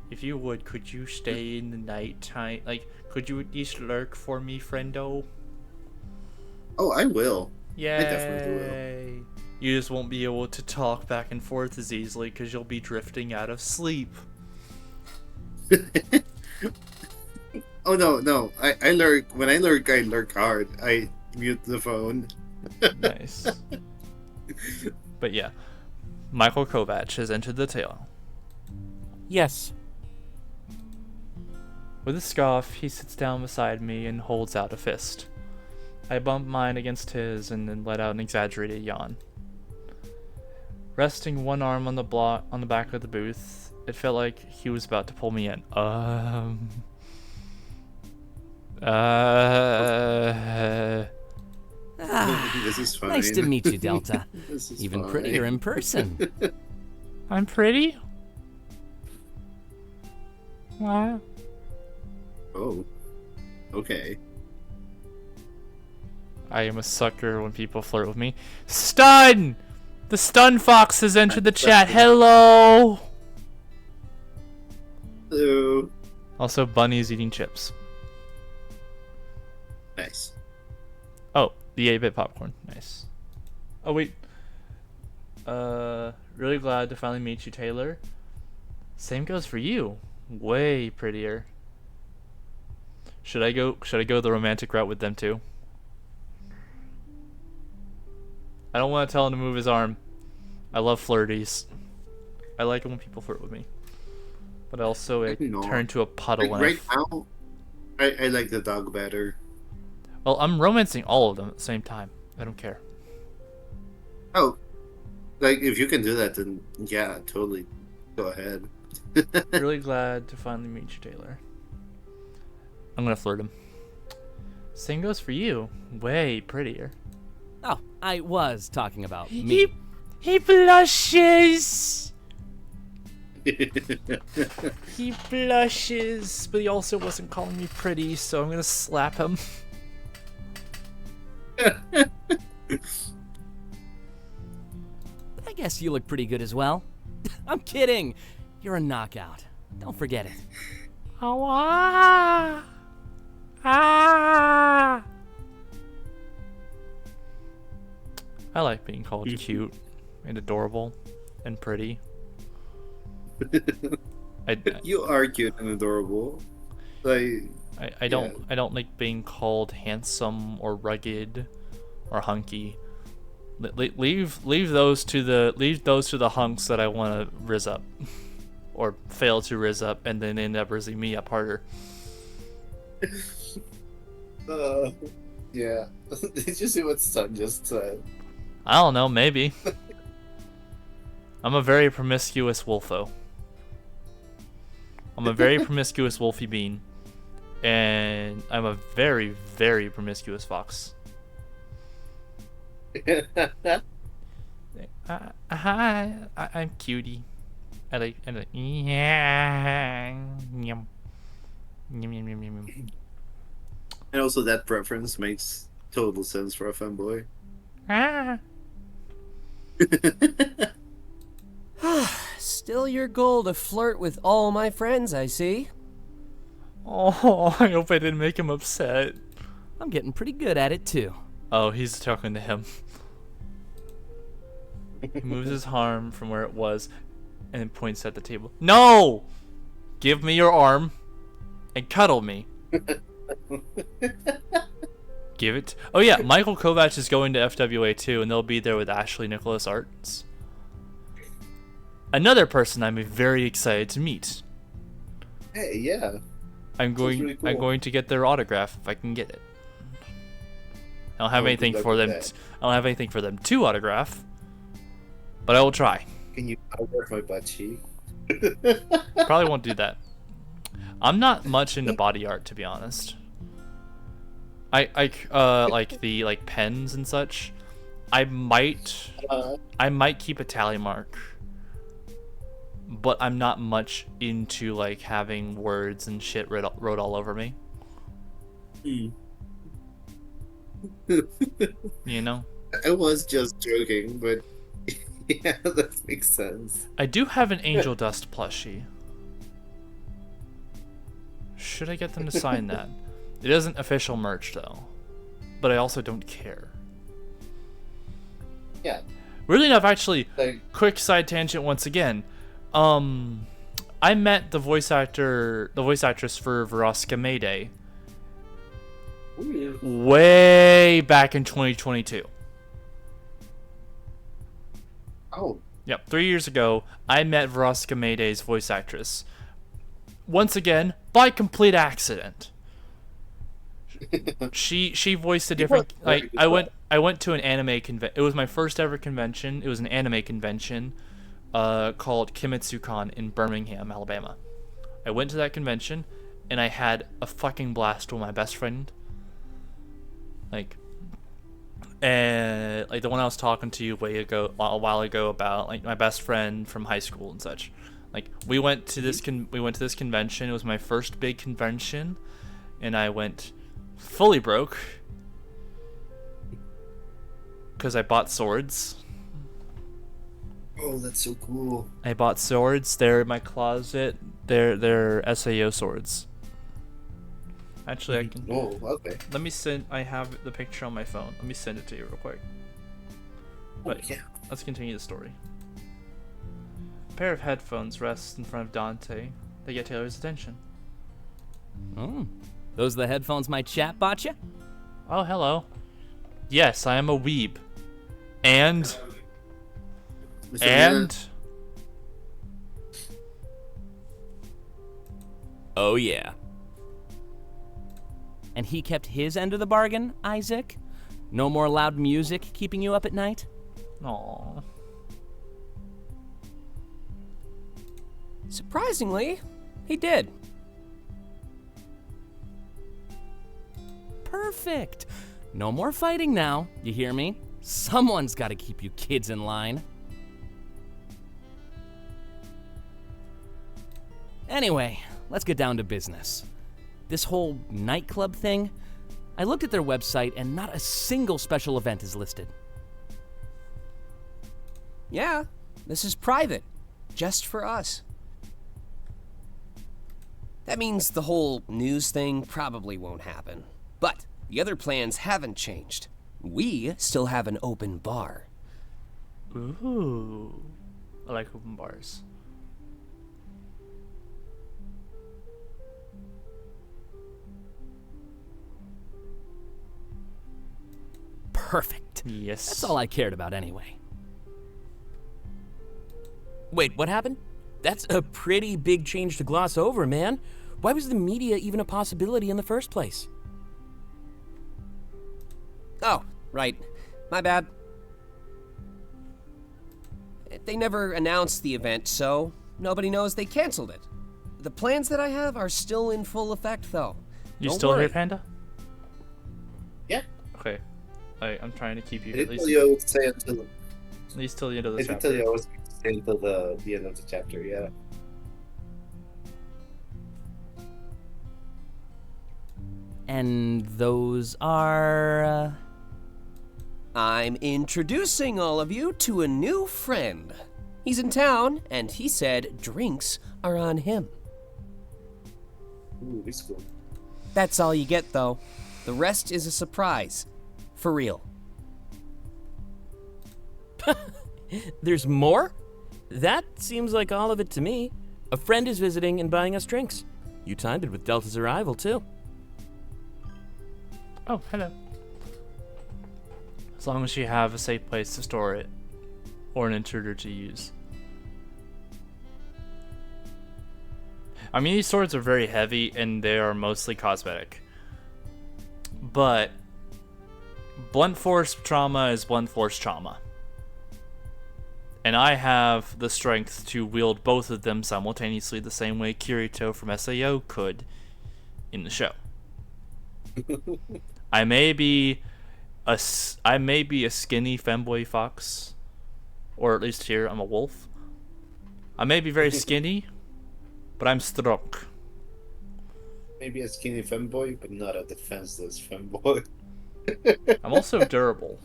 Speaker 1: If you would, could you stay in the nighttime? Like, could you at least lurk for me, friendo?
Speaker 5: Oh, I will.
Speaker 1: Yay!
Speaker 5: definitely will.
Speaker 1: You just won't be able to talk back and forth as easily because you'll be drifting out of sleep.
Speaker 5: Oh no! I lurk when I lurk. I lurk hard. I mute the phone.
Speaker 1: Nice. But yeah, Michael Kovac has entered the tale.
Speaker 6: Yes.
Speaker 1: With a scoff, he sits down beside me and holds out a fist. I bump mine against his and then let out an exaggerated yawn. Resting one arm on the back of the booth, it felt like he was about to pull me in.
Speaker 5: This is fine.
Speaker 7: Nice to meet you, Delta.
Speaker 5: This is
Speaker 7: Even
Speaker 5: fine.
Speaker 7: prettier in person.
Speaker 1: I'm pretty? What?
Speaker 5: Oh, okay.
Speaker 1: I am a sucker when people flirt with me. Stun! The stun fox has entered the chat. Hello!
Speaker 5: Hello.
Speaker 1: Also, Bunny's eating chips.
Speaker 5: Nice.
Speaker 1: Oh, the 8-bit popcorn. Nice. Oh, wait. Really glad to finally meet you, Taylor. Same goes for you. Way prettier. Should I go the romantic route with them too? I don't want to tell him to move his arm. I love flirties. I like it when people flirt with me. But also it
Speaker 5: No.
Speaker 1: turn to a puddle
Speaker 5: Like,
Speaker 1: when
Speaker 5: right now, I like the dog better.
Speaker 1: Well, I'm romancing all of them at the same time. I don't care.
Speaker 5: Oh, like if you can do that, then yeah, totally. Go ahead.
Speaker 1: Really glad to finally meet you, Taylor. I'm gonna flirt him. Same goes for you. Way prettier.
Speaker 7: Oh, I was talking about me.
Speaker 1: He blushes. He blushes, but he also wasn't calling me pretty, so I'm gonna slap him.
Speaker 7: I guess you look pretty good as well. I'm kidding. You're a knockout. Don't forget it.
Speaker 1: Oh, ah. Ah. I like being called cute and adorable and pretty. I
Speaker 5: You are cute and adorable. Like,
Speaker 1: I don't like being called handsome or rugged or hunky. Leave those to the hunks that I want to riz up, or fail to riz up, and then end up rizzing me up harder.
Speaker 5: Yeah. Did you see what Sun just said?
Speaker 1: I don't know, maybe. I'm a very promiscuous wolfo. I'm a very promiscuous wolfy bean, and I'm a very, very promiscuous fox. Hi, I'm cutie. I like yeah. Yum. Yum, yum, yum, yum, yum.
Speaker 5: And also, that preference makes total sense for a femboy.
Speaker 1: Ah.
Speaker 3: Still your goal to flirt with all my friends, I see.
Speaker 1: Oh, I hope I didn't make him upset.
Speaker 7: I'm getting pretty good at it too.
Speaker 1: Oh, he's talking to him. He moves his arm from where it was and points at the table. No! Give me your arm and cuddle me. Give it. Oh yeah, Michael Kovac is going to FWA too, and they'll be there with Ashley Nicholas Arts. Another person I'm very excited to meet.
Speaker 5: Hey, yeah.
Speaker 1: I'm
Speaker 5: really cool.
Speaker 1: going to get their autograph if I can get it. I don't have
Speaker 5: Oh,
Speaker 1: anything
Speaker 5: good
Speaker 1: for
Speaker 5: luck
Speaker 1: them.
Speaker 5: with that.
Speaker 1: I don't have anything for them to autograph, but I will try.
Speaker 5: Can you work my butt cheek?
Speaker 1: Probably won't do that. I'm not much into body art, to be honest. I like the pens and such. I might keep a tally mark, but I'm not much into like having words and shit wrote all over me. You know?
Speaker 5: I was just joking, but yeah, that makes sense.
Speaker 1: I do have an Angel Dust plushie. Should I get them to sign that? It isn't official merch though, but I also don't care.
Speaker 5: Yeah.
Speaker 1: Weirdly enough, actually,
Speaker 5: Like,
Speaker 1: quick side tangent once again. I met the voice actress for Veronica Mayday
Speaker 5: ooh,
Speaker 1: way back in 2022.
Speaker 5: oh,
Speaker 1: Yep, 3 years ago, I met Veronica Mayday's voice actress. Once again, by complete accident. She voiced a different like I went to an anime convention. It was my first ever convention. It was an anime convention called KimetsuCon in Birmingham, Alabama. I went to that convention and I had a fucking blast with my best friend. And like the one I was talking to you a while ago about like my best friend from high school and such. Like we went to this convention. It was my first big convention, and I went fully broke because I bought swords.
Speaker 5: oh, that's so cool.
Speaker 1: I bought swords. They're in my closet. They're SAO swords. Actually, I can.
Speaker 5: Oh, okay.
Speaker 1: Let me send. I have the picture on my phone. Let me send it to you real quick. But
Speaker 5: yeah.
Speaker 1: let's continue the story. A pair of headphones rests in front of Dante. They get Taylor's attention.
Speaker 7: Oh, those the headphones my chat bought you?
Speaker 1: Oh, hello. Yes, I am a weeb. And
Speaker 5: Mr.
Speaker 1: and
Speaker 6: Oh, yeah.
Speaker 7: And he kept his end of the bargain, Isaac? No more loud music keeping you up at night?
Speaker 1: Aww.
Speaker 3: Surprisingly, he did.
Speaker 7: Perfect. No more fighting now, you hear me? Someone's got to keep you kids in line. Anyway, let's get down to business. This whole nightclub thing, I looked at their website and not a single special event is listed.
Speaker 3: Yeah, this is private. Just for us. That means the whole news thing probably won't happen. But the other plans haven't changed. We still have an open bar.
Speaker 1: Ooh. I like open bars.
Speaker 7: Perfect. Right.
Speaker 1: Yes.
Speaker 7: That's all I cared about anyway.
Speaker 6: Wait, what happened? That's a pretty big change to gloss over, man. Why was the media even a possibility in the first place?
Speaker 3: Oh, right. My bad. They never announced the event, so nobody knows they canceled it. The plans that I have are still in full effect, though.
Speaker 1: You
Speaker 3: Don't
Speaker 1: still
Speaker 3: worry.
Speaker 1: here, Panda?
Speaker 5: Yeah.
Speaker 1: Okay. I'm trying to keep you
Speaker 5: I
Speaker 1: at
Speaker 5: did
Speaker 1: least,
Speaker 5: tell you I would stay until.
Speaker 1: at least till the end of
Speaker 5: I
Speaker 1: the
Speaker 5: did
Speaker 1: chapter.
Speaker 5: tell you I was going to stay until the end of the chapter. Yeah.
Speaker 7: And those are.
Speaker 3: I'm introducing all of you to a new friend. He's in town, and he said drinks are on him.
Speaker 5: Ooh, he's cool.
Speaker 3: That's all you get, though. The rest is a surprise. For real.
Speaker 6: There's more? That seems like all of it to me. A friend is visiting and buying us drinks. You timed it with Delta's arrival, too.
Speaker 1: Oh, hello. As long as you have a safe place to store it, or an intruder to use. I mean, these swords are very heavy and they are mostly cosmetic. But blunt force trauma is blunt force trauma. And I have the strength to wield both of them simultaneously the same way Kirito from SAO could in the show. I may be a skinny femboy fox, or at least here I'm a wolf. I may be very skinny, but I'm strong.
Speaker 5: Maybe a skinny femboy, but not a defenseless femboy.
Speaker 1: I'm also durable.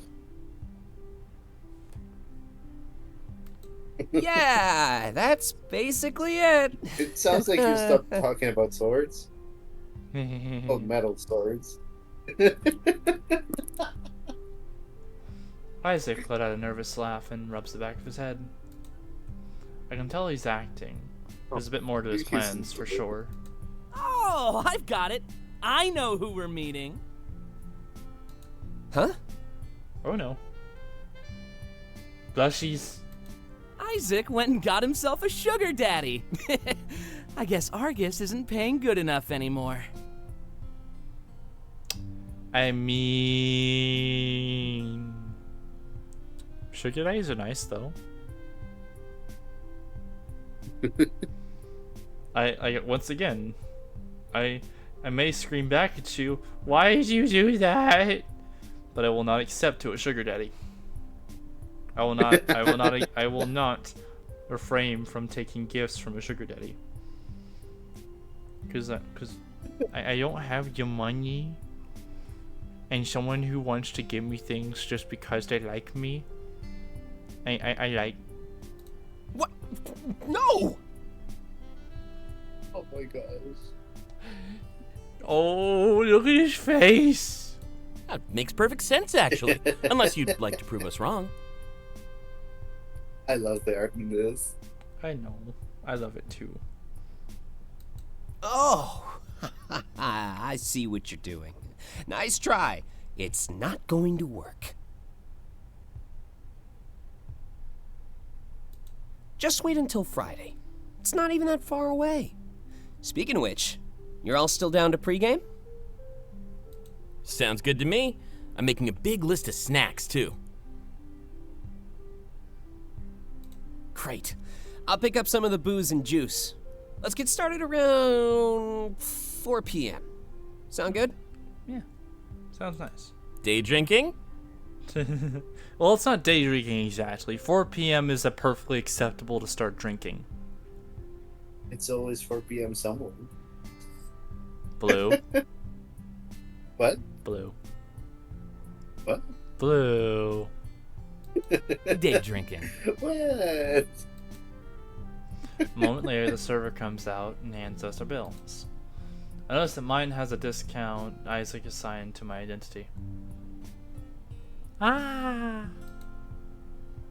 Speaker 3: Yeah, that's basically it.
Speaker 5: It sounds like you stopped talking about swords. Oh, metal swords.
Speaker 1: Isaac let out a nervous laugh and rubs the back of his head. I can tell he's acting. There's a bit more to his plans, for sure.
Speaker 7: Oh, I've got it. I know who we're meeting.
Speaker 3: Huh?
Speaker 1: Oh no. Blushies.
Speaker 7: Isaac went and got himself a sugar daddy. I guess Argus isn't paying good enough anymore.
Speaker 1: I mean... Sugar daddies are nice, though. Once again, I may scream back at you, why did you do that? But I will not accept to a sugar daddy. I will not refrain from taking gifts from a sugar daddy. Cause I don't have your money. And someone who wants to give me things just because they like me, I like.
Speaker 3: What? No!
Speaker 5: Oh my gosh.
Speaker 1: Oh, look at his face.
Speaker 6: That makes perfect sense, actually. Unless you'd like to prove us wrong.
Speaker 5: I love the art in this.
Speaker 1: I know. I love it too.
Speaker 3: Oh, I see what you're doing. Nice try. It's not going to work. Just wait until Friday. It's not even that far away. Speaking of which, you're all still down to pregame?
Speaker 6: Sounds good to me. I'm making a big list of snacks, too.
Speaker 3: Great. I'll pick up some of the booze and juice. Let's get started around 4 p.m. Sound good?
Speaker 1: Yeah. Sounds nice.
Speaker 6: Day drinking?
Speaker 1: Well, it's not day drinking exactly. 4 p.m. is a perfectly acceptable to start drinking.
Speaker 5: It's always 4 p.m. somewhere.
Speaker 1: Blue.
Speaker 5: What?
Speaker 1: Blue.
Speaker 5: What?
Speaker 1: Blue.
Speaker 7: Day drinking.
Speaker 5: What?
Speaker 1: A moment later, the server comes out and hands us our bills. I notice that mine has a discount Isaac assigned to my identity. Ah!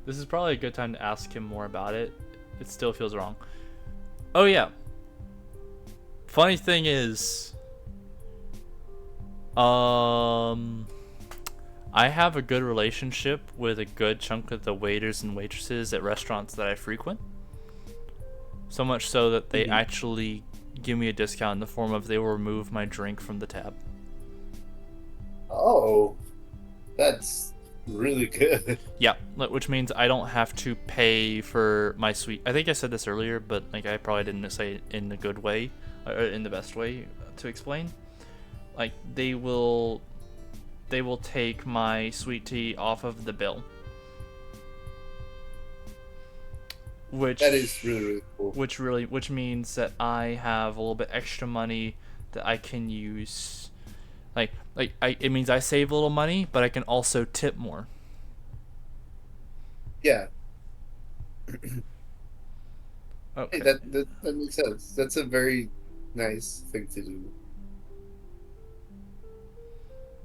Speaker 1: This is probably a good time to ask him more about it. It still feels wrong. Oh yeah. Funny thing is, I I have a good relationship with a good chunk of the waiters and waitresses at restaurants that I frequent. So much so that they actually give me a discount in the form of they will remove my drink from the tab.
Speaker 5: Oh, that's really good.
Speaker 1: Yeah, which means I don't have to pay for my sweet. I think I said this earlier, but like I probably didn't say it in the good way, or in the best way to explain. Like they will take my sweet tea off of the bill. Which
Speaker 5: That is really, really cool.
Speaker 1: which means that I have a little bit extra money that I can use. It means I save a little money, but I can also tip more.
Speaker 5: Yeah.
Speaker 1: Okay.
Speaker 5: Hey, that makes sense. That's a very nice thing to do.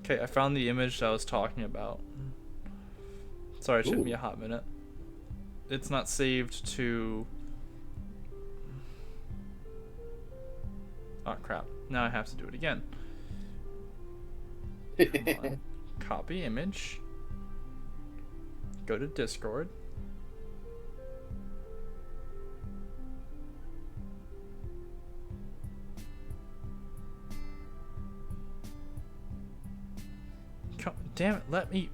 Speaker 1: Okay, I found the image that I was talking about. Sorry, it took me a hot minute. It's not saved to... Oh crap, now I have to do it again. Come on. Copy image. Go to Discord. Damn it, let me...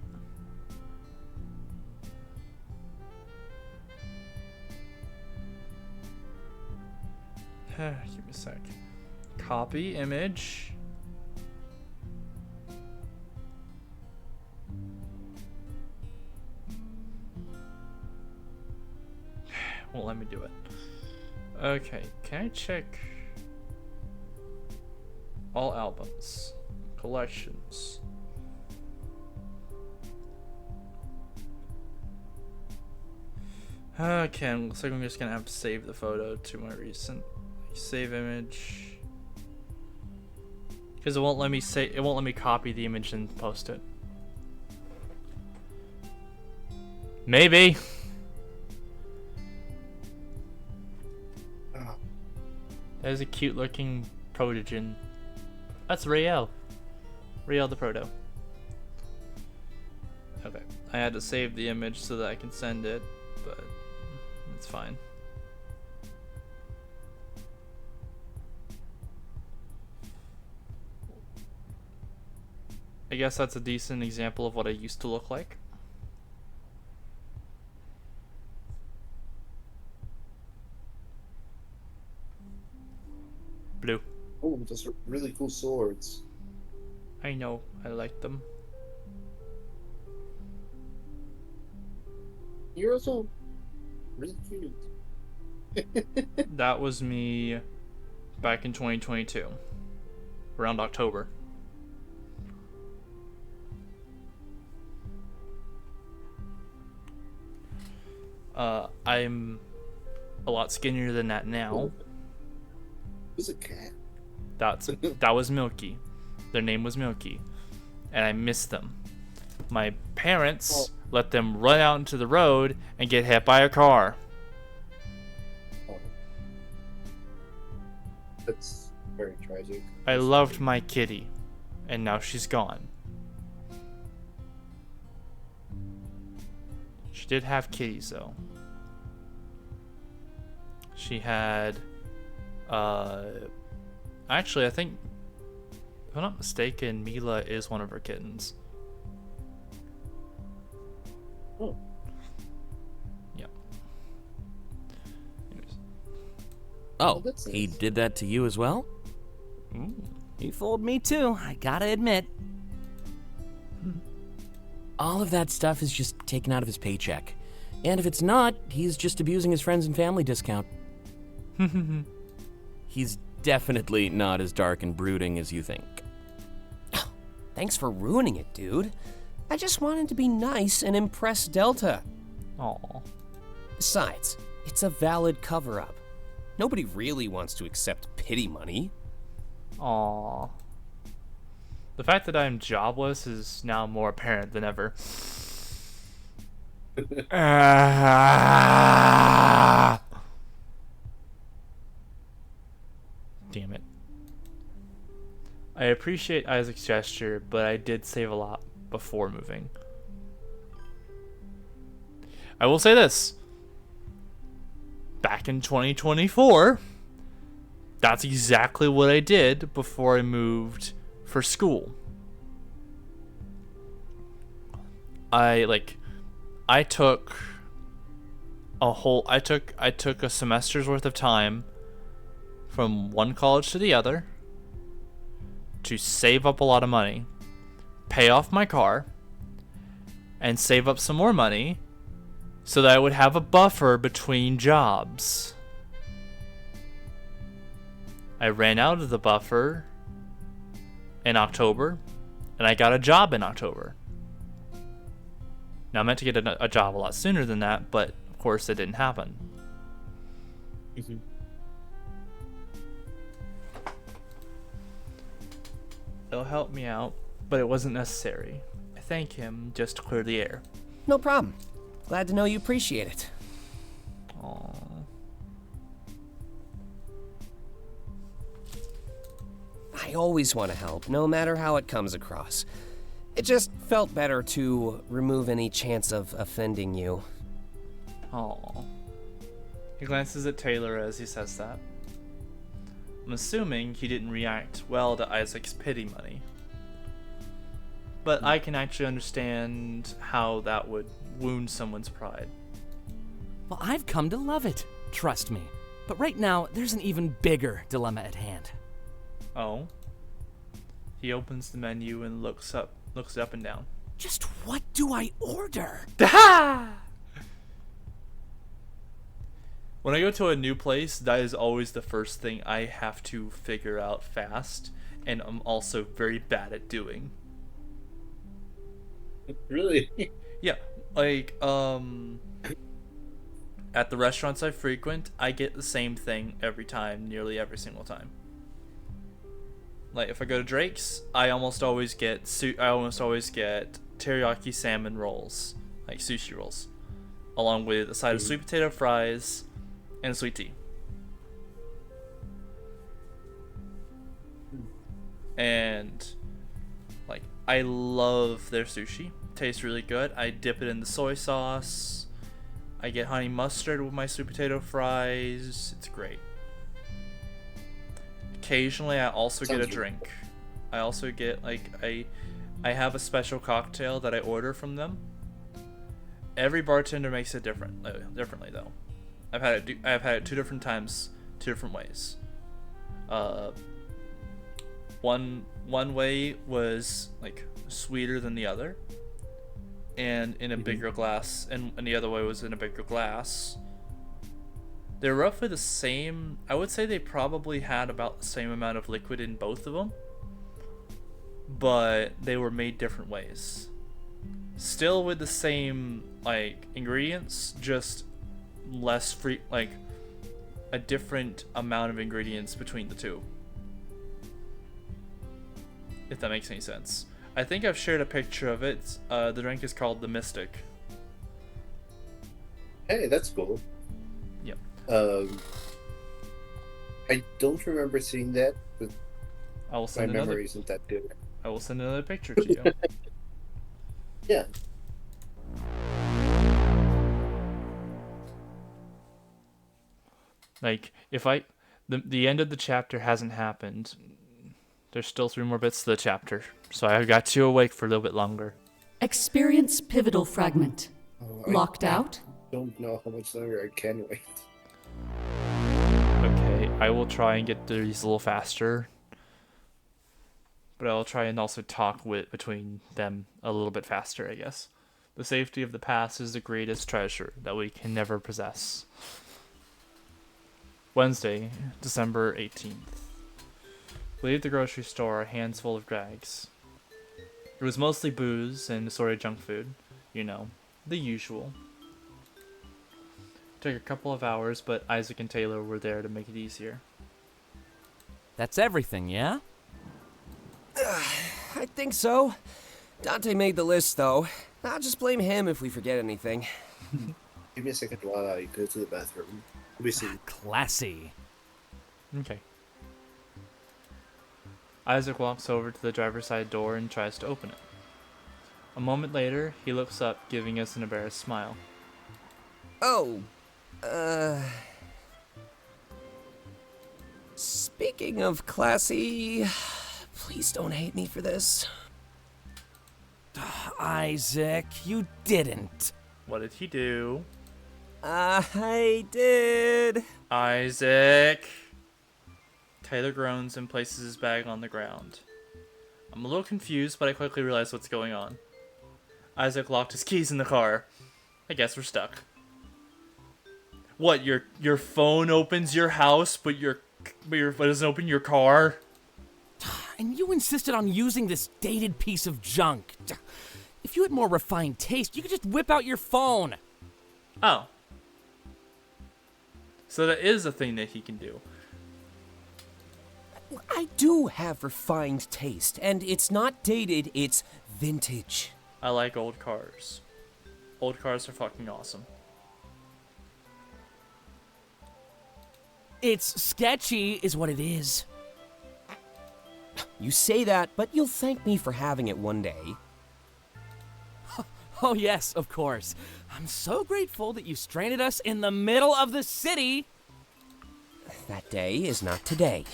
Speaker 1: Give me a sec. Copy image. Won't let me do it. Okay, can I check all albums, collections? Okay, looks like I'm just gonna have to save the photo to my recent save image, because it won't let me copy the image and post it. Maybe. There's a cute looking Protogen. That's Rael. Rael the Proto. Okay, I had to save the image so that I can send it, but it's fine. I guess that's a decent example of what I used to look like. Blue.
Speaker 5: Oh, those are really cool swords.
Speaker 1: I know, I like them.
Speaker 5: You're also really cute.
Speaker 1: That was me back in 2022, around October. I'm a lot skinnier than that now.
Speaker 5: Who's a cat?
Speaker 1: That was Milky. Their name was Milky, and I missed them. My parents let them run out into the road and get hit by a car.
Speaker 5: Oh. That's very tragic.
Speaker 1: I loved my kitty, and now she's gone. She did have kitties though. She had actually, I think, if I'm not mistaken, Mila is one of her kittens.
Speaker 5: Oh.
Speaker 1: Yeah. Anyways.
Speaker 6: Oh,
Speaker 5: that's
Speaker 6: he
Speaker 5: nice.
Speaker 6: did that to you as well?
Speaker 1: Ooh.
Speaker 7: He fooled me too, I gotta admit.
Speaker 6: All of that stuff is just taken out of his paycheck. And if it's not, he's just abusing his friends and family discount. He's definitely not as dark and brooding as you think.
Speaker 3: Thanks for ruining it, dude. I just wanted to be nice and impress Delta.
Speaker 1: Aw.
Speaker 3: Besides, it's a valid cover-up. Nobody really wants to accept pity money.
Speaker 1: Aw. The fact that I'm jobless is now more apparent than ever. Damn it. I appreciate Isaac's gesture, but I did save a lot before moving. I will say this. Back in 2024, that's exactly what I did before I moved for school. I took a semester's worth of time from one college to the other to save up a lot of money, pay off my car, and save up some more money so that I would have a buffer between jobs. I ran out of the buffer in October, and I got a job in October. Now, I meant to get a job a lot sooner than that, but of course it didn't happen.
Speaker 5: Mhm.
Speaker 1: It'll help me out, but it wasn't necessary. I thank him just to clear the air.
Speaker 3: No problem. Glad to know you appreciate it.
Speaker 1: Aww.
Speaker 3: I always want to help, no matter how it comes across. It just felt better to remove any chance of offending you.
Speaker 1: Aww. He glances at Taylor as he says that. I'm assuming he didn't react well to Isaac's pity money. But I can actually understand how that would wound someone's pride.
Speaker 7: Well, I've come to love it, trust me. But right now, there's an even bigger dilemma at hand.
Speaker 1: Oh? He opens the menu and looks up and down.
Speaker 7: Just what do I order?
Speaker 1: When I go to a new place, that is always the first thing I have to figure out fast, and I'm also very bad at doing.
Speaker 5: Really?
Speaker 1: Yeah, like, at the restaurants I frequent, I get the same thing every time, nearly every single time. Like, if I go to Drake's, I almost always get teriyaki salmon rolls, like sushi rolls, along with a side of sweet potato fries and a sweet tea. And like, I love their sushi. Tastes really good. I dip it in the soy sauce. I get honey mustard with my sweet potato fries. It's great. Occasionally, I also get a drink. I also get I have a special cocktail that I order from them. Every bartender makes it differently though. I've had it 2 different times, 2 different ways. One way was like sweeter than the other, and in a bigger glass, and the other way was in a bigger glass. They're roughly the same. I would say they probably had about the same amount of liquid in both of them, but they were made different ways. Still with the same like ingredients, just less free, like a different amount of ingredients between the two. If that makes any sense. I think I've shared a picture of it. The drink is called the Mystic.
Speaker 5: Hey, that's cool.
Speaker 1: Yep.
Speaker 5: I don't remember seeing that, but
Speaker 1: I will
Speaker 5: my
Speaker 1: send
Speaker 5: memory isn't that good.
Speaker 1: I will send another picture to you.
Speaker 5: Yeah.
Speaker 1: Like, if the end of the chapter hasn't happened, there's still 3 more bits to the chapter, so I got you awake for a little bit longer.
Speaker 2: Experience pivotal fragment. Locked out?
Speaker 5: Don't know how much longer I can wait.
Speaker 1: Okay, I will try and get these a little faster, but I'll try and also talk between them a little bit faster, I guess. The safety of the past is the greatest treasure that we can never possess. Wednesday, December 18th. We leave the grocery store, our hands full of bags. It was mostly booze and assorted junk food. You know, the usual. Took a couple of hours, but Isaac and Taylor were there to make it easier.
Speaker 7: That's everything, yeah?
Speaker 3: I think so. Dante made the list, though. I'll just blame him if we forget anything.
Speaker 5: Give me a second while I go to the bathroom. Let me see.
Speaker 7: Classy.
Speaker 1: Okay. Isaac walks over to the driver's side door and tries to open it. A moment later, he looks up, giving us an embarrassed smile.
Speaker 3: Oh, speaking of classy, please don't hate me for this.
Speaker 7: Isaac, you didn't.
Speaker 1: What did he do?
Speaker 3: I did.
Speaker 1: Isaac! Taylor groans and places his bag on the ground. I'm a little confused, but I quickly realize what's going on. Isaac locked his keys in the car. I guess we're stuck. What, your phone opens your house, but it doesn't open your car?
Speaker 7: And you insisted on using this dated piece of junk. If you had more refined taste, you could just whip out your phone.
Speaker 1: Oh. So that is a thing that he can do.
Speaker 3: I do have refined taste, and it's not dated, it's vintage.
Speaker 1: I like old cars. Old cars are fucking awesome.
Speaker 7: It's sketchy, is what it is.
Speaker 3: You say that, but you'll thank me for having it one day.
Speaker 7: Oh, yes, of course. I'm so grateful that you stranded us in the middle of the city.
Speaker 3: That day is not today.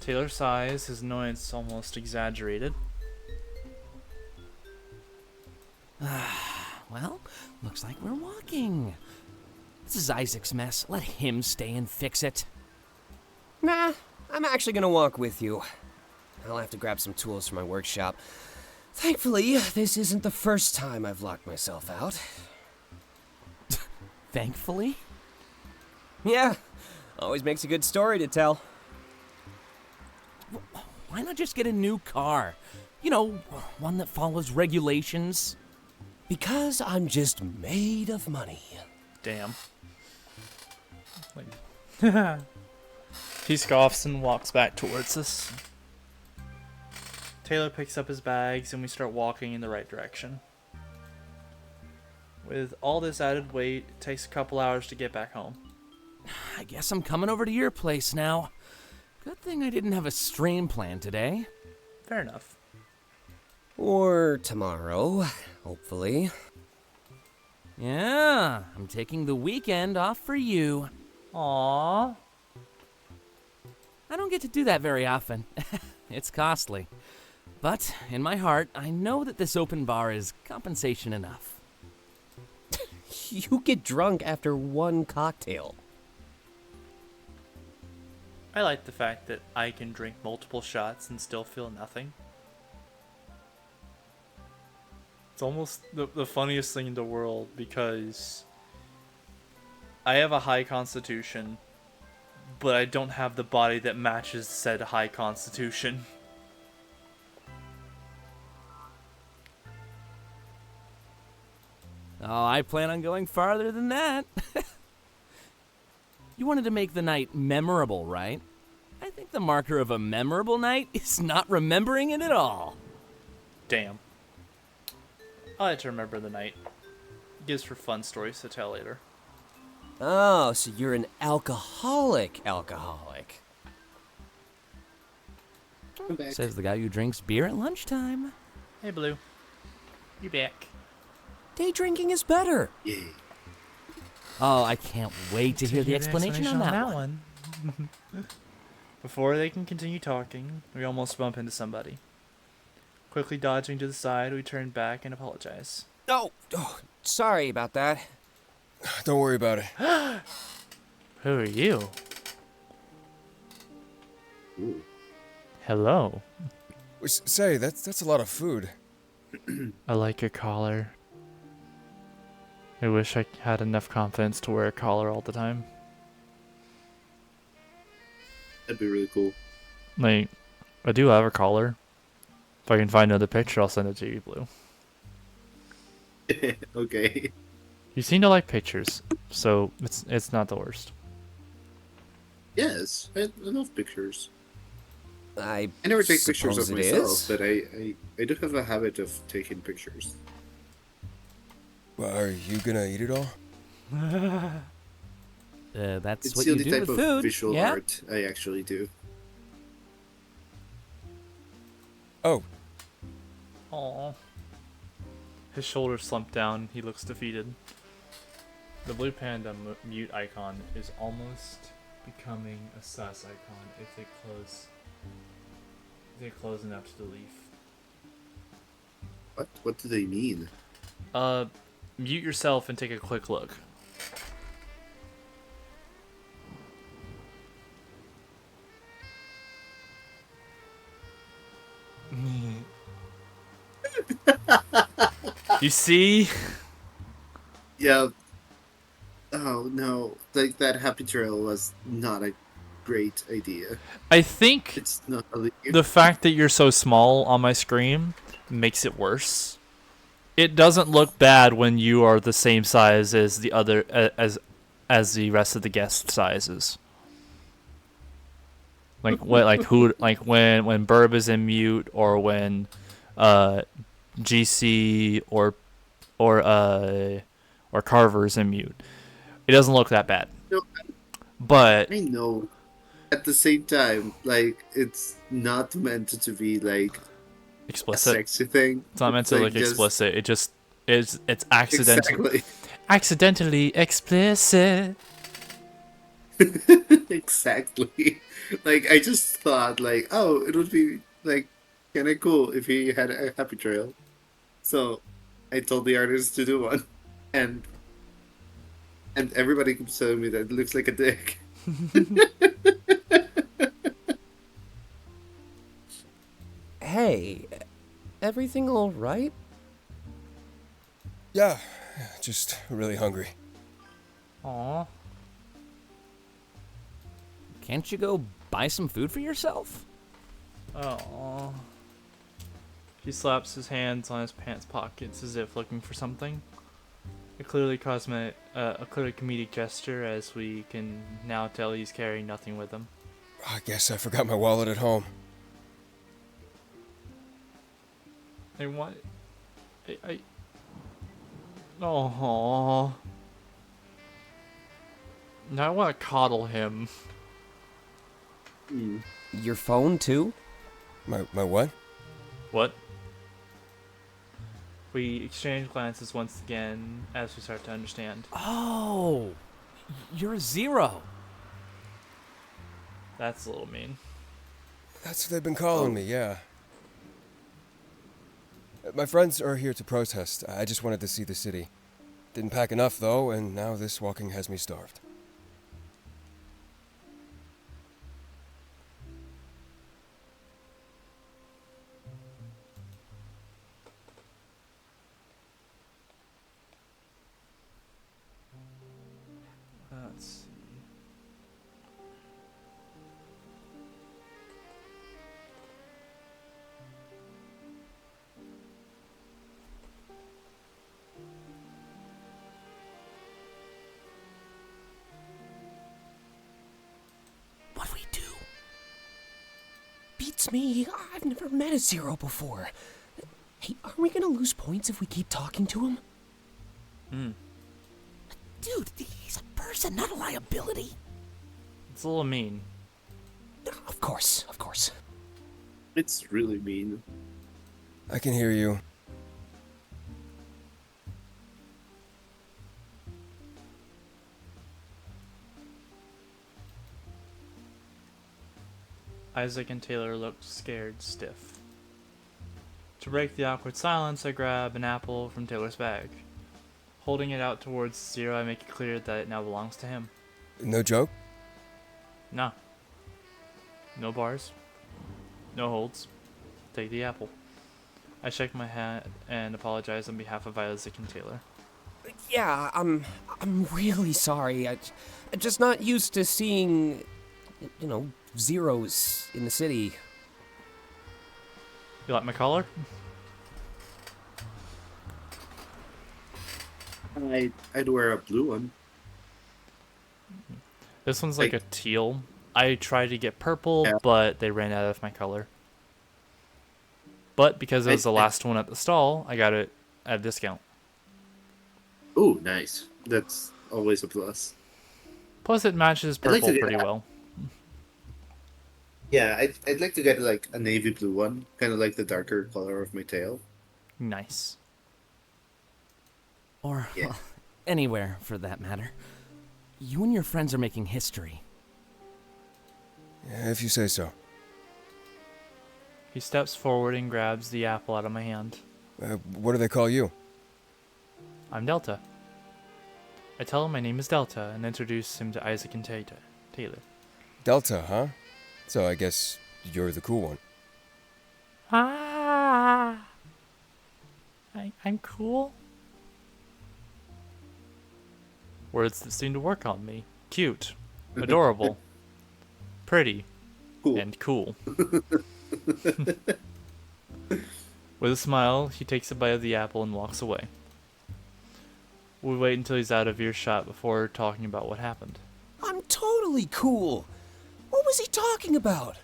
Speaker 1: Taylor sighs, his annoyance almost exaggerated.
Speaker 7: Well, looks like we're walking. This is Isaac's mess. Let him stay and fix it.
Speaker 3: Nah, I'm actually gonna walk with you. I'll have to grab some tools from my workshop. Thankfully, this isn't the first time I've locked myself out.
Speaker 7: Thankfully?
Speaker 3: Yeah, always makes a good story to tell.
Speaker 7: Why not just get a new car? You know, one that follows regulations.
Speaker 3: Because I'm just made of money.
Speaker 1: Damn. Like, he scoffs and walks back towards us. Taylor picks up his bags and we start walking in the right direction. With all this added weight, it takes a couple hours to get back home.
Speaker 7: I guess I'm coming over to your place now. Good thing I didn't have a stream planned today.
Speaker 1: Fair enough.
Speaker 3: Or tomorrow, hopefully.
Speaker 7: Yeah, I'm taking the weekend off for you.
Speaker 1: Aww.
Speaker 7: I don't get to do that very often. It's costly. But in my heart, I know that this open bar is compensation enough.
Speaker 3: You get drunk after one cocktail.
Speaker 1: I like the fact that I can drink multiple shots and still feel nothing. It's almost the funniest thing in the world because I have a high constitution, but I don't have the body that matches said high constitution.
Speaker 7: Oh, I plan on going farther than that. You wanted to make the night memorable, right? I think the marker of a memorable night is not remembering it at all.
Speaker 1: Damn. I like to remember the night. Gives for fun stories to tell later.
Speaker 3: Oh, so you're an alcoholic.
Speaker 5: I'm back.
Speaker 7: Says the guy who drinks beer at lunchtime.
Speaker 1: Hey, Blue. You back?
Speaker 3: Day drinking is better.
Speaker 5: Yay.
Speaker 7: Oh, I can't wait to hear the explanation on that one.
Speaker 1: Before they can continue talking, we almost bump into somebody. Quickly dodging to the side, we turn back and apologize.
Speaker 3: Oh, sorry about that.
Speaker 8: Don't worry about it.
Speaker 1: Who are you?
Speaker 5: Ooh.
Speaker 1: Hello.
Speaker 8: Say, that's a lot of food.
Speaker 1: I like your collar. I wish I had enough confidence to wear a collar all the time.
Speaker 5: That'd be really cool.
Speaker 1: Like, I do have a collar. If I can find another picture, I'll send it to you, Blue.
Speaker 5: Okay.
Speaker 1: You seem to like pictures, so it's not the worst.
Speaker 5: Yes, I love pictures.
Speaker 3: I
Speaker 5: never take pictures of
Speaker 3: suppose it
Speaker 5: myself,
Speaker 3: is.
Speaker 5: but I do have a habit of taking pictures.
Speaker 8: Well, are you gonna eat it all?
Speaker 7: That's
Speaker 5: It's
Speaker 7: what
Speaker 5: the
Speaker 7: you
Speaker 5: only
Speaker 7: do
Speaker 5: type
Speaker 7: with
Speaker 5: of
Speaker 7: food,
Speaker 5: visual
Speaker 7: yeah?
Speaker 5: art I actually do.
Speaker 8: Oh,
Speaker 1: Aww. His shoulders slump down. He looks defeated. The blue panda mute icon is almost becoming a sus icon if they close enough to the leaf.
Speaker 5: What do they mean?
Speaker 1: Mute yourself and take a quick look. You see?
Speaker 5: Yeah. Oh no, like that happy trail was not a great idea.
Speaker 1: I think
Speaker 5: It's not a leaf.
Speaker 1: the fact that you're so small on my screen makes it worse. It doesn't look bad when you are the same size as the other as the rest of the guest sizes. Like what? Like who? Like when Burb is in mute, or when GC or Carver's in mute. It doesn't look that bad.
Speaker 5: No,
Speaker 1: But
Speaker 5: I know. At the same time, like it's not meant to be like a
Speaker 1: explicit.
Speaker 5: sexy thing.
Speaker 1: It's not meant to look
Speaker 5: just-
Speaker 1: explicit. It just it's accidental.
Speaker 5: Exactly.
Speaker 1: Accidentally explicit.
Speaker 5: Exactly. Like I just thought like, oh, it would be like kinda cool if he had a happy trail. So I told the artist to do one. And everybody keeps telling me that it looks like a dick.
Speaker 3: Hey, everything all right?
Speaker 8: Yeah, just really hungry.
Speaker 1: Aw.
Speaker 7: Can't you go buy some food for yourself?
Speaker 1: Oh. He slaps his hands on his pants pockets as if looking for something. A clearly comedic gesture, as we can now tell he's carrying nothing with him.
Speaker 8: I guess I forgot my wallet at home.
Speaker 1: And what? Oh. Now I want to coddle him.
Speaker 3: Your phone, too?
Speaker 8: My what?
Speaker 1: What? We exchange glances once again as we start to understand.
Speaker 7: Oh, you're a Zero.
Speaker 1: That's a little mean.
Speaker 8: That's what they've been calling me, yeah. My friends are here to protest. I just wanted to see the city. Didn't pack enough, though, and now this walking has me starved.
Speaker 1: Let's see.
Speaker 3: What do we do? Beats me. I've never met a Zero before. Hey, aren't we gonna lose points if we keep talking to him? Dude, he's a person, not a liability.
Speaker 1: It's a little mean.
Speaker 3: Of course, of course.
Speaker 5: It's really mean.
Speaker 8: I can hear you.
Speaker 1: Isaac and Taylor look scared stiff. To break the awkward silence, I grab an apple from Taylor's bag. Holding it out towards Zero, I make it clear that it now belongs to him.
Speaker 8: No joke?
Speaker 1: Nah. No bars. No holds. Take the apple. I shake my head and apologize on behalf of Isaac and Taylor.
Speaker 3: Yeah, I'm really sorry. I'm just not used to seeing, Zeros in the city.
Speaker 1: You like my collar?
Speaker 5: I'd wear a blue one.
Speaker 1: This one's like a teal. I tried to get purple,
Speaker 5: Yeah.
Speaker 1: but they ran out of my color. But because it was the last one at the stall, I got it at a discount.
Speaker 5: Ooh, nice. That's always a plus.
Speaker 1: Plus, it matches
Speaker 5: I'd like
Speaker 1: purple
Speaker 5: to get
Speaker 1: pretty
Speaker 5: that.
Speaker 1: well.
Speaker 5: Yeah, I'd like to get like a navy blue one, kind of like the darker color of my tail.
Speaker 1: Nice.
Speaker 7: Or,
Speaker 5: Yeah.
Speaker 7: well, anywhere, for that matter. You and your friends are making history.
Speaker 8: Yeah, if you say so.
Speaker 1: He steps forward and grabs the apple out of my hand.
Speaker 8: What do they call you?
Speaker 1: I'm Delta. I tell him my name is Delta and introduce him to Isaac and Taylor.
Speaker 8: Delta, huh? So I guess you're the cool one.
Speaker 1: I'm cool. Words that seem to work on me. Cute. Adorable. Pretty.
Speaker 5: Cool.
Speaker 1: And cool. With a smile, he takes a bite of the apple and walks away. We wait until he's out of earshot before talking about what happened.
Speaker 3: I'm totally cool. What was he talking about?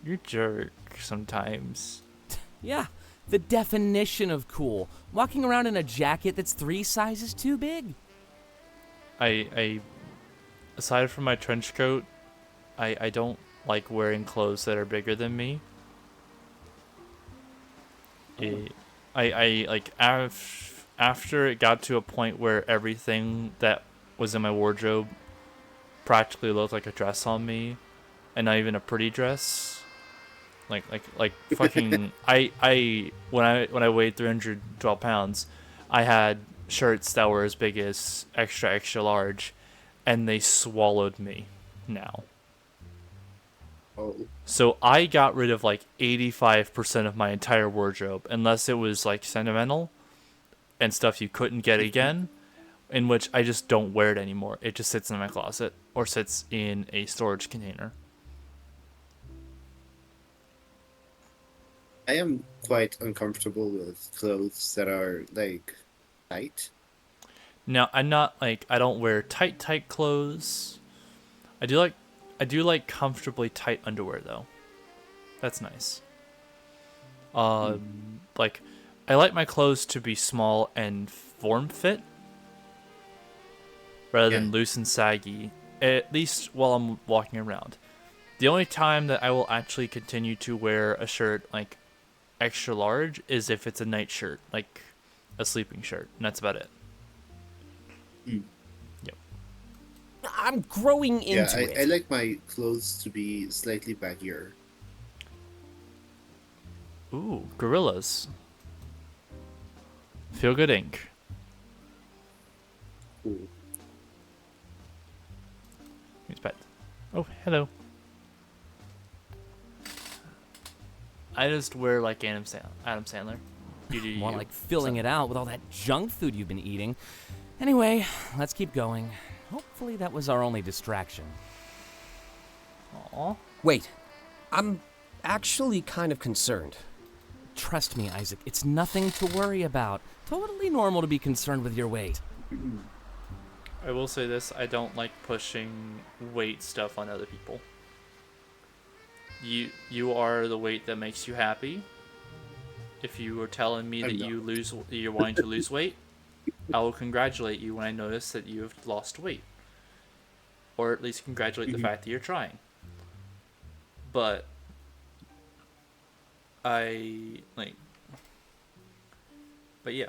Speaker 1: You're a jerk sometimes.
Speaker 7: Yeah, the definition of cool. Walking around in a jacket that's 3 sizes too big.
Speaker 1: I aside from my trench coat, I don't like wearing clothes that are bigger than me. I like after it got to a point where everything that was in my wardrobe practically looked like a dress on me, and not even a pretty dress. Like fucking I when I weighed 312 pounds, I had shirts that were as big as extra large, and they swallowed me now.
Speaker 5: Oh.
Speaker 1: So I got rid of like 85% of my entire wardrobe, unless it was like sentimental and stuff you couldn't get again, in which I just don't wear it anymore. It just sits in my closet or sits in a storage container.
Speaker 5: I am quite uncomfortable with clothes that are like tight.
Speaker 1: Now, I'm not like, I don't wear tight clothes. I do like comfortably tight underwear though. That's nice. Like I like my clothes to be small and form fit rather than loose and saggy, at least while I'm walking around. The only time that I will actually continue to wear a shirt like extra large is if it's a night shirt, like a sleeping shirt, and that's about it. Yep.
Speaker 3: I'm growing into
Speaker 5: I
Speaker 3: it.
Speaker 5: like my clothes to be slightly baggier.
Speaker 1: Ooh, gorillas. Feel Good Inc.
Speaker 5: Cool.
Speaker 1: He's pet. Oh, hello. I just wear like Adam Sandler. You do
Speaker 7: More
Speaker 1: you.
Speaker 7: like filling it out with all that junk food you've been eating. Anyway, let's keep going. Hopefully that was our only distraction.
Speaker 1: Aw.
Speaker 3: Wait, I'm actually kind of concerned.
Speaker 7: Trust me, Isaac, it's nothing to worry about. Totally normal to be concerned with your weight.
Speaker 1: I will say this, I don't like pushing weight stuff on other people. You are the weight that makes you happy. If you were telling me that you're wanting to lose weight, I will congratulate you when I notice that you have lost weight. Or at least congratulate the fact that you're trying. But but yeah.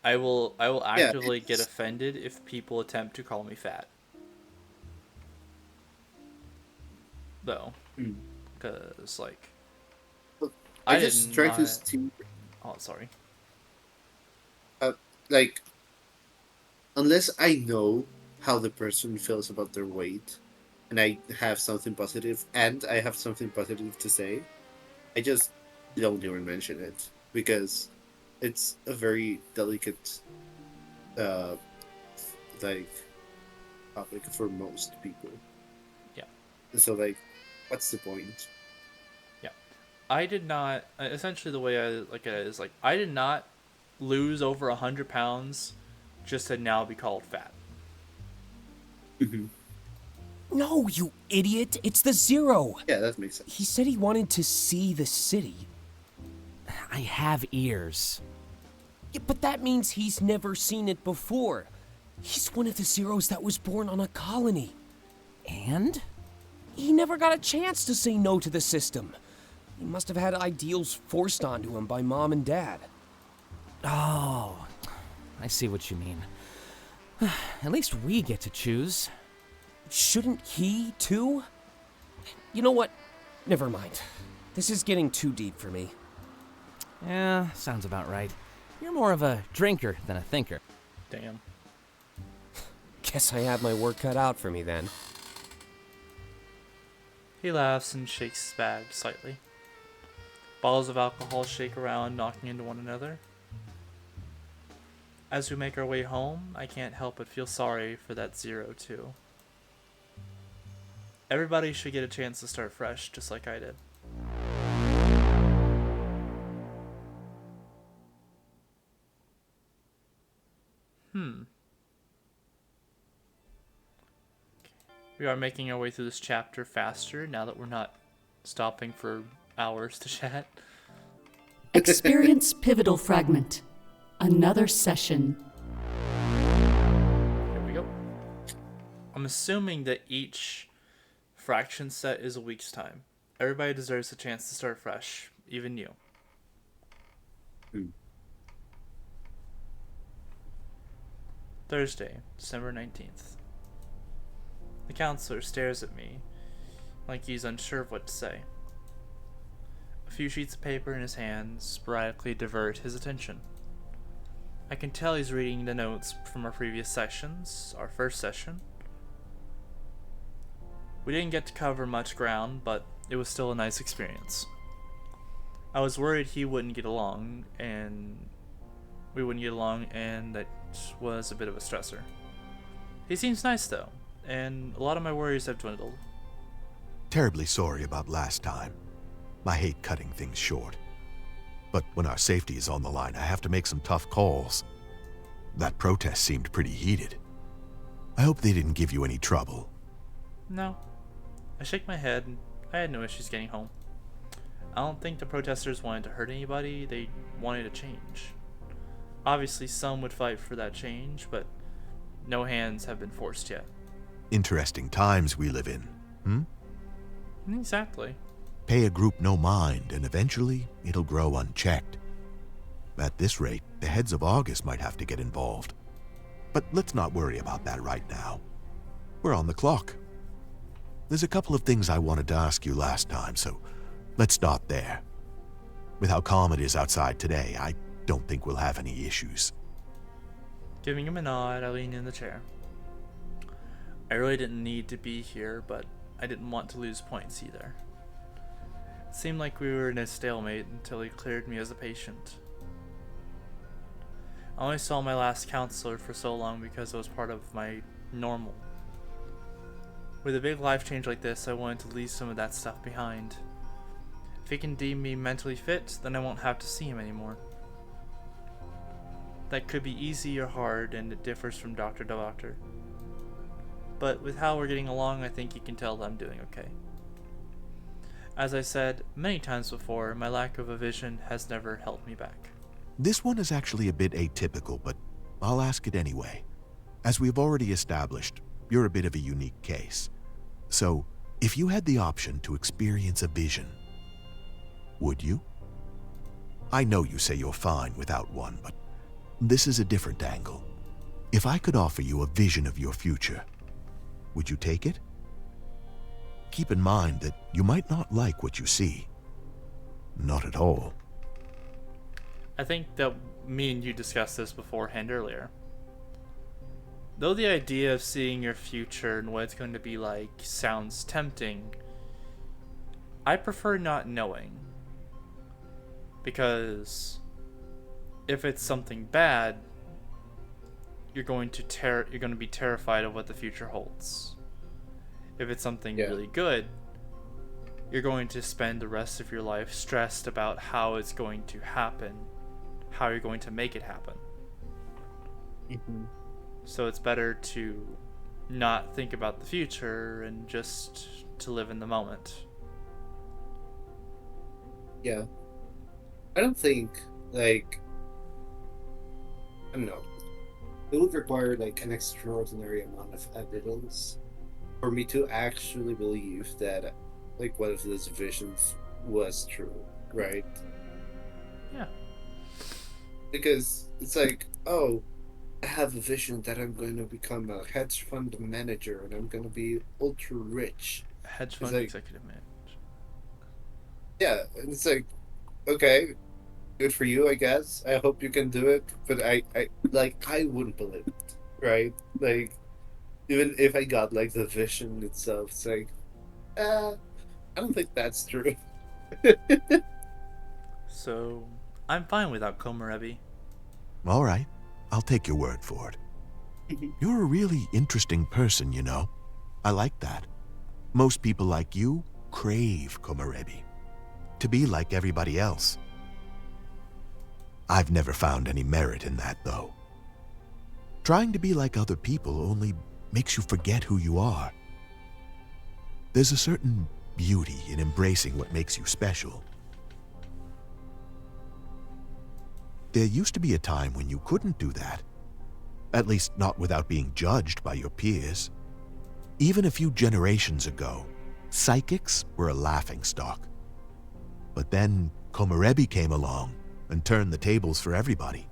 Speaker 1: I will actively get offended if people attempt to call me fat. Though. Because like
Speaker 5: I just
Speaker 1: did
Speaker 5: try
Speaker 1: not-
Speaker 5: to steer.
Speaker 1: Oh, sorry.
Speaker 5: Like, unless I know how the person feels about their weight, and I have something positive, and I have something positive to say, I just don't even mention it because it's a very delicate, like, topic for most people.
Speaker 1: Yeah.
Speaker 5: So like, what's the point?
Speaker 1: I did not. Essentially, the way I look at it is like I did not lose over 100 pounds just to now be called fat.
Speaker 3: No, you idiot! It's the Zero!
Speaker 5: Yeah, that makes sense.
Speaker 3: He said he wanted to see the city.
Speaker 7: I have ears.
Speaker 3: Yeah, but that means he's never seen it before. He's one of the Zeros that was born on a colony.
Speaker 7: And?
Speaker 3: He never got a chance to say no to the system. He must have had ideals forced onto him by Mom and Dad.
Speaker 7: Oh, I see what you mean. At least we get to choose.
Speaker 3: Shouldn't he, too? You know what? Never mind. This is getting too deep for me.
Speaker 7: Yeah, sounds about right. You're more of a drinker than a thinker.
Speaker 1: Damn.
Speaker 3: Guess I have my work cut out for me then.
Speaker 1: He laughs and shakes his bag slightly. Bottles of alcohol shake around, knocking into one another. As we make our way home, I can't help but feel sorry for that Zero, too. Everybody should get a chance to start fresh, just like I did. We are making our way through this chapter faster now that we're not stopping for hours to chat.
Speaker 2: Experience pivotal fragment. Another session.
Speaker 1: Here we go. I'm assuming that each fraction set is a week's time. Everybody deserves a chance to start fresh, even you. Thursday, December 19th. The counselor stares at me like he's unsure of what to say. A few sheets of paper in his hands sporadically divert his attention. I can tell he's reading the notes from our previous sessions, our first session. We didn't get to cover much ground, but it was still a nice experience. I was worried he wouldn't get along, and we wouldn't get along, and that was a bit of a stressor. He seems nice though, and a lot of my worries have dwindled.
Speaker 4: Terribly sorry about last time. I hate cutting things short. But when our safety is on the line, I have to make some tough calls. That protest seemed pretty heated. I hope they didn't give you any trouble.
Speaker 1: No. I shake my head. I had no issues getting home. I don't think the protesters wanted to hurt anybody. They wanted a change. Obviously, some would fight for that change, but no hands have been forced yet.
Speaker 4: Interesting times we live in,
Speaker 1: Exactly.
Speaker 4: Pay a group no mind, and eventually it'll grow unchecked. At this rate, the heads of August might have to get involved. But let's not worry about that right now. We're on the clock. There's a couple of things I wanted to ask you last time, so let's start there. With how calm it is outside today, I don't think we'll have any issues.
Speaker 1: Giving him a nod, I lean in the chair. I really didn't need to be here, but I didn't want to lose points either. It seemed like we were in a stalemate until he cleared me as a patient. I only saw my last counselor for so long because it was part of my normal. With a big life change like this, I wanted to leave some of that stuff behind. If he can deem me mentally fit, then I won't have to see him anymore. That could be easy or hard, and it differs from doctor to doctor. But with how we're getting along, I think you can tell that I'm doing okay. As I said many times before, my lack of a vision has never held me back.
Speaker 4: This one is actually a bit atypical, but I'll ask it anyway. As we've already established, you're a bit of a unique case. So, if you had the option to experience a vision, would you? I know you say you're fine without one, but this is a different angle. If I could offer you a vision of your future, would you take it? Keep in mind that you might not like what you see. Not at all.
Speaker 1: I think that me and you discussed this beforehand earlier. Though the idea of seeing your future and what it's going to be like sounds tempting, I prefer not knowing. Because if it's something bad, you're going to be terrified of what the future holds. If it's something really good, you're going to spend the rest of your life stressed about how it's going to happen, how you're going to make it happen. So it's better to not think about the future and just to live in the moment.
Speaker 5: Yeah. I don't think, I don't know. It would require, an extraordinary amount of evidence for me to actually believe that, one of those visions was true, right?
Speaker 1: Yeah.
Speaker 5: because it's like, oh, I have a vision that I'm going to become a hedge fund manager and I'm going to be ultra rich.
Speaker 1: Hedge
Speaker 5: It's
Speaker 1: fund
Speaker 5: like,
Speaker 1: executive manager.
Speaker 5: yeah, and it's like, okay, good for you, I guess. I hope you can do it, but I wouldn't believe it, right? Like, even if I got like the vision itself, it's like, I don't think that's true.
Speaker 1: So, I'm fine without Komorebi.
Speaker 4: All right, I'll take your word for it. You're a really interesting person, you know. I like that. Most people like you crave Komorebi. To be like everybody else. I've never found any merit in that, though. Trying to be like other people only makes you forget who you are. There's a certain beauty in embracing what makes you special. There used to be a time when you couldn't do that. At least not without being judged by your peers. Even a few generations ago, psychics were a laughingstock. But then Komorebi came along and turned the tables for everybody.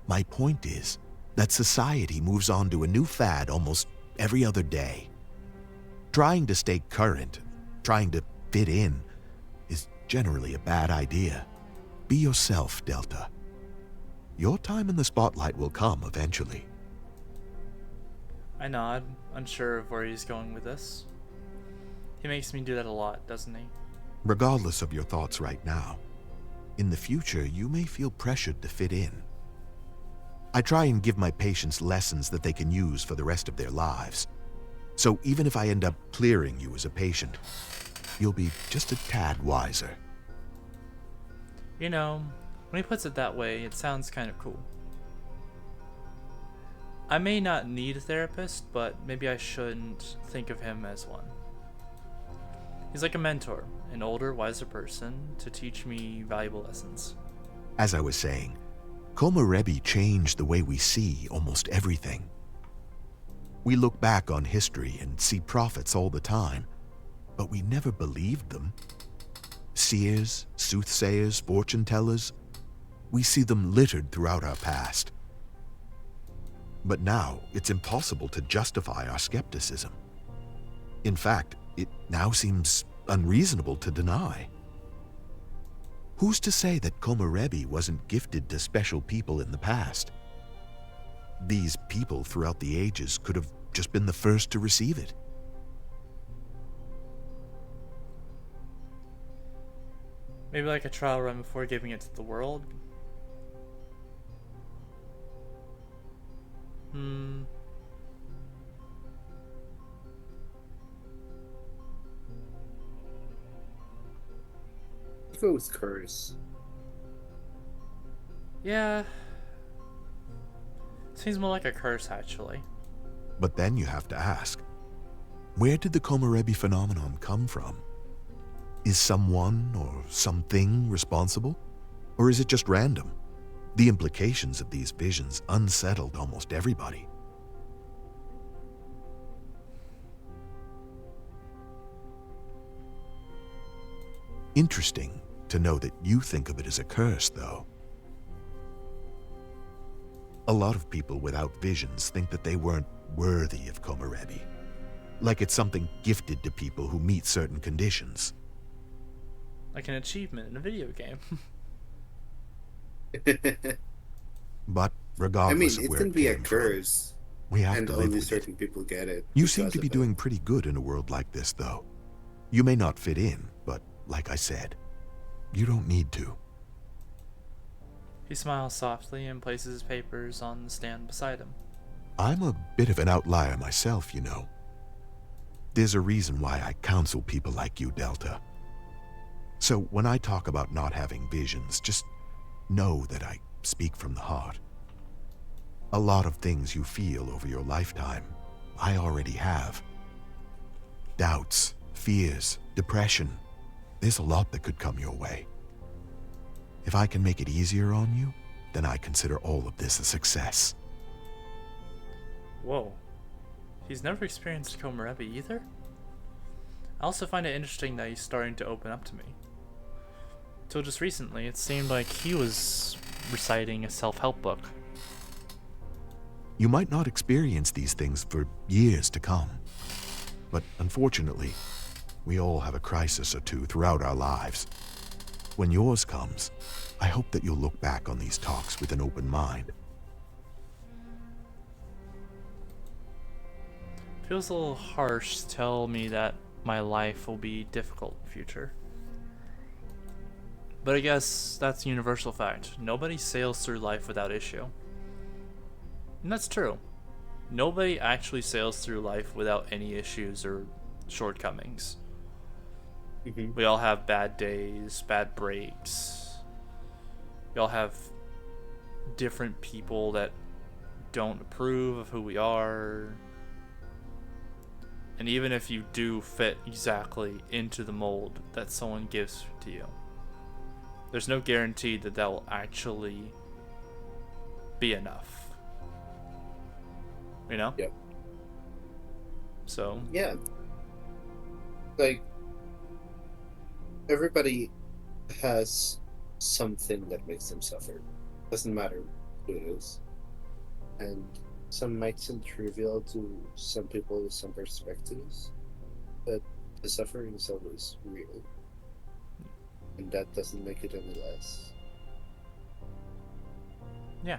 Speaker 4: My point is that society moves on to a new fad almost every other day. Trying to stay current, trying to fit in, is generally a bad idea. Be yourself, Delta. Your time in the spotlight will come eventually.
Speaker 1: I nod, unsure of where he's going with this. He makes me do that a lot, doesn't he?
Speaker 4: Regardless of your thoughts right now, in the future you may feel pressured to fit in. I try and give my patients lessons that they can use for the rest of their lives. So even if I end up clearing you as a patient, you'll be just a tad wiser.
Speaker 1: You know, when he puts it that way, it sounds kind of cool. I may not need a therapist, but maybe I shouldn't think of him as one. He's like a mentor, an older, wiser person to teach me valuable lessons.
Speaker 4: As I was saying, Komorebi changed the way we see almost everything. We look back on history and see prophets all the time, but we never believed them. Seers, soothsayers, fortune tellers, we see them littered throughout our past. But now it's impossible to justify our skepticism. In fact, it now seems unreasonable to deny. Who's to say that Komorebi wasn't gifted to special people in the past? These people throughout the ages could have just been the first to receive it.
Speaker 1: Maybe like a trial run before giving it to the world?
Speaker 5: Go with curse.
Speaker 1: Yeah. Seems more like a curse, actually.
Speaker 4: But then you have to ask, where did the Komorebi phenomenon come from? Is someone or something responsible? Or is it just random? The implications of these visions unsettled almost everybody. Interesting to know that you think of it as a curse, though. A lot of people without visions think that they weren't worthy of Komorebi. Like it's something gifted to people who meet certain conditions.
Speaker 1: Like an achievement in a video game.
Speaker 4: But
Speaker 5: I
Speaker 4: regardless
Speaker 5: mean,
Speaker 4: of
Speaker 5: it
Speaker 4: where
Speaker 5: can
Speaker 4: it
Speaker 5: be a
Speaker 4: came from,
Speaker 5: curse,
Speaker 4: we have
Speaker 5: and
Speaker 4: to live
Speaker 5: only
Speaker 4: with it.
Speaker 5: certain people get it.
Speaker 4: You seem
Speaker 5: because
Speaker 4: to be
Speaker 5: of it.
Speaker 4: doing pretty good in a world like this, though. You may not fit in, but like I said, you don't need to.
Speaker 1: He smiles softly and places his papers on the stand beside him.
Speaker 4: I'm a bit of an outlier myself, you know. There's a reason why I counsel people like you, Delta. So when I talk about not having visions, just know that I speak from the heart. A lot of things you feel over your lifetime, I already have. Doubts, fears, depression. There's a lot that could come your way. If I can make it easier on you, then I consider all of this a success.
Speaker 1: Whoa. He's never experienced Komorebi either? I also find it interesting that he's starting to open up to me. Till just recently, it seemed like he was reciting a self-help book.
Speaker 4: You might not experience these things for years to come. But unfortunately, we all have a crisis or two throughout our lives. When yours comes, I hope that you'll look back on these talks with an open mind.
Speaker 1: Feels a little harsh to tell me that my life will be difficult in the future. But I guess that's a universal fact. Nobody sails through life without issue. And that's true. Nobody actually sails through life without any issues or shortcomings. We all have bad days, bad breaks. We all have different people that don't approve of who we are. And even if you do fit exactly into the mold that someone gives to you, there's no guarantee that that will actually be enough. You know?
Speaker 5: Yep.
Speaker 1: So.
Speaker 5: Yeah. Like, everybody has something that makes them suffer. Doesn't matter who it is. And some might seem trivial to some people with some perspectives, but the suffering is always real. And that doesn't make it any less.
Speaker 1: Yeah.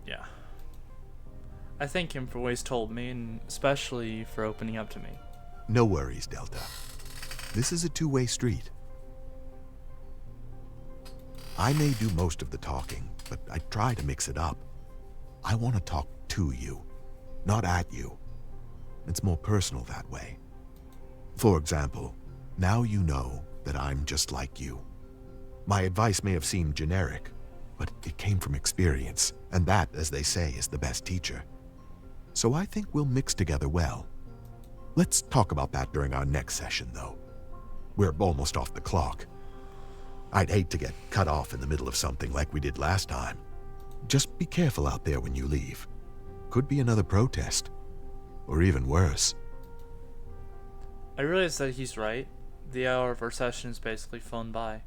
Speaker 1: Yeah. I thank him for what he's told me, and especially for opening up to me.
Speaker 4: No worries, Delta. This is a two-way street. I may do most of the talking, but I try to mix it up. I want to talk to you, not at you. It's more personal that way. For example, now you know that I'm just like you. My advice may have seemed generic, but it came from experience, and that, as they say, is the best teacher. So I think we'll mix together well. Let's talk about that during our next session, though. We're almost off the clock. I'd hate to get cut off in the middle of something like we did last time. Just be careful out there when you leave. Could be another protest. Or even worse.
Speaker 1: I realize that he's right. The hour of our session is basically flown by.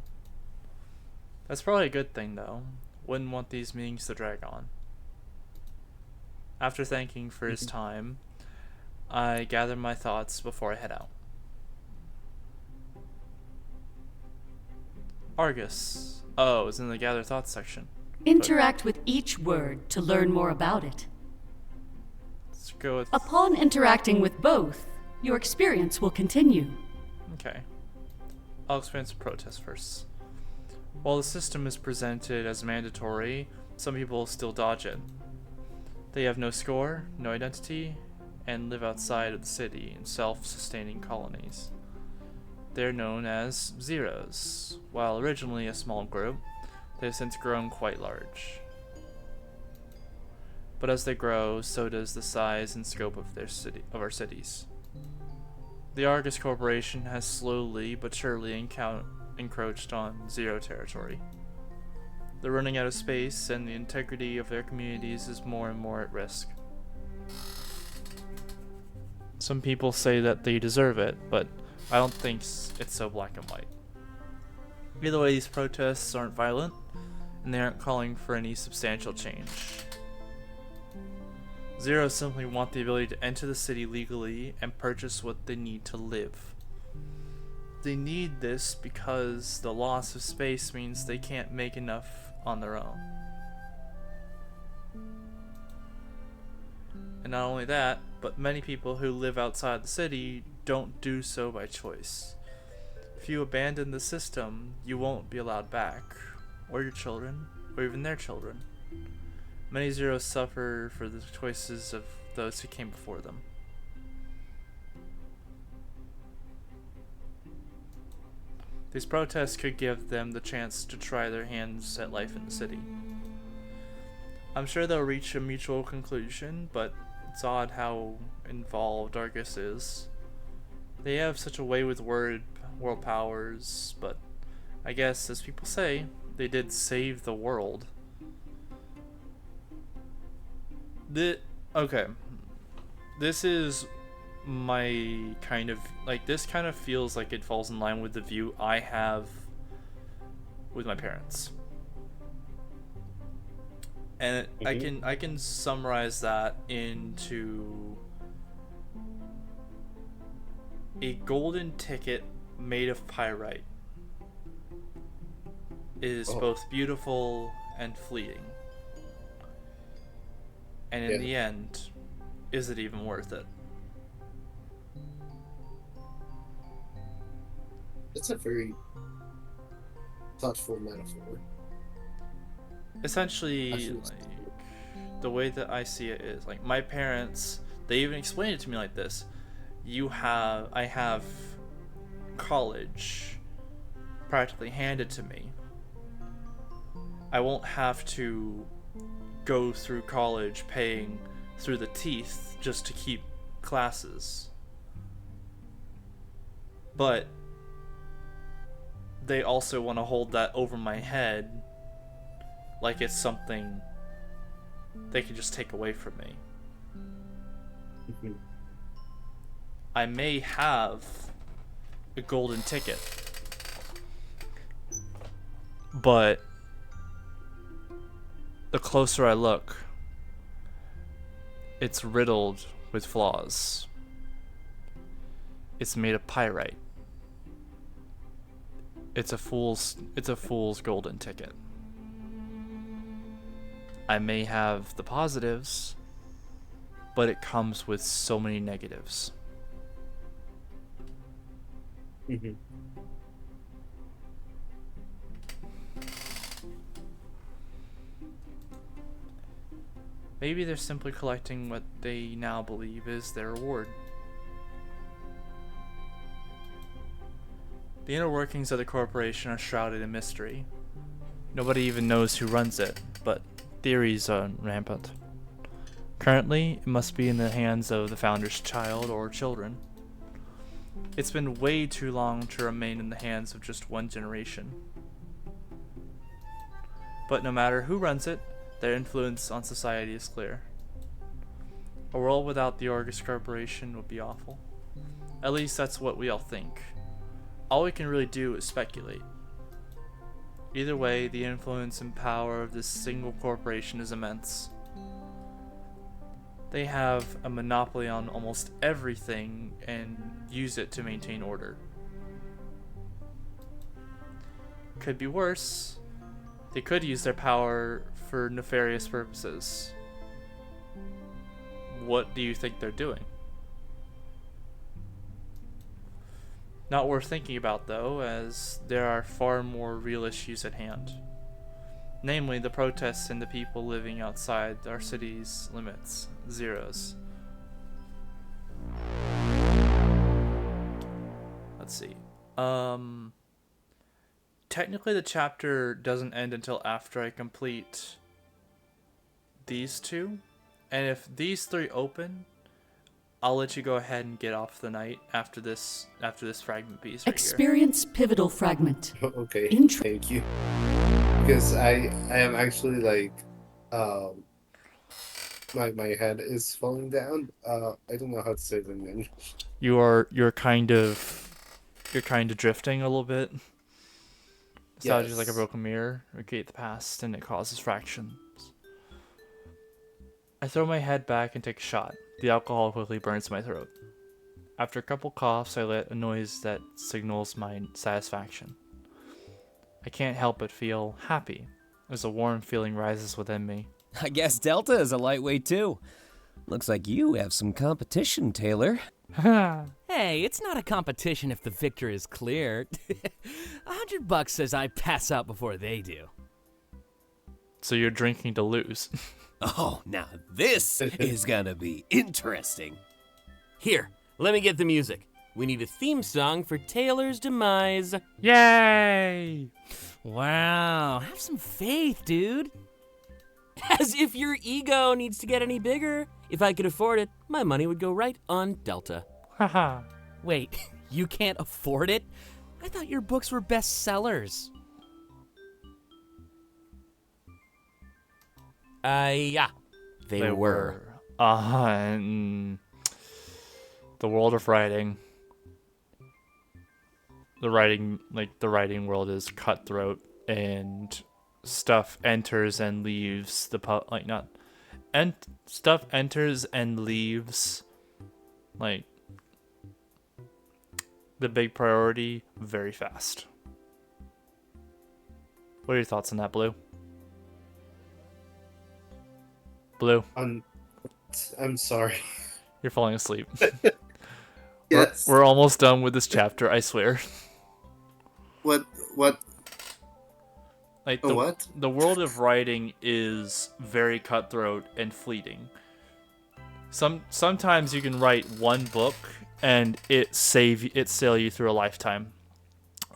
Speaker 1: That's probably a good thing, though. Wouldn't want these meetings to drag on. After thanking for his time, I gather my thoughts before I head out. Argus. Oh, it's in the gather thoughts section.
Speaker 2: Interact with each word to learn more about it.
Speaker 1: Let's go with...
Speaker 2: Upon interacting with both, your experience will continue.
Speaker 1: Okay. I'll experience a protest first. While the system is presented as mandatory, some people still dodge it. They have no score, no identity, and live outside of the city in self-sustaining colonies. They're known as Zeros. While originally a small group, they have since grown quite large. But as they grow, so does the size and scope of our cities. The Argus Corporation has slowly but surely encroached on Zero territory. They're running out of space, and the integrity of their communities is more and more at risk. Some people say that they deserve it, but I don't think it's so black and white. Either way, these protests aren't violent, and they aren't calling for any substantial change. Zeros simply want the ability to enter the city legally and purchase what they need to live. They need this because the loss of space means they can't make enough on their own. And not only that, but many people who live outside the city don't do so by choice. If you abandon the system, you won't be allowed back, or your children, or even their children. Many Zeros suffer for the choices of those who came before them. These protests could give them the chance to try their hands at life in the city. I'm sure they'll reach a mutual conclusion, but it's odd how involved Argus is. They have such a way with world powers, but I guess, as people say, they did save the world. Okay. This is my kind of like this kind of feels like it falls in line with the view I have with my parents. And I can summarize that into a golden ticket made of pyrite is both beautiful and fleeting. And in the end, is it even worth it?
Speaker 5: It's a very thoughtful metaphor.
Speaker 1: Essentially, like, the way that I see it is, like, my parents, they even explained it to me like this. I have college practically handed to me. I won't have to go through college paying through the teeth just to keep classes. But they also want to hold that over my head like it's something they can just take away from me. I may have a golden ticket, but the closer I look, it's riddled with flaws. It's made of pyrite. It's a fool's golden ticket. I may have the positives, but it comes with so many negatives. Maybe they're simply collecting what they now believe is their reward. The inner workings of the corporation are shrouded in mystery. Nobody even knows who runs it, but theories are rampant. Currently, it must be in the hands of the founder's child or children. It's been way too long to remain in the hands of just one generation. But no matter who runs it, their influence on society is clear. A world without the Argus Corporation would be awful. At least that's what we all think. All we can really do is speculate. Either way, the influence and power of this single corporation is immense. They have a monopoly on almost everything and use it to maintain order. Could be worse. They could use their power for nefarious purposes. What do you think they're doing? Not worth thinking about though, as there are far more real issues at hand. Namely, the protests and the people living outside our city's limits, Zeros. Let's see. Technically the chapter doesn't end until after I complete these two. And if these three open, I'll let you go ahead and get off the night after this fragment piece right
Speaker 2: Experience pivotal fragment.
Speaker 5: Okay,
Speaker 2: Intro-
Speaker 5: thank you. Because I am actually like, my head is falling down. I don't know how to say it in English.
Speaker 1: You're kind of drifting a little bit. Nostalgia is like a
Speaker 5: Yes.
Speaker 1: broken mirror, recreate the past, and it causes fractions. I throw my head back and take a shot. The alcohol quickly burns my throat. After a couple coughs, I let a noise that signals my satisfaction. I can't help but feel happy, as a warm feeling rises within me.
Speaker 3: I guess Delta is a lightweight too. Looks like you have some competition, Taylor.
Speaker 7: Hey, it's not a competition if the victor is clear. $100 says I pass out before they do.
Speaker 1: So you're drinking to lose.
Speaker 3: Oh, now this is gonna be interesting.
Speaker 6: Here, let me get the music. We need a theme song for Taylor's demise.
Speaker 1: Yay!
Speaker 7: Wow, have some faith, dude.
Speaker 6: As if your ego needs to get any bigger. If I could afford it, my money would go right on Delta.
Speaker 1: Haha.
Speaker 7: Wait, you can't afford it? I thought your books were bestsellers.
Speaker 6: Yeah. They were.
Speaker 1: The the world of writing. The writing world is cutthroat, and stuff enters and leaves the stuff enters and leaves like the big priority very fast. What are your thoughts on that, Blue? Blue,
Speaker 5: I'm sorry.
Speaker 1: you're falling asleep.
Speaker 5: Yes.
Speaker 1: We're almost done with this chapter, I swear.
Speaker 5: What?
Speaker 1: Like
Speaker 5: Oh, what?
Speaker 1: the world of writing is very cutthroat and fleeting. Sometimes you can write one book and it sail you through a lifetime.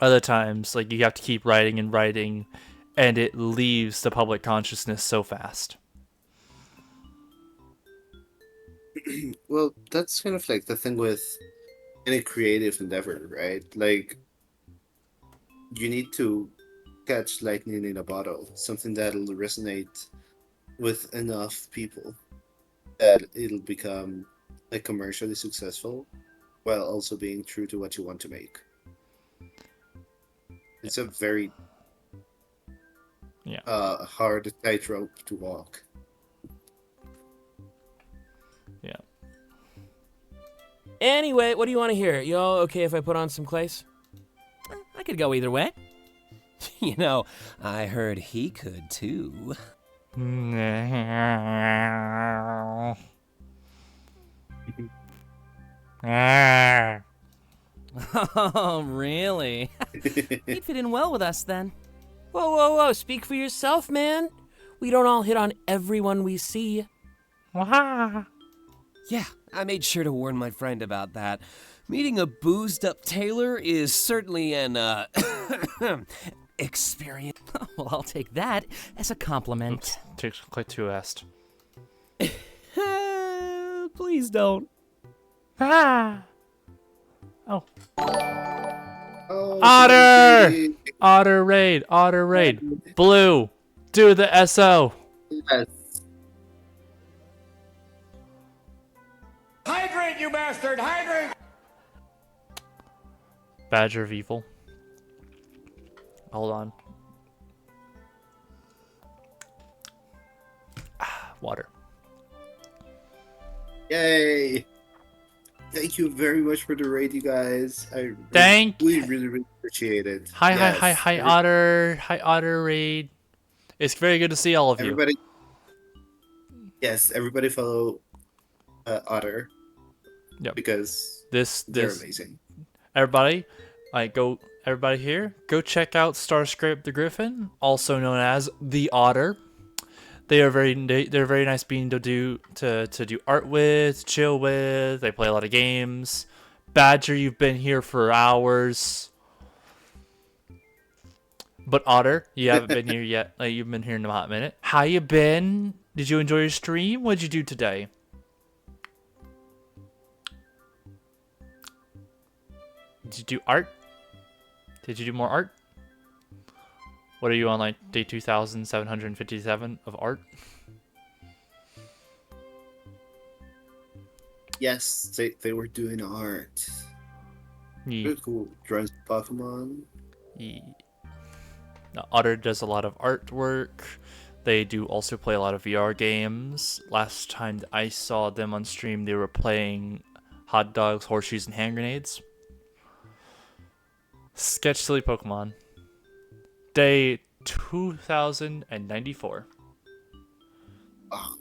Speaker 1: Other times, like, you have to keep writing and writing, and it leaves the public consciousness so fast.
Speaker 5: Well, that's kind of like the thing with any creative endeavor, right? Like, you need to catch lightning in a bottle, something that'll resonate with enough people that it'll become like commercially successful while also being true to what you want to make. It's a very hard tightrope to walk.
Speaker 1: Yeah.
Speaker 3: Anyway, what do you want to hear? You all okay if I put on some Clays?
Speaker 7: I could go either way.
Speaker 3: You know, I heard he could too.
Speaker 7: Oh, really? He'd fit in well with us then.
Speaker 3: Whoa, whoa, whoa, speak for yourself, man. We don't all hit on everyone we see. Yeah, I made sure to warn my friend about that. Meeting a boozed up Taylor is certainly an, experience.
Speaker 7: Well, I'll take that as a compliment.
Speaker 1: Click to est.
Speaker 3: Please don't.
Speaker 1: Oh.
Speaker 5: Oh,
Speaker 1: Otter!
Speaker 5: sorry.
Speaker 1: Otter raid. Otter raid. Blue. Do the SO.
Speaker 5: Yes.
Speaker 9: Hydrate, you bastard! Hydrate!
Speaker 1: Badger of Evil. Hold on. Water.
Speaker 5: Yay! Thank you very much for the raid, you guys. I
Speaker 1: Thank
Speaker 5: really appreciate it.
Speaker 1: Hi,
Speaker 5: Yes.
Speaker 1: hi, Otter. Hi, Otter raid. It's very good to see all of you.
Speaker 5: Everybody. Yes, everybody follow Otter.
Speaker 1: Yep.
Speaker 5: Because
Speaker 1: This
Speaker 5: they're amazing.
Speaker 1: everybody, everybody here, go check out Starscrape the Griffin, also known as the Otter. They're very nice being to do art with, chill with. They play a lot of games. Badger, you've been here for hours. But Otter, you haven't been here yet. Like, you've been here in a hot minute. How you been? Did you enjoy your stream? What'd you do today? Did you do art? Did you do more art? What are you on, like, day 2,757 of art?
Speaker 5: Yes, they were doing art.
Speaker 1: Yeah.
Speaker 5: Really cool. Drawing Pokemon.
Speaker 1: Yeah. Now, Otter does a lot of artwork. They do also play a lot of VR games. Last time I saw them on stream, they were playing hot dogs, horseshoes, and hand grenades. Sketch silly Pokemon. Day 2094.
Speaker 5: Wow.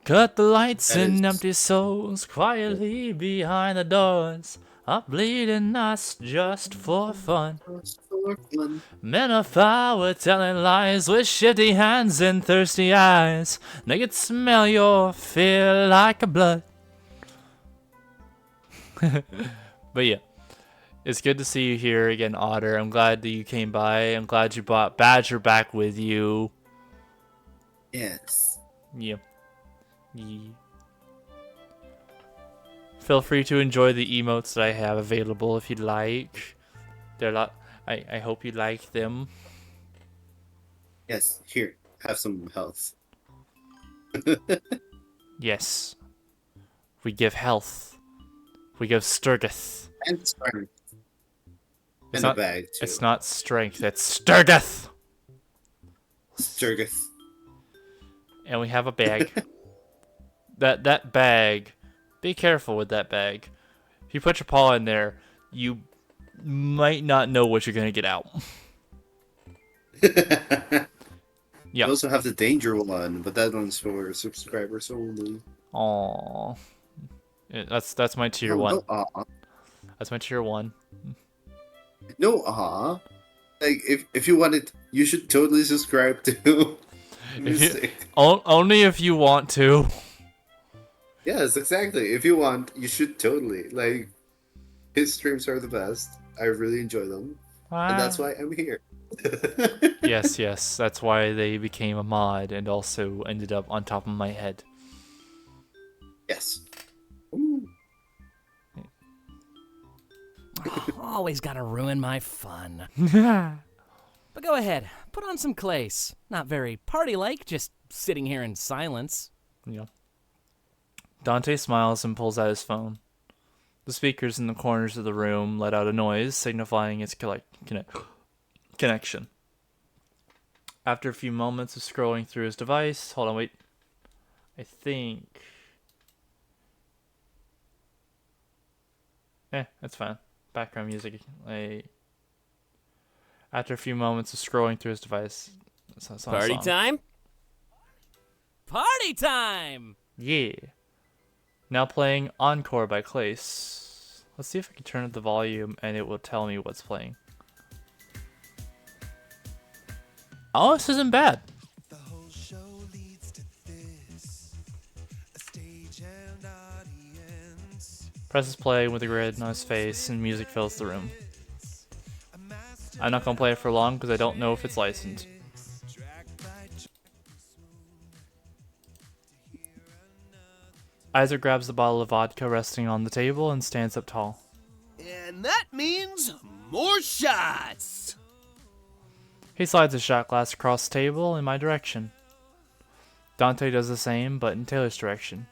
Speaker 1: Cut the lights
Speaker 5: That
Speaker 1: and
Speaker 5: is-
Speaker 1: empty souls quietly behind the doors. Are bleeding us just for fun.
Speaker 5: For fun.
Speaker 1: Men of power telling lies with shifty hands and thirsty eyes. They can smell your fear like a blood. But yeah, it's good to see you here again, Otter. I'm glad that you came by. I'm glad you brought Badger back with you.
Speaker 5: Yes.
Speaker 1: Yeah. Yeah. Feel free to enjoy the emotes that I have available if you'd like. They're a lot. I hope you like them.
Speaker 5: Yes. Here, have some health.
Speaker 1: Yes. We give health. We give Sturgith.
Speaker 5: And strength.
Speaker 1: It's
Speaker 5: And a
Speaker 1: not,
Speaker 5: bag, too.
Speaker 1: it's not strength, it's Sturgith!
Speaker 5: Sturgith.
Speaker 1: And we have a bag. that bag, be careful with that bag. If you put your paw in there, you might not know what you're gonna get out.
Speaker 5: You also have the danger one, but that one's for subscribers only.
Speaker 1: Aww. Yeah, that's my tier 1.
Speaker 5: No, aw.
Speaker 1: That's my tier 1.
Speaker 5: No, aw. Like, if you want it, you should totally subscribe to Mystic.
Speaker 1: Only if you want to.
Speaker 5: Yes, exactly. If you want, you should totally. Like, his streams are the best. I really enjoy them. And that's why I'm here.
Speaker 1: Yes, that's why they became a mod and also ended up on top of my head.
Speaker 5: Yes.
Speaker 7: Always gotta ruin my fun. But go ahead, put on some Clace. Not very party-like, just sitting here in silence.
Speaker 1: Yeah. Dante smiles and pulls out his phone. The speakers in the corners of the room let out a noise, signifying its connection. After a few moments of scrolling through his device, hold on, wait. I think... that's fine. Background music. After a few moments of scrolling through his device...
Speaker 3: Party time?
Speaker 7: Party time!
Speaker 1: Yeah. Now playing Encore by Clace. Let's see if I can turn up the volume and it will tell me what's playing. Oh, this isn't bad. Presses play with a grid on his face and music fills the room. I'm not gonna play it for long because I don't know if it's licensed. Isaac grabs the bottle of vodka resting on the table and stands up tall.
Speaker 10: And that means more shots!
Speaker 1: He slides a shot glass across the table in my direction. Dante does the same, but in Taylor's direction.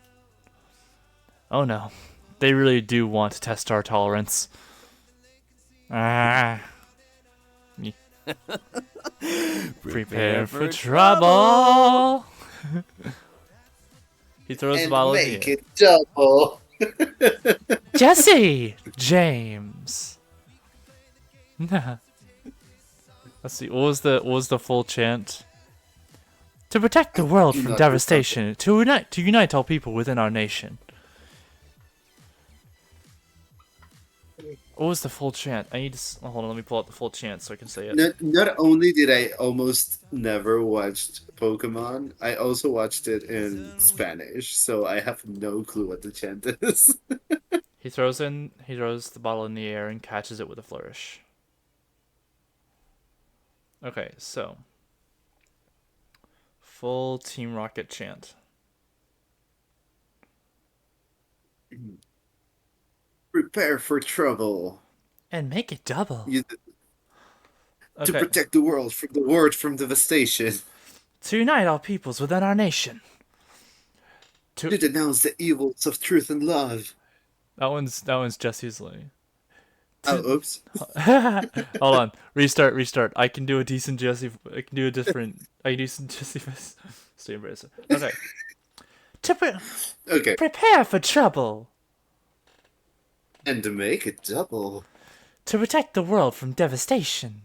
Speaker 1: Oh no. They really do want to test our tolerance. Ah. Prepare for trouble! He throws the bottle in the air.
Speaker 5: Make it double!
Speaker 1: Jesse! James. Let's see, what was the full chant? To protect the world from devastation, to unite all people within our nation. What was the full chant? I need to hold on. Let me pull out the full chant so I can say it.
Speaker 5: Not only did I almost never watched Pokemon, I also watched it in Spanish, so I have no clue what the chant is.
Speaker 1: He throws the bottle in the air and catches it with a flourish. Okay, so full Team Rocket chant.
Speaker 5: Prepare for trouble.
Speaker 1: And make it double.
Speaker 5: To protect the world from devastation.
Speaker 1: To unite all peoples within our nation.
Speaker 5: To denounce the evils of truth and love.
Speaker 1: That one's Jesse's line.
Speaker 5: Oh, oops.
Speaker 1: Hold on. Restart. I can do a decent Jesse. I can do a different. I can do some Jesse. Stay embrace it. Okay. Prepare for trouble.
Speaker 5: And to make it double.
Speaker 1: To protect the world from devastation.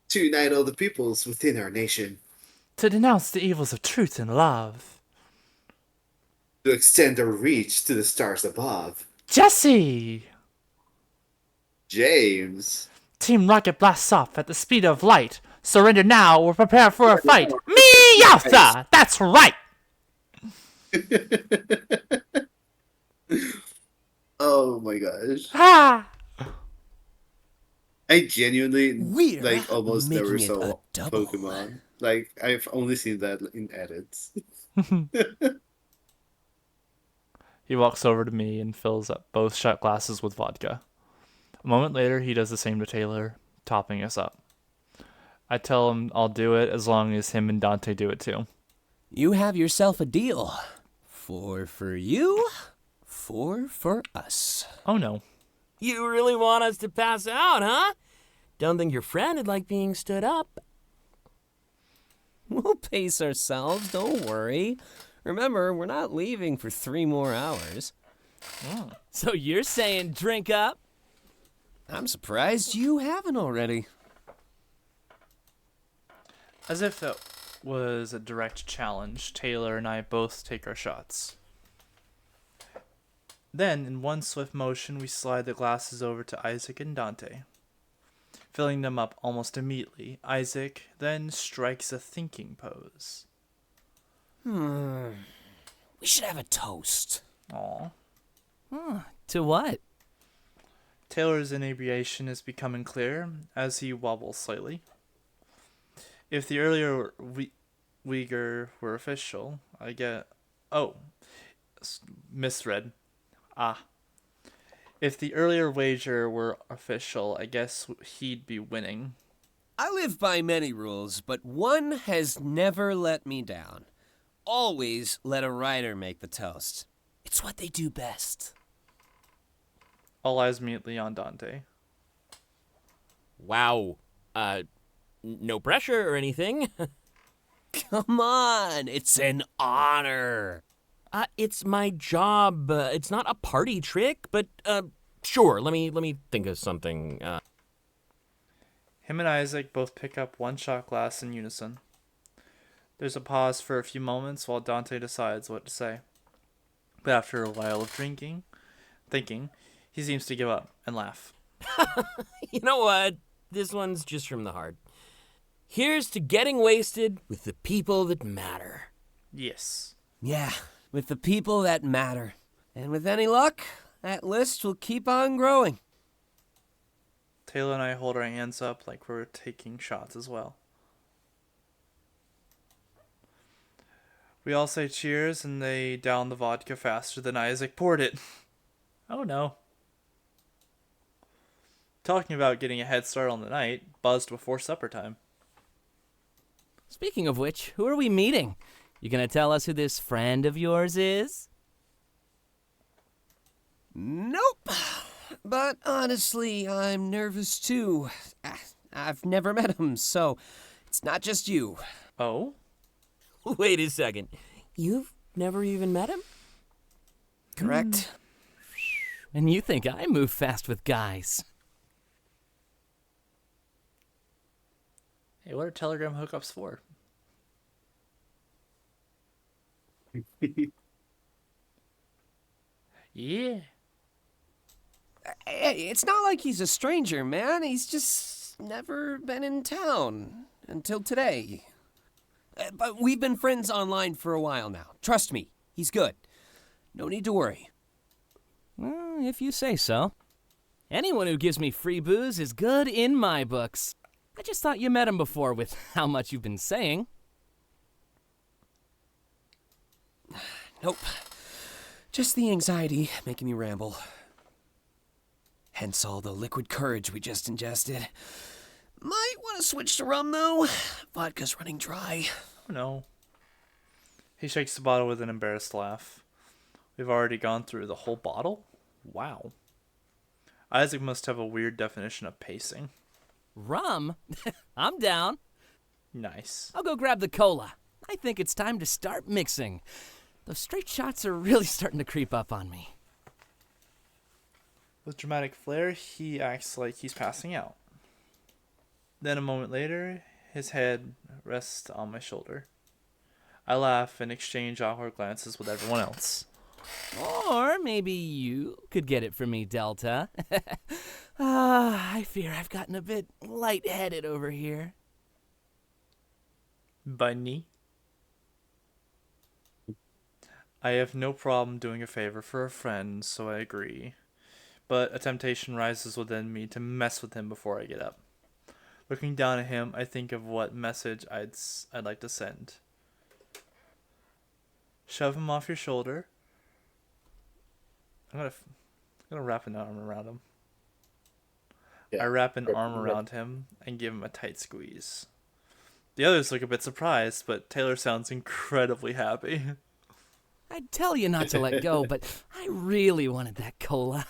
Speaker 5: To unite all the peoples within our nation.
Speaker 1: To denounce the evils of truth and love.
Speaker 5: To extend our reach to the stars above.
Speaker 1: Jesse!
Speaker 5: James.
Speaker 1: Team Rocket blasts off at the speed of light. Surrender now or prepare for a fight. Meowtha! That's right!
Speaker 5: Oh my gosh.
Speaker 1: Ha!
Speaker 5: I genuinely almost never saw Pokemon. Like, I've only seen that in edits.
Speaker 1: He walks over to me and fills up both shot glasses with vodka. A moment later, he does the same to Taylor, topping us up. I tell him I'll do it as long as him and Dante do it too.
Speaker 3: You have yourself a deal.
Speaker 10: 4 for you, 4 for us.
Speaker 1: Oh no.
Speaker 6: You really want us to pass out, huh? Don't think your friend would like being stood up.
Speaker 3: We'll pace ourselves, don't worry. Remember, we're not leaving for 3 more hours.
Speaker 7: So you're saying drink up?
Speaker 3: I'm surprised you haven't already.
Speaker 1: As if that was a direct challenge, Taylor and I both take our shots. Then, in one swift motion, we slide the glasses over to Isaac and Dante. Filling them up almost immediately, Isaac then strikes a thinking pose.
Speaker 3: We should have a toast.
Speaker 1: Aw.
Speaker 7: To what?
Speaker 1: Taylor's inebriation is becoming clear as he wobbles slightly. If the earlier wager were official, I get... Oh, misread. If the earlier wager were official, I guess he'd be winning.
Speaker 3: I live by many rules, but one has never let me down. Always let a rider make the toast. It's what they do best.
Speaker 1: All eyes immediately on Dante.
Speaker 6: Wow. No pressure or anything.
Speaker 3: Come on, it's an honor.
Speaker 6: It's my job. It's not a party trick, but sure. Let me think of something.
Speaker 1: Him and Isaac both pick up one shot glass in unison. There's a pause for a few moments while Dante decides what to say. But after a while of thinking, he seems to give up and laugh.
Speaker 6: You know what? This one's just from the heart. Here's to getting wasted with the people that matter.
Speaker 1: Yes.
Speaker 3: Yeah, with the people that matter. And with any luck, that list will keep on growing.
Speaker 1: Taylor and I hold our hands up like we're taking shots as well. We all say cheers and they down the vodka faster than Isaac poured it. Oh no. Talking about getting a head start on the night, buzzed before supper time.
Speaker 7: Speaking of which, who are we meeting? You gonna tell us who this friend of yours is?
Speaker 3: Nope. But honestly, I'm nervous too. I've never met him, so it's not just you.
Speaker 1: Oh?
Speaker 6: Wait a second. You've never even met him?
Speaker 3: Correct.
Speaker 7: And you think I move fast with guys?
Speaker 1: Hey, what are Telegram hookups for? Yeah.
Speaker 3: Hey, it's not like he's a stranger, man. He's just never been in town until today. But we've been friends online for a while now. Trust me, he's good. No need to worry.
Speaker 7: Well, if you say so. Anyone who gives me free booze is good in my books. I just thought you met him before with how much you've been saying.
Speaker 3: Nope. Just the anxiety making me ramble. Hence all the liquid courage we just ingested. Might want to switch to rum, though. Vodka's running dry.
Speaker 1: Oh no. He shakes the bottle with an embarrassed laugh. We've already gone through the whole bottle? Wow. Isaac must have a weird definition of pacing.
Speaker 7: Rum? I'm down.
Speaker 1: Nice.
Speaker 7: I'll go grab the cola. I think it's time to start mixing. Those straight shots are really starting to creep up on me.
Speaker 1: With dramatic flair, he acts like he's passing out. Then a moment later, his head rests on my shoulder. I laugh and exchange awkward glances with everyone else.
Speaker 7: Or maybe you could get it for me, Delta. I fear I've gotten a bit lightheaded over here.
Speaker 1: Bunny? I have no problem doing a favor for a friend, so I agree. But a temptation rises within me to mess with him before I get up. Looking down at him, I think of what message I'd like to send. Shove him off your shoulder. I'm gonna wrap an arm around him.
Speaker 5: Yeah.
Speaker 1: I wrap an arm around him and give him a tight squeeze. The others look a bit surprised, but Taylor sounds incredibly happy.
Speaker 7: I'd tell you not to let go, but I really wanted that cola.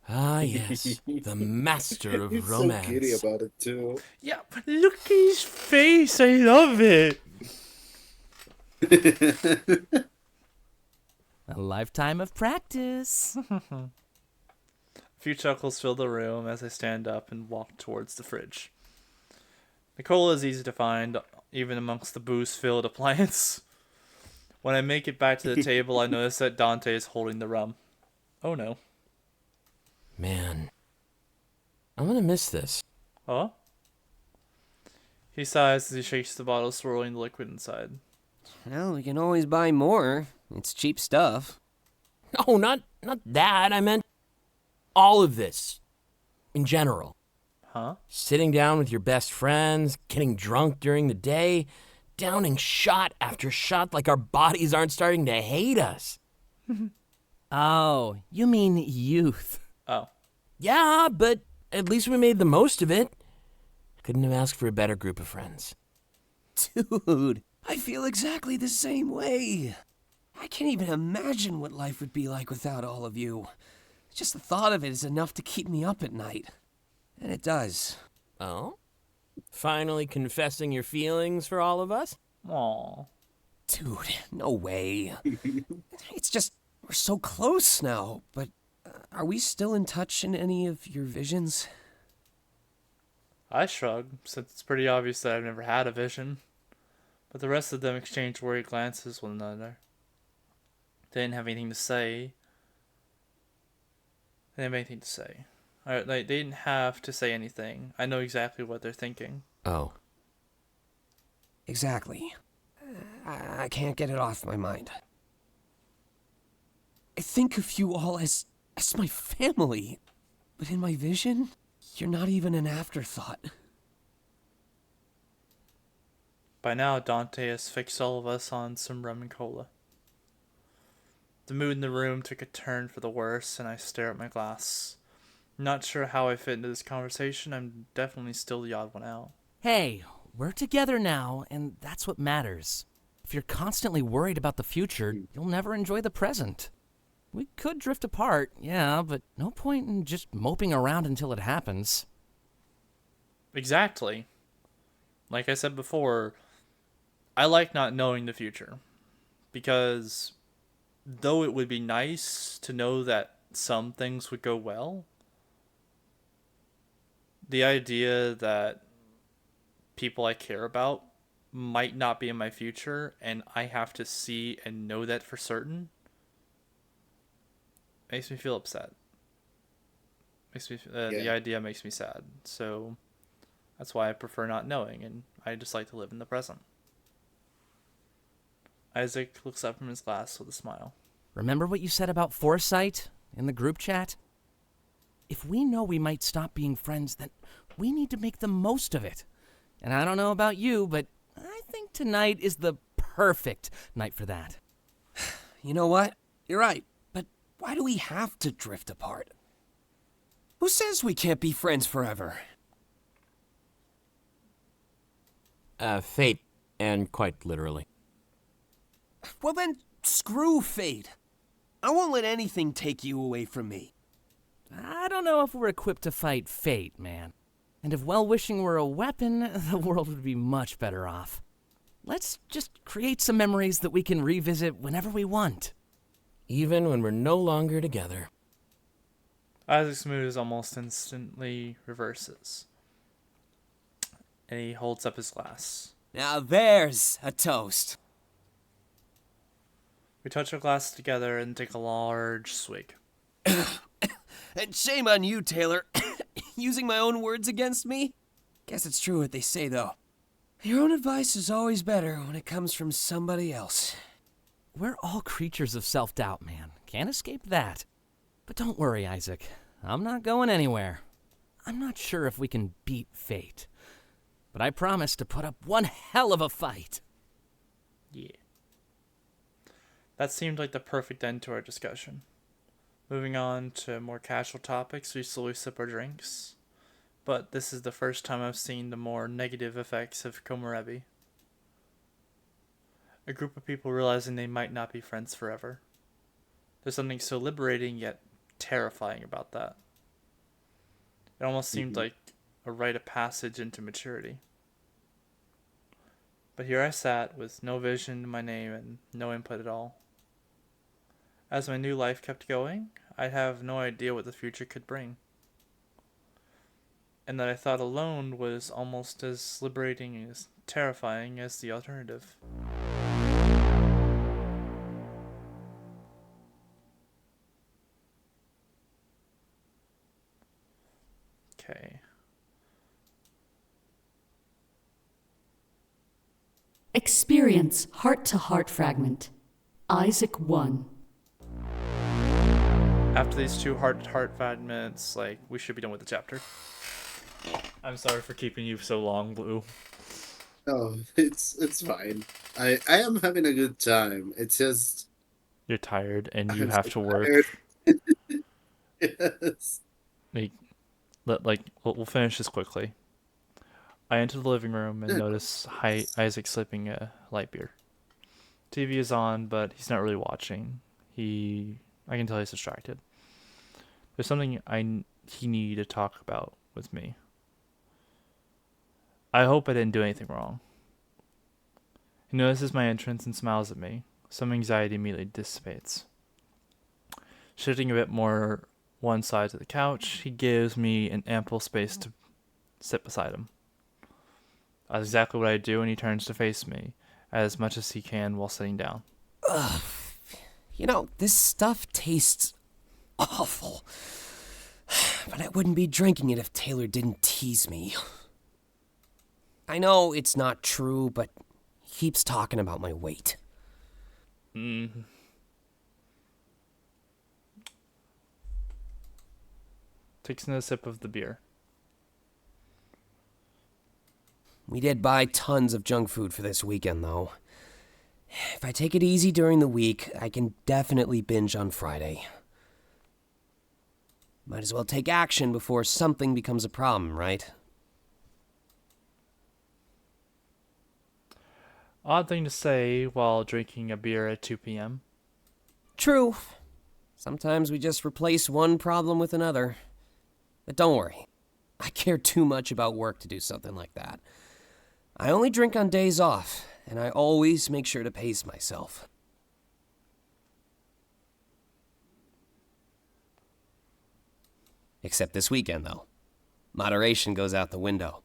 Speaker 6: Ah, yes, the master of
Speaker 5: He's
Speaker 6: romance.
Speaker 5: so giddy about it too.
Speaker 1: Yeah, but look at his face. I love it.
Speaker 7: A lifetime of practice.
Speaker 1: A few chuckles fill the room as I stand up and walk towards the fridge. The cola is easy to find, even amongst the booze-filled appliance. When I make it back to the table, I notice that Dante is holding the rum. Oh no.
Speaker 6: Man, I'm gonna miss this.
Speaker 1: Huh? He sighs as he shakes the bottle, swirling the liquid inside.
Speaker 3: Well, we can always buy more. It's cheap stuff.
Speaker 6: No, not that. I meant all of this. In general.
Speaker 1: Huh?
Speaker 6: Sitting down with your best friends, getting drunk during the day, downing shot after shot like our bodies aren't starting to hate us.
Speaker 7: Oh, you mean youth.
Speaker 1: Oh.
Speaker 6: Yeah, but at least we made the most of it. Couldn't have asked for a better group of friends.
Speaker 10: Dude, I feel exactly the same way. I can't even imagine what life would be like without all of you. Just the thought of it is enough to keep me up at night. And it does.
Speaker 6: Oh? Finally confessing your feelings for all of us?
Speaker 1: Aw.
Speaker 10: Dude, no way. It's just, we're so close now, but are we still in touch in any of your visions?
Speaker 1: I shrug, since it's pretty obvious that I've never had a vision. But the rest of them exchange worried glances with one another. They didn't have anything to say. They didn't have anything to say. They didn't have to say anything. I know exactly what they're thinking.
Speaker 6: Oh.
Speaker 10: Exactly. I can't get it off my mind. I think of you all as my family, but in my vision, you're not even an afterthought.
Speaker 1: By now, Dante has fixed all of us on some rum and cola. The mood in the room took a turn for the worse, and I stare at my glass. Not sure how I fit into this conversation. I'm definitely still the odd one out.
Speaker 7: Hey, we're together now, and that's what matters. If you're constantly worried about the future, you'll never enjoy the present. We could drift apart, yeah, but no point in just moping around until it happens.
Speaker 1: Exactly. Like I said before, I like not knowing the future. Because though it would be nice to know that some things would go well, the idea that people I care about might not be in my future and I have to see and know that for certain makes me feel upset. The idea makes me sad. So that's why I prefer not knowing, and I just like to live in the present. Isaac looks up from his glass with a smile.
Speaker 7: Remember what you said about foresight in the group chat? If we know we might stop being friends, then we need to make the most of it. And I don't know about you, but I think tonight is the perfect night for that.
Speaker 10: You know what? You're right. But why do we have to drift apart? Who says we can't be friends forever?
Speaker 6: Fate, and quite literally.
Speaker 10: Well then, screw fate. I won't let anything take you away from me.
Speaker 7: I don't know if we're equipped to fight fate, man. And if well-wishing were a weapon, the world would be much better off. Let's just create some memories that we can revisit whenever we want.
Speaker 6: Even when we're no longer together.
Speaker 1: Isaac's mood is almost instantly reverses. And he holds up his glass.
Speaker 10: Now there's a toast.
Speaker 1: We touch our glasses together and take a large swig.
Speaker 10: And shame on you, Taylor. Using my own words against me? Guess it's true what they say, though. Your own advice is always better when it comes from somebody else.
Speaker 7: We're all creatures of self-doubt, man. Can't escape that. But don't worry, Isaac. I'm not going anywhere. I'm not sure if we can beat fate. But I promise to put up one hell of a fight.
Speaker 1: Yeah. That seemed like the perfect end to our discussion. Moving on to more casual topics, we slowly sip our drinks. But this is the first time I've seen the more negative effects of Komorebi. A group of people realizing they might not be friends forever. There's something so liberating yet terrifying about that. It almost seemed like a rite of passage into maturity. But here I sat with no vision to my name and no input at all. As my new life kept going, I'd have no idea what the future could bring. And that I thought alone was almost as liberating and as terrifying as the alternative. Okay.
Speaker 2: Experience heart-to-heart fragment. Isaac 1.
Speaker 1: After these two heart-to-heart fragments, like, we should be done with the chapter. I'm sorry for keeping you so long, Blue.
Speaker 5: Oh, it's fine. I am having a good time. It's just
Speaker 1: You're tired and you
Speaker 5: I'm
Speaker 1: have
Speaker 5: so
Speaker 1: to work.
Speaker 5: tired. Yes.
Speaker 1: We'll finish this quickly. I enter the living room and
Speaker 5: Yeah.
Speaker 1: notice Isaac sipping a light beer. TV is on, but he's not really watching. I can tell he's distracted. There's something he needed to talk about with me. I hope I didn't do anything wrong. He notices my entrance and smiles at me. Some anxiety immediately dissipates. Shifting a bit more one side to the couch, he gives me an ample space to sit beside him. That's exactly what I do, and he turns to face me as much as he can while sitting down.
Speaker 3: Ugh. You know, this stuff tastes awful. But I wouldn't be drinking it if Taylor didn't tease me. I know it's not true, but he keeps talking about my weight.
Speaker 1: Takes another sip of the beer.
Speaker 3: We did buy tons of junk food for this weekend, though. If I take it easy during the week, I can definitely binge on Friday. Might as well take action before something becomes a problem, right?
Speaker 1: Odd thing to say while drinking a beer at 2 p.m.
Speaker 3: True. Sometimes we just replace one problem with another. But don't worry. I care too much about work to do something like that. I only drink on days off, and I always make sure to pace myself. Except this weekend, though. Moderation goes out the window.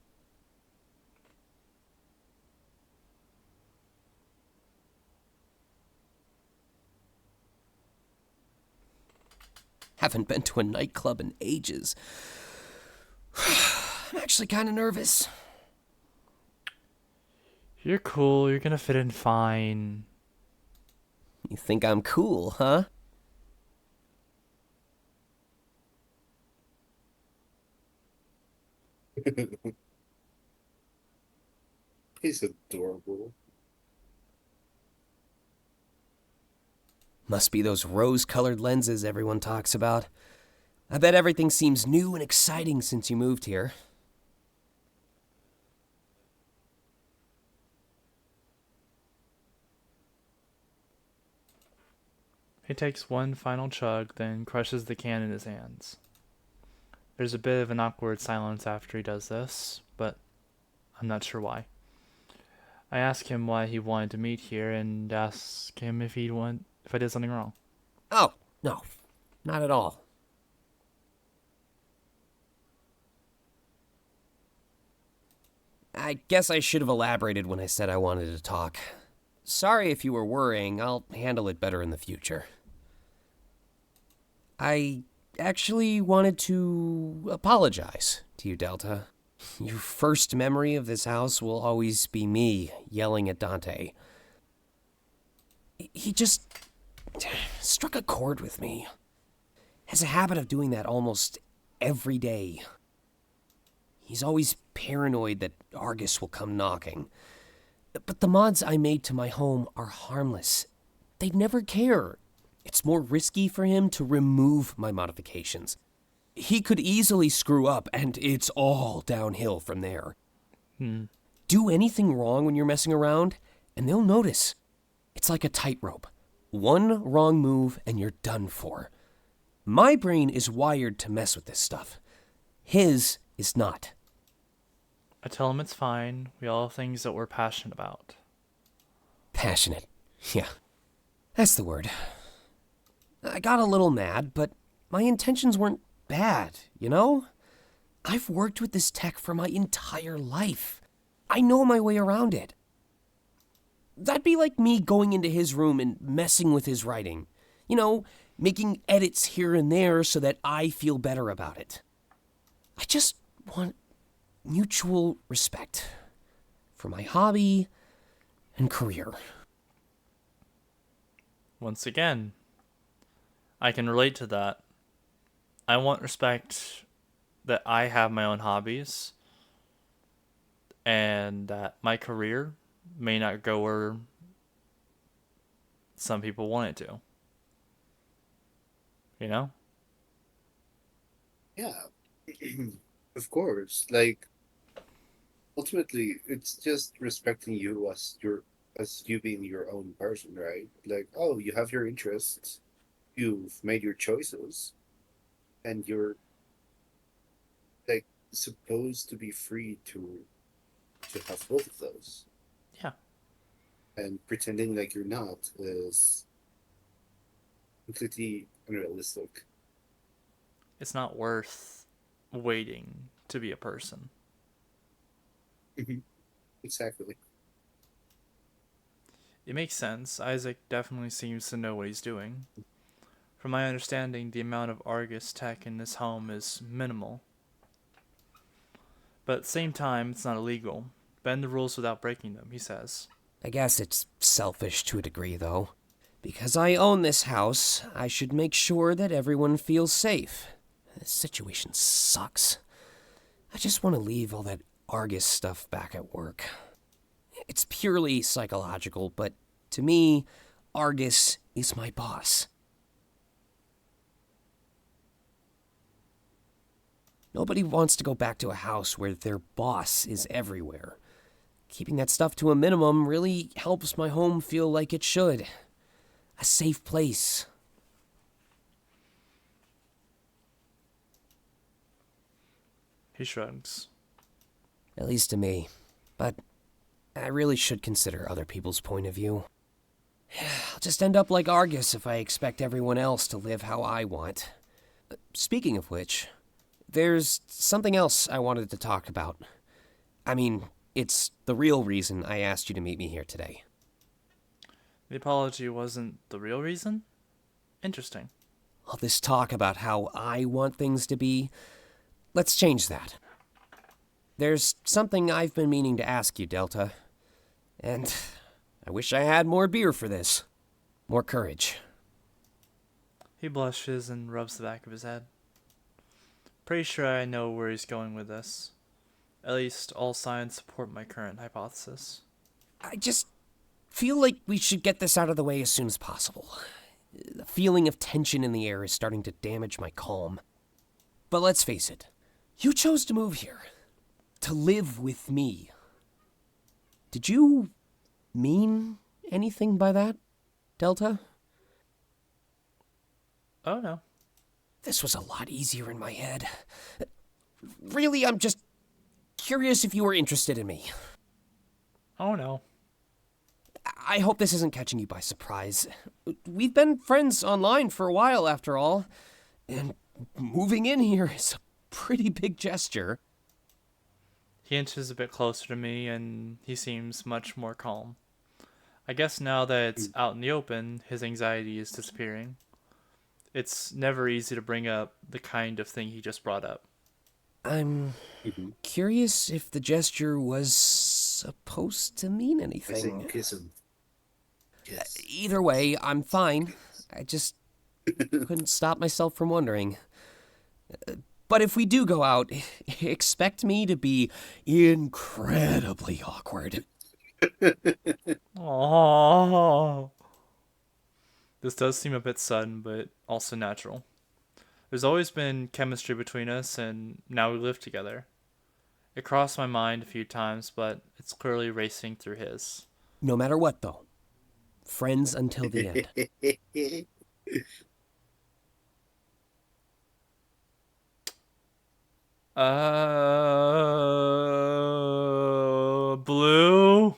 Speaker 3: Haven't been to a nightclub in ages. I'm actually kind of nervous.
Speaker 1: You're cool. You're gonna fit in fine.
Speaker 3: You think I'm cool, huh?
Speaker 5: He's adorable.
Speaker 3: Must be those rose-colored lenses everyone talks about. I bet everything seems new and exciting since you moved here.
Speaker 1: He takes one final chug, then crushes the can in his hands. There's a bit of an awkward silence after he does this, but I'm not sure why. I ask him why he wanted to meet here and ask him if I did something wrong.
Speaker 3: Oh, no. Not at all. I guess I should have elaborated when I said I wanted to talk. Sorry if you were worrying. I'll handle it better in the future. I actually wanted to apologize to you, Delta. Your first memory of this house will always be me yelling at Dante. He just struck a chord with me. Has a habit of doing that almost every day. He's always paranoid that Argus will come knocking. But the mods I made to my home are harmless. They'd never care. It's more risky for him to remove my modifications. He could easily screw up, and it's all downhill from there. Do anything wrong when you're messing around, and they'll notice. It's like a tightrope. One wrong move and you're done for. My brain is wired to mess with this stuff. His is not.
Speaker 1: I tell him it's fine. We all have things that we're passionate about.
Speaker 3: Passionate. Yeah, that's the word. I got a little mad, but my intentions weren't bad, you know? I've worked with this tech for my entire life. I know my way around it. That'd be like me going into his room and messing with his writing. You know, making edits here and there so that I feel better about it. I just want mutual respect for my hobby and career.
Speaker 1: Once again, I can relate to that. I want respect that I have my own hobbies and that my career may not go where some people want it to. You know?
Speaker 5: Yeah, of course. Like, ultimately, it's just respecting you as you being your own person, right? Like, oh, you have your interests, you've made your choices, and you're like supposed to be free to have both of those.
Speaker 1: Yeah.
Speaker 5: And pretending like you're not is completely unrealistic.
Speaker 1: It's not worth waiting to be a person.
Speaker 5: Exactly.
Speaker 1: It makes sense. Isaac definitely seems to know what he's doing. From my understanding, the amount of Argus tech in this home is minimal. But at the same time, it's not illegal. Bend the rules without breaking them, he says.
Speaker 3: I guess it's selfish to a degree, though. Because I own this house, I should make sure that everyone feels safe. This situation sucks. I just want to leave all that Argus stuff back at work. It's purely psychological, but to me, Argus is my boss. Nobody wants to go back to a house where their boss is everywhere. Keeping that stuff to a minimum really helps my home feel like it should. A safe place.
Speaker 1: He shrugs.
Speaker 3: At least to me. But I really should consider other people's point of view. I'll just end up like Argus if I expect everyone else to live how I want. Speaking of which, there's something else I wanted to talk about. I mean, it's the real reason I asked you to meet me here today.
Speaker 1: The apology wasn't the real reason? Interesting.
Speaker 3: All this talk about how I want things to be, let's change that. There's something I've been meaning to ask you, Delta. And I wish I had more beer for this. More courage.
Speaker 1: He blushes and rubs the back of his head. Pretty sure I know where he's going with this. At least all signs support my current hypothesis.
Speaker 3: I just feel like we should get this out of the way as soon as possible. The feeling of tension in the air is starting to damage my calm. But let's face it, you chose to move here. To live with me. Did you mean anything by that, Delta?
Speaker 1: Oh, no.
Speaker 3: This was a lot easier in my head. Really, I'm just curious if you were interested in me.
Speaker 1: Oh, no.
Speaker 3: I hope this isn't catching you by surprise. We've been friends online for a while, after all. And moving in here is a pretty big gesture.
Speaker 1: He inches a bit closer to me, and he seems much more calm. I guess now that it's out in the open, his anxiety is disappearing. It's never easy to bring up the kind of thing he just brought up.
Speaker 3: I'm curious if the gesture was supposed to mean anything.
Speaker 5: Kiss him. Yes.
Speaker 3: Either way, I'm fine. I just couldn't stop myself from wondering. But if we do go out, expect me to be incredibly awkward.
Speaker 1: Oh. This does seem a bit sudden, but also natural. There's always been chemistry between us, and now we live together. It crossed my mind a few times, but it's clearly racing through his.
Speaker 3: No matter what, though, Friends until the end.
Speaker 1: Blue.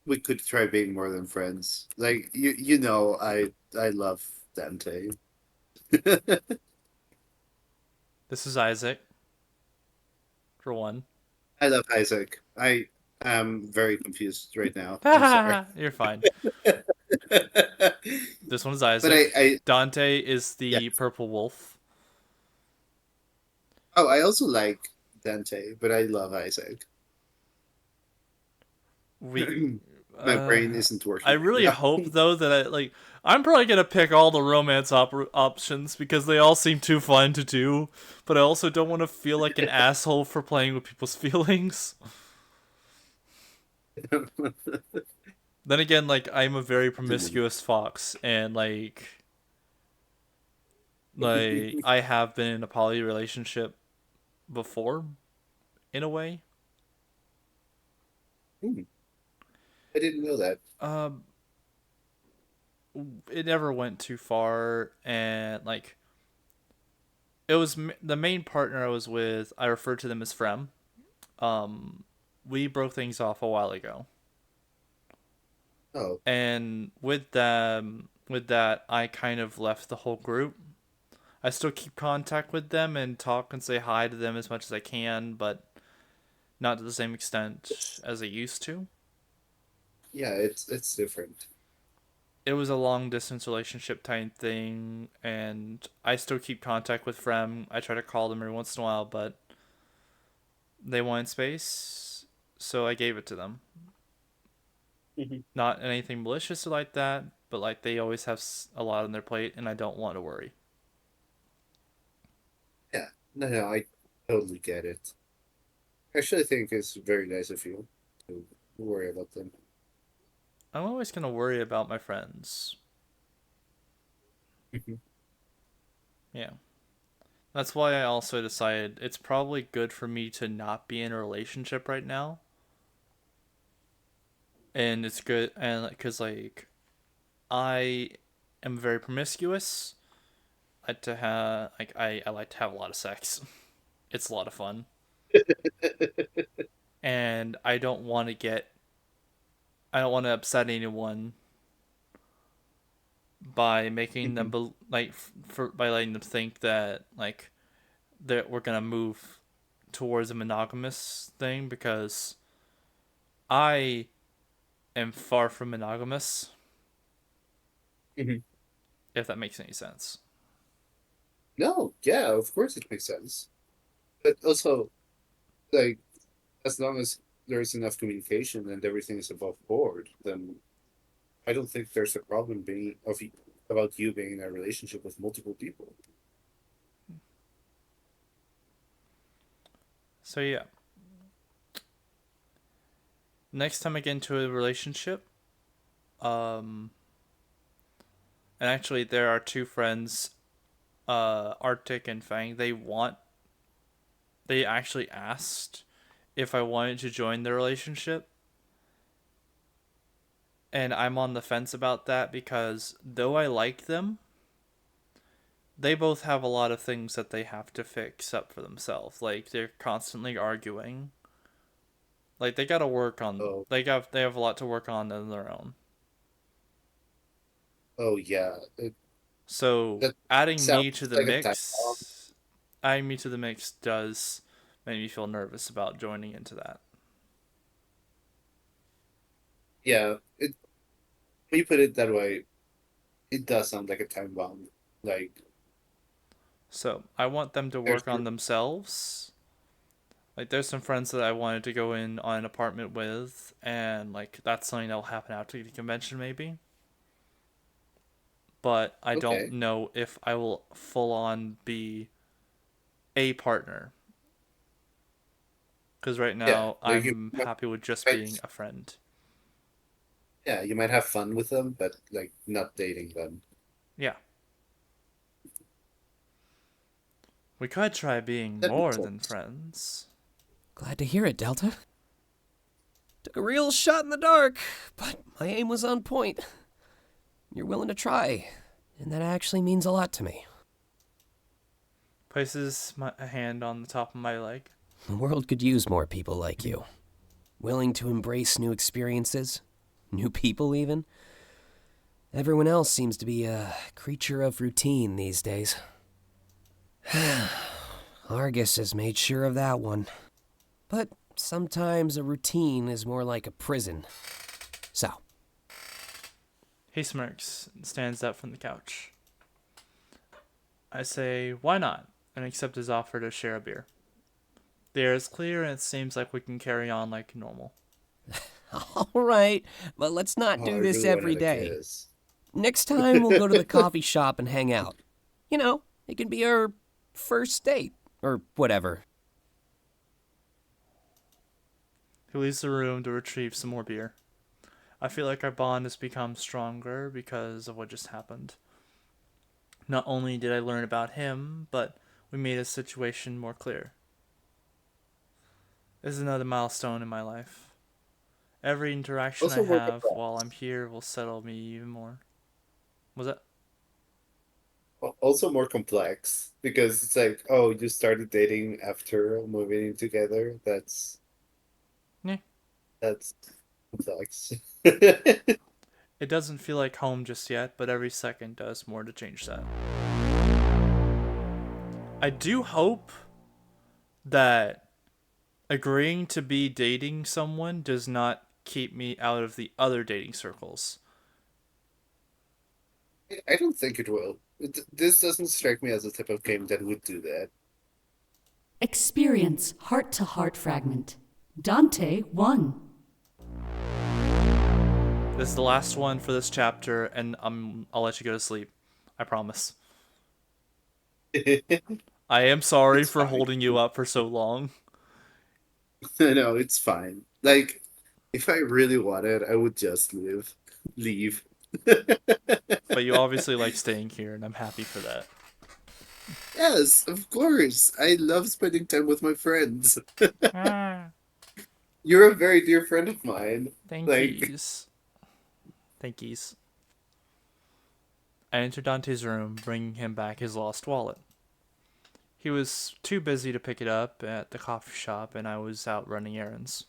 Speaker 5: We could try being more than friends. Like you know, I love Dante.
Speaker 1: This is Isaac. For one.
Speaker 5: I love Isaac. I am very confused right now. I'm sorry.
Speaker 1: You're fine.
Speaker 5: But
Speaker 1: This one's Isaac.
Speaker 5: I
Speaker 1: Dante is the
Speaker 5: yes.
Speaker 1: purple wolf.
Speaker 5: Oh, I also like Dante, but I love Isaac.
Speaker 1: We
Speaker 5: My brain isn't working.
Speaker 1: I
Speaker 5: right
Speaker 1: really
Speaker 5: now.
Speaker 1: hope though that I'm probably gonna pick all the romance options because they all seem too fun to do, but I also don't want to feel like an asshole for playing with people's feelings. Then again, like I'm a very promiscuous fox, and like I have been in a poly relationship before, in a way.
Speaker 5: I didn't know that.
Speaker 1: It never went too far, and like it was the main partner I was with. I referred to them as Frem. We broke things off a while ago,
Speaker 5: Oh,
Speaker 1: and with that, I kind of left the whole group. I still keep contact with them and talk and say hi to them as much as I can, but not to the same extent as I used to.
Speaker 5: yeah, it's different.
Speaker 1: It was a long distance relationship type thing, and I still keep contact with Frem. I try to call them every once in a while, but they wanted space, so I gave it to them. Not anything malicious like that, but like they always have a lot on their plate, and I don't want to worry.
Speaker 5: Yeah, no, I totally get it. Actually, I think it's very nice of you to worry about them.
Speaker 1: I'm always gonna worry about my friends. Yeah. That's why I also decided it's probably good for me to not be in a relationship right now. And it's good, and because like I am very promiscuous. I like to have I like to have a lot of sex. It's a lot of fun. And I don't want to upset anyone by making them by letting them think that like that we're gonna move towards a monogamous thing, because I am far from monogamous. If that makes any sense.
Speaker 5: No, yeah, of course it makes sense. But also, like, as long as there is enough communication and everything is above board, then I don't think there's a problem about you being in a relationship with multiple people.
Speaker 1: So yeah. Next time I get into a relationship, and actually there are two friends, Arctic and Fang. They actually asked if I wanted to join their relationship. And I'm on the fence about that because though I like them, they both have a lot of things that they have to fix up for themselves. Like they're constantly arguing. Like they gotta work on.
Speaker 5: Oh,
Speaker 1: They have a lot to work on their own.
Speaker 5: oh yeah.
Speaker 1: So
Speaker 5: That
Speaker 1: adding
Speaker 5: sounds
Speaker 1: me to the
Speaker 5: like a time bomb.
Speaker 1: mix, adding me to the mix does make me feel nervous about joining into that.
Speaker 5: Yeah, when you put it that way, it does sound like a time bomb. Like,
Speaker 1: So I want them to
Speaker 5: there's
Speaker 1: work on themselves. Like there's some friends that I wanted to go in on an apartment with, and like that's something that'll happen after the convention maybe. But I don't
Speaker 5: okay.
Speaker 1: know if I will full on be a partner. Because right
Speaker 5: Yeah,
Speaker 1: now
Speaker 5: like you
Speaker 1: I'm happy with just being
Speaker 5: might,
Speaker 1: a friend.
Speaker 5: yeah, you might have fun with them, but like not dating them.
Speaker 1: Yeah. We could try being
Speaker 5: That makes
Speaker 1: more than
Speaker 5: sense.
Speaker 1: friends.
Speaker 3: Glad to hear it, Delta.
Speaker 10: Took a real shot in the dark, but my aim was on point. You're willing to try, and that actually means a lot to me.
Speaker 1: Places a hand on the top of my leg.
Speaker 10: The world could use more people like you. Willing to embrace new experiences, new people even. Everyone else seems to be a creature of routine these days. Argus has made sure of that one. But sometimes a routine is more like a prison. So.
Speaker 1: He smirks and stands up from the couch. I say, why not? And accept his offer to share a beer. The air is clear and it seems like we can carry on like normal.
Speaker 10: All right, but let's not do this every day. Next time we'll go to the coffee shop and hang out. You know, it can be our first date, or whatever.
Speaker 1: He leaves the room to retrieve some more beer. I feel like our bond has become stronger because of what just happened. Not only did I learn about him, but we made his situation more clear. This is another milestone in my life. Every interaction I have while I'm here will settle me even more. Was that?
Speaker 5: Also more complex, because it's like, oh, you started dating after moving in together. That's complex.
Speaker 1: It doesn't feel like home just yet, but every second does more to change that. I do hope that agreeing to be dating someone does not keep me out of the other dating circles.
Speaker 5: I don't think it will. This doesn't strike me as a type of game that would do that.
Speaker 2: Experience heart-to-heart fragment. Dante 1.
Speaker 1: This is the last one for this chapter, and I'll let you go to sleep. I promise. I am sorry for holding you up for so long.
Speaker 5: No, it's fine. Like, if I really wanted, I would just leave.
Speaker 1: But you obviously like staying here, and I'm happy for that.
Speaker 5: Yes, of course. I love spending time with my friends. You're a very dear friend of mine.
Speaker 1: Thank yous. Thank yous. I enter Dante's room, bringing him back his lost wallet. He was too busy to pick it up at the coffee shop, and I was out running errands.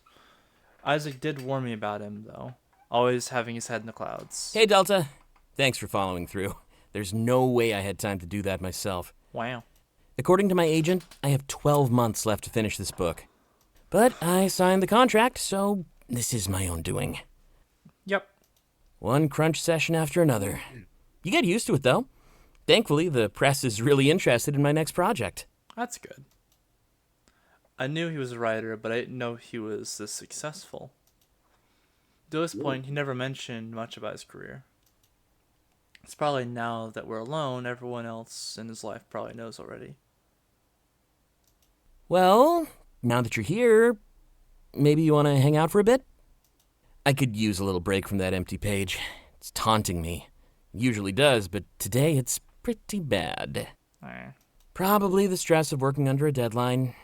Speaker 1: Isaac did warn me about him, though, always having his head in the clouds.
Speaker 6: Hey, Delta. Thanks for following through. There's no way I had time to do that myself.
Speaker 1: Wow.
Speaker 6: According to my agent, I have 12 months left to finish this book. But I signed the contract, so this is my own doing.
Speaker 1: Yep.
Speaker 6: One crunch session after another. You get used to it, though. Thankfully, the press is really interested in my next project.
Speaker 1: That's good. I knew he was a writer, but I didn't know he was this successful. To this point, he never mentioned much about his career. It's probably now that we're alone, everyone else in his life probably knows already.
Speaker 6: Well, now that you're here, maybe you want to hang out for a bit? I could use a little break from that empty page. It's taunting me. It usually does, but today it's pretty bad. Probably the stress of working under a deadline.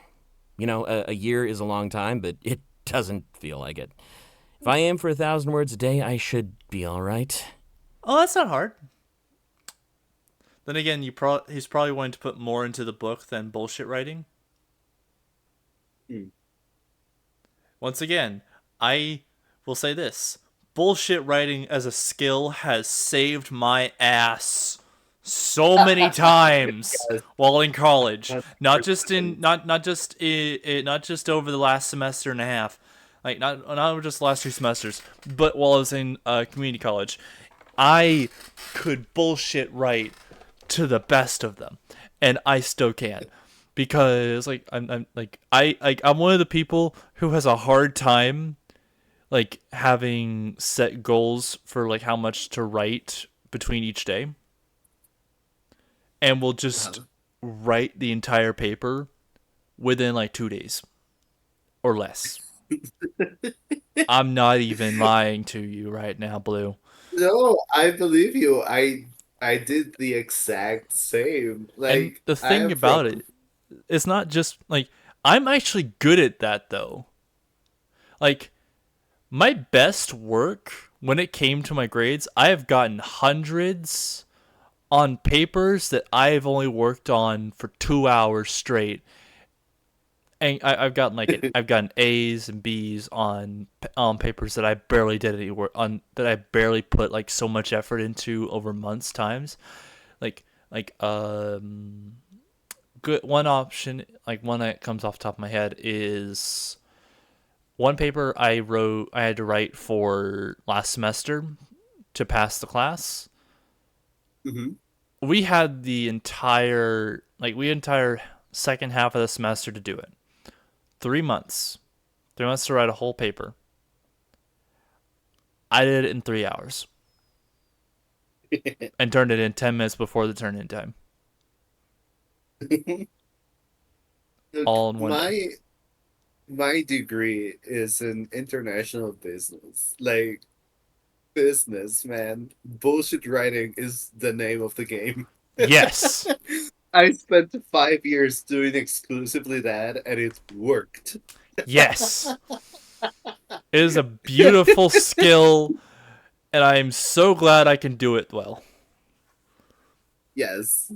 Speaker 6: You know, a year is a long time, but it doesn't feel like it. If I aim for 1,000 words a day, I should be all right.
Speaker 1: Oh, that's not hard. Then again, he's probably wanting to put more into the book than bullshit writing. Once again, I will say this. Bullshit writing as a skill has saved my ass so many times while in college. Not just over the last semester and a half. Like not just the last 2 semesters, but while I was in community college. I could bullshit write to the best of them, and I still can, because like I'm one of the people who has a hard time like having set goals for like how much to write between each day, and will just write the entire paper within like 2 days or less. I'm not even lying to you right now, Blue.
Speaker 5: No, I believe you. I did the exact same. Like,
Speaker 1: and the thing about it, it's not just like I'm actually good at that though. Like My best work when it came to my grades, I have gotten hundreds on papers that I have only worked on for 2 hours straight. And I've gotten I've gotten A's and B's on papers that I barely did any work on, that I barely put like so much effort into over months times. Good one option, like one that comes off the top of my head, is one paper I had to write for last semester to pass the class.
Speaker 5: Mm-hmm.
Speaker 1: We had the entire second half of the semester to do it. 3 months. 3 months to write a whole paper. I did it in 3 hours. And turned it in 10 minutes before the turn-in time. All in one day.
Speaker 5: My degree is in international business. Like, business, man. Bullshit writing is the name of the game.
Speaker 1: Yes.
Speaker 5: I spent 5 years doing exclusively that, and it worked.
Speaker 1: Yes. It is a beautiful skill, and I am so glad I can do it well.
Speaker 5: Yes.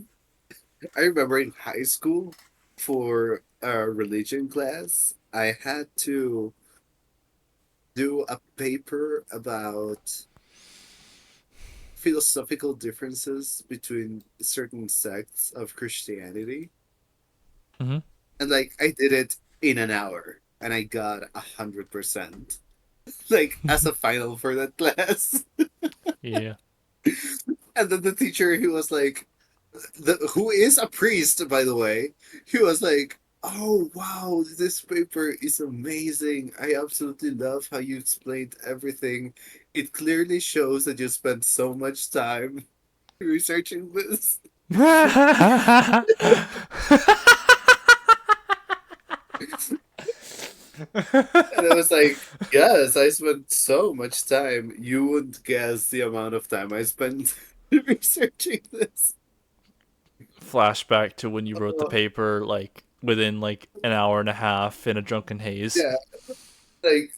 Speaker 5: I remember in high school, for a religion class, I had to do a paper about philosophical differences between certain sects of Christianity.
Speaker 1: Mm-hmm.
Speaker 5: And like I did it in an hour and I got 100%. Like as a final for that class.
Speaker 1: Yeah.
Speaker 5: And then the teacher, he was like, who is a priest, by the way, he was like, "Oh wow, this paper is amazing. I absolutely love how you explained everything. It clearly shows that you spent so much time researching this." And I was like, "Yes, I spent so much time. You wouldn't guess the amount of time I spent researching this."
Speaker 1: Flashback to when you wrote the paper, like within like an hour and a half in a drunken haze.
Speaker 5: Yeah, like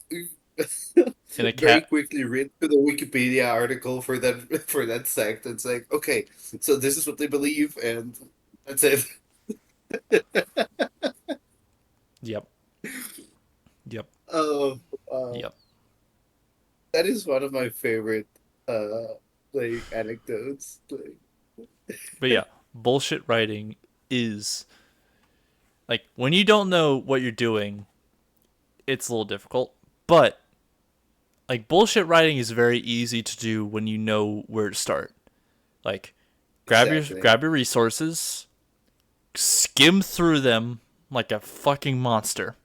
Speaker 1: In a
Speaker 5: very
Speaker 1: cat.
Speaker 5: quickly read through the Wikipedia article for that sect. It's like, okay, so this is what they believe, and that's it.
Speaker 1: Yep. Yep.
Speaker 5: Oh,
Speaker 1: Yep.
Speaker 5: that is one of my favorite like anecdotes. Like,
Speaker 1: But yeah, bullshit writing is like when you don't know what you're doing, it's a little difficult. But like bullshit writing is very easy to do when you know where to start. Like grab your resources, skim through them like a fucking monster.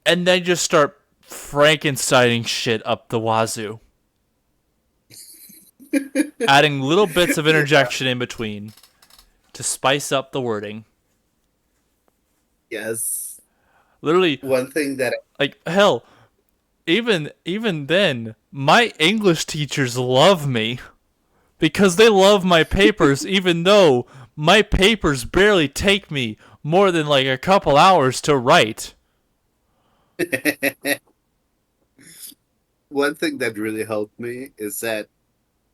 Speaker 1: And then just start Frankensteining shit up the wazoo. Adding little bits of interjection in between to spice up the wording.
Speaker 5: Yes.
Speaker 1: Literally,
Speaker 5: one thing that
Speaker 1: like hell, even then, my English teachers love me because they love my papers, even though my papers barely take me more than like a couple hours to write.
Speaker 5: one thing that really helped me is that,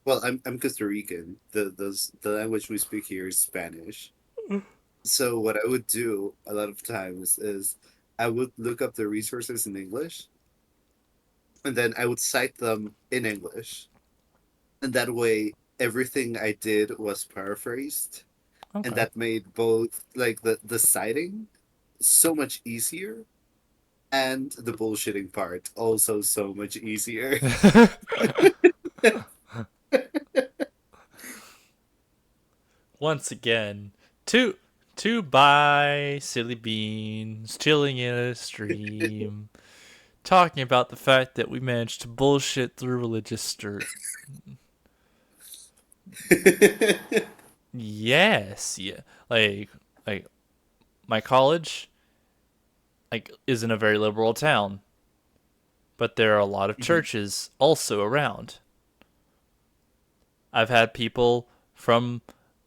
Speaker 5: well, I'm Costa Rican. The language we speak here is Spanish. So what I would do a lot of times is I would look up the resources in English, and then I would cite them in English, and that way everything I did was paraphrased,
Speaker 1: Okay.
Speaker 5: and that made both like the citing so much easier, and the bullshitting part also so much easier.
Speaker 1: Once again, two by silly beans chilling in a stream, talking about the fact that we managed to bullshit through religious dirt. Yes, yeah. Like my college is in a very liberal town, but there are a lot of churches also around. I've had people from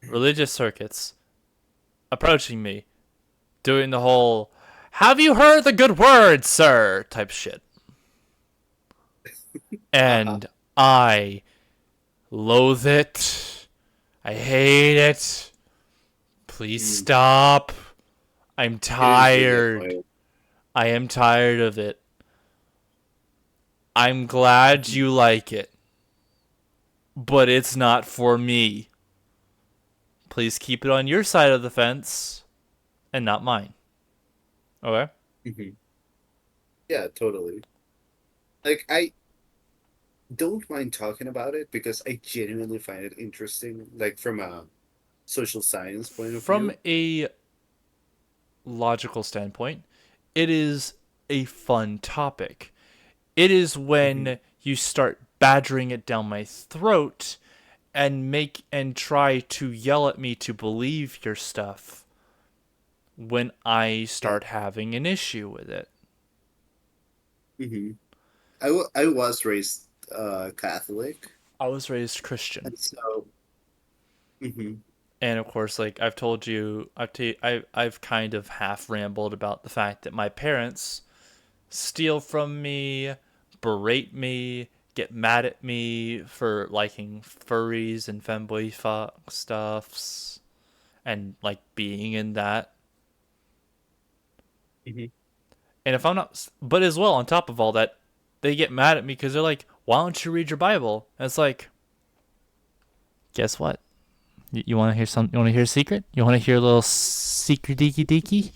Speaker 1: religious circuits approaching me, doing the whole "Have you heard the good word, sir?" type shit. And I loathe it. I hate it. Please stop. I'm tired. I am tired of it. I'm glad you like it. But it's not for me. Please keep it on your side of the fence and not mine. Okay?
Speaker 5: Yeah, totally. Like, I don't mind talking about it because I genuinely find it interesting, like from a social science point of
Speaker 1: From
Speaker 5: view.
Speaker 1: a logical standpoint, it is a fun topic. It is when you start badgering it down my throat and try to yell at me to believe your stuff when I start having an issue with it.
Speaker 5: I was raised Catholic,
Speaker 1: I was raised Christian.
Speaker 5: and so
Speaker 1: And of course, like I've told you, I've kind of half rambled about the fact that my parents steal from me, berate me, get mad at me for liking furries and femboy stuffs, and like being in that. And if I'm not, but as well, on top of all that, they get mad at me because they're like, "Why don't you read your Bible?" And it's like, guess what? You want to hear some? You want to hear a secret? You want to hear a little secret deaky deaky?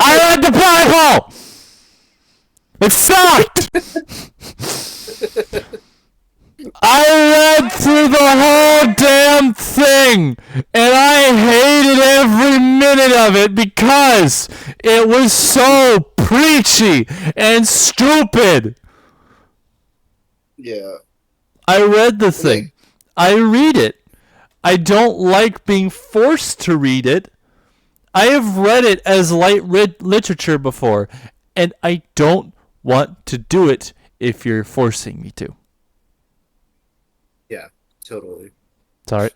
Speaker 1: I read the Bible. It sucked. I read through the whole damn thing, and I hated every minute of it because it was so preachy and stupid.
Speaker 5: yeah,
Speaker 1: I read the thing. I read it. I don't like being forced to read it. I have read it as light literature before, and I don't want to do it if you're forcing me to.
Speaker 5: yeah, totally.
Speaker 1: Sorry.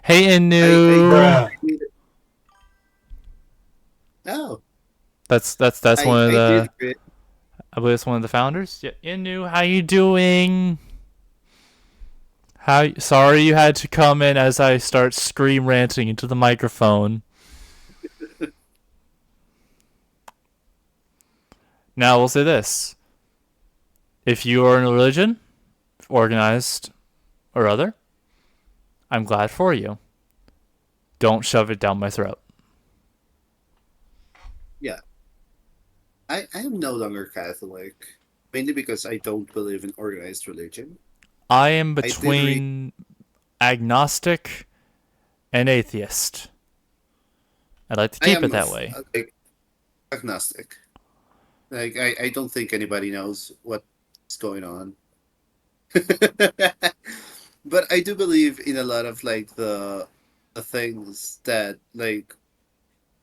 Speaker 1: Hey, Inu.
Speaker 5: Oh,
Speaker 1: That's one of the. I believe it's one of the founders. Yeah, Inu, how you doing? Sorry you had to come in as I start scream ranting into the microphone. Now we'll say this. If you are in a religion, organized or other, I'm glad for you. Don't shove it down my throat.
Speaker 5: Yeah. I am no longer Catholic, mainly because I don't believe in organized religion.
Speaker 1: I am between agnostic and atheist. I'd like to keep it that way.
Speaker 5: Like, agnostic. Like, I don't think anybody knows what's going on. But I do believe in a lot of like the things that like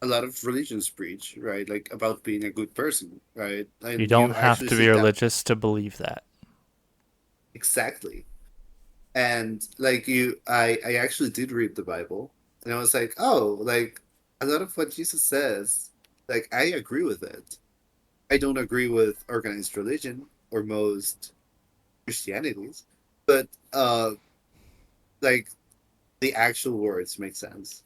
Speaker 5: a lot of religions preach, right? Like about being a good person, right? And
Speaker 1: You don't have
Speaker 5: actually
Speaker 1: to
Speaker 5: see
Speaker 1: be
Speaker 5: that
Speaker 1: religious to believe that.
Speaker 5: exactly. And like I actually did read the Bible, and I was like, oh, like a lot of what Jesus says, like I agree with it. I don't agree with organized religion or most Christianities, but like the actual words make sense.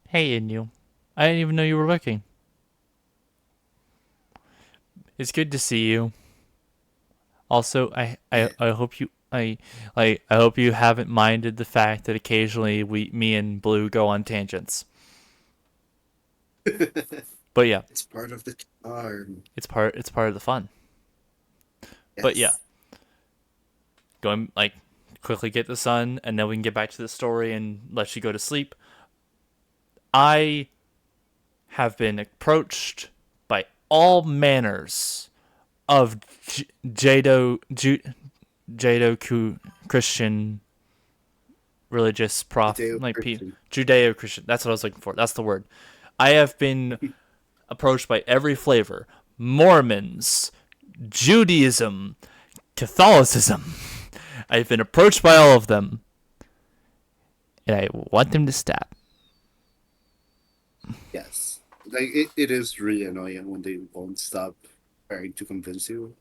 Speaker 1: Hey, Inu. I didn't even know you were looking. It's good to see you. Also, I hope you I hope you haven't minded the fact that occasionally me and Blue go on tangents. But yeah,
Speaker 5: It's part of the charm.
Speaker 1: it's part of the fun. But yeah,
Speaker 5: Yes.
Speaker 1: going like quickly get the sun and then we can get back to the story and let you go to sleep. I have been approached by all manners of Christian religious
Speaker 5: Judeo-Christian.
Speaker 1: Judeo-Christian. That's what I was looking for. That's the word. I have been approached by every flavor: Mormons, Judaism, Catholicism. I've been approached by all of them, and I want them to stop.
Speaker 5: Yes. like it is really annoying when they won't stop trying to convince you.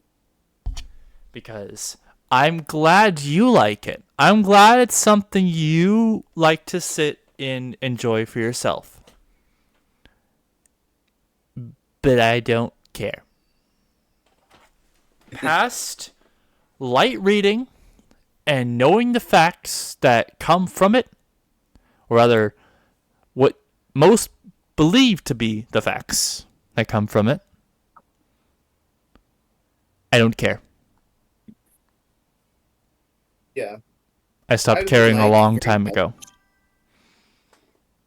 Speaker 1: Because I'm glad you like it. I'm glad it's something you like to sit and enjoy for yourself. But I don't care. Past light reading and knowing the facts that come from it, or rather, what most believe to be the facts that come from it, I don't care.
Speaker 5: Yeah.
Speaker 1: I
Speaker 5: I
Speaker 1: stopped
Speaker 5: would
Speaker 1: caring a
Speaker 5: like
Speaker 1: long
Speaker 5: very
Speaker 1: time
Speaker 5: much-
Speaker 1: ago.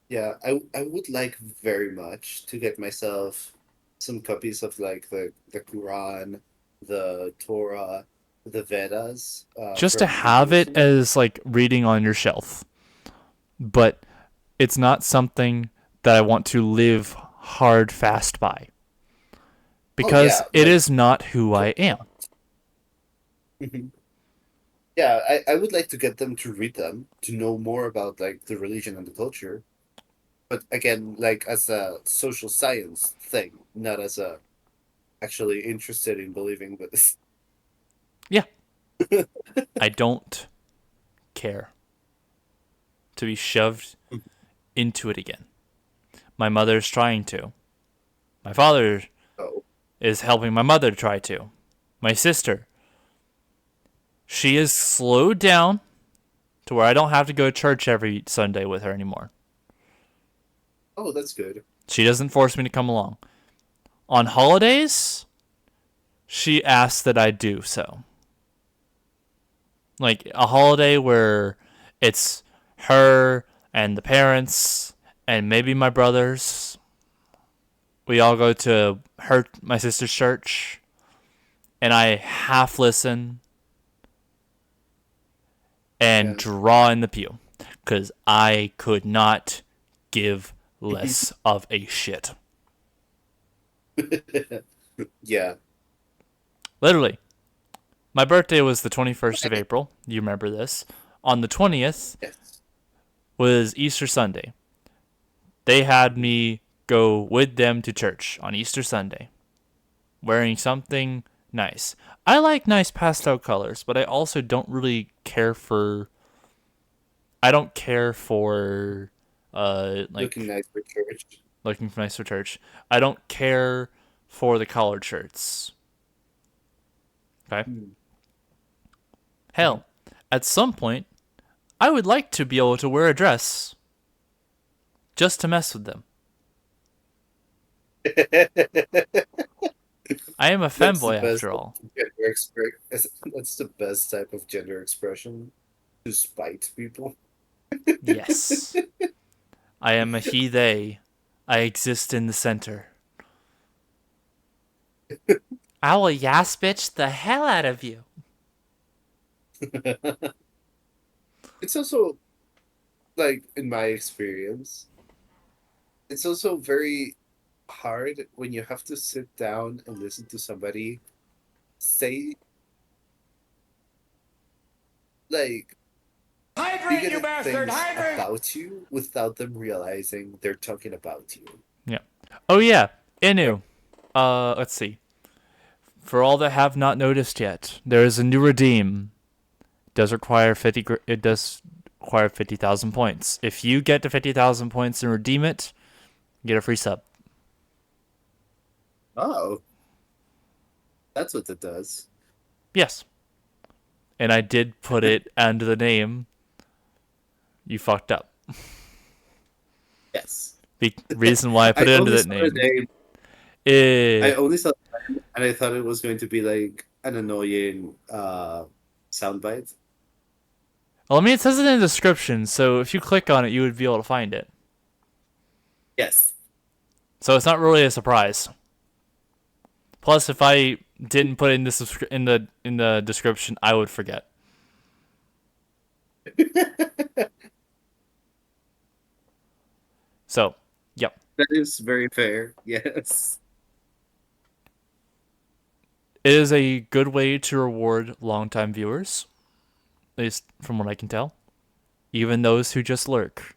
Speaker 5: Yeah, I would like very much to get myself some copies of like the Quran, the Torah, the Vedas.
Speaker 1: Just to
Speaker 5: from
Speaker 1: have it
Speaker 5: Hinduism.
Speaker 1: as like reading on your shelf. But it's not something that I want to live hard fast by. Because
Speaker 5: yeah,
Speaker 1: it
Speaker 5: like-
Speaker 1: is not who I am.
Speaker 5: Mhm. Yeah, I would like to get them to read them to know more about like the religion and the culture. But again, like as a social science thing, not as a actually interested in believing this.
Speaker 1: Yeah. I don't care to be shoved into it again. My mother's trying to. My father
Speaker 5: Oh,
Speaker 1: is helping my mother try to. My sister. She is slowed down to where I don't have to go to church every Sunday with her anymore.
Speaker 5: oh, that's good.
Speaker 1: She doesn't force me to come along. On holidays, she asks that I do so. Like a holiday where it's her and the parents and maybe my brothers. We all go to my sister's church, and I half listen and
Speaker 5: Yeah.
Speaker 1: draw in the pew because I could not give less of a shit.
Speaker 5: Yeah.
Speaker 1: Literally. My birthday was the 21st of April. You remember this. On the 20th
Speaker 5: Yes.
Speaker 1: was Easter Sunday. They had me go with them to church on Easter Sunday, wearing something nice. I like nice pastel colors, but I also don't really care for. I don't care for, like
Speaker 5: Looking nice for church.
Speaker 1: looking nice for church. I don't care for the collared shirts. Okay. Hell, at some point, I would like to be able to wear a dress just to mess with them. I am a
Speaker 5: That's the
Speaker 1: femboy
Speaker 5: best
Speaker 1: after all.
Speaker 5: gender That's the best type of gender expression to spite people.
Speaker 1: Yes. I am a he, they. I exist in the center. I will yas bitch the hell out of you.
Speaker 5: It's also like in my experience, it's also very hard when you have to sit down and listen to somebody say like
Speaker 9: Hydrate, you
Speaker 5: bigoted
Speaker 9: bastard!
Speaker 5: things
Speaker 9: Hydrate!
Speaker 5: about you without them realizing they're talking about you.
Speaker 1: Yeah. Oh yeah, Inu. Let's see. For all that have not noticed yet, there is a new redeem. It does require 50,000 points. If you get to 50,000 points and redeem it, you get a free sub.
Speaker 5: Oh. That's what it does.
Speaker 1: Yes. And I did put it under the name. You fucked up.
Speaker 5: Yes.
Speaker 1: The reason why I put it under
Speaker 5: only
Speaker 1: that
Speaker 5: saw the
Speaker 1: name
Speaker 5: name. I
Speaker 1: is
Speaker 5: only saw the name and I thought it was going to be like an annoying soundbite.
Speaker 1: well, I mean, it says it in the description, so if you click on it, you would be able to find it.
Speaker 5: Yes.
Speaker 1: So it's not really a surprise. Plus, if I didn't put it in the description, I would forget. So, yep.
Speaker 5: That is very fair. Yes.
Speaker 1: It is a good way to reward longtime viewers, at least from what I can tell. Even those who just lurk.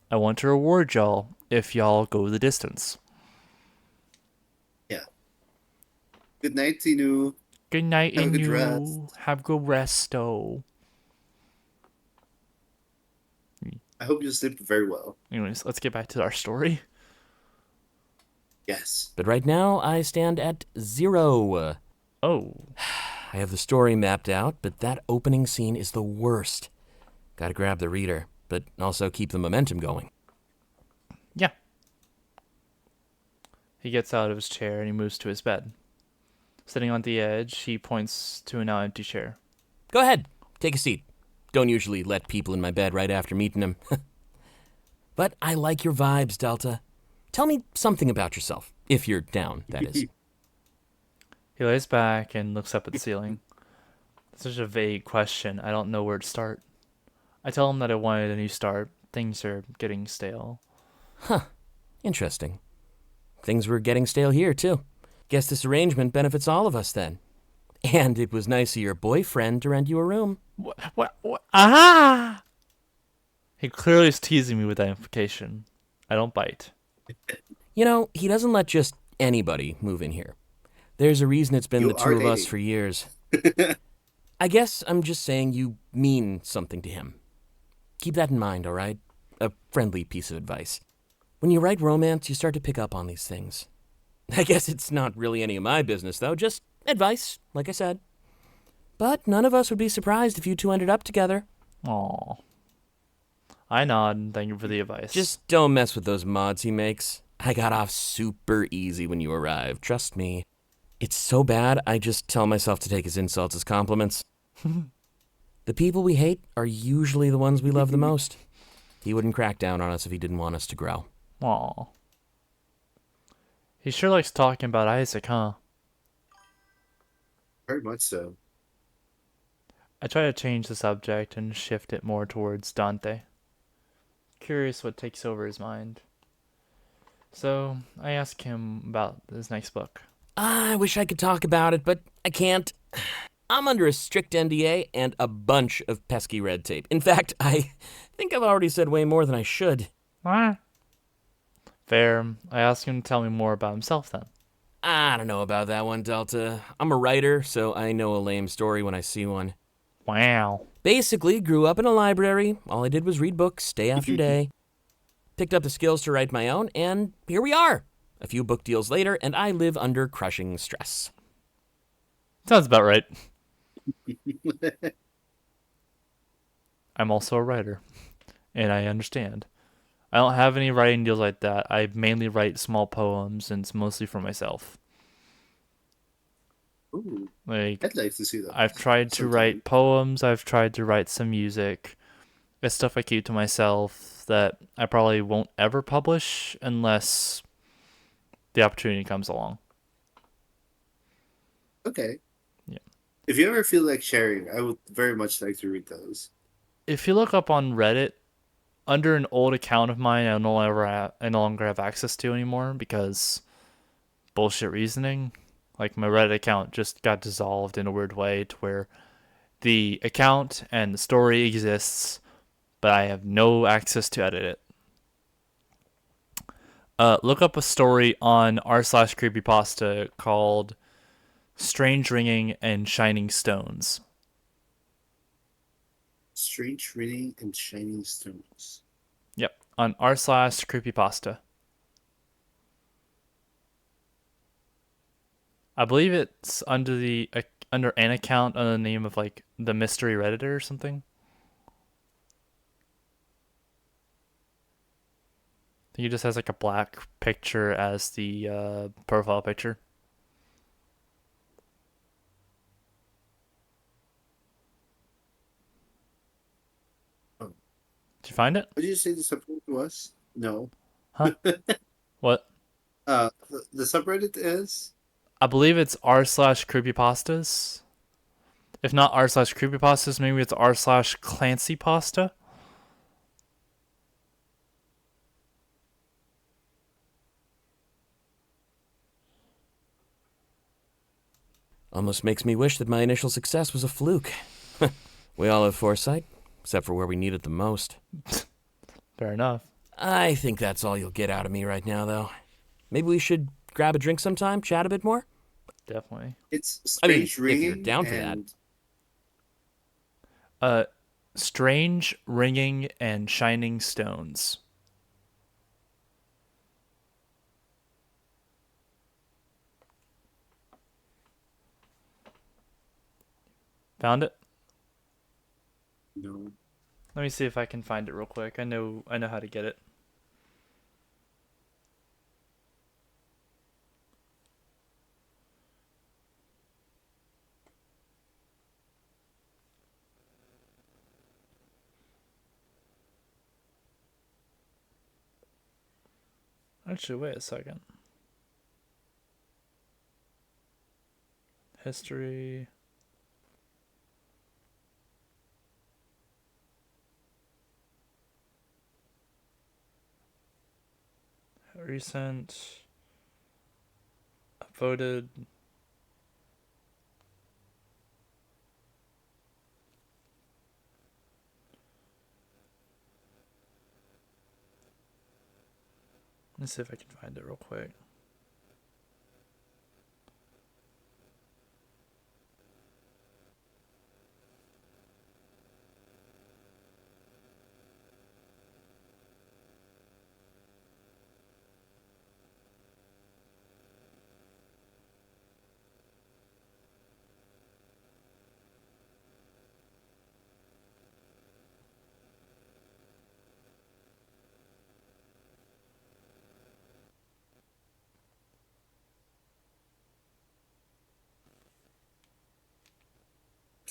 Speaker 1: I want to reward y'all if y'all go the distance.
Speaker 5: Good night, Tinu.
Speaker 1: Good night,
Speaker 5: Have a good
Speaker 1: Inu.
Speaker 5: rest.
Speaker 1: Have a good resto.
Speaker 5: I hope you sleep very well.
Speaker 1: Anyways, let's get back to our story.
Speaker 5: Yes.
Speaker 6: But right now, I stand at 0.
Speaker 1: Oh.
Speaker 6: I have the story mapped out, but that opening scene is the worst. Gotta grab the reader, but also keep the momentum going.
Speaker 1: Yeah. He gets out of his chair and he moves to his bed. Sitting on the edge, he points to a now empty chair.
Speaker 6: Go ahead, take a seat. Don't usually let people in my bed right after meeting them. But I like your vibes, Delta. Tell me something about yourself, if you're down, that is.
Speaker 1: He lays back and looks up at the ceiling. It's such a vague question. I don't know where to start. I tell him that I wanted a new start. Things are getting stale.
Speaker 6: Huh. Interesting. Things were getting stale here, too. Guess this arrangement benefits all of us, then. And it was nice of your boyfriend to rent you a room.
Speaker 1: What? Ah! He clearly is teasing me with that implication. I don't bite.
Speaker 6: You know, he doesn't let just anybody move in here. There's a reason it's been
Speaker 5: You
Speaker 6: the
Speaker 5: are
Speaker 6: two of us
Speaker 5: dating.
Speaker 6: for years. I guess I'm just saying you mean something to him. Keep that in mind, all right? A friendly piece of advice. When you write romance, you start to pick up on these things. I guess it's not really any of my business, though. Just advice, like I said. But none of us would be surprised if you two ended up together.
Speaker 1: Aw. I nod and thank you for the advice.
Speaker 6: Just don't mess with those mods he makes. I got off super easy when you arrived, trust me. It's so bad, I just tell myself to take his insults as compliments. The people we hate are usually the ones we love the most. He wouldn't crack down on us if he didn't want us to grow.
Speaker 1: Aw. He sure likes talking about Isaac, huh?
Speaker 5: Very much so.
Speaker 1: I try to change the subject and shift it more towards Dante. Curious what takes over his mind. So, I ask him about his next book.
Speaker 6: I wish I could talk about it, but I can't. I'm under a strict NDA and a bunch of pesky red tape. In fact, I think I've already said way more than I should.
Speaker 1: Ah. Fair. I ask him to tell me more about himself then.
Speaker 6: I don't know about that one, Delta. I'm a writer, so I know a lame story when I see one.
Speaker 1: Wow.
Speaker 6: Basically, grew up in a library. All I did was read books day after day. Picked up the skills to write my own, and here we are. A few book deals later, and I live under crushing stress.
Speaker 1: Sounds about right. I'm also a writer, and I understand. I don't have any writing deals like that. I mainly write small poems, and it's mostly for myself.
Speaker 5: Ooh,
Speaker 1: Like,
Speaker 5: I'd like to see that.
Speaker 1: I've tried to write poems. I've tried to write some music. It's stuff I keep to myself that I probably won't ever publish unless the opportunity comes along.
Speaker 5: Okay.
Speaker 1: Yeah.
Speaker 5: If you ever feel like sharing, I would very much like to read those.
Speaker 1: If you look up on Reddit, under an old account of mine, I no longer have access to anymore because bullshit reasoning. Like, my Reddit account just got dissolved in a weird way to where the account and the story exists, but I have no access to edit it. Look up a story on r/creepypasta called Strange Ringing and Shining Stones.
Speaker 5: Strange Reading and Shining Stones.
Speaker 1: Yep, on r/creepypasta. I believe it's under an account under the name of like the Mystery Redditor or something. I think he just has like a black picture as the profile picture.
Speaker 5: Oh.
Speaker 1: Did you find it?
Speaker 5: What did you say the subreddit was? No.
Speaker 1: Huh? What?
Speaker 5: The subreddit is?
Speaker 1: I believe it's r/creepypastas. If not r/creepypastas, maybe it's r/clancypasta.
Speaker 6: Almost makes me wish that my initial success was a fluke. We all have foresight, except for where we need it the most.
Speaker 1: Fair enough.
Speaker 6: I think that's all you'll get out of me right now, though. Maybe we should grab a drink sometime, chat a bit more?
Speaker 1: definitely.
Speaker 5: It's
Speaker 6: I mean,
Speaker 5: strange
Speaker 6: if you're
Speaker 5: ringing
Speaker 6: down for that.
Speaker 5: and
Speaker 1: Strange ringing and shining stones. Found it?
Speaker 5: no.
Speaker 1: Let me see if I can find it real quick. I know how to get it. Actually, wait a second. History. Recent. Upvoted. Let me see if I can find it real quick.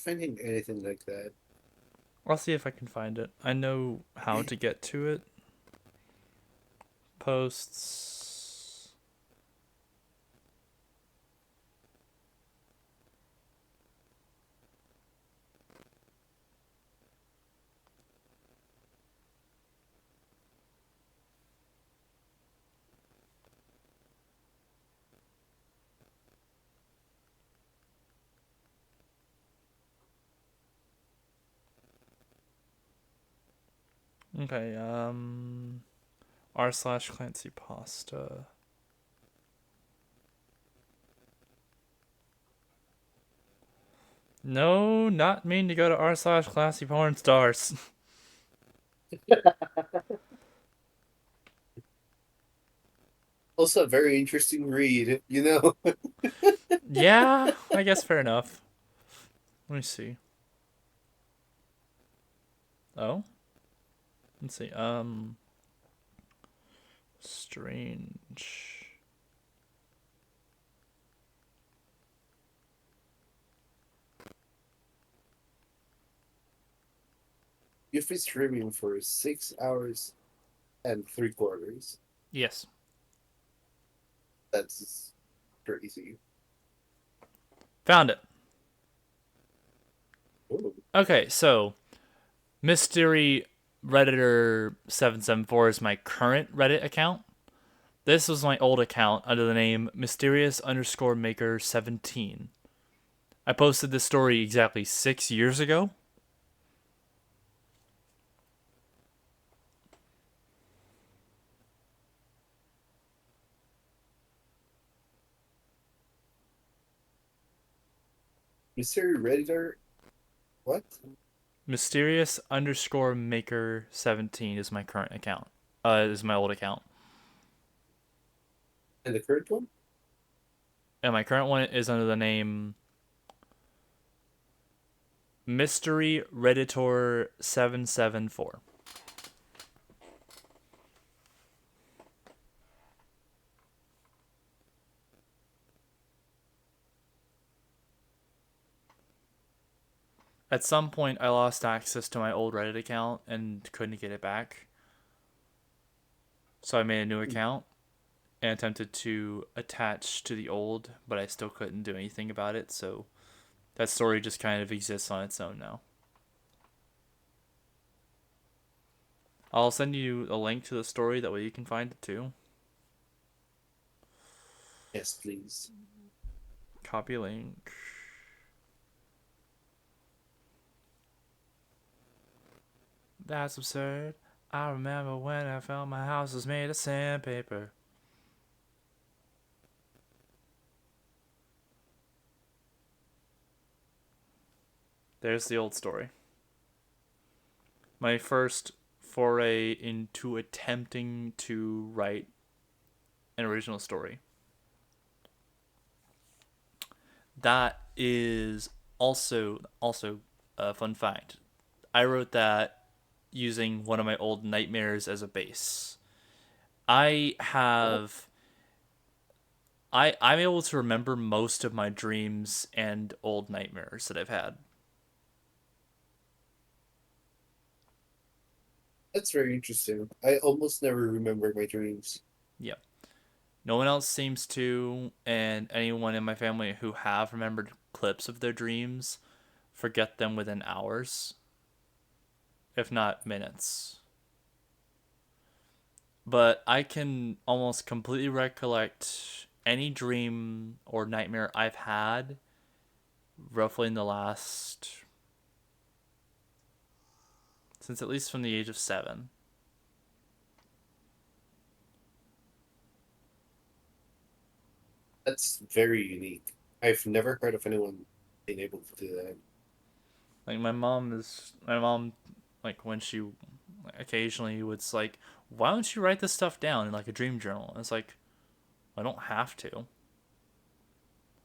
Speaker 5: Finding anything like that.
Speaker 1: I'll see if I can find it. I know how to get to it. Posts. Okay, r/Clancy Pasta. No, not mean to go to r/Classy Porn Stars.
Speaker 5: Also, a very interesting read, you know?
Speaker 1: Yeah, I guess fair enough. Let me see. Oh? Let's see. Strange.
Speaker 5: You've been streaming for 6 hours and 3/4.
Speaker 1: Yes.
Speaker 5: That's crazy.
Speaker 1: Found it.
Speaker 5: Ooh.
Speaker 1: Okay, so Mystery Redditor 774 is my current Reddit account. This was my old account under the name mysterious_maker17. I posted this story exactly 6 years ago.
Speaker 5: Mystery Redditor? What?
Speaker 1: Mysterious_maker17 is my current account. Is my old account.
Speaker 5: And the current one?
Speaker 1: And my current one is under the name Mystery Redditor 774. At some point, I lost access to my old Reddit account and couldn't get it back. So I made a new account and attempted to attach to the old, but I still couldn't do anything about it. So that story just kind of exists on its own now. I'll send you a link to the story, that way you can find it too.
Speaker 5: Yes, please.
Speaker 1: Copy link. That's absurd. I remember when I found my house was made of sandpaper. there's the old story. My first foray into attempting to write an original story. That is also a fun fact. I wrote that using one of my old nightmares as a base. I'm able to remember most of my dreams and old nightmares that I've had.
Speaker 5: That's very interesting. I almost never remember my dreams.
Speaker 1: Yeah. No one else seems to, and anyone in my family who have remembered clips of their dreams forget them within hours, if not minutes. But I can almost completely recollect any dream or nightmare I've had roughly in the last, since at least from the age of 7.
Speaker 5: That's very unique. I've never heard of anyone being able to do that.
Speaker 1: Like my mom, like when she occasionally would like, why don't you write this stuff down in like a dream journal? And it's like, I don't have to.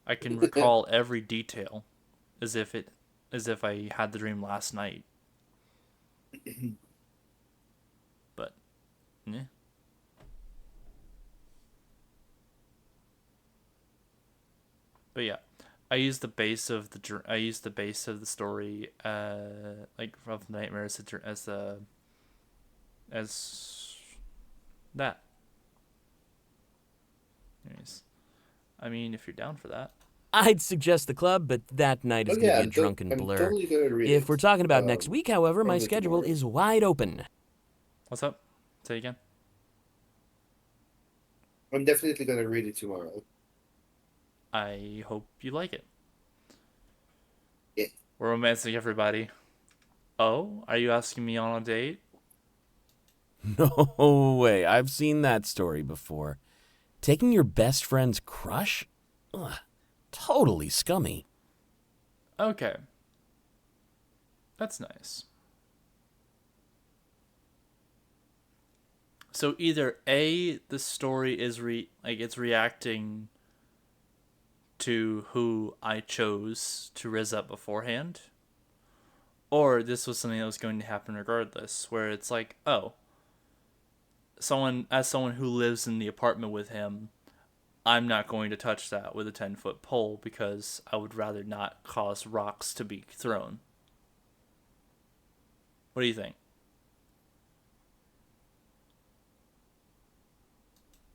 Speaker 1: I can recall every detail as if I had the dream last night. But yeah. But yeah, I use the base of the story, like of Nightmares as that. Anyways, I mean, if you're down for that,
Speaker 6: I'd suggest the club, but that night is going to be a drunken
Speaker 5: I'm
Speaker 6: blur.
Speaker 5: totally gonna read
Speaker 6: If
Speaker 5: it,
Speaker 6: we're talking about next week, however, my
Speaker 5: probably
Speaker 6: schedule
Speaker 5: tomorrow.
Speaker 6: is wide open.
Speaker 1: what's up? Say again.
Speaker 5: I'm definitely gonna read it tomorrow.
Speaker 1: I hope you like it.
Speaker 5: Yeah.
Speaker 1: We're romancing everybody. Oh, are you asking me on a date?
Speaker 6: No way. I've seen that story before. Taking your best friend's crush? Ugh, totally scummy.
Speaker 1: Okay. That's nice. So either A, the story is it's reacting to who I chose to riz up beforehand, or this was something that was going to happen regardless, where it's like, oh, someone who lives in the apartment with him, I'm not going to touch that with a 10-foot pole because I would rather not cause rocks to be thrown. What do you think?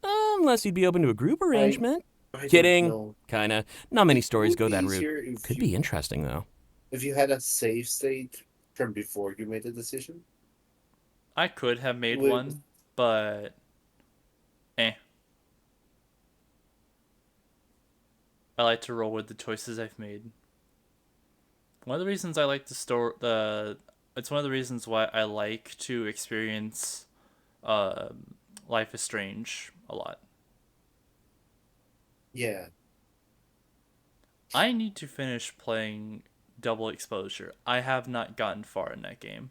Speaker 6: Unless you'd be open to a group arrangement.
Speaker 5: I don't
Speaker 6: Kidding.
Speaker 5: know.
Speaker 6: Kinda. Not many
Speaker 5: It
Speaker 6: stories
Speaker 5: would
Speaker 6: go
Speaker 5: be
Speaker 6: that
Speaker 5: easier
Speaker 6: route.
Speaker 5: if
Speaker 6: Could
Speaker 5: you-
Speaker 6: be interesting, though.
Speaker 5: If you had a save state from before you made the decision,
Speaker 1: I could have made
Speaker 5: Would-
Speaker 1: one, but I like to roll with the choices I've made. One of the reasons I like it's one of the reasons why I like to experience Life is Strange a lot.
Speaker 5: yeah.
Speaker 1: I need to finish playing Double Exposure. I have not gotten far in that game.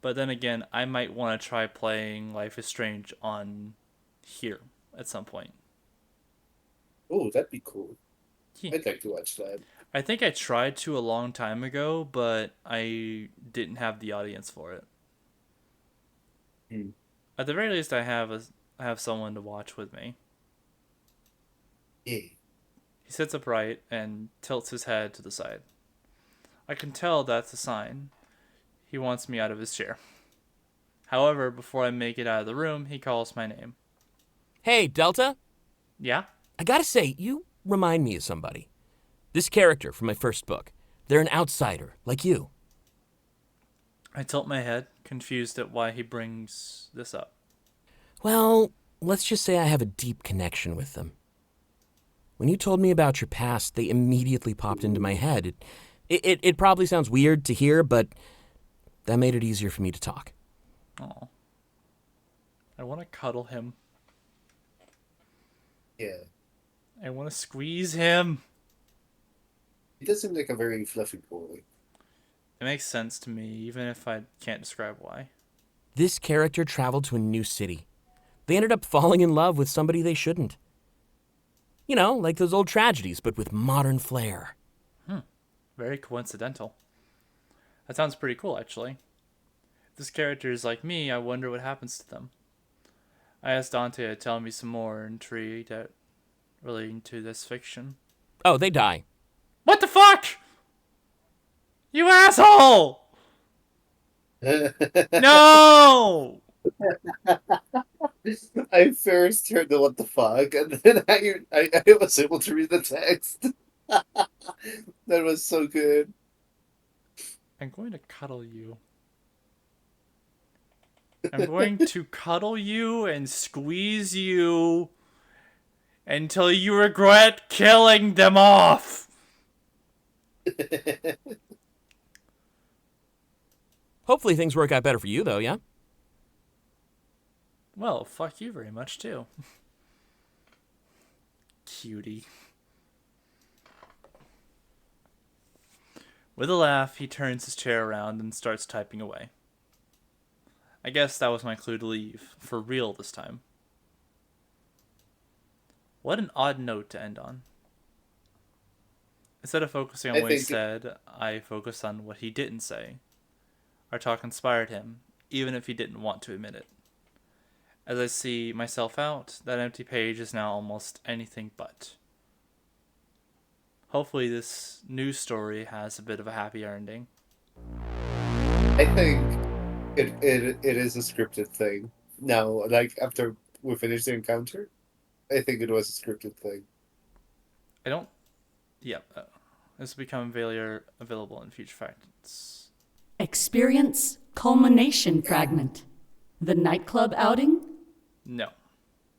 Speaker 1: But then again, I might want to try playing Life is Strange on here at some point.
Speaker 5: Oh, that'd be cool.
Speaker 1: Yeah.
Speaker 5: I'd like to watch that.
Speaker 1: I think I tried to a long time ago, but I didn't have the audience for it.
Speaker 5: Hmm.
Speaker 1: At the very least, I have someone to watch with me.
Speaker 5: Yeah.
Speaker 1: He sits upright and tilts his head to the side. I can tell that's a sign. He wants me out of his chair. However, before I make it out of the room, he calls my name.
Speaker 6: Hey, Delta?
Speaker 1: Yeah?
Speaker 6: I gotta say, you remind me of somebody. This character from my first book. They're an outsider, like you.
Speaker 1: I tilt my head, confused at why he brings this up.
Speaker 6: Well, let's just say I have a deep connection with them. When you told me about your past, they immediately popped into my head. It probably sounds weird to hear, but that made it easier for me to talk.
Speaker 1: Oh. I want to cuddle him.
Speaker 5: Yeah.
Speaker 1: I want to squeeze him.
Speaker 5: does seem like a very fluffy boy.
Speaker 1: It makes sense to me, even if I can't describe why.
Speaker 6: This character traveled to a new city. They ended up falling in love with somebody they shouldn't. You know, like those old tragedies, but with modern flair.
Speaker 1: Very coincidental. That sounds pretty cool, actually. If this character is like me, I wonder what happens to them. I asked Dante to tell me some more intrigue relating to this fiction.
Speaker 6: Oh, they die.
Speaker 1: What the fuck? You asshole! No!
Speaker 5: I first heard the what the fuck, and then I was able to read the text. That was so good.
Speaker 1: I'm going to cuddle you. I'm going to cuddle you and squeeze you until you regret killing them off.
Speaker 6: Hopefully things work out better for you, though, yeah?
Speaker 1: Well, fuck you very much, too. Cutie. With a laugh, he turns his chair around and starts typing away. I guess that was my clue to leave, for real this time. What an odd note to end on. Instead of focusing on what he said, I focused on what he didn't say. Our talk inspired him, even if he didn't want to admit it. As I see myself out, that empty page is now almost anything but. Hopefully this new story has a bit of a happy ending.
Speaker 5: I think it is a scripted thing. Now, like, after we finish the encounter, I think it was a scripted thing.
Speaker 1: I don't... Yeah, this will become available in future fragments.
Speaker 2: Experience culmination fragment. The nightclub outing?
Speaker 1: No.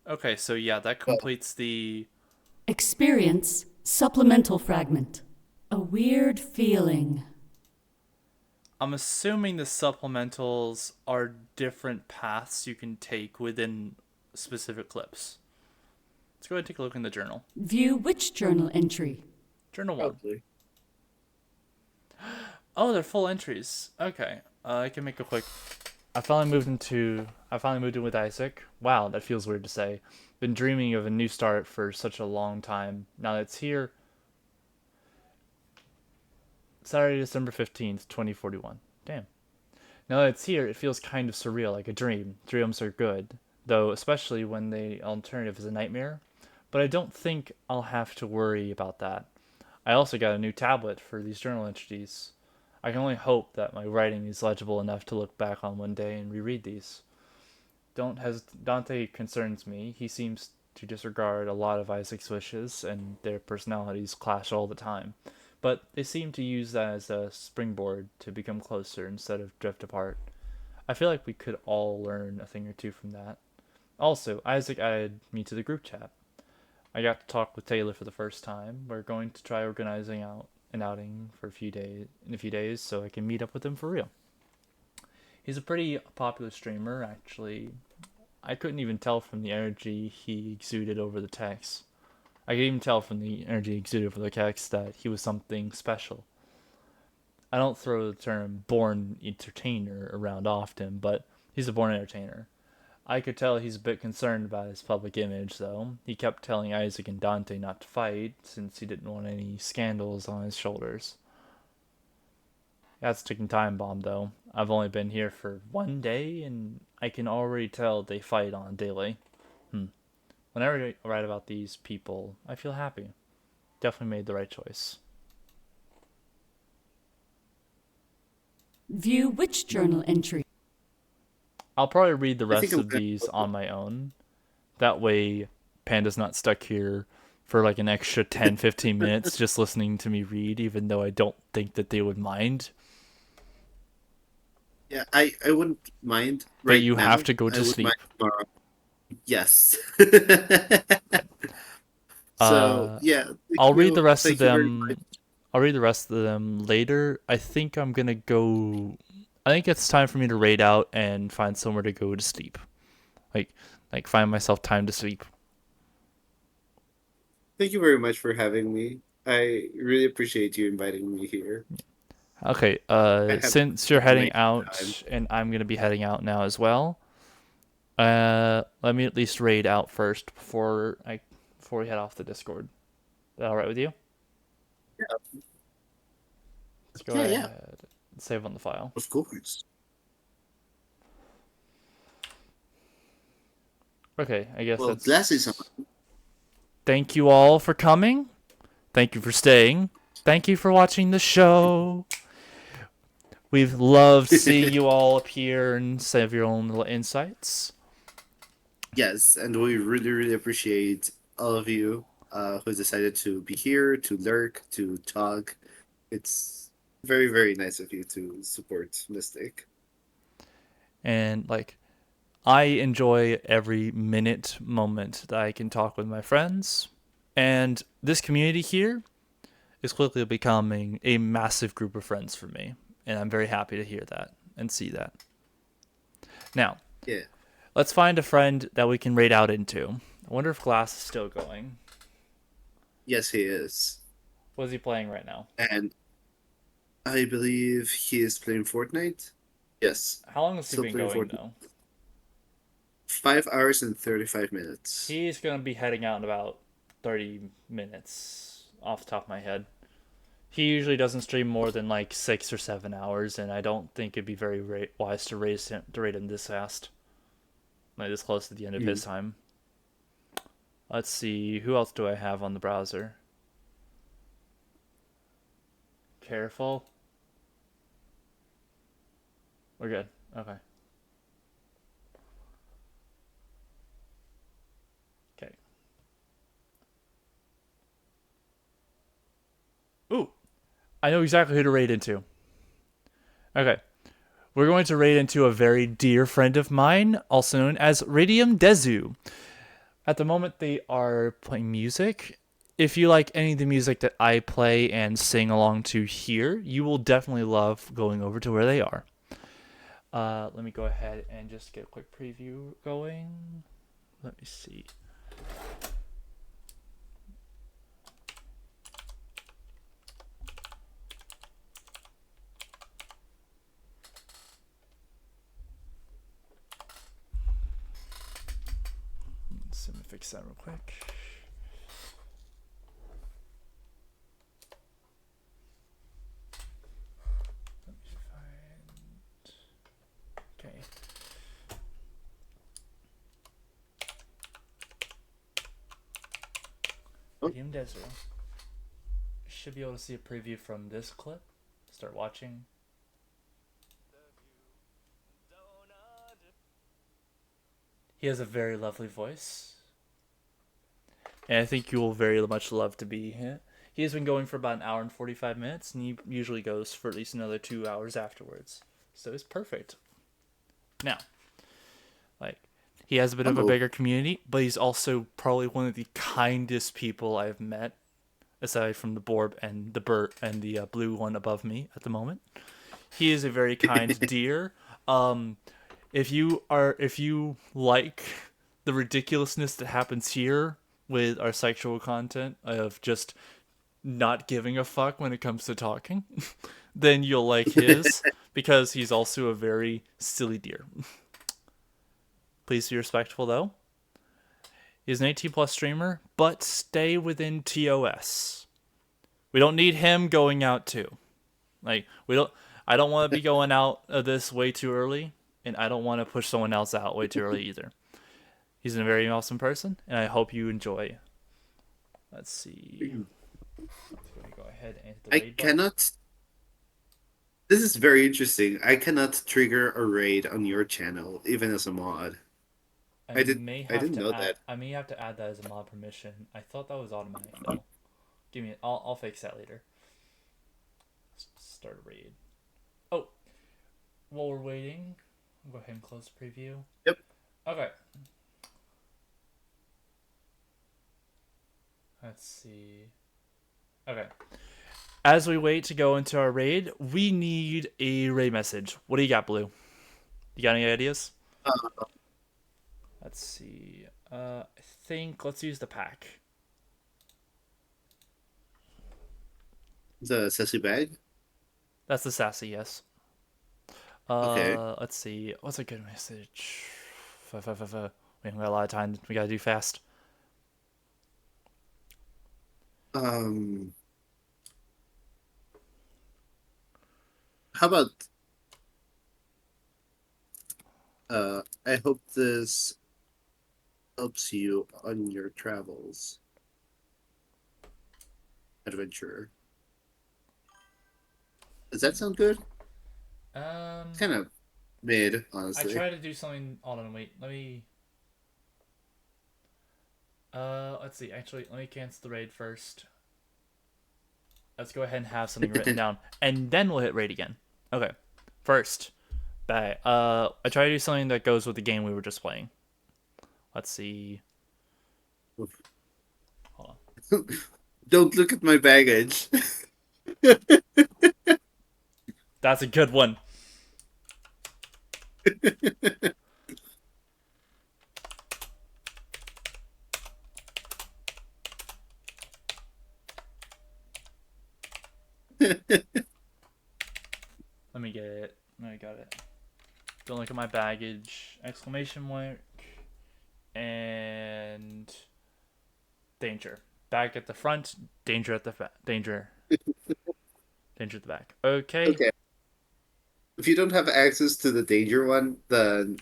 Speaker 1: Okay, so yeah, that completes the...
Speaker 2: Experience supplemental fragment. A weird feeling.
Speaker 1: I'm assuming the supplementals are different paths you can take within specific clips. Let's go ahead and take a look in the journal.
Speaker 2: View which journal entry?
Speaker 1: Journal 1.
Speaker 5: Probably.
Speaker 1: Oh, they're full entries. Okay, I can make a quick... I finally moved in with Isaac. Wow, that feels weird to say. Been dreaming of a new start for such a long time. Now that it's here. Saturday, December 15th, 2041. Damn. Now that it's here, it feels kind of surreal, like a dream. Dreams are good, though especially when the alternative is a nightmare. But I don't think I'll have to worry about that. I also got a new tablet for these journal entries. I can only hope that my writing is legible enough to look back on one day and reread these. Dante concerns me. He seems to disregard a lot of Isaac's wishes, and their personalities clash all the time. But they seem to use that as a springboard to become closer instead of drift apart. I feel like we could all learn a thing or two from that. Also, Isaac added me to the group chat. I got to talk with Taylor for the first time. We're going to try organizing out an outing for a few days so I can meet up with him for real. He's a pretty popular streamer, actually. I couldn't even tell from the energy he exuded over the text. I could even tell from the energy exuded over the text that he was something special. I don't throw the term born entertainer around often, but he's a born entertainer. I could tell he's a bit concerned about his public image, though. He kept telling Isaac and Dante not to fight, since he didn't want any scandals on his shoulders. That's a ticking time bomb, though. I've only been here for 1 day, and I can already tell they fight on a daily. Whenever I write about these people, I feel happy. Definitely made the right choice.
Speaker 2: View which journal entry?
Speaker 1: I'll probably read the rest of these on my own. That way, Panda's not stuck here for like an extra 10-15 minutes just listening to me read, even though I don't think that they would mind.
Speaker 5: Yeah, I wouldn't mind.
Speaker 1: But you have to go to sleep.
Speaker 5: Yes. So yeah,
Speaker 1: I'll read the rest of them. I'll read the rest of them later. I think I'm gonna go. I think it's time for me to raid out and find somewhere to go to sleep. Like find myself time to sleep.
Speaker 5: Thank you very much for having me. I really appreciate you inviting me here.
Speaker 1: Okay,
Speaker 5: I have
Speaker 1: since you're
Speaker 5: an
Speaker 1: heading
Speaker 5: amazing time.
Speaker 1: out and I'm gonna be heading out now as well, let me at least raid out first before we head off the Discord. Is that all right with you? Let's go
Speaker 5: Yeah, yeah,
Speaker 1: ahead and save on the file.
Speaker 5: of course.
Speaker 1: Okay, I guess
Speaker 5: Well,
Speaker 1: that's.
Speaker 5: blessings on.
Speaker 1: Thank you all for coming. Thank you for staying. Thank you for watching the show. We've loved seeing you all appear and have your own little insights.
Speaker 5: Yes, and we really, really appreciate all of you who decided to be here, to lurk, to talk. It's very, very nice of you to support Mystic.
Speaker 1: And like, I enjoy every moment that I can talk with my friends. And this community here is quickly becoming a massive group of friends for me. And I'm very happy to hear that and see that. Now,
Speaker 5: Yeah.
Speaker 1: let's find a friend that we can raid out into. I wonder if Glass is still going.
Speaker 5: Yes, he is.
Speaker 1: What is he playing right now?
Speaker 5: And I believe he is playing Fortnite. Yes.
Speaker 1: How long has he
Speaker 5: Still
Speaker 1: been
Speaker 5: playing
Speaker 1: going,
Speaker 5: Fortnite.
Speaker 1: though?
Speaker 5: 5 hours and 35 minutes.
Speaker 1: He's going to be heading out in about 30 minutes off the top of my head. He usually doesn't stream more than like 6 or 7 hours, and I don't think it'd be very wise to rate him this fast. Like this close to the end of his time. Let's see, who else do I have on the browser? Careful. We're good. Okay. Okay. Ooh. I know exactly who to raid into. Okay. We're going to raid into a very dear friend of mine, also known as Radium Dezu. At the moment, they are playing music. If you like any of the music that I play and sing along to here, you will definitely love going over to where they are. Let me go ahead and just get a quick preview going. Let me see. Let me fix that real quick. Let me find. Okay. Radium Desert. Should be able to see a preview from this clip. Start watching. He has a very lovely voice. And I think you will very much love to be here. He has been going for about 1 hour and 45 minutes, and he usually goes for at least another 2 hours afterwards. So it's perfect. Now, like, he has a bit of a bigger community, but he's also probably one of the kindest people I've met, aside from the Borb and the Burt and the blue one above me at the moment. He is a very kind dear. If you like the ridiculousness that happens here with our sexual content of just not giving a fuck when it comes to talking, then you'll like his because he's also a very silly deer. Please be respectful though. He's an 18 plus streamer, but stay within TOS. We don't need him going out too. Like I don't want to be going out of this way too early, and I don't want to push someone else out way too early either. He's a very awesome person, and I hope you enjoy. Let's see. Let me go ahead and hit the raid button.
Speaker 5: cannot. This is very interesting. I cannot trigger a raid on your channel, even as a mod. I didn't know that.
Speaker 1: I may have to add that as a mod permission. I thought that was automatic though. Give me. I'll fix that later. Let's start a raid. Oh, while we're waiting, I'll go ahead and close the preview.
Speaker 5: Yep.
Speaker 1: Okay. Let's see. Okay. As we wait to go into our raid, we need a raid message. What do you got, Blue? You got any ideas? Let's see. I think let's use the pack.
Speaker 5: The sassy bag?
Speaker 1: That's the sassy, yes.
Speaker 5: Okay.
Speaker 1: Let's see. What's a good message? We haven't got a lot of time. We gotta do fast.
Speaker 5: Um, how about I hope this helps you on your travels, adventurer. Does that sound good? It's kind of mid,
Speaker 1: I
Speaker 5: honestly.
Speaker 1: try to do something. Hold on, wait. Let me. Let's see. Actually, let me cancel the raid first. Let's go ahead and have something written down, and then we'll hit raid again. Okay. First, bye. I try to do something that goes with the game we were just playing. Let's see. Hold on.
Speaker 5: Don't look at my baggage.
Speaker 1: That's a good one. Let me get it. I got it. Don't look at my baggage. Exclamation mark. And danger. Back at the front. Danger at the danger. Danger at the back. Okay.
Speaker 5: Okay. If you don't have access to the danger one, then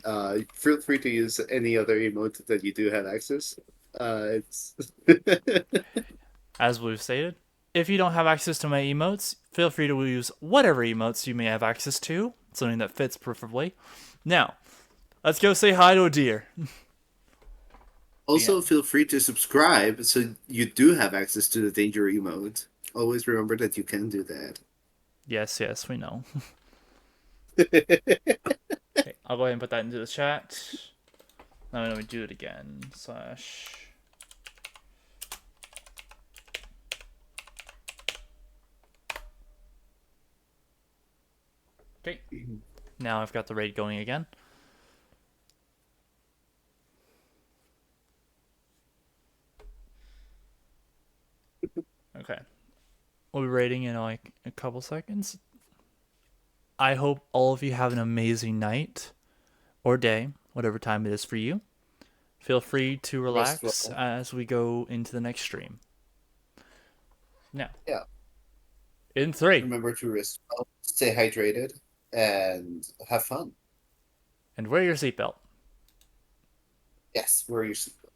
Speaker 5: feel free to use any other emote that you do have access. It's
Speaker 1: As we've stated, if you don't have access to my emotes, feel free to use whatever emotes you may have access to. Something that fits perfectly. Now, let's go say hi to a deer.
Speaker 5: also feel free to subscribe so you do have access to the danger emote. Always remember that you can do that.
Speaker 1: Yes, we know. Okay, I'll go ahead and put that into the chat. Now let me do it again. Slash. Okay. Now I've got the raid going again. Okay. We'll be raiding in like a couple seconds. I hope all of you have an amazing night or day, whatever time it is for you. Feel free to relax
Speaker 5: Restful.
Speaker 1: as we go into the next stream. Now,
Speaker 5: Yeah.
Speaker 1: in 3,
Speaker 5: Remember to rest well, stay hydrated, and have fun.
Speaker 1: and wear your seatbelt.
Speaker 5: Yes, wear your seatbelt.